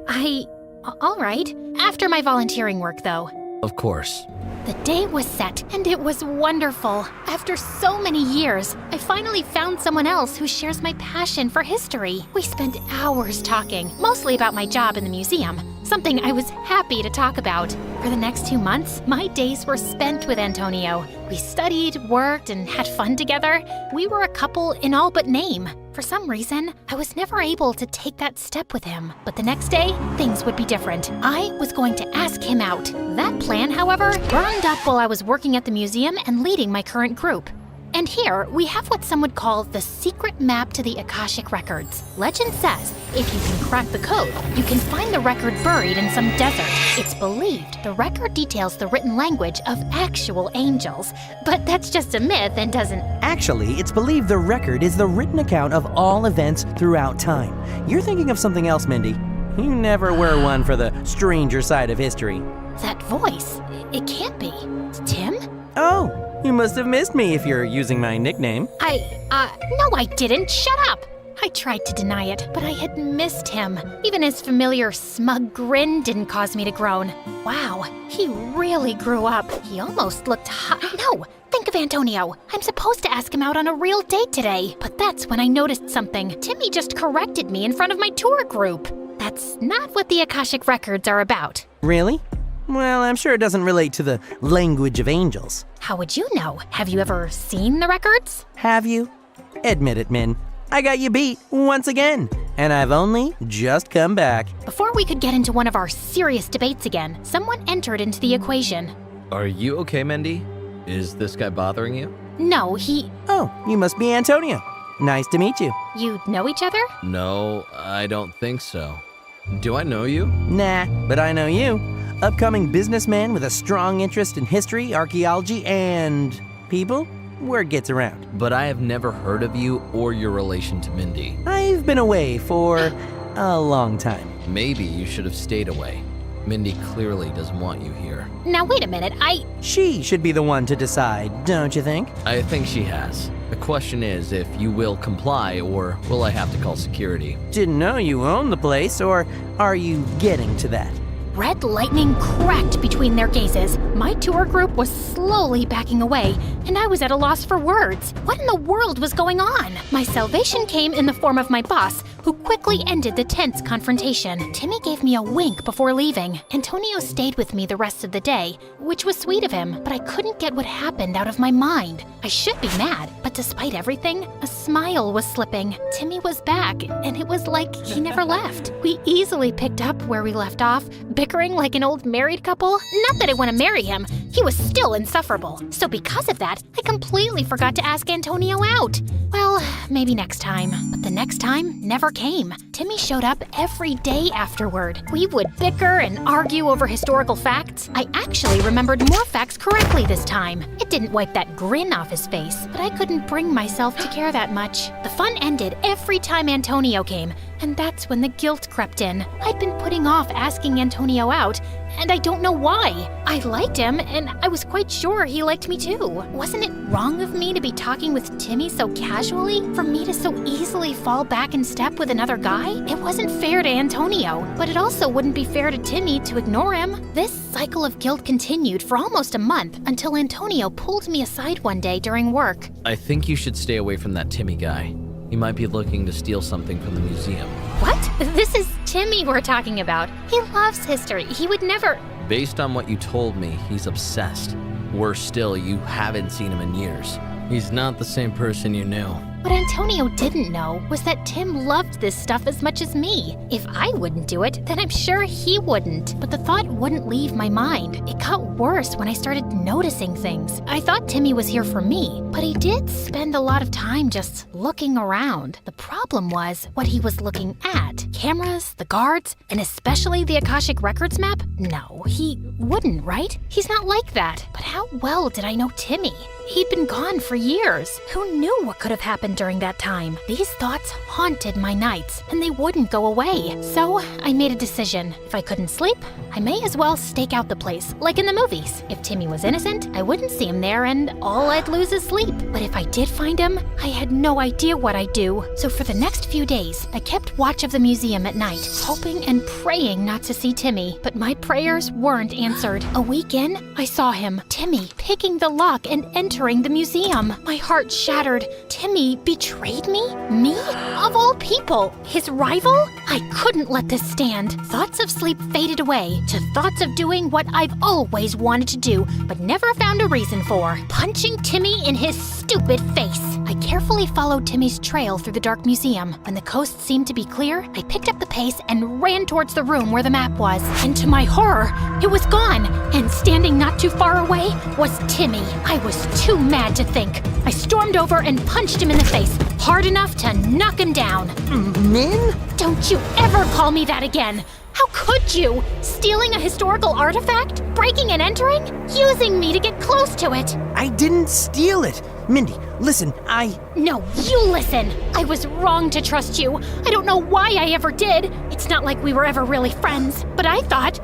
all right. After my volunteering work, though. Of course. The day was set, and it was wonderful. After so many years, I finally found someone else who shares my passion for history. We spent hours talking, mostly about my job in the museum, something I was happy to talk about. For the next 2 months, my days were spent with Antonio. We studied, worked, and had fun together. We were a couple in all but name. For some reason, I was never able to take that step with him. But the next day, things would be different. I was going to ask him out. That plan, however, burned up while I was working at the museum and leading my current group. And here, we have what some would call the secret map to the Akashic Records. Legend says, if you can crack the code, you can find the record buried in some desert. It's believed the record details the written language of actual angels, but that's just a myth and doesn't... Actually, it's believed the record is the written account of all events throughout time. You're thinking of something else, Mindy. You never were one for the stranger side of history. That voice, it can't be. Tim? Oh, you must have missed me if you're using my nickname. No, I didn't. Shut up. I tried to deny it, but I had missed him. Even his familiar smug grin didn't cause me to groan. Wow, he really grew up. He almost looked hot. No, think of Antonio. I'm supposed to ask him out on a real date today. But that's when I noticed something. Timmy just corrected me in front of my tour group. That's not what the Akashic Records are about. Really? Well, I'm sure it doesn't relate to the language of angels. How would you know? Have you ever seen the records? Have you? Admit it, Min. I got you beat once again, and I've only just come back. Before we could get into one of our serious debates again, someone entered into the equation. Are you okay, Mindy? Is this guy bothering you? No, he... Oh, you must be Antonio. Nice to meet you. You know each other? No, I don't think so. Do I know you? Nah, but I know you. Upcoming businessman with a strong interest in history, archaeology, and people. Word gets around. But I have never heard of you or your relation to Mindy. I've been away for a long time. Maybe you should have stayed away. Mindy clearly doesn't want you here. Now wait a minute, She should be the one to decide, don't you think? I think she has. The question is if you will comply or will I have to call security? Didn't know you owned the place, or are you getting to that? Red lightning cracked between their gazes. My tour group was slowly backing away, and I was at a loss for words. What in the world was going on? My salvation came in the form of my boss, who quickly ended the tense confrontation. Timmy gave me a wink before leaving. Antonio stayed with me the rest of the day, which was sweet of him, but I couldn't get what happened out of my mind. I should be mad, but despite everything, a smile was slipping. Timmy was back, and it was like he never left. We easily picked up where we left off, bickering like an old married couple. Not that I want to marry him. He was still insufferable. So because of that, I completely forgot to ask Antonio out. Well, maybe next time. But the next time never came. Timmy showed up every day afterward. We would bicker and argue over historical facts. I actually remembered more facts correctly this time. It didn't wipe that grin off his face, but I couldn't bring myself to care that much. The fun ended every time Antonio came, and that's when the guilt crept in. I'd been putting off asking Antonio out, and I don't know why. I liked him, and I was quite sure he liked me too. Wasn't it wrong of me to be talking with Timmy so casually? For me to so easily fall back in step with another guy? It wasn't fair to Antonio, but it also wouldn't be fair to Timmy to ignore him. This cycle of guilt continued for almost a month until Antonio pulled me aside one day during work. I think you should stay away from that Timmy guy. He might be looking to steal something from the museum. What? This is Timmy we're talking about. He loves history. He would never... Based on what you told me, he's obsessed. Worse still, you haven't seen him in years. He's not the same person you knew. What Antonio didn't know was that Tim loved this stuff as much as me. If I wouldn't do it, then I'm sure he wouldn't. But the thought wouldn't leave my mind. It got worse when I started noticing things. I thought Timmy was here for me, but he did spend a lot of time just looking around. The problem was what he was looking at. Cameras, the guards, and especially the Akashic Records map? No, he wouldn't, right? He's not like that. But how well did I know Timmy? He'd been gone for years. Who knew what could have happened during that time? These thoughts haunted my nights, and they wouldn't go away. So I made a decision. If I couldn't sleep, I may as well stake out the place, like in the movies. If Timmy was innocent, I wouldn't see him there, and all I'd lose is sleep. But if I did find him, I had no idea what I'd do. So for the next few days, I kept watch of the museum at night, hoping and praying not to see Timmy. But my prayers weren't answered. A week in, I saw him, Timmy, picking the lock and entering the museum. My heart shattered. Timmy betrayed me? Me? Of all people, his rival? I couldn't let this stand. Thoughts of sleep faded away to thoughts of doing what I've always wanted to do, but never found a reason for. Punching Timmy in his stupid face. I I carefully followed Timmy's trail through the dark museum. When the coast seemed to be clear, I picked up the pace and ran towards the room where the map was. And to my horror, it was gone. And standing not too far away was Timmy. I was too mad to think. I stormed over and punched him in the face, hard enough to knock him down. Min? Don't you ever call me that again! How could you? Stealing a historical artifact? Breaking and entering? Using me to get close to it? I didn't steal it. Mindy, listen, No, you listen! I was wrong to trust you. I don't know why I ever did. It's not like we were ever really friends. But I thought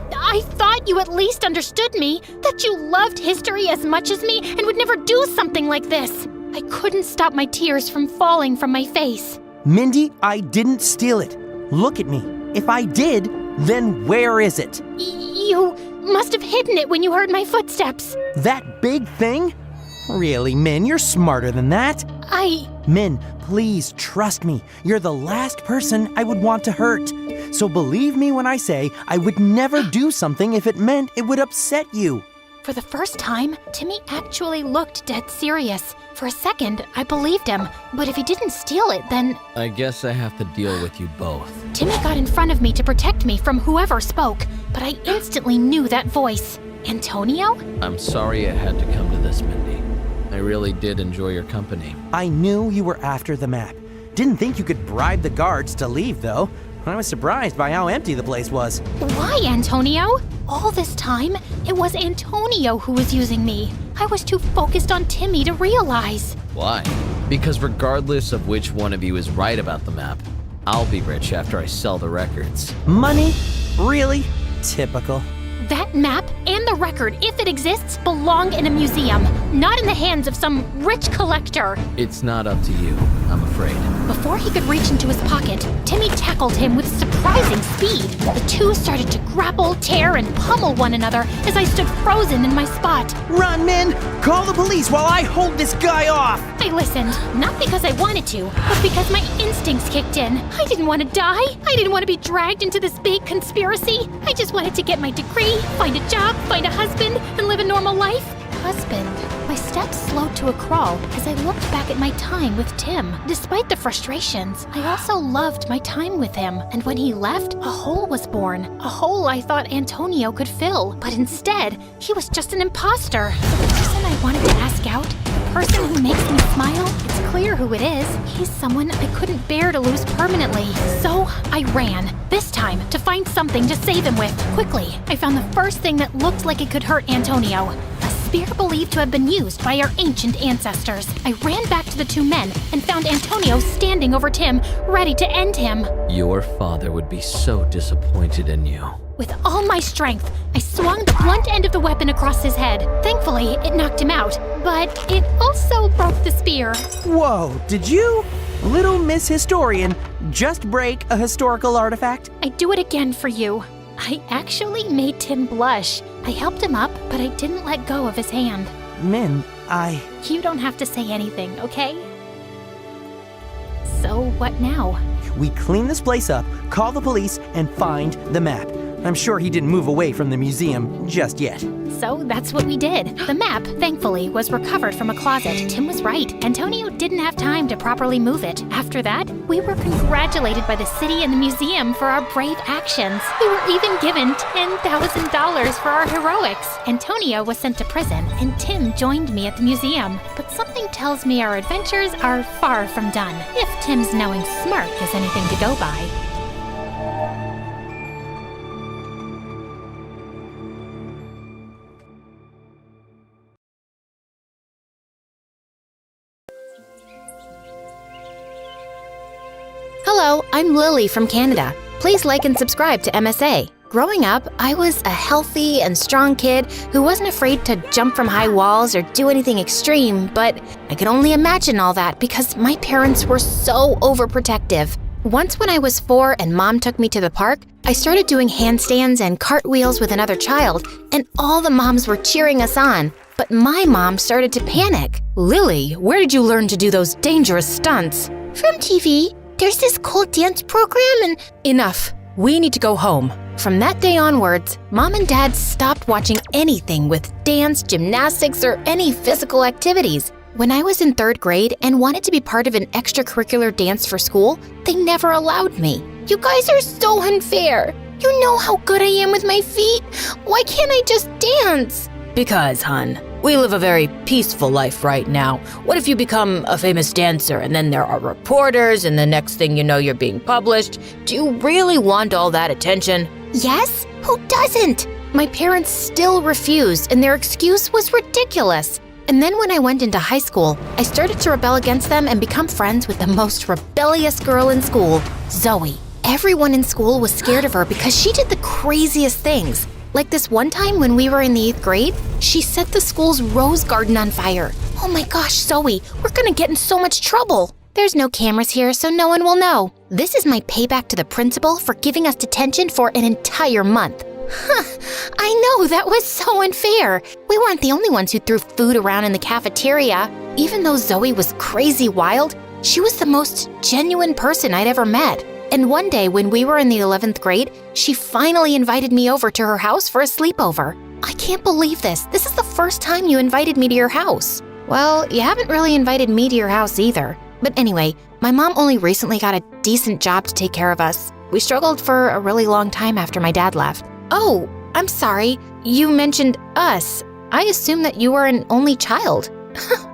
you at least understood me, that you loved history as much as me and would never do something like this. I couldn't stop my tears from falling from my face. Mindy, I didn't steal it. Look at me. If I did, then where is it? You must have hidden it when you heard my footsteps. That big thing? Really, Min, you're smarter than that. Min, please trust me. You're the last person I would want to hurt. So believe me when I say I would never do something if it meant it would upset you. For the first time, Timmy actually looked dead serious. For a second, I believed him, but if he didn't steal it, then... I guess I have to deal with you both. Timmy got in front of me to protect me from whoever spoke, but I instantly knew that voice. Antonio? I'm sorry it had to come to this, Mindy. I really did enjoy your company. I knew you were after the map. Didn't think you could bribe the guards to leave, though. I was surprised by how empty the place was. Why, Antonio? All this time, it was Antonio who was using me. I was too focused on Timmy to realize. Why? Because regardless of which one of you is right about the map, I'll be rich after I sell the records. Money? Really? Typical. That map and the record, if it exists, belong in a museum, not in the hands of some rich collector. It's not up to you, I'm afraid. Before he could reach into his pocket, Timmy tackled him with surprising speed. The two started to grapple, tear, and pummel one another as I stood frozen in my spot. Run, Min! Call the police while I hold this guy off! I listened, not because I wanted to, but because my instincts kicked in. I didn't want to die. I didn't want to be dragged into this big conspiracy. I just wanted to get my degree, find a job, find a husband, and live a normal life. Husband. My steps slowed to a crawl as I looked back at my time with Tim. Despite the frustrations, I also loved my time with him. And when he left, a hole was born. A hole I thought Antonio could fill. But instead, he was just an imposter. The person I wanted to ask out, the person who makes me smile, it's clear who it is. He's someone I couldn't bear to lose permanently. So I ran. This time, to find something to save him with. Quickly, I found the first thing that looked like it could hurt Antonio. Spear believed to have been used by our ancient ancestors. I ran back to the two men and found Antonio standing over Tim, ready to end him. Your father would be so disappointed in you. With all my strength, I swung the blunt end of the weapon across his head. Thankfully, it knocked him out, but it also broke the spear. Whoa, did you, little Miss Historian, just break a historical artifact? I'd do it again for you. I actually made Tim blush. I helped him up, but I didn't let go of his hand. Min, You don't have to say anything, okay? So what now? We clean this place up, call the police, and find the map. I'm sure he didn't move away from the museum just yet. So that's what we did. The map, thankfully, was recovered from a closet. Tim was right. Antonio didn't have time to properly move it. After that, we were congratulated by the city and the museum for our brave actions. We were even given $10,000 for our heroics. Antonio was sent to prison, and Tim joined me at the museum. But something tells me our adventures are far from done, if Tim's knowing smirk is anything to go by. Hello, I'm Lily from Canada. Please like and subscribe to MSA. Growing up, I was a healthy and strong kid who wasn't afraid to jump from high walls or do anything extreme, but I could only imagine all that because my parents were so overprotective. Once when I was 4 and Mom took me to the park, I started doing handstands and cartwheels with another child, and all the moms were cheering us on. But my mom started to panic. Lily, where did you learn to do those dangerous stunts? From TV. There's this cool dance program and... Enough. We need to go home. From that day onwards, Mom and Dad stopped watching anything with dance, gymnastics, or any physical activities. When I was in 3rd grade and wanted to be part of an extracurricular dance for school, they never allowed me. You guys are so unfair. You know how good I am with my feet. Why can't I just dance? Because, hun, we live a very peaceful life right now. What if you become a famous dancer and then there are reporters and the next thing you know you're being published? Do you really want all that attention? Yes? Who doesn't? My parents still refused, and their excuse was ridiculous. And then when I went into high school, I started to rebel against them and become friends with the most rebellious girl in school, Zoe. Everyone in school was scared of her because she did the craziest things. Like this one time when we were in the 8th grade, she set the school's rose garden on fire. Oh my gosh, Zoe, we're gonna get in so much trouble. There's no cameras here, so no one will know. This is my payback to the principal for giving us detention for an entire month. Huh, I know, that was so unfair. We weren't the only ones who threw food around in the cafeteria. Even though Zoe was crazy wild, she was the most genuine person I'd ever met. And one day when we were in the 11th grade, she finally invited me over to her house for a sleepover. I can't believe this. This is the first time you invited me to your house. Well, you haven't really invited me to your house either. But anyway, my mom only recently got a decent job to take care of us. We struggled for a really long time after my dad left. Oh, I'm sorry. You mentioned us. I assumed that you were an only child.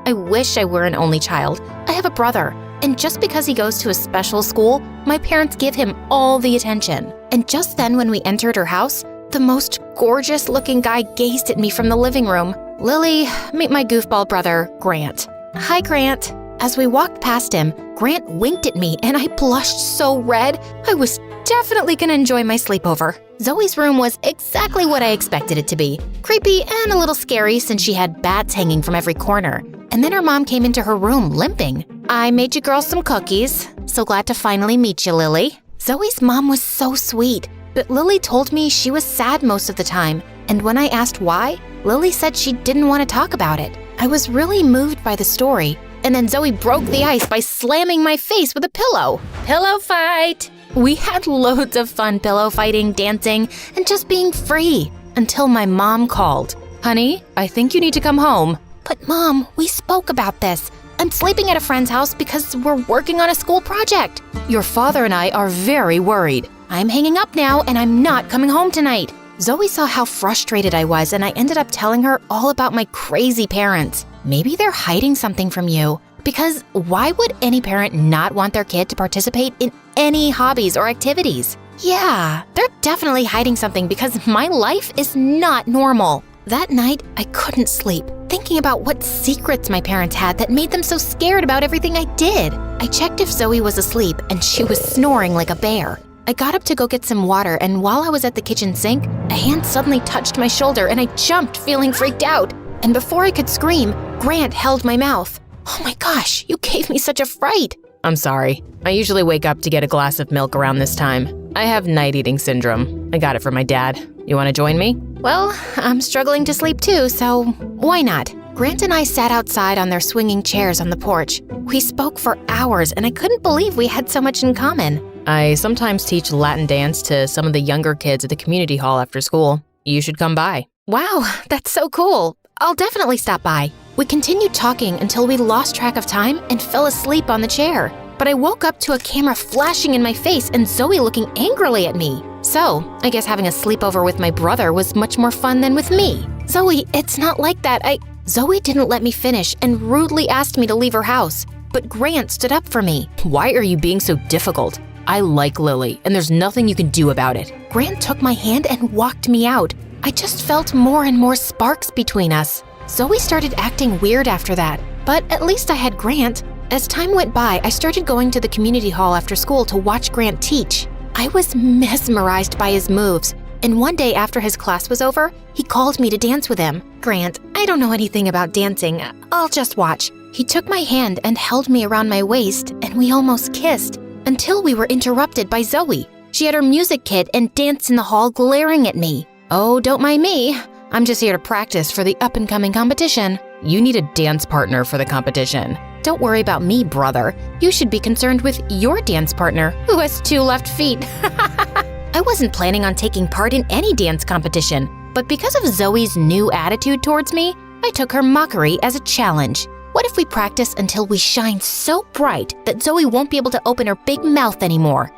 I wish I were an only child. I have a brother. And just because he goes to a special school, my parents give him all the attention. And just then when we entered her house, the most gorgeous-looking guy gazed at me from the living room. Lily, meet my goofball brother, Grant. Hi, Grant. As we walked past him, Grant winked at me and I blushed so red. I was definitely gonna enjoy my sleepover. Zoe's room was exactly what I expected it to be. Creepy and a little scary since she had bats hanging from every corner. And then her mom came into her room limping. I made you girls some cookies. So glad to finally meet you, Lily. Zoe's mom was so sweet, but Lily told me she was sad most of the time. And when I asked why, Lily said she didn't want to talk about it. I was really moved by the story. And then Zoe broke the ice by slamming my face with a pillow. Pillow fight! We had loads of fun pillow fighting, dancing, and just being free. Until my mom called. Honey, I think you need to come home. But Mom, we spoke about this. I'm sleeping at a friend's house because we're working on a school project. Your father and I are very worried. I'm hanging up now and I'm not coming home tonight. Zoe saw how frustrated I was and I ended up telling her all about my crazy parents. Maybe they're hiding something from you. Because why would any parent not want their kid to participate in any hobbies or activities? Yeah, they're definitely hiding something because my life is not normal. That night, I couldn't sleep, thinking about what secrets my parents had that made them so scared about everything I did. I checked if Zoe was asleep and she was snoring like a bear. I got up to go get some water, and while I was at the kitchen sink, a hand suddenly touched my shoulder and I jumped, feeling freaked out. And before I could scream, Grant held my mouth. Oh my gosh, you gave me such a fright. I'm sorry. I usually wake up to get a glass of milk around this time. I have night eating syndrome. I got it from my dad. You want to join me? Well, I'm struggling to sleep too, so why not? Grant and I sat outside on their swinging chairs on the porch. We spoke for hours and I couldn't believe we had so much in common. I sometimes teach Latin dance to some of the younger kids at the community hall after school. You should come by. Wow, that's so cool. I'll definitely stop by. We continued talking until we lost track of time and fell asleep on the chair. But I woke up to a camera flashing in my face and Zoe looking angrily at me. So, I guess having a sleepover with my brother was much more fun than with me. Zoe, it's not like that. Zoe didn't let me finish and rudely asked me to leave her house. But Grant stood up for me. Why are you being so difficult? I like Lily, and there's nothing you can do about it. Grant took my hand and walked me out. I just felt more and more sparks between us. Zoe started acting weird after that, but at least I had Grant. As time went by, I started going to the community hall after school to watch Grant teach. I was mesmerized by his moves, and one day after his class was over, he called me to dance with him. Grant, I don't know anything about dancing. I'll just watch. He took my hand and held me around my waist, and we almost kissed, until we were interrupted by Zoe. She had her music kit and danced in the hall glaring at me. Oh, don't mind me. I'm just here to practice for the up-and-coming competition. You need a dance partner for the competition. Don't worry about me, brother. You should be concerned with your dance partner, who has 2 left feet. I wasn't planning on taking part in any dance competition, but because of Zoe's new attitude towards me, I took her mockery as a challenge. What if we practice until we shine so bright that Zoe won't be able to open her big mouth anymore?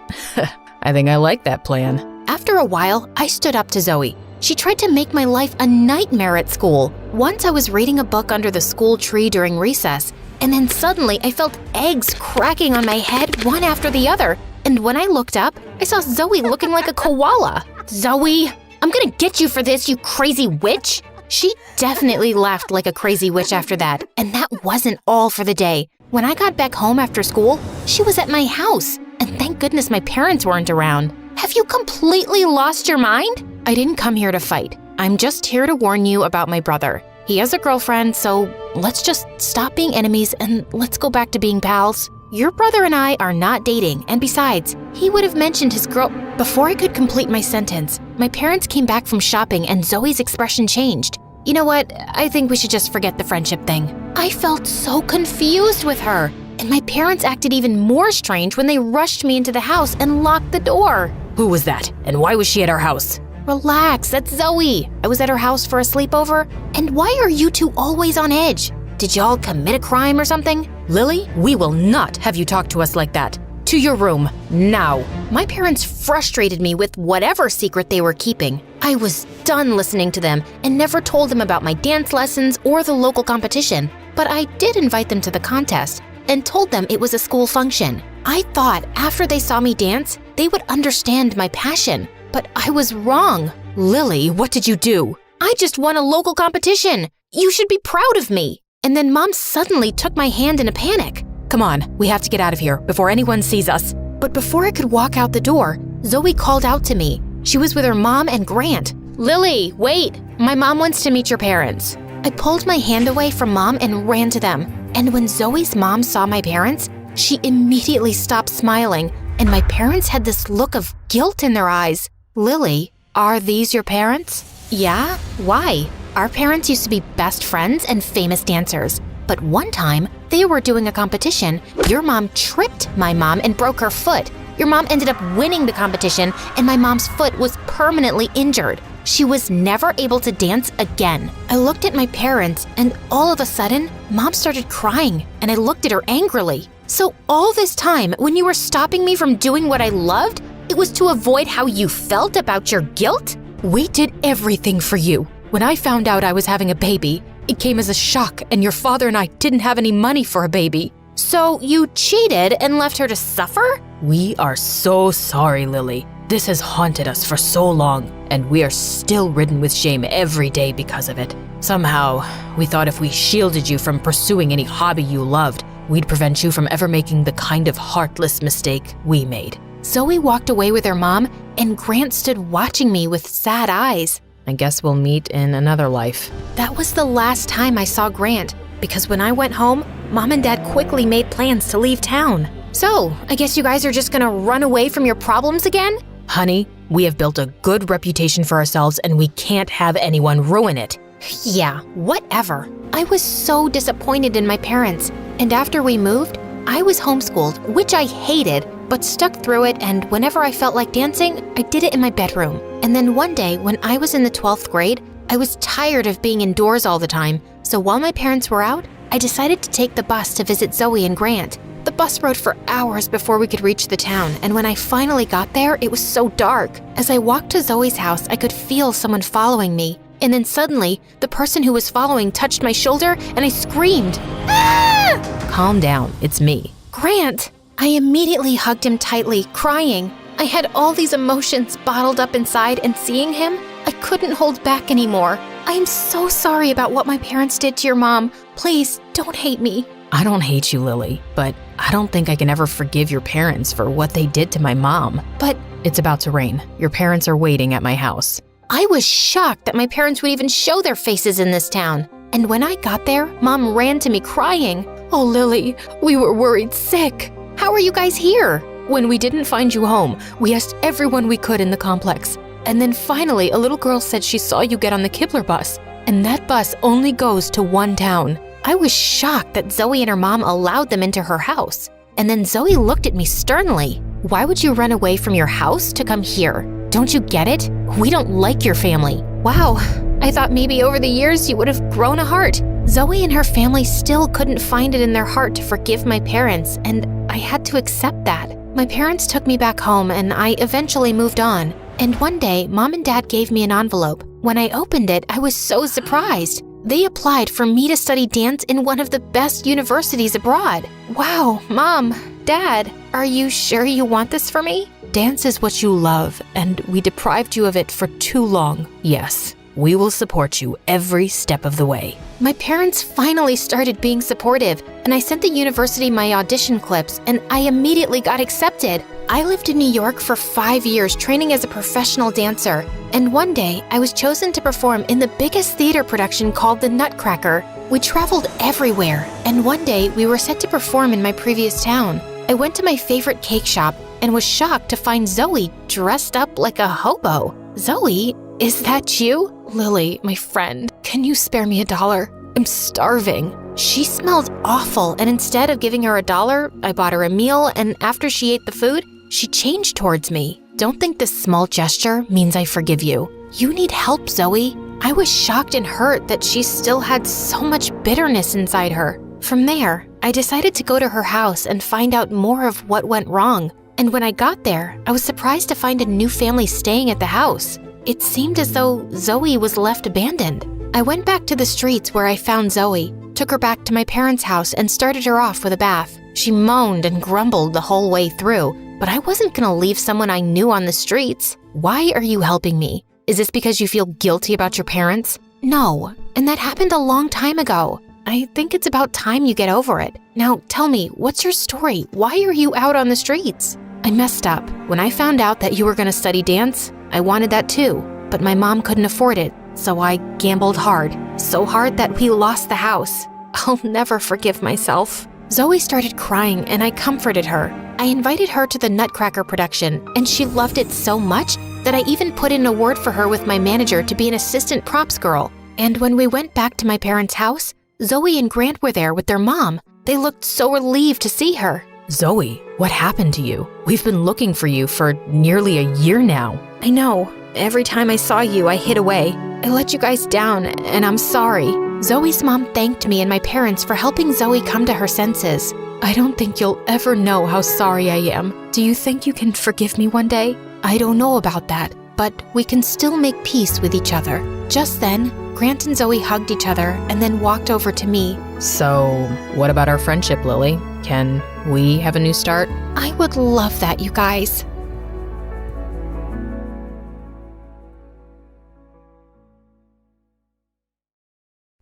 I think I like that plan. After a while, I stood up to Zoe. She tried to make my life a nightmare at school. Once I was reading a book under the school tree during recess, and then suddenly I felt eggs cracking on my head one after the other. And when I looked up, I saw Zoe looking like a koala. Zoe, I'm gonna get you for this, you crazy witch! She definitely laughed like a crazy witch after that, and that wasn't all for the day. When I got back home after school, she was at my house, and thank goodness my parents weren't around. Have you completely lost your mind? I didn't come here to fight. I'm just here to warn you about my brother. He has a girlfriend, so let's just stop being enemies and let's go back to being pals. Your brother and I are not dating, and besides, he would have mentioned his girl. Before I could complete my sentence, my parents came back from shopping and Zoe's expression changed. You know what? I think we should just forget the friendship thing. I felt so confused with her, and my parents acted even more strange when they rushed me into the house and locked the door. Who was that? And why was she at our house? Relax, that's Zoe. I was at her house for a sleepover. And why are you two always on edge? Did y'all commit a crime or something? Lily, we will not have you talk to us like that. To your room, now. My parents frustrated me with whatever secret they were keeping. I was done listening to them and never told them about my dance lessons or the local competition. But I did invite them to the contest and told them it was a school function. I thought after they saw me dance, they would understand my passion. But I was wrong. Lily, what did you do? I just won a local competition. You should be proud of me. And then Mom suddenly took my hand in a panic. Come on, we have to get out of here before anyone sees us. But before I could walk out the door, Zoe called out to me. She was with her mom and Grant. Lily, wait. My mom wants to meet your parents. I pulled my hand away from Mom and ran to them. And when Zoe's mom saw my parents, she immediately stopped smiling. And my parents had this look of guilt in their eyes. Lily, are these your parents? Yeah? Why? Our parents used to be best friends and famous dancers. But one time, they were doing a competition. Your mom tripped my mom and broke her foot. Your mom ended up winning the competition, and my mom's foot was permanently injured. She was never able to dance again. I looked at my parents, and all of a sudden, Mom started crying, and I looked at her angrily. So all this time, when you were stopping me from doing what I loved, it was to avoid how you felt about your guilt? We did everything for you. When I found out I was having a baby, it came as a shock, and your father and I didn't have any money for a baby. So you cheated and left her to suffer? We are so sorry, Lily. This has haunted us for so long, and we are still ridden with shame every day because of it. Somehow, we thought if we shielded you from pursuing any hobby you loved, we'd prevent you from ever making the kind of heartless mistake we made. Zoe walked away with her mom, and Grant stood watching me with sad eyes. I guess we'll meet in another life. That was the last time I saw Grant, because when I went home, Mom and Dad quickly made plans to leave town. So, I guess you guys are just gonna run away from your problems again? Honey, we have built a good reputation for ourselves and we can't have anyone ruin it. Yeah, whatever. I was so disappointed in my parents, and after we moved, I was homeschooled, which I hated, but stuck through it, and whenever I felt like dancing, I did it in my bedroom. And then one day, when I was in the 12th grade, I was tired of being indoors all the time, so while my parents were out, I decided to take the bus to visit Zoe and Grant. The bus rode for hours before we could reach the town, and when I finally got there, it was so dark. As I walked to Zoe's house, I could feel someone following me. And then suddenly, the person who was following touched my shoulder, and I screamed, "Ah!" Calm down, it's me. Grant! I immediately hugged him tightly, crying. I had all these emotions bottled up inside, and seeing him, I couldn't hold back anymore. I am so sorry about what my parents did to your mom. Please, don't hate me. I don't hate you, Lily, but I don't think I can ever forgive your parents for what they did to my mom. But it's about to rain. Your parents are waiting at my house. I was shocked that my parents would even show their faces in this town. And when I got there, Mom ran to me crying. Oh, Lily, we were worried sick. How are you guys here? When we didn't find you home, we asked everyone we could in the complex. And then finally, a little girl said she saw you get on the Kibler bus. And that bus only goes to one town. I was shocked that Zoe and her mom allowed them into her house. And then Zoe looked at me sternly. Why would you run away from your house to come here? Don't you get it? We don't like your family. Wow, I thought maybe over the years you would have grown a heart. Zoe and her family still couldn't find it in their heart to forgive my parents, and I had to accept that. My parents took me back home, and I eventually moved on. And one day, Mom and Dad gave me an envelope. When I opened it, I was so surprised. They applied for me to study dance in one of the best universities abroad. Wow, Mom, Dad, are you sure you want this for me? Dance is what you love, and we deprived you of it for too long. Yes, we will support you every step of the way. My parents finally started being supportive, and I sent the university my audition clips, and I immediately got accepted. I lived in New York for 5 years training as a professional dancer, and one day I was chosen to perform in the biggest theater production called The Nutcracker. We traveled everywhere, and one day we were set to perform in my previous town. I went to my favorite cake shop and was shocked to find Zoe dressed up like a hobo. Zoe, is that you? Lily, my friend, can you spare me $1? I'm starving. She smelled awful, and instead of giving her $1, I bought her a meal, and after she ate the food, she changed towards me. Don't think this small gesture means I forgive you. You need help, Zoe. I was shocked and hurt that she still had so much bitterness inside her. From there, I decided to go to her house and find out more of what went wrong. And when I got there, I was surprised to find a new family staying at the house. It seemed as though Zoe was left abandoned. I went back to the streets where I found Zoe, took her back to my parents' house, and started her off with a bath. She moaned and grumbled the whole way through, but I wasn't gonna leave someone I knew on the streets. Why are you helping me? Is this because you feel guilty about your parents? No, and that happened a long time ago. I think it's about time you get over it. Now tell me, what's your story? Why are you out on the streets? I messed up. When I found out that you were gonna study dance, I wanted that too, but my mom couldn't afford it, so I gambled hard. So hard that we lost the house. I'll never forgive myself. Zoe started crying and I comforted her. I invited her to the Nutcracker production, and she loved it so much that I even put in a word for her with my manager to be an assistant props girl. And when we went back to my parents' house, Zoe and Grant were there with their mom. They looked so relieved to see her. Zoe, what happened to you? We've been looking for you for nearly a year now. I know. Every time I saw you, I hid away. I let you guys down, and I'm sorry. Zoe's mom thanked me and my parents for helping Zoe come to her senses. I don't think you'll ever know how sorry I am. Do you think you can forgive me one day? I don't know about that, but we can still make peace with each other. Just then, Grant and Zoe hugged each other and then walked over to me. So, what about our friendship, Lily? Can we have a new start? I would love that, you guys.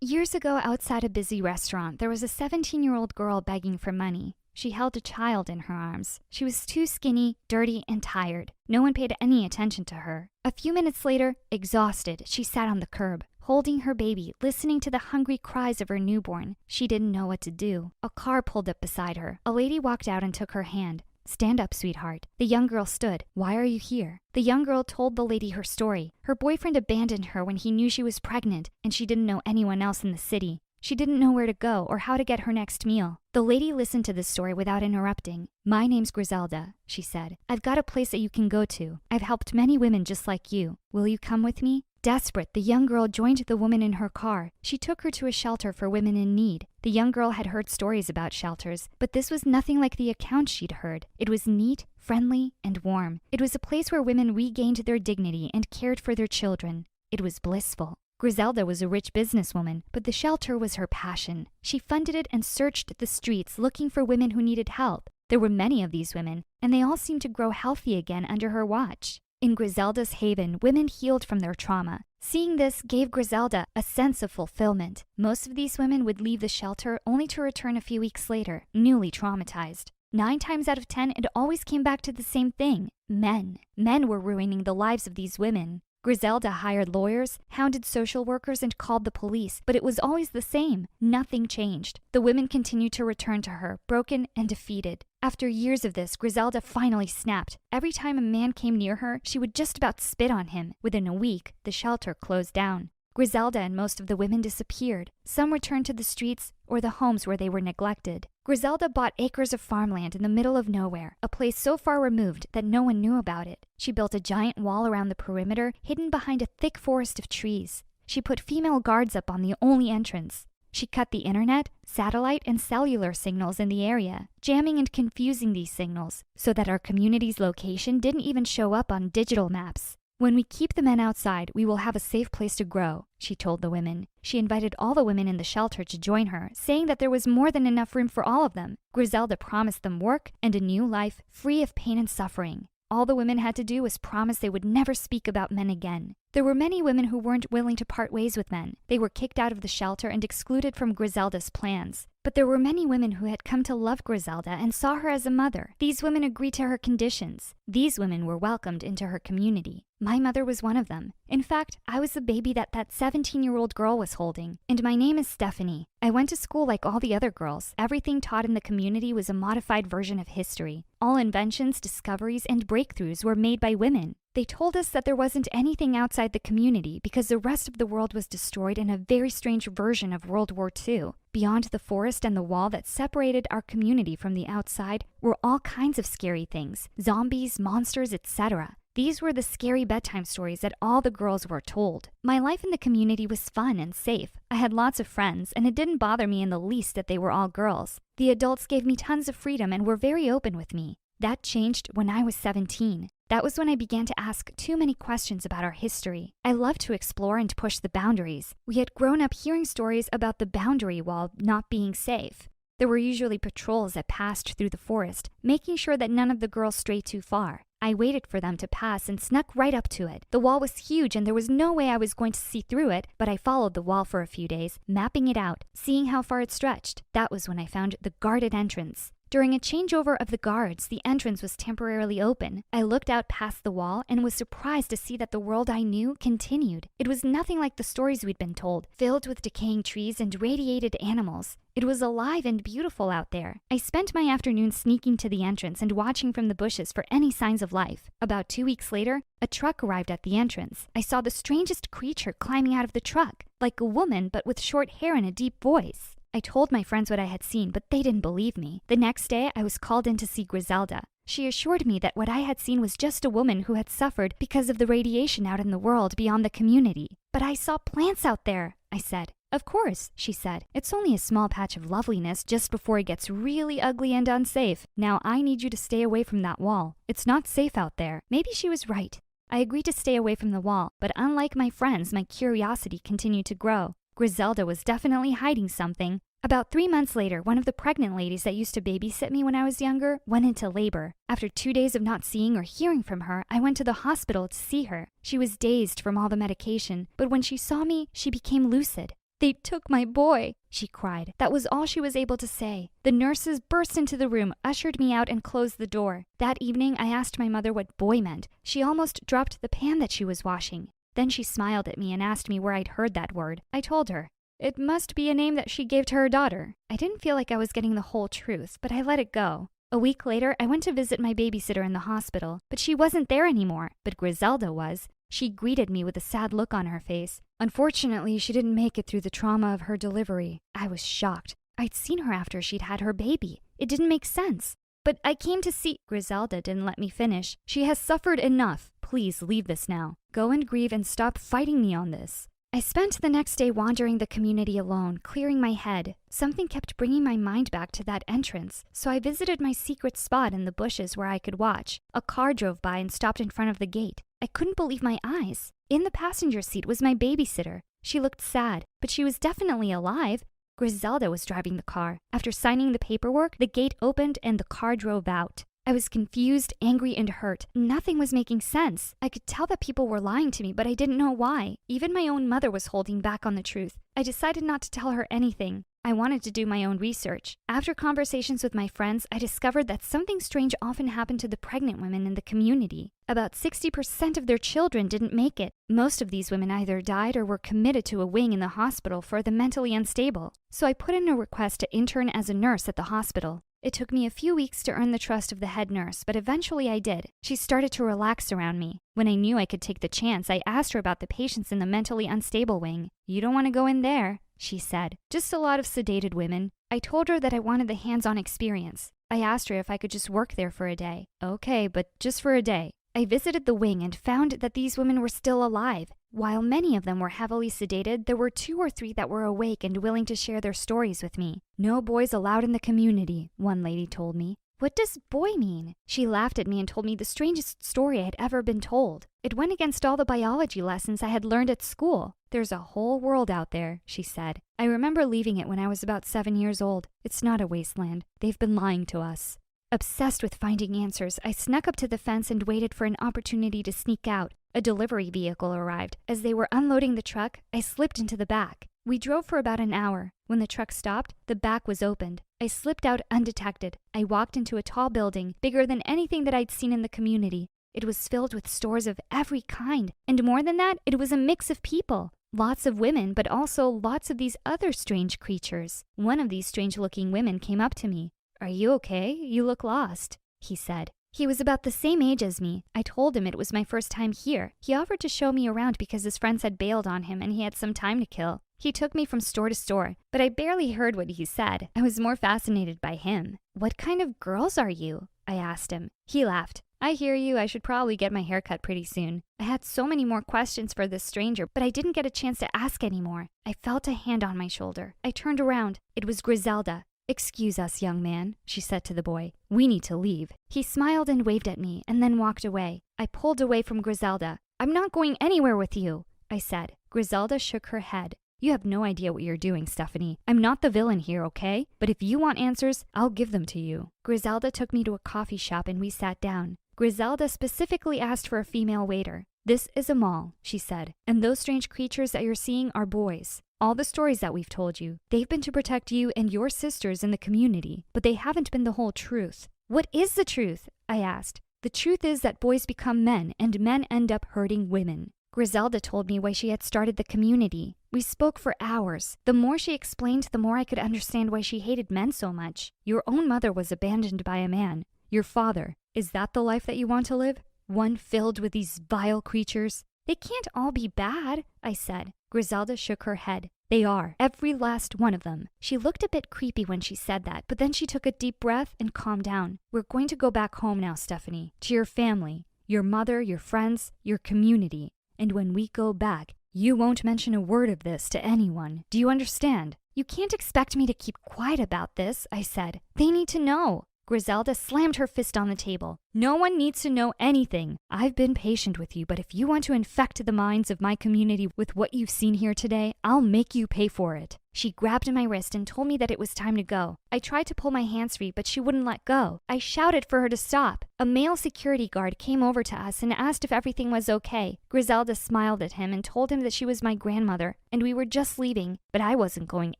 Years ago, outside a busy restaurant, there was a 17-year-old girl begging for money. She held a child in her arms. She was too skinny, dirty, and tired. No one paid any attention to her. A few minutes later, exhausted, she sat on the curb, holding her baby, listening to the hungry cries of her newborn. She didn't know what to do. A car pulled up beside her. A lady walked out and took her hand. "Stand up, sweetheart." The young girl stood. "Why are you here?" The young girl told the lady her story. Her boyfriend abandoned her when he knew she was pregnant, and she didn't know anyone else in the city. She didn't know where to go or how to get her next meal. The lady listened to this story without interrupting. "My name's Griselda," she said. "I've got a place that you can go to. I've helped many women just like you. Will you come with me?" Desperate, the young girl joined the woman in her car. She took her to a shelter for women in need. The young girl had heard stories about shelters, but this was nothing like the accounts she'd heard. It was neat, friendly, and warm. It was a place where women regained their dignity and cared for their children. It was blissful. Griselda was a rich businesswoman, but the shelter was her passion. She funded it and searched the streets looking for women who needed help. There were many of these women, and they all seemed to grow healthy again under her watch. In Griselda's haven, women healed from their trauma. Seeing this gave Griselda a sense of fulfillment. Most of these women would leave the shelter only to return a few weeks later, newly traumatized. 9 times out of 10, it always came back to the same thing: men. Men were ruining the lives of these women. Griselda hired lawyers, hounded social workers, and called the police, but it was always the same. Nothing changed. The women continued to return to her, broken and defeated. After years of this, Griselda finally snapped. Every time a man came near her, she would just about spit on him. Within a week, the shelter closed down. Griselda and most of the women disappeared. Some returned to the streets or the homes where they were neglected. Griselda bought acres of farmland in the middle of nowhere, a place so far removed that no one knew about it. She built a giant wall around the perimeter, hidden behind a thick forest of trees. She put female guards up on the only entrance. She cut the internet, satellite, and cellular signals in the area, jamming and confusing these signals so that our community's location didn't even show up on digital maps. When we keep the men outside, we will have a safe place to grow, she told the women. She invited all the women in the shelter to join her, saying that there was more than enough room for all of them. Griselda promised them work and a new life free of pain and suffering. All the women had to do was promise they would never speak about men again. There were many women who weren't willing to part ways with men. They were kicked out of the shelter and excluded from Griselda's plans. But there were many women who had come to love Griselda and saw her as a mother. These women agreed to her conditions. These women were welcomed into her community. My mother was one of them. In fact, I was the baby that 17-year-old girl was holding. And my name is Stephanie. I went to school like all the other girls. Everything taught in the community was a modified version of history. All inventions, discoveries, and breakthroughs were made by women. They told us that there wasn't anything outside the community because the rest of the world was destroyed in a very strange version of World War II. Beyond the forest and the wall that separated our community from the outside were all kinds of scary things, zombies, monsters, etc. These were the scary bedtime stories that all the girls were told. My life in the community was fun and safe. I had lots of friends, and it didn't bother me in the least that they were all girls. The adults gave me tons of freedom and were very open with me. That changed when I was 17. That was when I began to ask too many questions about our history. I loved to explore and push the boundaries. We had grown up hearing stories about the boundary wall not being safe. There were usually patrols that passed through the forest, making sure that none of the girls strayed too far. I waited for them to pass and snuck right up to it. The wall was huge and there was no way I was going to see through it, but I followed the wall for a few days, mapping it out, seeing how far it stretched. That was when I found the guarded entrance. During a changeover of the guards, the entrance was temporarily open. I looked out past the wall and was surprised to see that the world I knew continued. It was nothing like the stories we'd been told, filled with decaying trees and radiated animals. It was alive and beautiful out there. I spent my afternoon sneaking to the entrance and watching from the bushes for any signs of life. About 2 weeks later, a truck arrived at the entrance. I saw the strangest creature climbing out of the truck, like a woman but with short hair and a deep voice. I told my friends what I had seen, but they didn't believe me. The next day, I was called in to see Griselda. She assured me that what I had seen was just a woman who had suffered because of the radiation out in the world beyond the community. But I saw plants out there, I said. Of course, she said. It's only a small patch of loveliness just before it gets really ugly and unsafe. Now I need you to stay away from that wall. It's not safe out there. Maybe she was right. I agreed to stay away from the wall, but unlike my friends, my curiosity continued to grow. Griselda was definitely hiding something. About 3 months later, one of the pregnant ladies that used to babysit me when I was younger went into labor. After 2 days of not seeing or hearing from her, I went to the hospital to see her. She was dazed from all the medication, but when she saw me, she became lucid. "They took my boy," she cried. That was all she was able to say. The nurses burst into the room, ushered me out, and closed the door. That evening, I asked my mother what boy meant. She almost dropped the pan that she was washing. Then she smiled at me and asked me where I'd heard that word. I told her. It must be a name that she gave to her daughter. I didn't feel like I was getting the whole truth, but I let it go. A week later, I went to visit my babysitter in the hospital, but she wasn't there anymore. But Griselda was. She greeted me with a sad look on her face. Unfortunately, she didn't make it through the trauma of her delivery. I was shocked. I'd seen her after she'd had her baby. It didn't make sense. But I came to see... Griselda didn't let me finish. She has suffered enough. Please leave this now. Go and grieve and stop fighting me on this. I spent the next day wandering the community alone, clearing my head. Something kept bringing my mind back to that entrance, so I visited my secret spot in the bushes where I could watch. A car drove by and stopped in front of the gate. I couldn't believe my eyes. In the passenger seat was my babysitter. She looked sad, but she was definitely alive. Griselda was driving the car. After signing the paperwork, the gate opened and the car drove out. I was confused, angry, and hurt. Nothing was making sense. I could tell that people were lying to me, but I didn't know why. Even my own mother was holding back on the truth. I decided not to tell her anything. I wanted to do my own research. After conversations with my friends, I discovered that something strange often happened to the pregnant women in the community. About 60% of their children didn't make it. Most of these women either died or were committed to a wing in the hospital for the mentally unstable. So I put in a request to intern as a nurse at the hospital. It took me a few weeks to earn the trust of the head nurse, but eventually I did. She started to relax around me. When I knew I could take the chance, I asked her about the patients in the mentally unstable wing. "You don't want to go in there," she said. "Just a lot of sedated women." I told her that I wanted the hands-on experience. I asked her if I could just work there for a day. "Okay, but just for a day." I visited the wing and found that these women were still alive. While many of them were heavily sedated, there were 2 or 3 that were awake and willing to share their stories with me. No boys allowed in the community, one lady told me. What does boy mean? She laughed at me and told me the strangest story I had ever been told. It went against all the biology lessons I had learned at school. There's a whole world out there, she said. I remember leaving it when I was about 7 years old. It's not a wasteland. They've been lying to us. Obsessed with finding answers, I snuck up to the fence and waited for an opportunity to sneak out. A delivery vehicle arrived. As they were unloading the truck, I slipped into the back. We drove for about an hour. When the truck stopped, the back was opened. I slipped out undetected. I walked into a tall building, bigger than anything that I'd seen in the community. It was filled with stores of every kind, and more than that, it was a mix of people. Lots of women, but also lots of these other strange creatures. One of these strange-looking women came up to me. "Are you okay? You look lost," he said. He was about the same age as me. I told him it was my first time here. He offered to show me around because his friends had bailed on him and he had some time to kill. He took me from store to store, but I barely heard what he said. I was more fascinated by him. "What kind of girls are you?" I asked him. He laughed. "I hear you. I should probably get my hair cut pretty soon." I had so many more questions for this stranger, but I didn't get a chance to ask any more. I felt a hand on my shoulder. I turned around. It was Griselda. "Excuse us, young man," she said to the boy. "We need to leave." He smiled and waved at me and then walked away. I pulled away from Griselda. "I'm not going anywhere with you," I said. Griselda shook her head. "You have no idea what you're doing, Stephanie. I'm not the villain here, okay? But if you want answers, I'll give them to you." Griselda took me to a coffee shop and we sat down. Griselda specifically asked for a female waiter. "This is a mall," she said, "and those strange creatures that you're seeing are boys. All the stories that we've told you, they've been to protect you and your sisters in the community, but they haven't been the whole truth." "What is the truth?" I asked. "The truth is that boys become men and men end up hurting women." Griselda told me why she had started the community. We spoke for hours. The more she explained, the more I could understand why she hated men so much. "Your own mother was abandoned by a man. Your father. Is that the life that you want to live? One filled with these vile creatures?" "They can't all be bad," I said. Griselda shook her head. "They are, every last one of them." She looked a bit creepy when she said that, but then she took a deep breath and calmed down. "We're going to go back home now, Stephanie, to your family, your mother, your friends, your community. And when we go back, you won't mention a word of this to anyone. Do you understand?" "You can't expect me to keep quiet about this," I said. "They need to know." Griselda slammed her fist on the table. "No one needs to know anything. I've been patient with you, but if you want to infect the minds of my community with what you've seen here today, I'll make you pay for it." She grabbed my wrist and told me that it was time to go. I tried to pull my hands free, but she wouldn't let go. I shouted for her to stop. A male security guard came over to us and asked if everything was okay. Griselda smiled at him and told him that she was my grandmother, and we were just leaving, but I wasn't going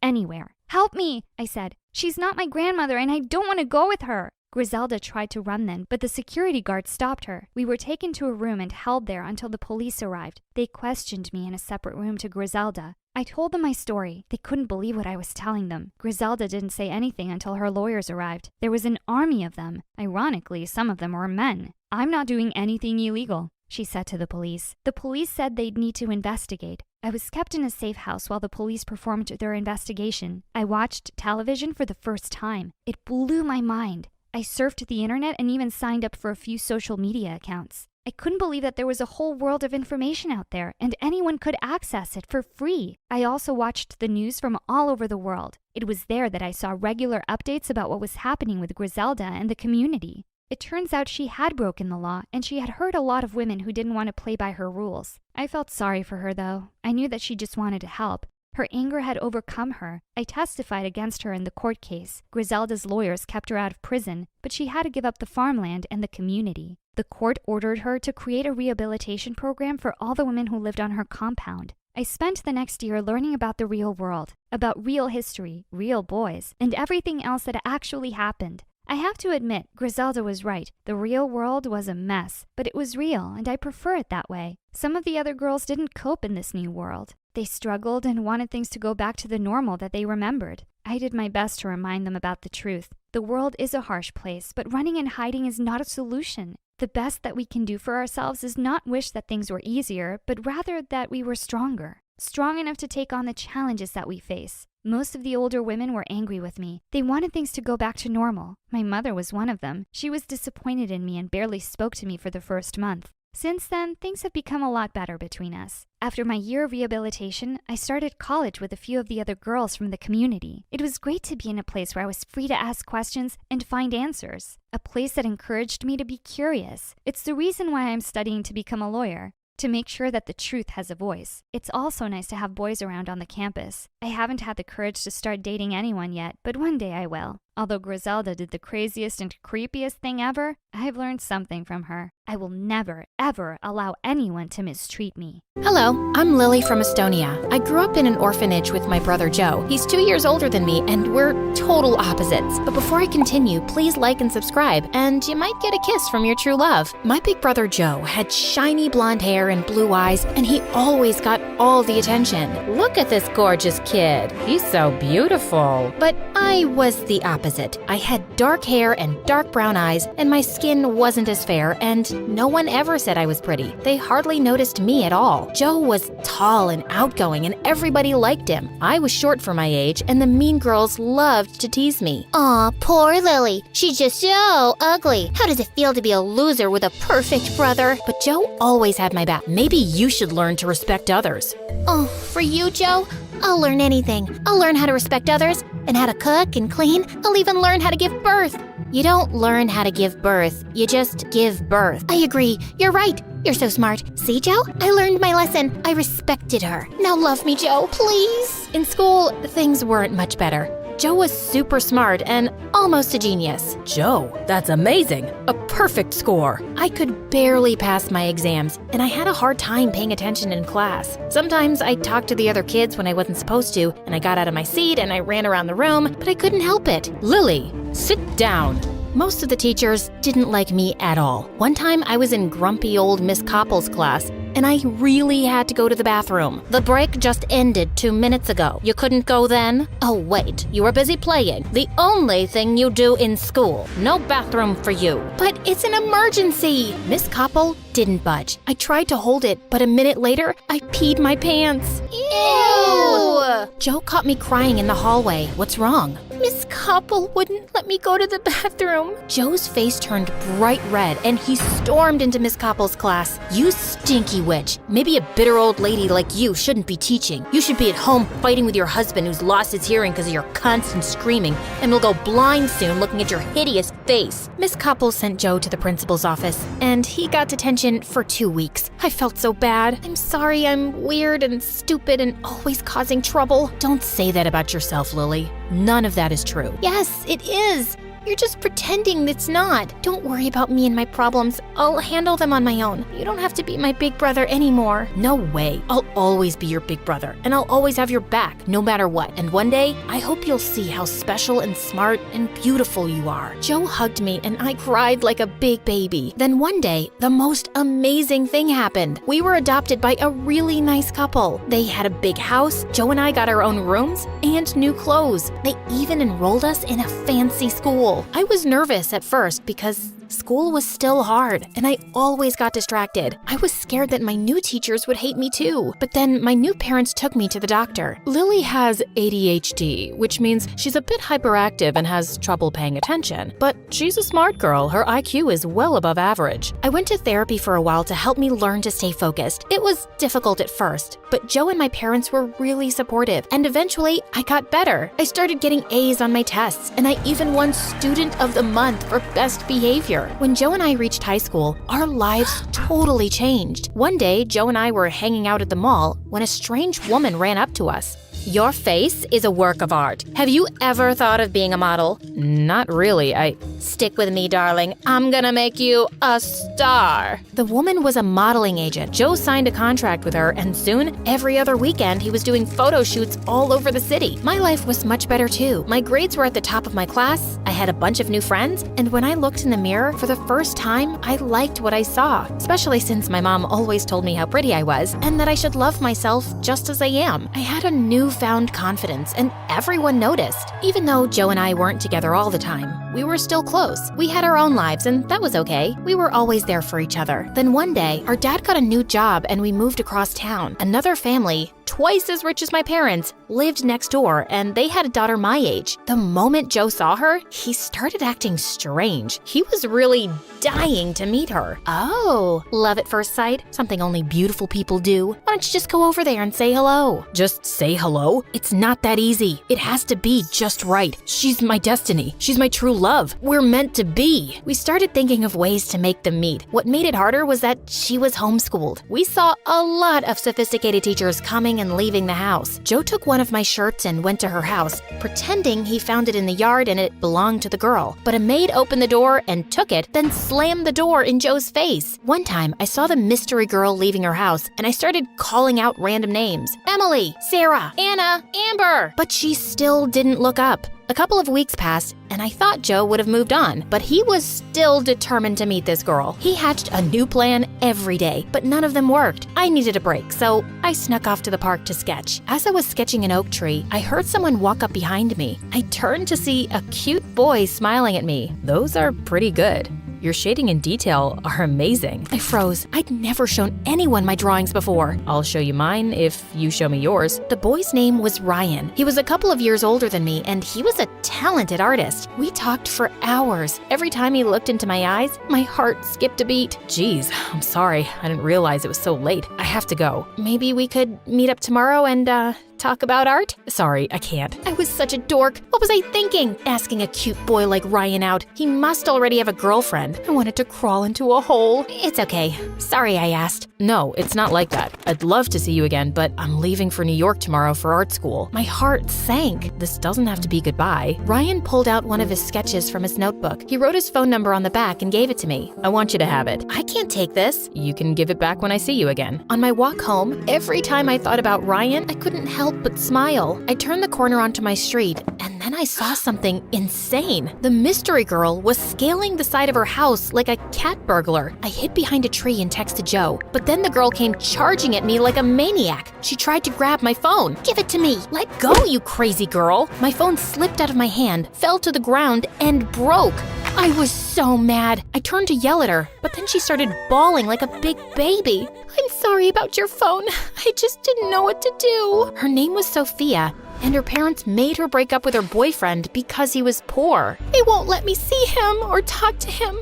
anywhere. "Help me," I said. "She's not my grandmother, and I don't want to go with her." Griselda tried to run then, but the security guard stopped her. We were taken to a room and held there until the police arrived. They questioned me in a separate room to Griselda. I told them my story. They couldn't believe what I was telling them. Griselda didn't say anything until her lawyers arrived. There was an army of them. Ironically, some of them were men. "I'm not doing anything illegal," she said to the police. The police said they'd need to investigate. I was kept in a safe house while the police performed their investigation. I watched television for the first time. It blew my mind. I surfed the internet and even signed up for a few social media accounts. I couldn't believe that there was a whole world of information out there and anyone could access it for free. I also watched the news from all over the world. It was there that I saw regular updates about what was happening with Griselda and the community. It turns out she had broken the law, and she had hurt a lot of women who didn't want to play by her rules. I felt sorry for her, though. I knew that she just wanted to help. Her anger had overcome her. I testified against her in the court case. Griselda's lawyers kept her out of prison, but she had to give up the farmland and the community. The court ordered her to create a rehabilitation program for all the women who lived on her compound. I spent the next year learning about the real world, about real history, real boys, and everything else that actually happened. I have to admit, Griselda was right. The real world was a mess, but it was real, and I prefer it that way. Some of the other girls didn't cope in this new world. They struggled and wanted things to go back to the normal that they remembered. I did my best to remind them about the truth. The world is a harsh place, but running and hiding is not a solution. The best that we can do for ourselves is not wish that things were easier, but rather that we were stronger. Strong enough to take on the challenges that we face. Most of the older women were angry with me. They wanted things to go back to normal. My mother was one of them. She was disappointed in me and barely spoke to me for the first month. Since then, things have become a lot better between us. After my year of rehabilitation, I started college with a few of the other girls from the community. It was great to be in a place where I was free to ask questions and find answers. A place that encouraged me to be curious. It's the reason why I'm studying to become a lawyer. To make sure that the truth has a voice. It's also nice to have boys around on the campus. I haven't had the courage to start dating anyone yet, but one day I will. Although Griselda did the craziest and creepiest thing ever, I've learned something from her. I will never, ever allow anyone to mistreat me. Hello, I'm Lily from Estonia. I grew up in an orphanage with my brother Joe. He's 2 years older than me, and we're total opposites. But before I continue, please like and subscribe, and you might get a kiss from your true love. My big brother Joe had shiny blonde hair and blue eyes, and he always got all the attention. Look at this gorgeous kid. He's so beautiful. But I was the opposite. I had dark hair and dark brown eyes, and my skin wasn't as fair, and no one ever said I was pretty. They hardly noticed me at all. Joe was tall and outgoing, and everybody liked him. I was short for my age, and the mean girls loved to tease me. Aw, poor Lily. She's just so ugly. How does it feel to be a loser with a perfect brother? But Joe always had my back. Maybe you should learn to respect others. Oh, for you, Joe? I'll learn anything. I'll learn how to respect others, and how to cook and clean. I'll even learn how to give birth. You don't learn how to give birth. You just give birth. I agree. You're right. You're so smart. See, Joe? I learned my lesson. I respected her. Now love me, Joe, please. In school, things weren't much better. Joe was super smart and almost a genius. Joe, that's amazing. A perfect score. I could barely pass my exams, and I had a hard time paying attention in class. Sometimes I talked to the other kids when I wasn't supposed to, and I got out of my seat and I ran around the room, but I couldn't help it. Lily, sit down. Most of the teachers didn't like me at all. One time I was in grumpy old Miss Koppel's class, and I really had to go to the bathroom. The break just ended 2 minutes ago. You couldn't go then? Oh wait, you were busy playing. The only thing you do in school. No bathroom for you. But it's an emergency. Miss Koppel didn't budge. I tried to hold it, but a minute later, I peed my pants. Ew! Joe caught me crying in the hallway. What's wrong? Miss Koppel wouldn't let me go to the bathroom. Joe's face turned bright red, and he stormed into Miss Koppel's class. You stinky witch. Maybe a bitter old lady like you shouldn't be teaching. You should be at home fighting with your husband who's lost his hearing because of your constant screaming and will go blind soon looking at your hideous face. Miss Koppel sent Joe to the principal's office, and he got detention for 2 weeks. I felt so bad. I'm sorry I'm weird and stupid and always causing trouble. Don't say that about yourself, Lily. None of that is true. Yes, it is. You're just pretending it's not. Don't worry about me and my problems. I'll handle them on my own. You don't have to be my big brother anymore. No way. I'll always be your big brother, and I'll always have your back, no matter what. And one day, I hope you'll see how special and smart and beautiful you are. Joe hugged me, and I cried like a big baby. Then one day, the most amazing thing happened. We were adopted by a really nice couple. They had a big house. Joe and I got our own rooms and new clothes. They even enrolled us in a fancy school. I was nervous at first because school was still hard, and I always got distracted. I was scared that my new teachers would hate me too. But then my new parents took me to the doctor. Lily has ADHD, which means she's a bit hyperactive and has trouble paying attention. But she's a smart girl. Her IQ is well above average. I went to therapy for a while to help me learn to stay focused. It was difficult at first, but Joe and my parents were really supportive, and eventually I got better. I started getting A's on my tests, and I even won Student of the Month for best behavior. When Joe and I reached high school, our lives totally changed. One day, Joe and I were hanging out at the mall when a strange woman ran up to us. Your face is a work of art. Have you ever thought of being a model? Not really. Stick with me, darling. I'm gonna make you a star. The woman was a modeling agent. Joe signed a contract with her, and soon, every other weekend, he was doing photo shoots all over the city. My life was much better too. My grades were at the top of my class, I had a bunch of new friends, and when I looked in the mirror for the first time, I liked what I saw, especially since my mom always told me how pretty I was and that I should love myself just as I am. I had a newfound confidence, and everyone noticed. Even though Joe and I weren't together all the time, we were still close. We had our own lives, and that was okay. We were always there for each other. Then one day, our dad got a new job and we moved across town. Another family twice as rich as my parents, lived next door, and they had a daughter my age. The moment Joe saw her, he started acting strange. He was really dying to meet her. Oh, love at first sight? Something only beautiful people do. Why don't you just go over there and say hello? Just say hello? It's not that easy. It has to be just right. She's my destiny. She's my true love. We're meant to be. We started thinking of ways to make them meet. What made it harder was that she was homeschooled. We saw a lot of sophisticated teachers coming and leaving the house. Joe took one of my shirts and went to her house, pretending he found it in the yard and it belonged to the girl. But a maid opened the door and took it, then slammed the door in Joe's face. One time, I saw the mystery girl leaving her house, and I started calling out random names. Emily, Sarah, Anna, Amber. But she still didn't look up. A couple of weeks passed, and I thought Joe would have moved on, but he was still determined to meet this girl. He hatched a new plan every day, but none of them worked. I needed a break, so I snuck off to the park to sketch. As I was sketching an oak tree, I heard someone walk up behind me. I turned to see a cute boy smiling at me. Those are pretty good. Your shading and detail are amazing. I froze. I'd never shown anyone my drawings before. I'll show you mine if you show me yours. The boy's name was Ryan. He was a couple of years older than me, and he was a talented artist. We talked for hours. Every time he looked into my eyes, my heart skipped a beat. Geez, I'm sorry. I didn't realize it was so late. I have to go. Maybe we could meet up tomorrow and, talk about art? Sorry, I can't. I was such a dork. What was I thinking? Asking a cute boy like Ryan out. He must already have a girlfriend. I wanted to crawl into a hole. It's okay. Sorry I asked. No, it's not like that. I'd love to see you again, but I'm leaving for New York tomorrow for art school. My heart sank. This doesn't have to be goodbye. Ryan pulled out one of his sketches from his notebook. He wrote his phone number on the back and gave it to me. I want you to have it. I can't take this. You can give it back when I see you again. On my walk home, every time I thought about Ryan, I couldn't help but smile. I turned the corner onto my street, and then I saw something insane. The mystery girl was scaling the side of her house like a cat burglar. I hid behind a tree and texted Joe, but then the girl came charging at me like a maniac. She tried to grab my phone. Give it to me. Let go, you crazy girl. My phone slipped out of my hand, fell to the ground, and broke. I was so mad. I turned to yell at her, but then she started bawling like a big baby. I'm sorry about your phone. I just didn't know what to do. Her name was Sophia, and her parents made her break up with her boyfriend because he was poor. They won't let me see him or talk to him.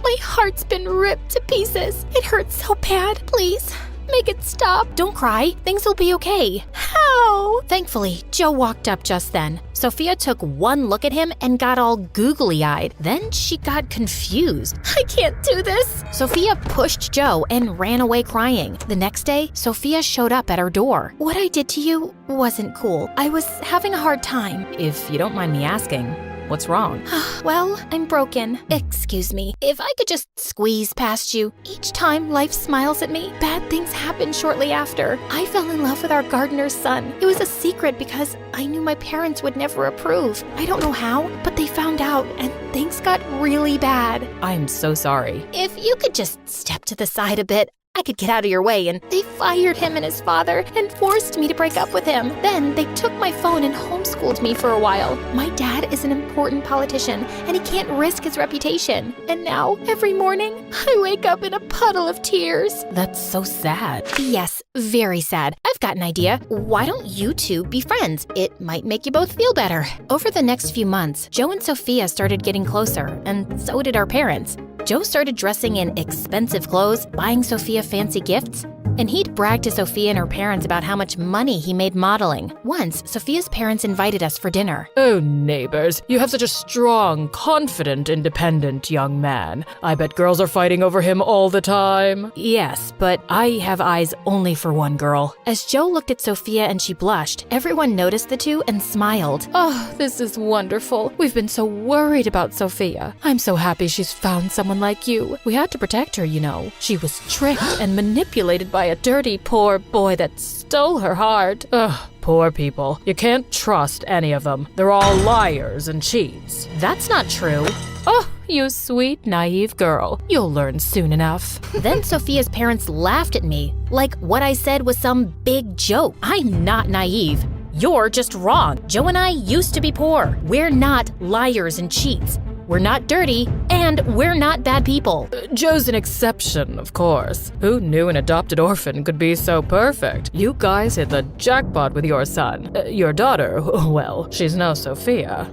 My heart's been ripped to pieces. It hurts so bad. Please, make it stop. Don't cry. Things will be okay. How? Thankfully, Joe walked up just then. Sophia took one look at him and got all googly-eyed. Then she got confused. I can't do this. Sophia pushed Joe and ran away crying. The next day, Sophia showed up at her door. What I did to you wasn't cool. I was having a hard time. If you don't mind me asking, what's wrong? Well, I'm broken. Excuse me. If I could just squeeze past you. Each time life smiles at me, bad things happen shortly after. I fell in love with our gardener's son. It was a secret because I knew my parents would never approve. I don't know how, but they found out and things got really bad. I'm so sorry. If you could just step to the side a bit, I could get out of your way, and they fired him and his father and forced me to break up with him. Then they took my phone and homeschooled me for a while. My dad is an important politician, and he can't risk his reputation. And now, every morning, I wake up in a puddle of tears. That's so sad. Yes, very sad. I've got an idea. Why don't you two be friends? It might make you both feel better. Over the next few months, Joe and Sophia started getting closer, and so did our parents. Joe started dressing in expensive clothes, buying Sophia fancy gifts, and he'd brag to Sophia and her parents about how much money he made modeling. Once, Sophia's parents invited us for dinner. Oh, neighbors, you have such a strong, confident, independent young man. I bet girls are fighting over him all the time. Yes, but I have eyes only for one girl. As Joe looked at Sophia and she blushed, everyone noticed the two and smiled. Oh, this is wonderful. We've been so worried about Sophia. I'm so happy she's found someone like you. We had to protect her, you know. She was tricked and manipulated by a dirty, poor boy that stole her heart. Ugh, poor people. You can't trust any of them. They're all liars and cheats. That's not true. Oh, you sweet, naive girl. You'll learn soon enough. Then Sophia's parents laughed at me, like what I said was some big joke. I'm not naive. You're just wrong. Joe and I used to be poor. We're not liars and cheats. we're not dirty, and we're not bad people. Joe's an exception, of course. Who knew an adopted orphan could be so perfect? You guys hit the jackpot with your son. Your daughter, well, she's now Sophia.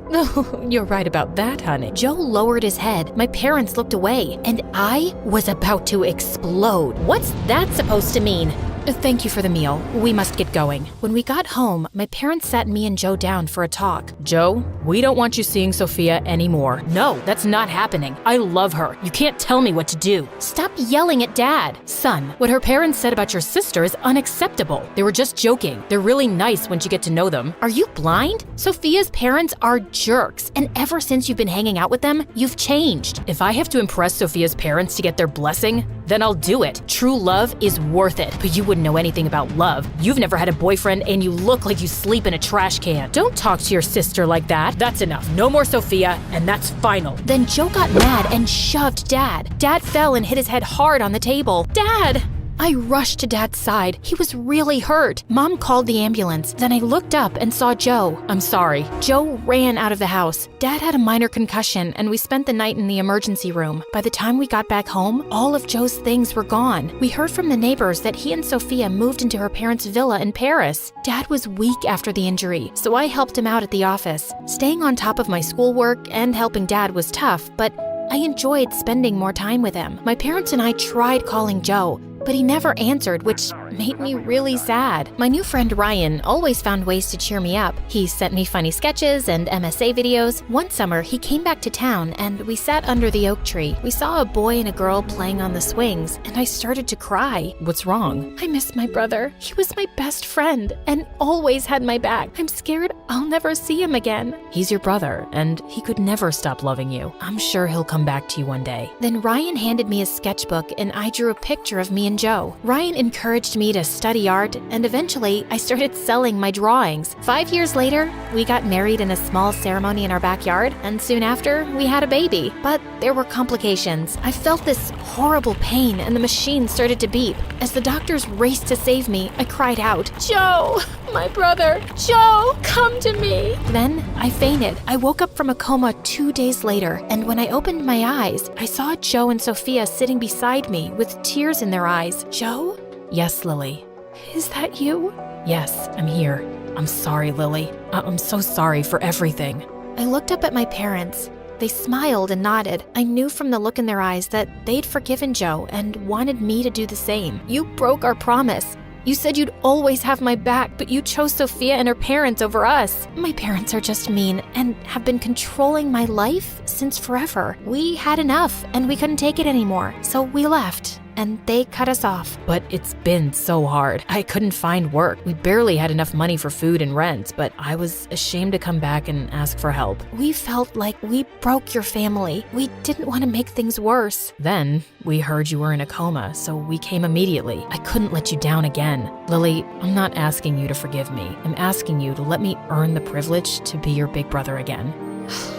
You're right about that, honey. Joe lowered his head. My parents looked away, and I was about to explode. What's that supposed to mean? Thank you for the meal. We must get going. When we got home, my parents sat me and Joe down for a talk. Joe, we don't want you seeing Sophia anymore. No, that's not happening. I love her. You can't tell me what to do. Stop yelling at Dad. Son, what her parents said about your sister is unacceptable. They were just joking. They're really nice once you get to know them. Are you blind? Sophia's parents are jerks, and ever since you've been hanging out with them, you've changed. If I have to impress Sophia's parents to get their blessing, then I'll do it. True love is worth it, but you wouldn't know anything about love. You've never had a boyfriend, and you look like you sleep in a trash can. Don't talk to your sister like that. That's enough. No more Sophia, and that's final. Then Joe got mad and shoved Dad. Dad fell and hit his head hard on the table. Dad! I rushed to Dad's side. He was really hurt. Mom called the ambulance. Then I looked up and saw Joe. I'm sorry. Joe ran out of the house. Dad had a minor concussion, and we spent the night in the emergency room. By the time we got back home, all of Joe's things were gone. We heard from the neighbors that he and Sophia moved into her parents' villa in Paris. Dad was weak after the injury, so I helped him out at the office. Staying on top of my schoolwork and helping Dad was tough, but I enjoyed spending more time with him. My parents and I tried calling Joe, but he never answered, which made me really sad. My new friend Ryan always found ways to cheer me up. He sent me funny sketches and MSA videos. One summer, he came back to town and we sat under the oak tree. We saw a boy and a girl playing on the swings, and I started to cry. What's wrong? I miss my brother. He was my best friend and always had my back. I'm scared I'll never see him again. He's your brother, and he could never stop loving you. I'm sure he'll come back to you one day. Then Ryan handed me a sketchbook and I drew a picture of me and Joe. Ryan encouraged me to study art, and eventually I started selling my drawings. 5 years later, we got married in a small ceremony in our backyard, and soon after, we had a baby. But there were complications. I felt this horrible pain, and the machine started to beep. As the doctors raced to save me, I cried out, "Joe, my brother, Joe, come to me." Then I fainted. I woke up from a coma 2 days later, and when I opened my eyes, I saw Joe and Sophia sitting beside me with tears in their eyes. Joe? Yes, Lily. Is that you? Yes, I'm here. I'm sorry, Lily. I'm so sorry for everything. I looked up at my parents. They smiled and nodded. I knew from the look in their eyes that they'd forgiven Joe and wanted me to do the same. You broke our promise. You said you'd always have my back, but you chose Sophia and her parents over us. My parents are just mean and have been controlling my life since forever. We had enough and we couldn't take it anymore, so we left. And they cut us off. But it's been so hard. I couldn't find work. We barely had enough money for food and rent, but I was ashamed to come back and ask for help. We felt like we broke your family. We didn't want to make things worse. Then we heard you were in a coma, so we came immediately. I couldn't let you down again. Lily, I'm not asking you to forgive me. I'm asking you to let me earn the privilege to be your big brother again.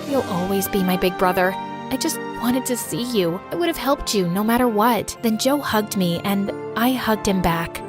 You'll always be my big brother. I just wanted to see you. I would have helped you no matter what. Then Joe hugged me and I hugged him back.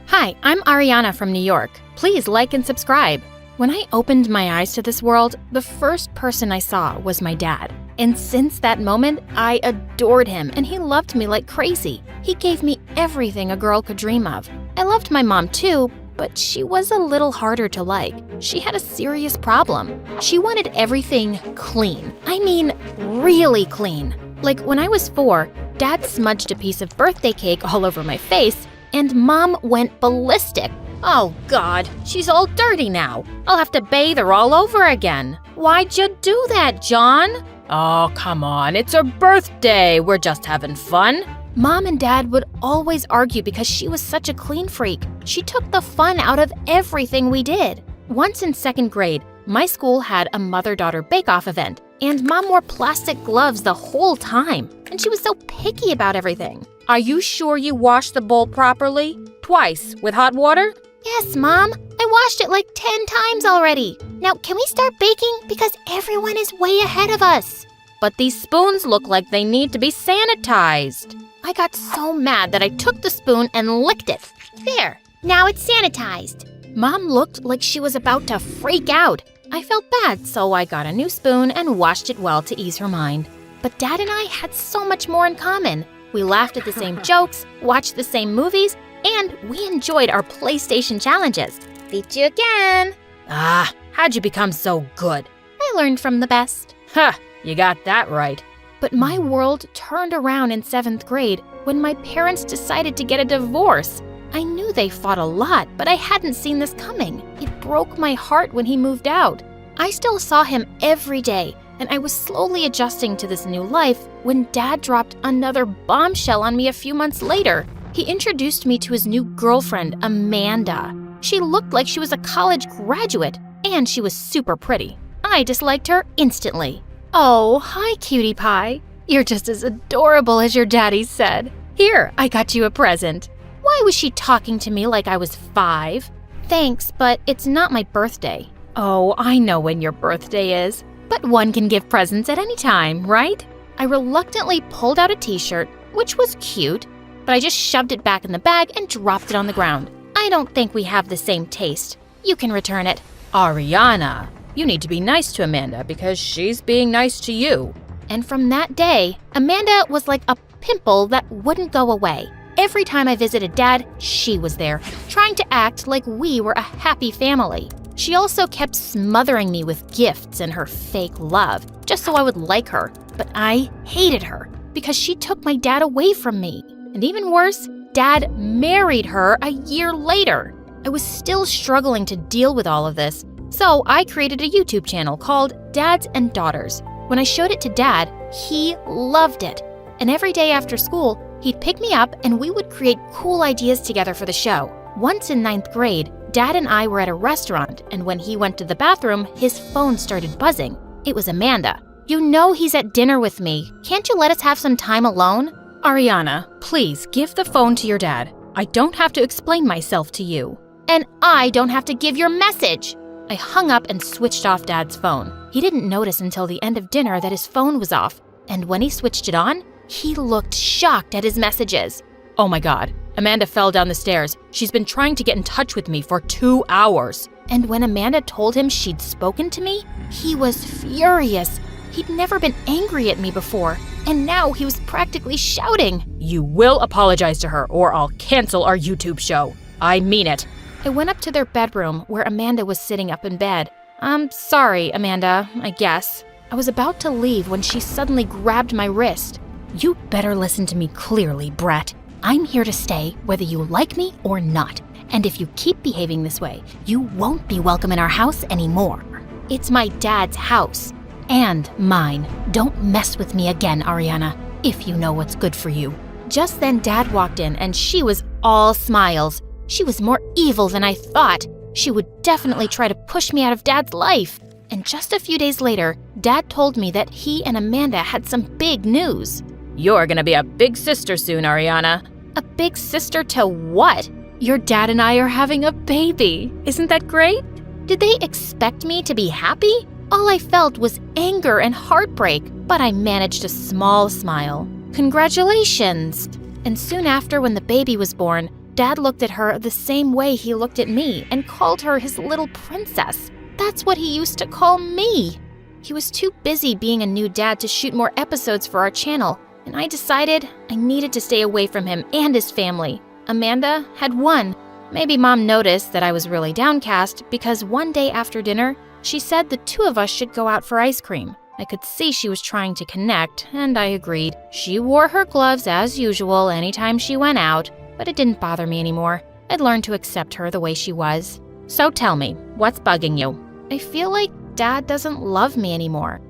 Hi, I'm Ariana from New York. Please like and subscribe. When I opened my eyes to this world, the first person I saw was my dad. And since that moment, I adored him and he loved me like crazy. He gave me everything a girl could dream of. I loved my mom too, but she was a little harder to like. She had a serious problem. She wanted everything clean. I mean, really clean. Like when I was 4, Dad smudged a piece of birthday cake all over my face, and Mom went ballistic. Oh God, she's all dirty now. I'll have to bathe her all over again. Why'd you do that, John? Oh, come on, it's her birthday. We're just having fun. Mom and Dad would always argue because she was such a clean freak. She took the fun out of everything we did. Once in 2nd grade, my school had a mother-daughter bake-off event, and Mom wore plastic gloves the whole time, and she was so picky about everything. Are you sure you washed the bowl properly? Twice, with hot water? Yes, Mom. I washed it like 10 times already. Now, can we start baking? Because everyone is way ahead of us. But these spoons look like they need to be sanitized. I got so mad that I took the spoon and licked it. There, now it's sanitized. Mom looked like she was about to freak out. I felt bad, so I got a new spoon and washed it well to ease her mind. But Dad and I had so much more in common. We laughed at the same jokes, watched the same movies, and we enjoyed our PlayStation challenges. Beat you again. How'd you become so good? I learned from the best. Ha, you got that right. But my world turned around in 7th grade when my parents decided to get a divorce. I knew they fought a lot, but I hadn't seen this coming. It broke my heart when he moved out. I still saw him every day, and I was slowly adjusting to this new life when Dad dropped another bombshell on me a few months later. He introduced me to his new girlfriend, Amanda. She looked like she was a college graduate, and she was super pretty. I disliked her instantly. Oh, hi, cutie pie. You're just as adorable as your daddy said. Here, I got you a present. Why was she talking to me like I was 5? Thanks, but it's not my birthday. Oh, I know when your birthday is. But one can give presents at any time, right? I reluctantly pulled out a t-shirt, which was cute, but I just shoved it back in the bag and dropped it on the ground. I don't think we have the same taste. You can return it. Ariana, you need to be nice to Amanda because she's being nice to you. And from that day, Amanda was like a pimple that wouldn't go away. Every time I visited Dad, she was there, trying to act like we were a happy family. She also kept smothering me with gifts and her fake love, just so I would like her. But I hated her because she took my dad away from me. And even worse, Dad married her a year later. I was still struggling to deal with all of this, so I created a YouTube channel called Dads and Daughters. When I showed it to Dad, he loved it. And every day after school, he'd pick me up and we would create cool ideas together for the show. Once in 9th grade, Dad and I were at a restaurant, and when he went to the bathroom, his phone started buzzing. It was Amanda. You know he's at dinner with me. Can't you let us have some time alone? Ariana, please give the phone to your dad. I don't have to explain myself to you. And I don't have to give your message. I hung up and switched off Dad's phone. He didn't notice until the end of dinner that his phone was off, and when he switched it on, he looked shocked at his messages. Oh my God, Amanda fell down the stairs. She's been trying to get in touch with me for 2 hours. And when Amanda told him she'd spoken to me, he was furious. He'd never been angry at me before, and now he was practically shouting. You will apologize to her or I'll cancel our YouTube show. I mean it. I went up to their bedroom where Amanda was sitting up in bed. I'm sorry, Amanda, I guess. I was about to leave when she suddenly grabbed my wrist. You better listen to me clearly, Brett. I'm here to stay whether you like me or not. And if you keep behaving this way, you won't be welcome in our house anymore. It's my dad's house. And mine. Don't mess with me again, Ariana, if you know what's good for you. Just then Dad walked in and she was all smiles. She was more evil than I thought. She would definitely try to push me out of Dad's life. And just a few days later, Dad told me that he and Amanda had some big news. You're gonna be a big sister soon, Ariana. A big sister to what? Your dad and I are having a baby. Isn't that great? Did they expect me to be happy? All I felt was anger and heartbreak, but I managed a small smile. Congratulations! And soon after, when the baby was born, Dad looked at her the same way he looked at me and called her his little princess. That's what he used to call me. He was too busy being a new dad to shoot more episodes for our channel, and I decided I needed to stay away from him and his family. Amanda had won. Maybe Mom noticed that I was really downcast because one day after dinner, she said the two of us should go out for ice cream. I could see she was trying to connect, and I agreed. She wore her gloves as usual anytime she went out, but it didn't bother me anymore. I'd learned to accept her the way she was. So tell me, what's bugging you? I feel like Dad doesn't love me anymore.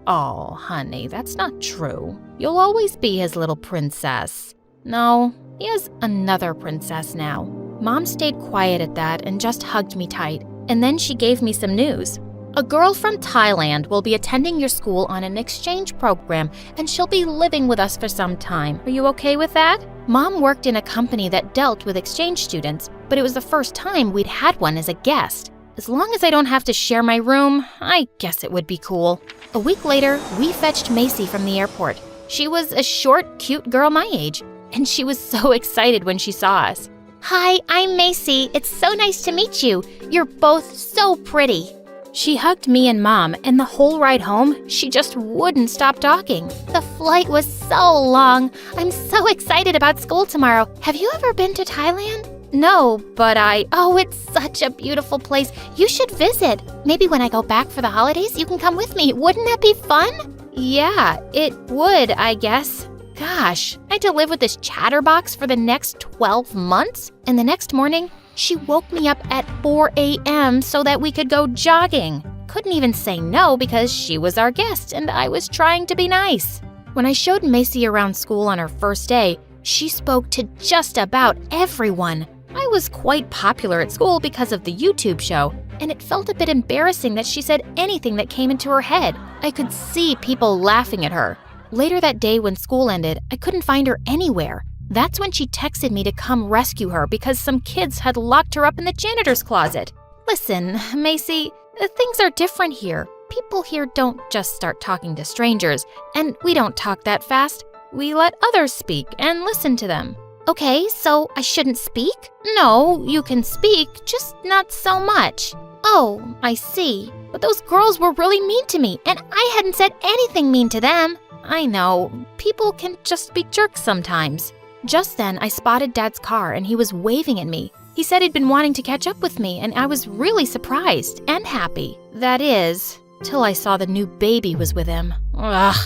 Oh, honey, that's not true. You'll always be his little princess. No, he has another princess now. Mom stayed quiet at that and just hugged me tight. And then she gave me some news. A girl from Thailand will be attending your school on an exchange program, and she'll be living with us for some time. Are you okay with that? Mom worked in a company that dealt with exchange students, but it was the first time we'd had one as a guest. As long as I don't have to share my room, I guess it would be cool. A week later, we fetched Macy from the airport. She was a short, cute girl my age, and she was so excited when she saw us. Hi, I'm Macy. It's so nice to meet you. You're both so pretty. She hugged me and Mom, and the whole ride home, she just wouldn't stop talking. The flight was so long. I'm so excited about school tomorrow. Have you ever been to Thailand? No, but Oh, it's such a beautiful place. You should visit. Maybe when I go back for the holidays, you can come with me. Wouldn't that be fun? Yeah, it would, I guess. Gosh, I had to live with this chatterbox for the next 12 months? And the next morning, she woke me up at 4 a.m. so that we could go jogging. Couldn't even say no because she was our guest and I was trying to be nice. When I showed Macy around school on her first day, she spoke to just about everyone. I was quite popular at school because of the YouTube show, and it felt a bit embarrassing that she said anything that came into her head. I could see people laughing at her. Later that day when school ended, I couldn't find her anywhere. That's when she texted me to come rescue her because some kids had locked her up in the janitor's closet. Listen, Macy, things are different here. People here don't just start talking to strangers, and we don't talk that fast. We let others speak and listen to them. Okay, so I shouldn't speak? No, you can speak, just not so much. Oh, I see. But those girls were really mean to me, and I hadn't said anything mean to them. I know, people can just be jerks sometimes. Just then, I spotted Dad's car and he was waving at me. He said he'd been wanting to catch up with me, and I was really surprised and happy. That is, till I saw the new baby was with him. Ugh.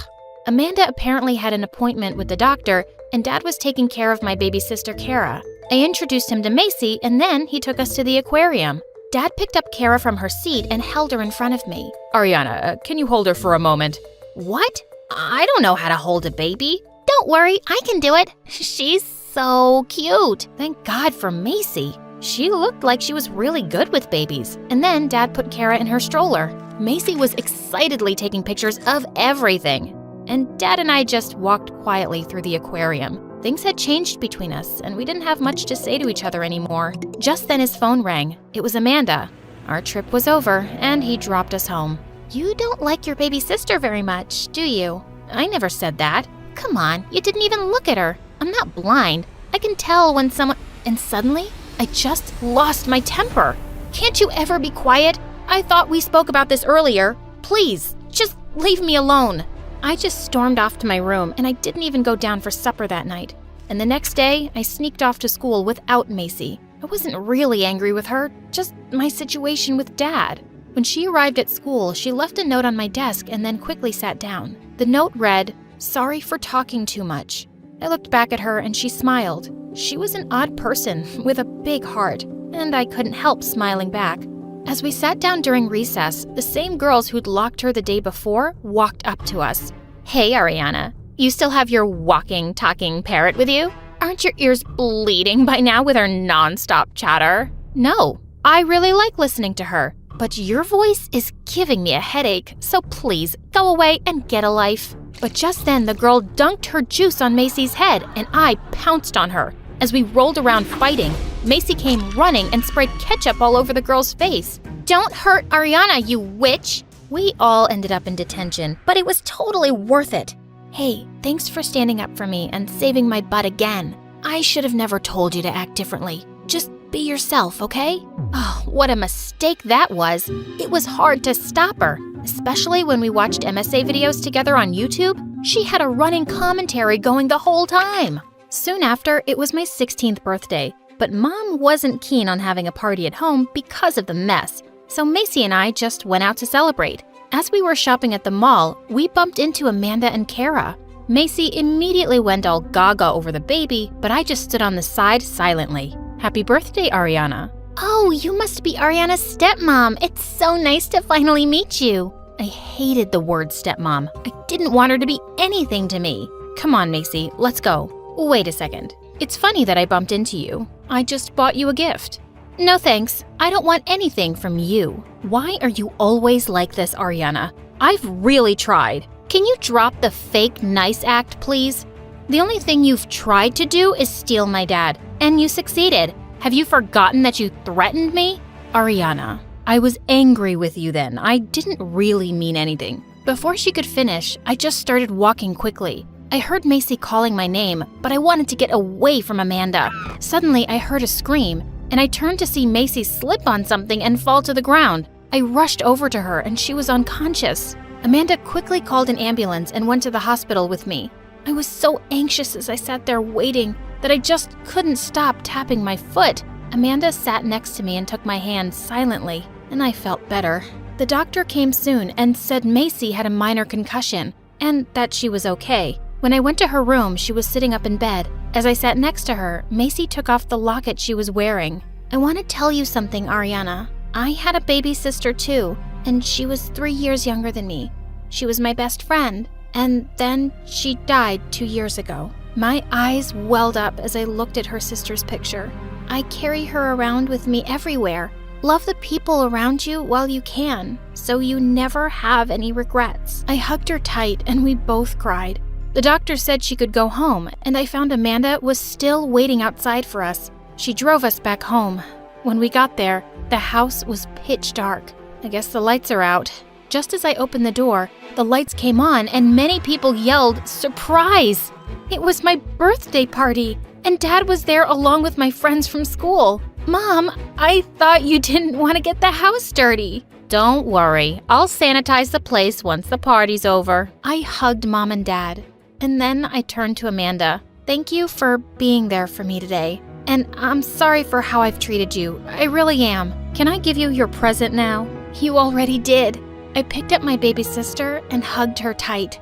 Amanda apparently had an appointment with the doctor, and Dad was taking care of my baby sister, Kara. I introduced him to Macy, and then he took us to the aquarium. Dad picked up Kara from her seat and held her in front of me. Ariana, can you hold her for a moment? What? I don't know how to hold a baby. Don't worry, I can do it. She's so cute. Thank God for Macy. She looked like she was really good with babies. And then Dad put Kara in her stroller. Macy was excitedly taking pictures of everything. And Dad and I just walked quietly through the aquarium. Things had changed between us, and we didn't have much to say to each other anymore. Just then his phone rang. It was Amanda. Our trip was over, and he dropped us home. You don't like your baby sister very much, do you? I never said that. Come on, you didn't even look at her. I'm not blind. I can tell when someone... And suddenly, I just lost my temper. Can't you ever be quiet? I thought we spoke about this earlier. Please, just leave me alone. I just stormed off to my room, and I didn't even go down for supper that night. And the next day, I sneaked off to school without Macy. I wasn't really angry with her, just my situation with Dad. When she arrived at school, she left a note on my desk and then quickly sat down. The note read, "Sorry for talking too much." I looked back at her and she smiled. She was an odd person with a big heart, and I couldn't help smiling back. As we sat down during recess, the same girls who'd locked her the day before walked up to us. "Hey, Ariana, you still have your walking, talking parrot with you? Aren't your ears bleeding by now with her nonstop chatter?" "No, I really like listening to her, but your voice is giving me a headache, so please go away and get a life." But just then, the girl dunked her juice on Macy's head, and I pounced on her. As we rolled around fighting, Macy came running and sprayed ketchup all over the girl's face. Don't hurt Ariana, you witch! We all ended up in detention, but it was totally worth it. Hey, thanks for standing up for me and saving my butt again. I should have never told you to act differently. Just be yourself, okay? Oh, what a mistake that was. It was hard to stop her, especially when we watched MSA videos together on YouTube. She had a running commentary going the whole time. Soon after, it was my 16th birthday, but Mom wasn't keen on having a party at home because of the mess, so Macy and I just went out to celebrate. As we were shopping at the mall, we bumped into Amanda and Kara. Macy immediately went all gaga over the baby, but I just stood on the side silently. Happy birthday, Ariana. Oh, you must be Ariana's stepmom. It's so nice to finally meet you. I hated the word stepmom. I didn't want her to be anything to me. Come on, Macy, let's go. Wait a second. It's funny that I bumped into you. I just bought you a gift. No thanks. I don't want anything from you. Why are you always like this, Ariana? I've really tried. Can you drop the fake nice act, please? The only thing you've tried to do is steal my dad, and you succeeded. Have you forgotten that you threatened me? Ariana, I was angry with you then. I didn't really mean anything. Before she could finish, I just started walking quickly. I heard Macy calling my name, but I wanted to get away from Amanda. Suddenly, I heard a scream, and I turned to see Macy slip on something and fall to the ground. I rushed over to her, and she was unconscious. Amanda quickly called an ambulance and went to the hospital with me. I was so anxious as I sat there waiting that I just couldn't stop tapping my foot. Amanda sat next to me and took my hand silently, and I felt better. The doctor came soon and said Macy had a minor concussion and that she was okay. When I went to her room, she was sitting up in bed. As I sat next to her, Macy took off the locket she was wearing. I want to tell you something, Ariana. I had a baby sister too, and she was 3 years younger than me. She was my best friend, and then she died 2 years ago. My eyes welled up as I looked at her sister's picture. I carry her around with me everywhere. Love the people around you while you can, so you never have any regrets. I hugged her tight and we both cried. The doctor said she could go home, and I found Amanda was still waiting outside for us. She drove us back home. When we got there, the house was pitch dark. I guess the lights are out. Just as I opened the door, the lights came on and many people yelled, "Surprise!" It was my birthday party, and Dad was there along with my friends from school. Mom, I thought you didn't want to get the house dirty. Don't worry, I'll sanitize the place once the party's over. I hugged Mom and Dad, and then I turned to Amanda. Thank you for being there for me today. And I'm sorry for how I've treated you. I really am. Can I give you your present now? You already did. I picked up my baby sister and hugged her tight.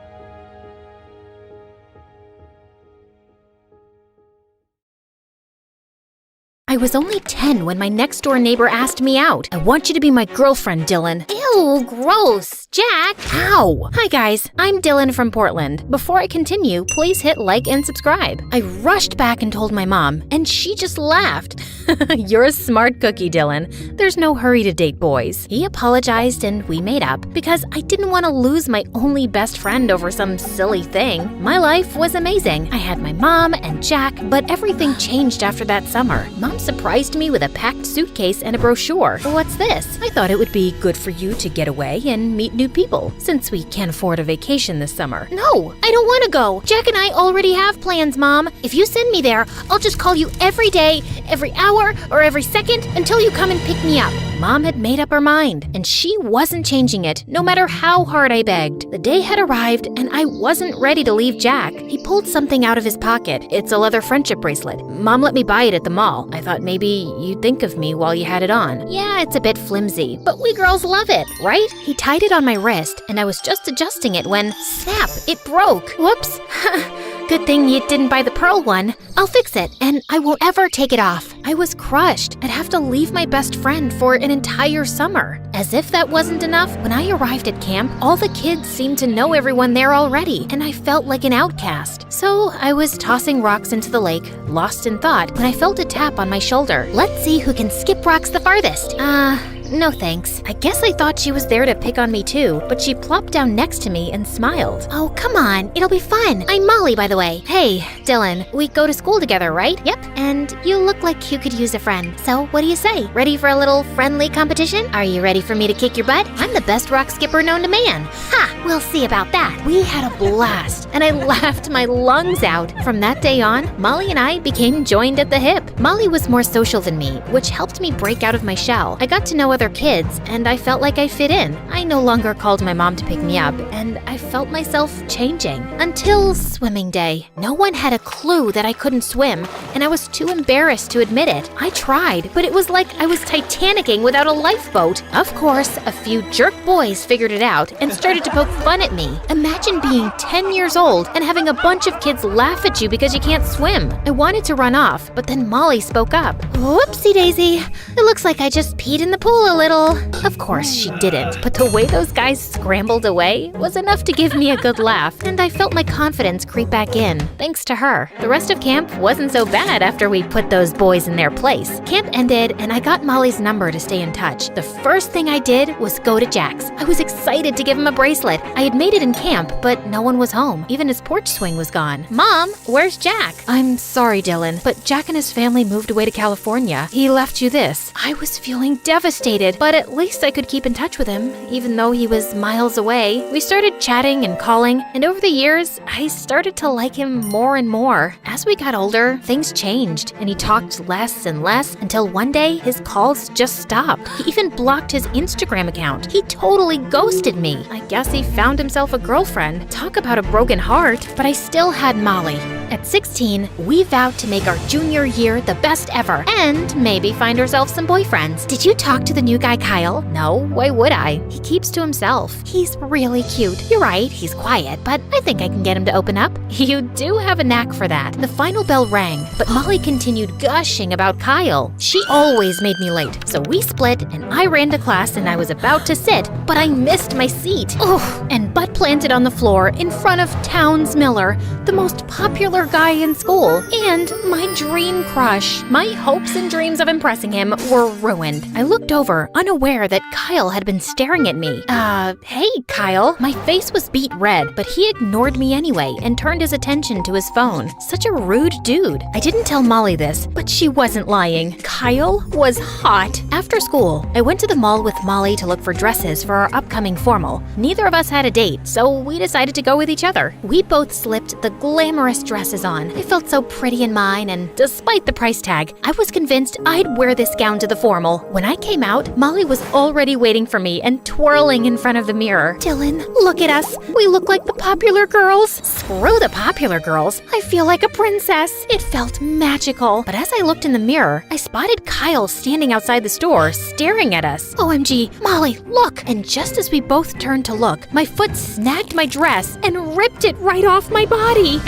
I was only 10 when my next-door neighbor asked me out. I want you to be my girlfriend, Dylan. Ew, gross. Jack! Ow! Hi guys, I'm Dylan from Portland. Before I continue, please hit like and subscribe. I rushed back and told my mom, and she just laughed. You're a smart cookie, Dylan. There's no hurry to date boys. He apologized and we made up because I didn't want to lose my only best friend over some silly thing. My life was amazing. I had my mom and Jack, but everything changed after that summer. Mom surprised me with a packed suitcase and a brochure. What's this? I thought it would be good for you to get away and meet new people, since we can't afford a vacation this summer. No, I don't want to go. Jack and I already have plans, Mom. If you send me there, I'll just call you every day, every hour, or every second until you come and pick me up. Mom had made up her mind, and she wasn't changing it, no matter how hard I begged. The day had arrived, and I wasn't ready to leave Jack. He pulled something out of his pocket. It's a leather friendship bracelet. Mom let me buy it at the mall. I thought maybe you'd think of me while you had it on. Yeah, it's a bit flimsy, but we girls love it, right? He tied it on my wrist, and I was just adjusting it when, snap, it broke. Whoops. Good thing you didn't buy the pearl one. I'll fix it, and I won't ever take it off. I was crushed. I'd have to leave my best friend for an entire summer. As if that wasn't enough, when I arrived at camp, all the kids seemed to know everyone there already, and I felt like an outcast. So I was tossing rocks into the lake, lost in thought, when I felt a tap on my shoulder. Let's see who can skip rocks the farthest. No thanks. I guess I thought she was there to pick on me too, but she plopped down next to me and smiled. Oh, come on. It'll be fun. I'm Molly, by the way. Hey, Dylan, we go to school together, right? Yep. And you look like you could use a friend. So what do you say? Ready for a little friendly competition? Are you ready for me to kick your butt? I'm the best rock skipper known to man. Ha! We'll see about that. We had a blast, and I laughed my lungs out. From that day on, Molly and I became joined at the hip. Molly was more social than me, which helped me break out of my shell. I got to know other kids, and I felt like I fit in. I no longer called my mom to pick me up, and I felt myself changing. Until swimming day. No one had a clue that I couldn't swim, and I was too embarrassed to admit it. I tried, but it was like I was Titanicking without a lifeboat. Of course, a few jerk boys figured it out and started to poke fun at me. Imagine being 10 years old and having a bunch of kids laugh at you because you can't swim. I wanted to run off, but then Molly spoke up. Whoopsie daisy. It looks like I just peed in the pool a little. Of course she didn't, but the way those guys scrambled away was enough to give me a good laugh, and I felt my confidence creep back in, thanks to her. The rest of camp wasn't so bad after we put those boys in their place. Camp ended, and I got Molly's number to stay in touch. The first thing I did was go to Jack's. Jax. I was excited to give him a bracelet. I had made it in camp, but no one was home. Even his porch swing was gone. Mom, where's Jack? I'm sorry, Dylan, but Jack and his family moved away to California. He left you this. I was feeling devastated, but at least I could keep in touch with him, even though he was miles away. We started chatting and calling, and over the years, I started to like him more and more. As we got older, things changed, and he talked less and less until one day his calls just stopped. He even blocked his Instagram account. He totally ghosted me. I guess he found himself a girlfriend. Talk about a broken heart, but I still had Molly. At 16, we vowed to make our junior year the best ever and maybe find ourselves some boyfriends. Did you talk to the new guy, Kyle? No, why would I? He keeps to himself. He's really cute. You're right, he's quiet, but I think I can get him to open up. You do have a knack for that. The final bell rang, but Molly continued gushing about Kyle. She always made me late, so we split and I ran to class and I was about to sit, but I missed my seat. And butt planted on the floor in front of Towns Miller, the most popular guy in school, and my dream crush. My hopes and dreams of impressing him were ruined. I looked over, unaware that Kyle had been staring at me. Hey, Kyle. My face was beet red, but he ignored me anyway and turned his attention to his phone. Such a rude dude. I didn't tell Molly this, but she wasn't lying. Kyle was hot. After school, I went to the mall with Molly to look for dresses for our upcoming formal. Neither of us had a date, so we decided to go with each other. We both slipped the glamorous dresses on. I felt so pretty in mine, and despite the price tag, I was convinced I'd wear this gown to the formal. When I came out, Molly was already waiting for me and twirling in front of the mirror. Dylan, look at us. We look like the popular girls. Screw the popular girls. I feel like a princess. It felt magical. But as I looked in the mirror, I spotted Kyle standing outside the store, staring at us. OMG, Molly, look! And just as we both turned to look, my foot snagged my dress and ripped it right off my body.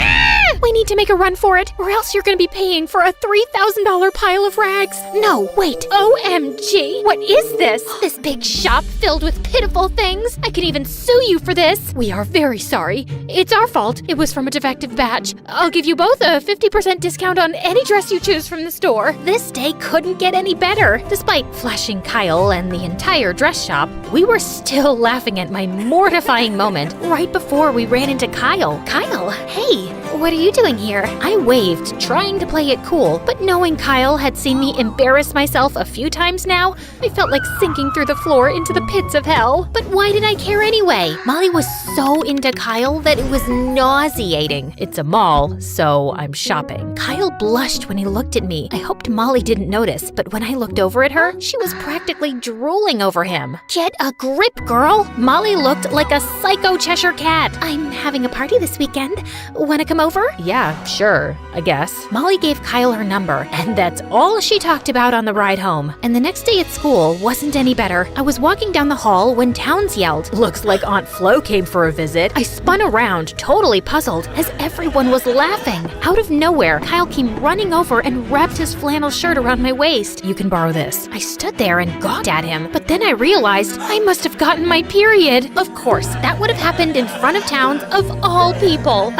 We need to make a run for it, or else you're gonna be paying for a $3,000 pile of rags. No, wait. OMG, what is this? This big shop filled with pitiful things? I could even sue you for this. We are very sorry. It's our fault. It was from a defective batch. I'll give you both a 50% discount on any dress you choose from the store. This day couldn't get any better. Despite flashing Kyle and the entire dress shop, we were still laughing at my mortifying moment right before we ran into Kyle. Kyle, hey, what are you doing here? I waved, trying to play it cool, but knowing Kyle had seen me embarrass myself a few times now, I felt like sinking through the floor into the pits of hell. But why did I care anyway? Molly was so into Kyle that it was nauseating. It's a mall, so I'm shopping. Kyle blushed when he looked at me. I hoped Molly didn't notice, but when I looked over at her, she was practically drooling over him. Get a grip, girl! Molly looked like a psycho Cheshire cat. I'm having a party this weekend. Wanna come over? Yeah, sure, I guess. Molly gave Kyle her number, and that's all she talked about on the ride home. And the next day at school wasn't any better. I was walking down the hall when Towns yelled, "Looks like Aunt Flo came for a visit." I spun around, totally puzzled, as everyone was laughing. Out of nowhere, Kyle came running over and wrapped his flannel shirt around my waist. "You can borrow this." I stood there and gawked at him, but then I realized I must have gotten my period. Of course, that would have happened in front of Towns of all people.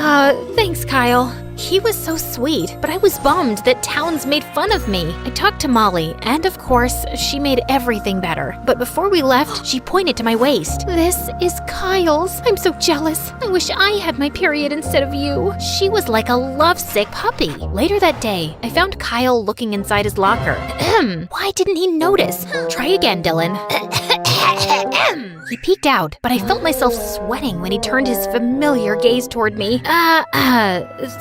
Thanks, Kyle. He was so sweet, but I was bummed that Towns made fun of me. I talked to Molly, and of course, she made everything better. But before we left, she pointed to my waist. "This is Kyle's. I'm so jealous. I wish I had my period instead of you." She was like a lovesick puppy. Later that day, I found Kyle looking inside his locker. Why didn't he notice? Try again, Dylan. He peeked out, but I felt myself sweating when he turned his familiar gaze toward me.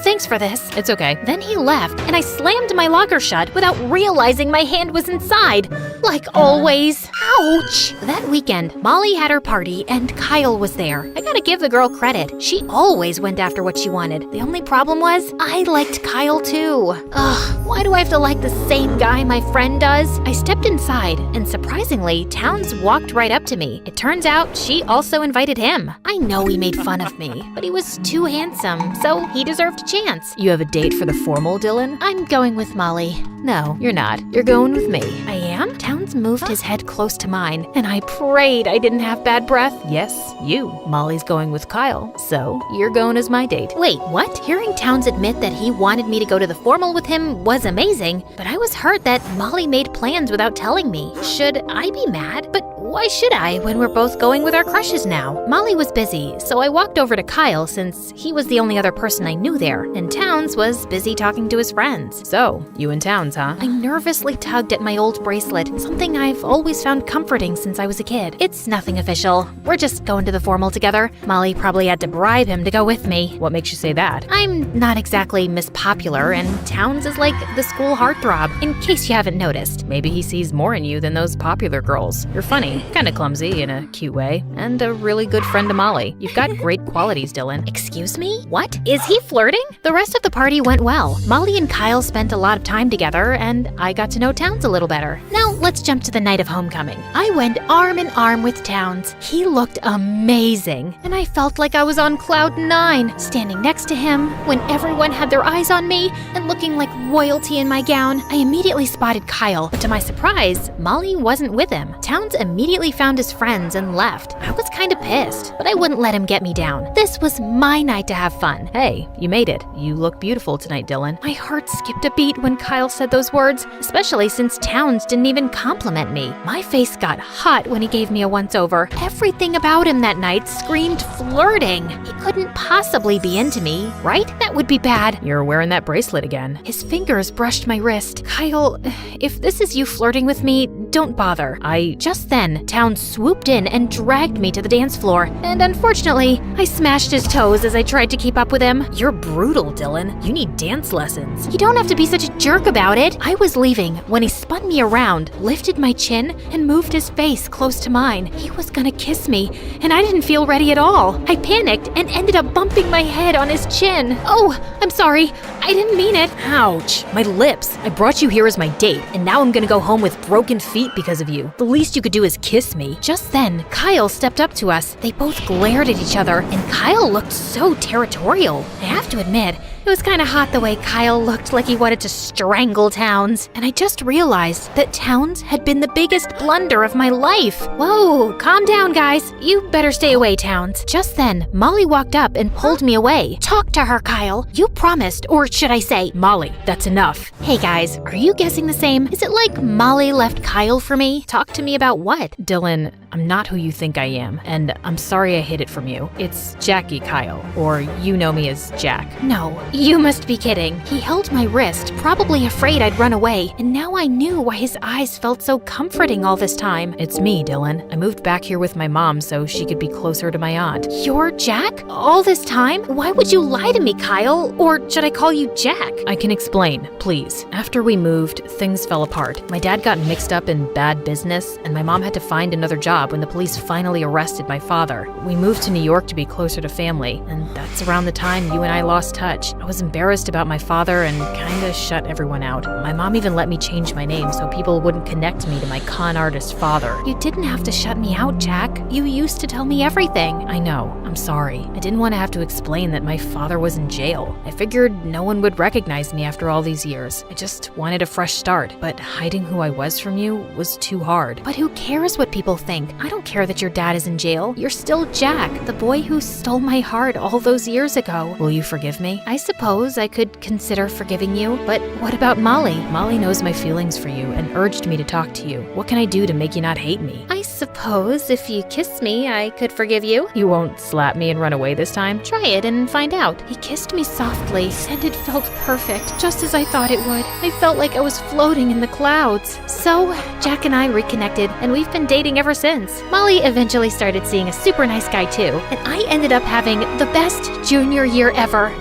Thanks for this. It's okay. Then he left, and I slammed my locker shut without realizing my hand was inside. Like always. Ouch! That weekend, Molly had her party, and Kyle was there. I gotta give the girl credit. She always went after what she wanted. The only problem was, I liked Kyle too. Ugh, why do I have to like the same guy my friend does? I stepped inside, and surprisingly, Towns walked right up to me. It turns out she also invited him. I know he made fun of me, but he was too handsome, so he deserved a chance. You have a date for the formal, Dylan? I'm going with Molly. No, you're not. You're going with me. I am? Towns moved his head close to mine, and I prayed I didn't have bad breath. Yes, you. Molly's going with Kyle, so you're going as my date. Wait, what? Hearing Towns admit that he wanted me to go to the formal with him was amazing, but I was hurt that Molly made plans without telling me. Should I be mad? But Why should I when we're both going with our crushes now? Molly was busy, so I walked over to Kyle since he was the only other person I knew there, and Towns was busy talking to his friends. So, you and Towns, huh? I nervously tugged at my old bracelet, something I've always found comforting since I was a kid. It's nothing official. We're just going to the formal together. Molly probably had to bribe him to go with me. What makes you say that? I'm not exactly Miss Popular, and Towns is like the school heartthrob, in case you haven't noticed. Maybe he sees more in you than those popular girls. You're funny, kinda clumsy in a cute way, and a really good friend to Molly. You've got great qualities, Dylan. Excuse me? What? Is he flirting? The rest of the party went well. Molly and Kyle spent a lot of time together, and I got to know Towns a little better. Now, let's jump to the night of homecoming. I went arm in arm with Towns. He looked amazing, and I felt like I was on cloud 9, standing next to him when everyone had their eyes on me and looking like royalty in my gown. I immediately spotted Kyle, but to my surprise, Molly wasn't with him. Towns immediately found his friends and left. I was kind of pissed, but I wouldn't let him get me down. This was my night to have fun. Hey, you made it. You look beautiful tonight, Dylan. My heart skipped a beat when Kyle said those words, especially since Towns didn't even compliment me. My face got hot when he gave me a once-over. Everything about him that night screamed flirting. He couldn't possibly be into me, right? That would be bad. You're wearing that bracelet again. His fingers brushed my wrist. Kyle, if this is you flirting with me, don't bother. Just then, Towns swooped in and dragged me to the dance floor, and unfortunately, I smashed his toes as I tried to keep up with him. You're brutal, Dylan. You need dance lessons. You don't have to be such a jerk about it. I was leaving when he spun me around, lifted my chin, and moved his face close to mine. He was gonna kiss me, and I didn't feel ready at all. I panicked and ended up bumping my head on his chin. Oh, I'm sorry. I didn't mean it. Ouch, my lips. I brought you here as my date, and now I'm gonna go home with broken feet because of you. The least you could do is kiss me. Just then, Kyle stepped up to us. They both glared at each other, and Kyle looked so territorial. I have to admit, it was kind of hot the way Kyle looked like he wanted to strangle Towns, and I just realized that Towns had been the biggest blunder of my life. Whoa, calm down, guys. You better stay away, Towns. Just then, Molly walked up and pulled me away. Talk to her, Kyle. You promised, or should I say, Molly, that's enough. Hey guys, are you guessing the same? Is it like Molly left Kyle for me? Talk to me about what? Dylan, I'm not who you think I am, and I'm sorry I hid it from you. It's Jackie Kyle, or you know me as Jack. No, you must be kidding. He held my wrist, probably afraid I'd run away, and now I knew why his eyes felt so comforting all this time. It's me, Dylan. I moved back here with my mom so she could be closer to my aunt. You're Jack? All this time? Why would you lie to me, Kyle? Or should I call you Jack? I can explain, please. After we moved, things fell apart. My dad got mixed up in bad business, and my mom had to find another job when the police finally arrested my father. We moved to New York to be closer to family, and that's around the time you and I lost touch. I was embarrassed about my father and kinda shut everyone out. My mom even let me change my name so people wouldn't connect me to my con artist father. You didn't have to shut me out, Jack. You used to tell me everything. I know. I'm sorry. I didn't want to have to explain that my father was in jail. I figured no one would recognize me after all these years. I just wanted a fresh start, but hiding who I was from you was too hard. But who cares what people think? I don't care that your dad is in jail. You're still Jack, the boy who stole my heart all those years ago. Will you forgive me? I suppose I could consider forgiving you, but what about Molly? Molly knows my feelings for you and urged me to talk to you. What can I do to make you not hate me? I suppose if you kiss me, I could forgive you. You won't slap me and run away this time? Try it and find out. He kissed me softly, and it felt perfect, just as I thought it would. I felt like I was floating in the clouds. So, Jack and I reconnected, and we've been dating ever since. Molly eventually started seeing a super nice guy too, and I ended up having the best junior year ever.